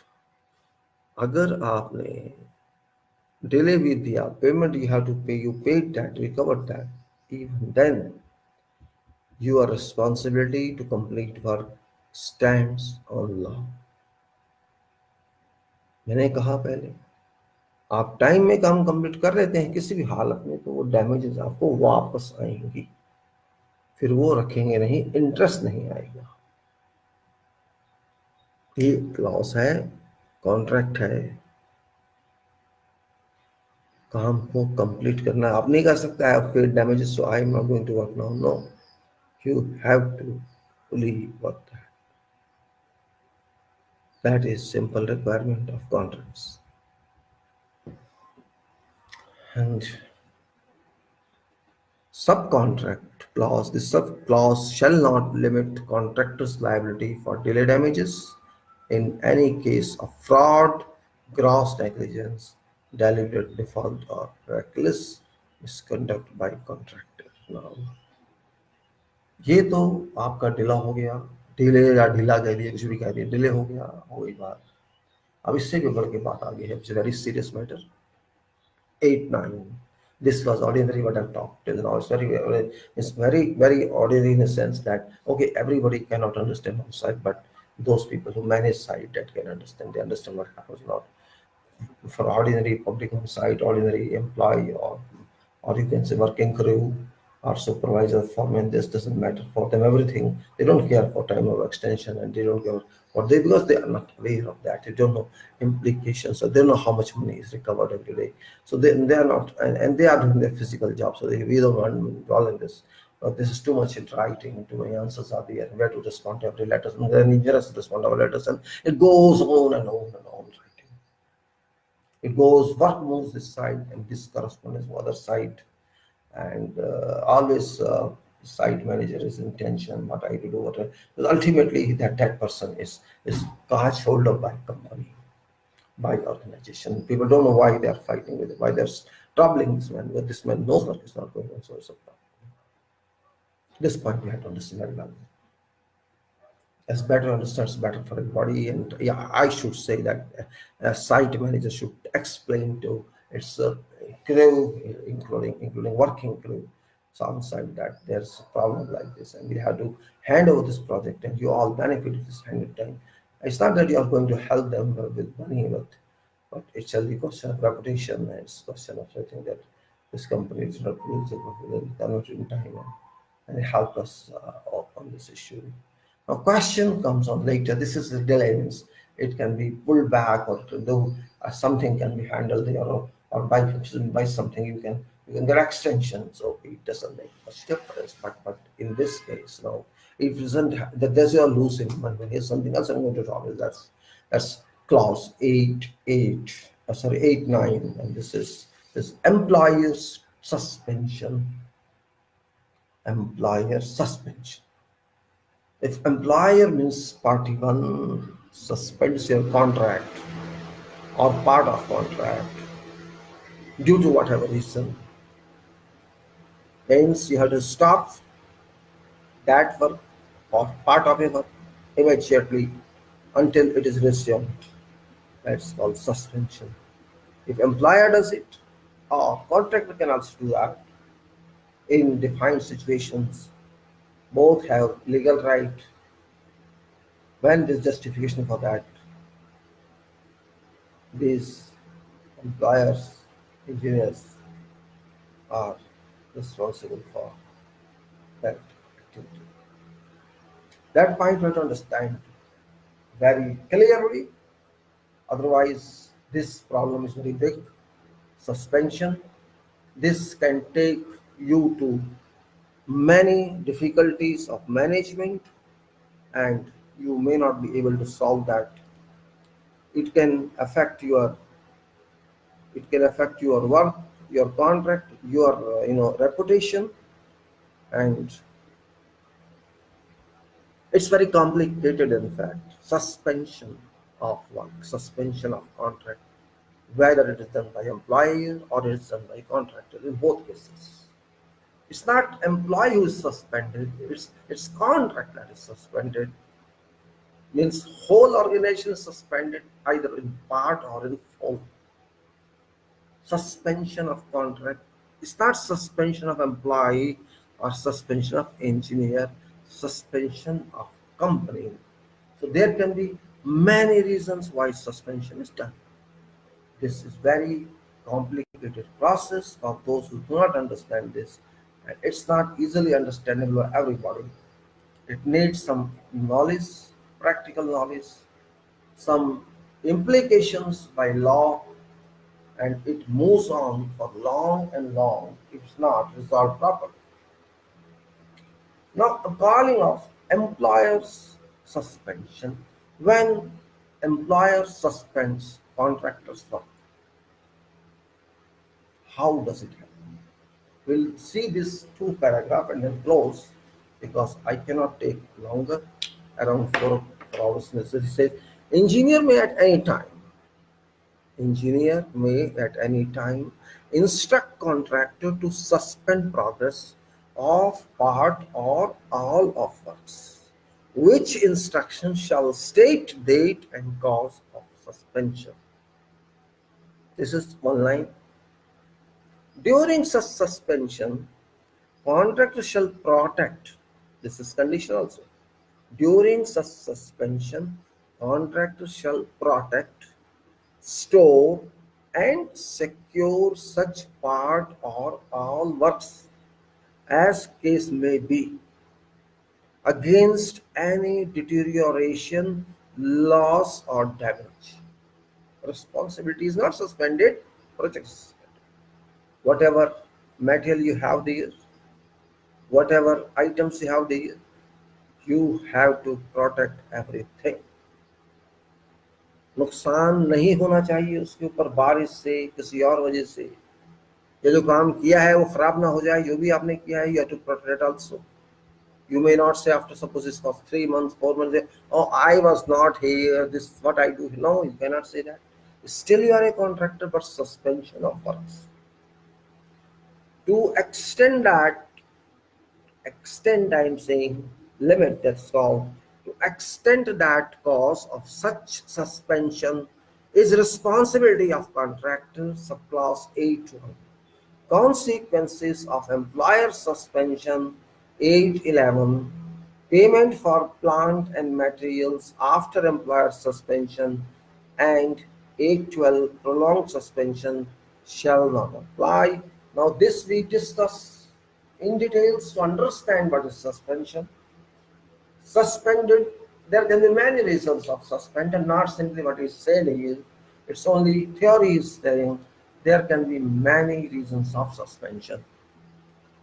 अगर आपने डिले भी दिया, पेमेंट यू हैव टू पे, you paid that, recovered that, even then your responsibility to complete work stands on law. मैंने कहा पहले, आप टाइम में काम कंप्लीट कर लेते हैं किसी भी हालत में तो वो डैमेजेस आपको वापस आएंगी, फिर वो रखेंगे नहीं, इंटरेस्ट नहीं आएगा. ये क्लॉज है, कॉन्ट्रैक्ट है, काम को कंप्लीट करना. आप नहीं कर सकता है आपके damages so I am not going to work now. No, you have to fully work that. That is simple requirement of contracts. And subcontract clause. The sub clause shall not limit contractor's liability for delay damages in any case of fraud, gross negligence, deliberate default, or reckless misconduct by contractor. Now, ये तो आपका डिला हो गया, delay या ढीला कह दिए, कुछ भी कह दिए, डिले हो गया, हो गई बात. अब इससे भी बढ़ के बात आगे है, it's very serious matter. 8.9. This was ordinary what I've talked till now. It's very ordinary in a sense that okay, everybody cannot understand on site, but those people who manage site that can understand. They understand what happens. Not for ordinary public on site, ordinary employee, or you can say working crew or supervisor, foreman. This doesn't matter for them. Everything they don't care for time of extension, and they don't care what they, because they are not aware of that. They don't know implications, so they don't know how much money is recovered every day. So they are not, and they are doing their physical job. So we don't want to involve in this. But this is too much in writing, too many answers are there, where to respond to every letter, and then you just respond to our letters, and it goes on and on and on. It goes, work moves this side and this corresponds to other side, and always site manager is in tension, what I do, what I, because ultimately that person is catch hold of by company, by organization. People don't know why they are fighting with it, why they're troubling this man, but this man knows what is not going on. So it's a problem. This point we have to understand very well. as better understands better for everybody. And yeah, I should say that a site manager should explain to its crew, including working crew, so on site, that there's a problem like this, and we have to hand over this project, and you all benefit of this handed time. It's not that you are going to help them with money, but it's a question of reputation, and it's a question of something that this company is not will in time, and help us on this issue. A question comes on later. This is the delay, means it can be pulled back, or to do something can be handled there, or by something you can get extension. So it doesn't make much difference. But in this case, no, it doesn't. That there's you're losing money. Here's something else I'm going to talk about. That's clause 8.8. Sorry, 8.9, and this employer's suspension. Employer suspension. If employer means party one suspends your contract or part of contract due to whatever reason, means you have to stop that work or part of your work immediately until it is resumed. That's called suspension. If employer does it, or contractor can also do that in defined situations, both have legal right when there's justification for that. These employers, engineers are responsible for that activity. That point we have to understand very clearly. Otherwise, this problem is very big. Suspension. This can take you to many difficulties of management, and you may not be able to solve that. It can affect your work, your contract, your reputation, and it's very complicated, in fact. Suspension of work, suspension of contract, whether it is done by employer or it is done by contractor, in both cases. It's not employee who is suspended, it's contract that is suspended. Means whole organization is suspended either in part or in full. Suspension of contract is not suspension of employee or suspension of engineer, suspension of company. So there can be many reasons why suspension is done. This is very complicated process for those who do not understand this, and it's not easily understandable by everybody. It needs some knowledge, practical knowledge, some implications by law, and it moves on for long and long if it's not resolved properly. Now, the calling of employer's suspension. When employer suspends contractor's work, how does it happen? We'll see this two paragraph and then close, because I cannot take longer, around 4 hours necessary. It says, engineer may at any time Engineer may at any time instruct contractor to suspend progress of part or all of works, which instruction shall state date and cause of suspension. This is one line. During such suspension, contractor shall protect. This is condition also. During such suspension, contractor shall protect, store, and secure such part or all works as case may be against any deterioration, loss, or damage. Responsibility is not suspended, project is suspended. Whatever material you have there, whatever items you have there, you have to protect everything. नुकसान नहीं होना चाहिए उसके ऊपर, बारिश से, किसी और वजह से। ये जो काम किया है वो खराब ना हो जाए, जो भी आपने किया है, you have to protect it also. You may not say after, suppose this was 3 months, 4 months, oh, I was not here, this is what I do. No, you cannot say that. Still you are a contractor, but suspension of works. To extend, I'm saying limit, that's called to extent that cause of such suspension is responsibility of contractor subclass 8.1. Consequences of employer suspension 8.11. Payment for plant and materials after employer suspension and 8.12. Prolonged suspension shall not apply. Now this we discuss in details to understand what is suspension. Suspended, there can be many reasons of suspended, not simply what is said here. It's only theory is saying there can be many reasons of suspension.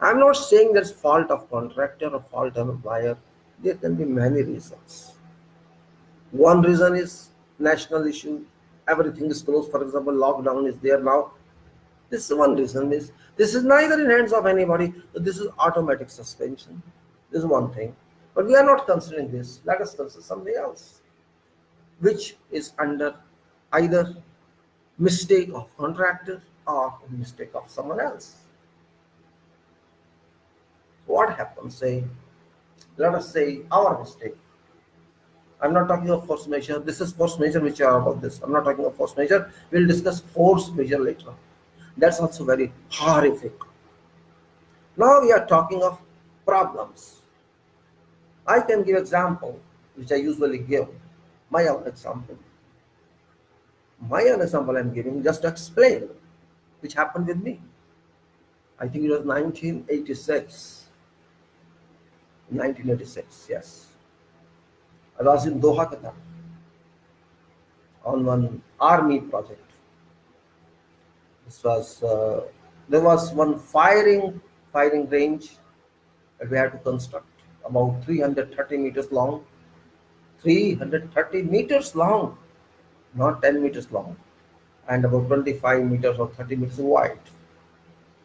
I'm not saying there's fault of contractor or fault of employer. There can be many reasons. One reason is national issue. Everything is closed. For example, lockdown is there now. This is one reason. This is neither in hands of anybody. This is automatic suspension. This is one thing. But we are not considering this. Let us consider something else, which is under either mistake of contractor or mistake of someone else. So what happens? Say, let us say our mistake. I'm not talking of force majeure. This is force majeure which are about this. I'm not talking of force majeure. We'll discuss force majeure later. That's also very horrific. Now we are talking of problems. I can give example, which I usually give. My own example. My own example I'm giving just to explain, which happened with me. I think it was 1986. 1986, yes. I was in Doha, Qatar, on one army project. This was there was one firing range that we had to construct, about 330 meters long. 330 meters long, not 10 meters long, and about 25 meters or 30 meters wide.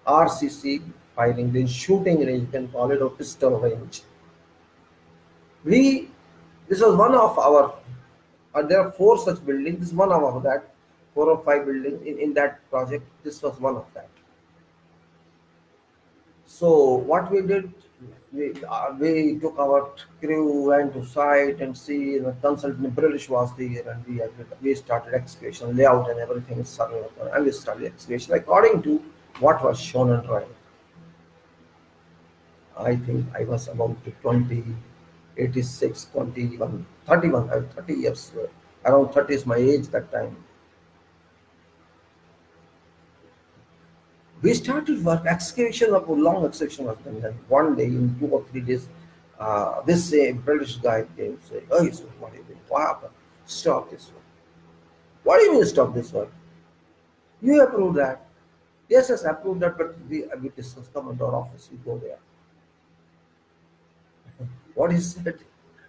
RCC firing range, shooting range, you can call it, or pistol range. This was one of our, there are four such buildings. This is one of that, 4 or 5 buildings in that project. This was one of that. So what we did, we took our crew, went to site and see, the consultant British was there, and we started excavation, layout and everything is started, and we started excavation according to what was shown and drawing. I think I was about 20, 86, 21, 31, 30 years, around 30 is my age that time. We started work, excavation of a long excavation was done. Then one day, in 2 or 3 days, this British guy came say, "Oh, so what do you mean? What happened? Stop this work." What do you mean stop this work? You approve that? Yes, yes, I approve that, but we discuss, come into our office, we go there. What is said?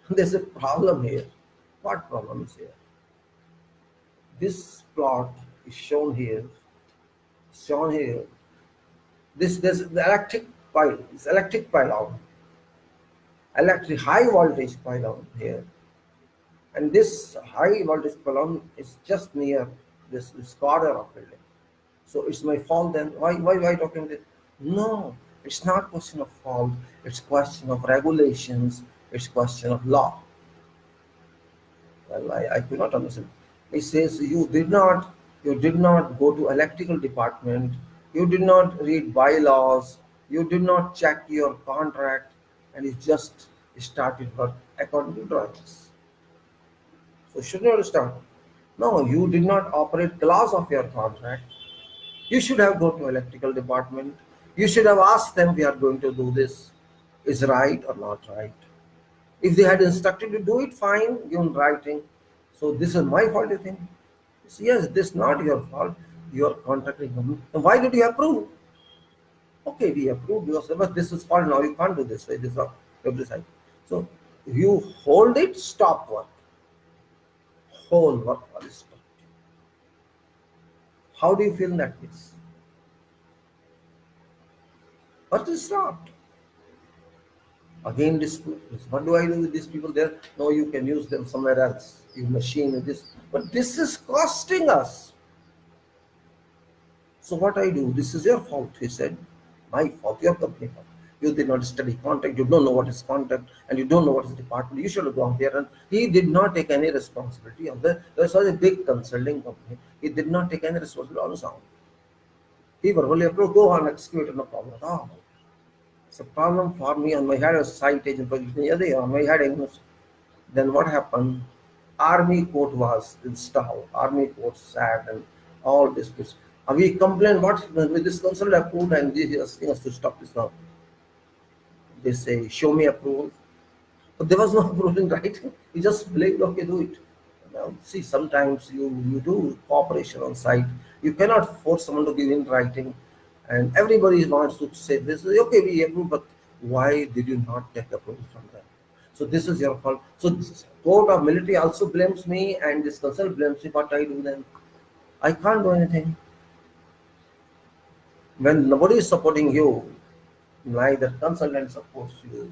There's a problem here. What problem is here? This plot is shown here. Shown here. There's the electric pile. It's electric pylon. Electric high voltage pylon here. And this high voltage pylon is just near this corner of building. So it's my fault then. Why talking this? No, it's not question of fault. It's question of regulations. It's question of law. Well, I could not understand. He says you did not go to electrical department. You did not read bylaws. You did not check your contract, and you just started work according to drawings. So should not start. No, you did not operate clause of your contract. You should have gone to electrical department. You should have asked them, we are going to do this. Is right or not right? If they had instructed you to do it, fine, given writing. So this is my fault, you think? Yes, this is not your fault. You are contracting them. Why did you approve? Okay, we approved because but this is fault now. You can't do this way. This is not every side. So you hold it, stop work. Whole work will stop. How do you feel in that case? Work is stopped. Again, dispute. What do I do with these people there? No, you can use them somewhere else. You machine this. But this is costing us. So what I do, this is your fault, he said. My fault, your company fault. You did not study contract, you don't know what is contract, and you don't know what is department. You should have gone there. And he did not take any responsibility of the. This was a big consulting company. He did not take any responsibility on his own. He verbally approved, go on, excavator, no problem at all. It's a problem for me on my head, a site agent position, on my head. Then what happened? Army court was installed. Army court sat and all this. We complained what with this consult approved and this is asking us to stop this now. They say, show me approval. But there was no approval in writing. He just believed, okay, do it. Now, see, sometimes you do cooperation on site. You cannot force someone to give in writing. And everybody wants to say this, okay, we approve, but why did you not take approval from them? So this is your fault. So this court of military also blames me and this consult blames me. What I do then? I can't do anything. When nobody is supporting you, neither consultant supports you,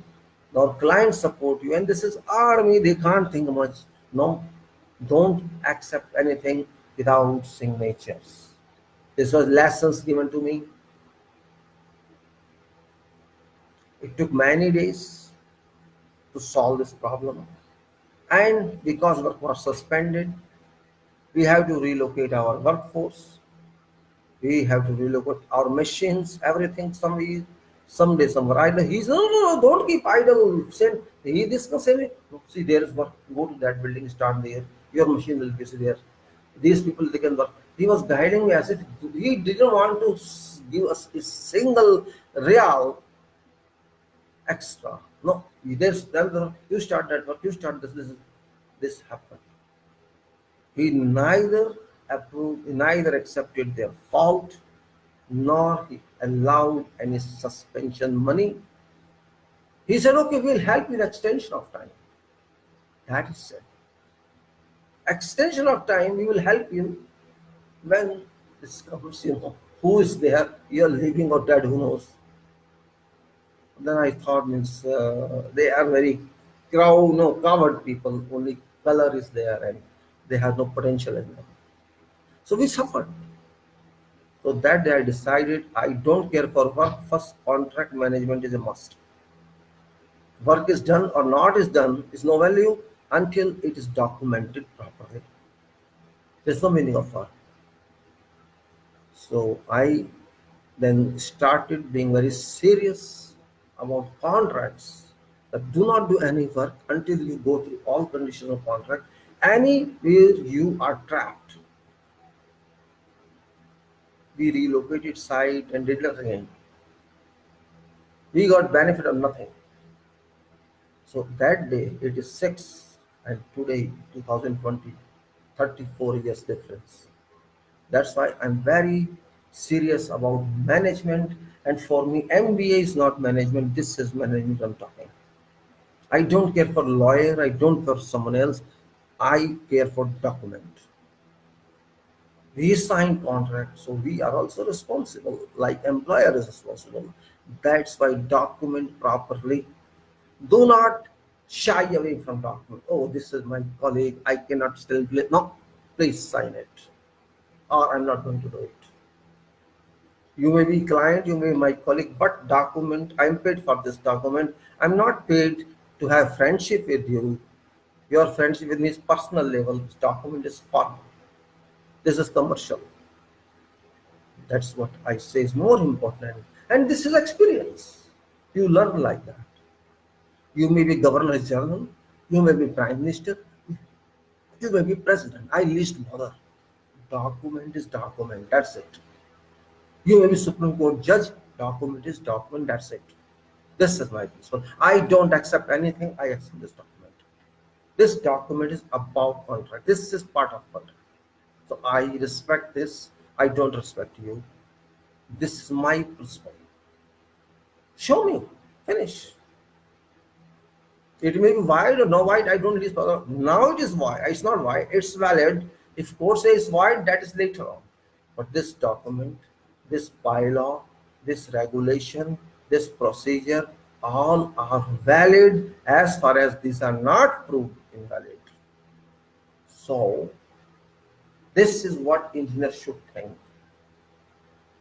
nor client support you, and this is army, they can't think much. No, don't accept anything without signatures. This was lessons given to me. It took many days to solve this problem. And because work was suspended, we have to relocate our workforce. We have to relocate our machines, everything. Someday, somewhere. Either he's no, don't keep idle. Send he discuss it. See, there is work. Go to that building, start there. Your machine will be there. These people they can work. He was guiding me as if he didn't want to give us a single real extra. No, he just tell them you start that work, you start this happened. He neither approved, neither accepted their fault, nor he allowed any suspension money. He said, okay, we'll help you in extension of time. That is said. Extension of time, we will help you when this comes, who is there, you're living or dead, who knows. Then I thought, means they are very coward people, only color is there and they have no potential in them. So we suffered. So that day I decided I don't care for work. First, contract management is a must. Work is done or not is done is no value until it is documented properly. There's no meaning of work. So I then started being very serious about contracts, that do not do any work until you go through all conditions of contract. Anywhere you are trapped. We relocated site and did nothing. We got benefit of nothing. So that day it is 6 and today 2020, 34 years difference. That's why I'm very serious about management, and for me MBA is not management, this is management I'm talking. I don't care for lawyer, I don't care for someone else, I care for document. We sign contract, so we are also responsible, like employer is responsible. That's why document properly. Do not shy away from document. Oh, this is my colleague, I cannot still play. No, please sign it, or I'm not going to do it. You may be client, you may be my colleague, but document, I'm paid for this document. I'm not paid to have friendship with you. Your friendship with me is personal level. This document is formal. This is commercial. That's what I say is more important. And this is experience. You learn like that. You may be Governor General, you may be Prime Minister, you may be President. I least bother. Document is document. That's it. You may be Supreme Court judge. Document is document. That's it. This is my principle. I don't accept anything. I accept this document. This document is about contract. This is part of contract. So I respect this. I don't respect you. This is my principle. Show me. Finish. It may be void or no void. I don't release power. Now it is void. It's not void. It's valid. If court says void, that is later on. But this document, this bylaw, this regulation, this procedure, all are valid as far as these are not proved invalid. So this is what engineers should think.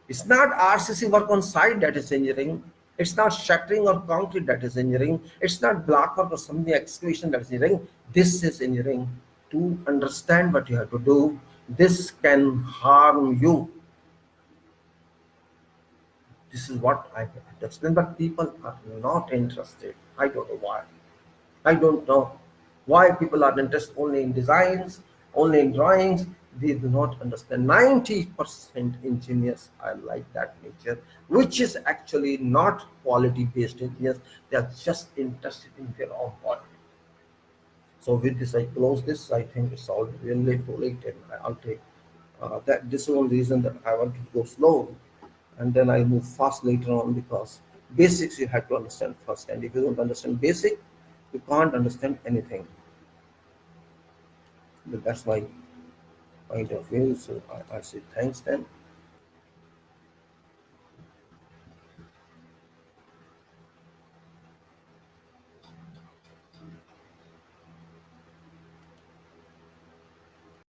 It's not RCC work on site that is engineering. It's not shattering or concrete that is engineering. It's not block or something excavation that is engineering. This is engineering. To understand what you have to do, this can harm you. This is what I have to explain, but people are not interested. I don't know why. I don't know why people are interested only in designs, only in drawings. They do not understand. 90% engineers are like that nature, which is actually not quality based engineers. They are just interested in their own body. So with this, I close this. I think it's already really too late, and I'll take that. This is one reason that I want to go slow, and then I move fast later on, because basics you have to understand first, and if you don't understand basic, you can't understand anything. But that's my point of view. So I say thanks then.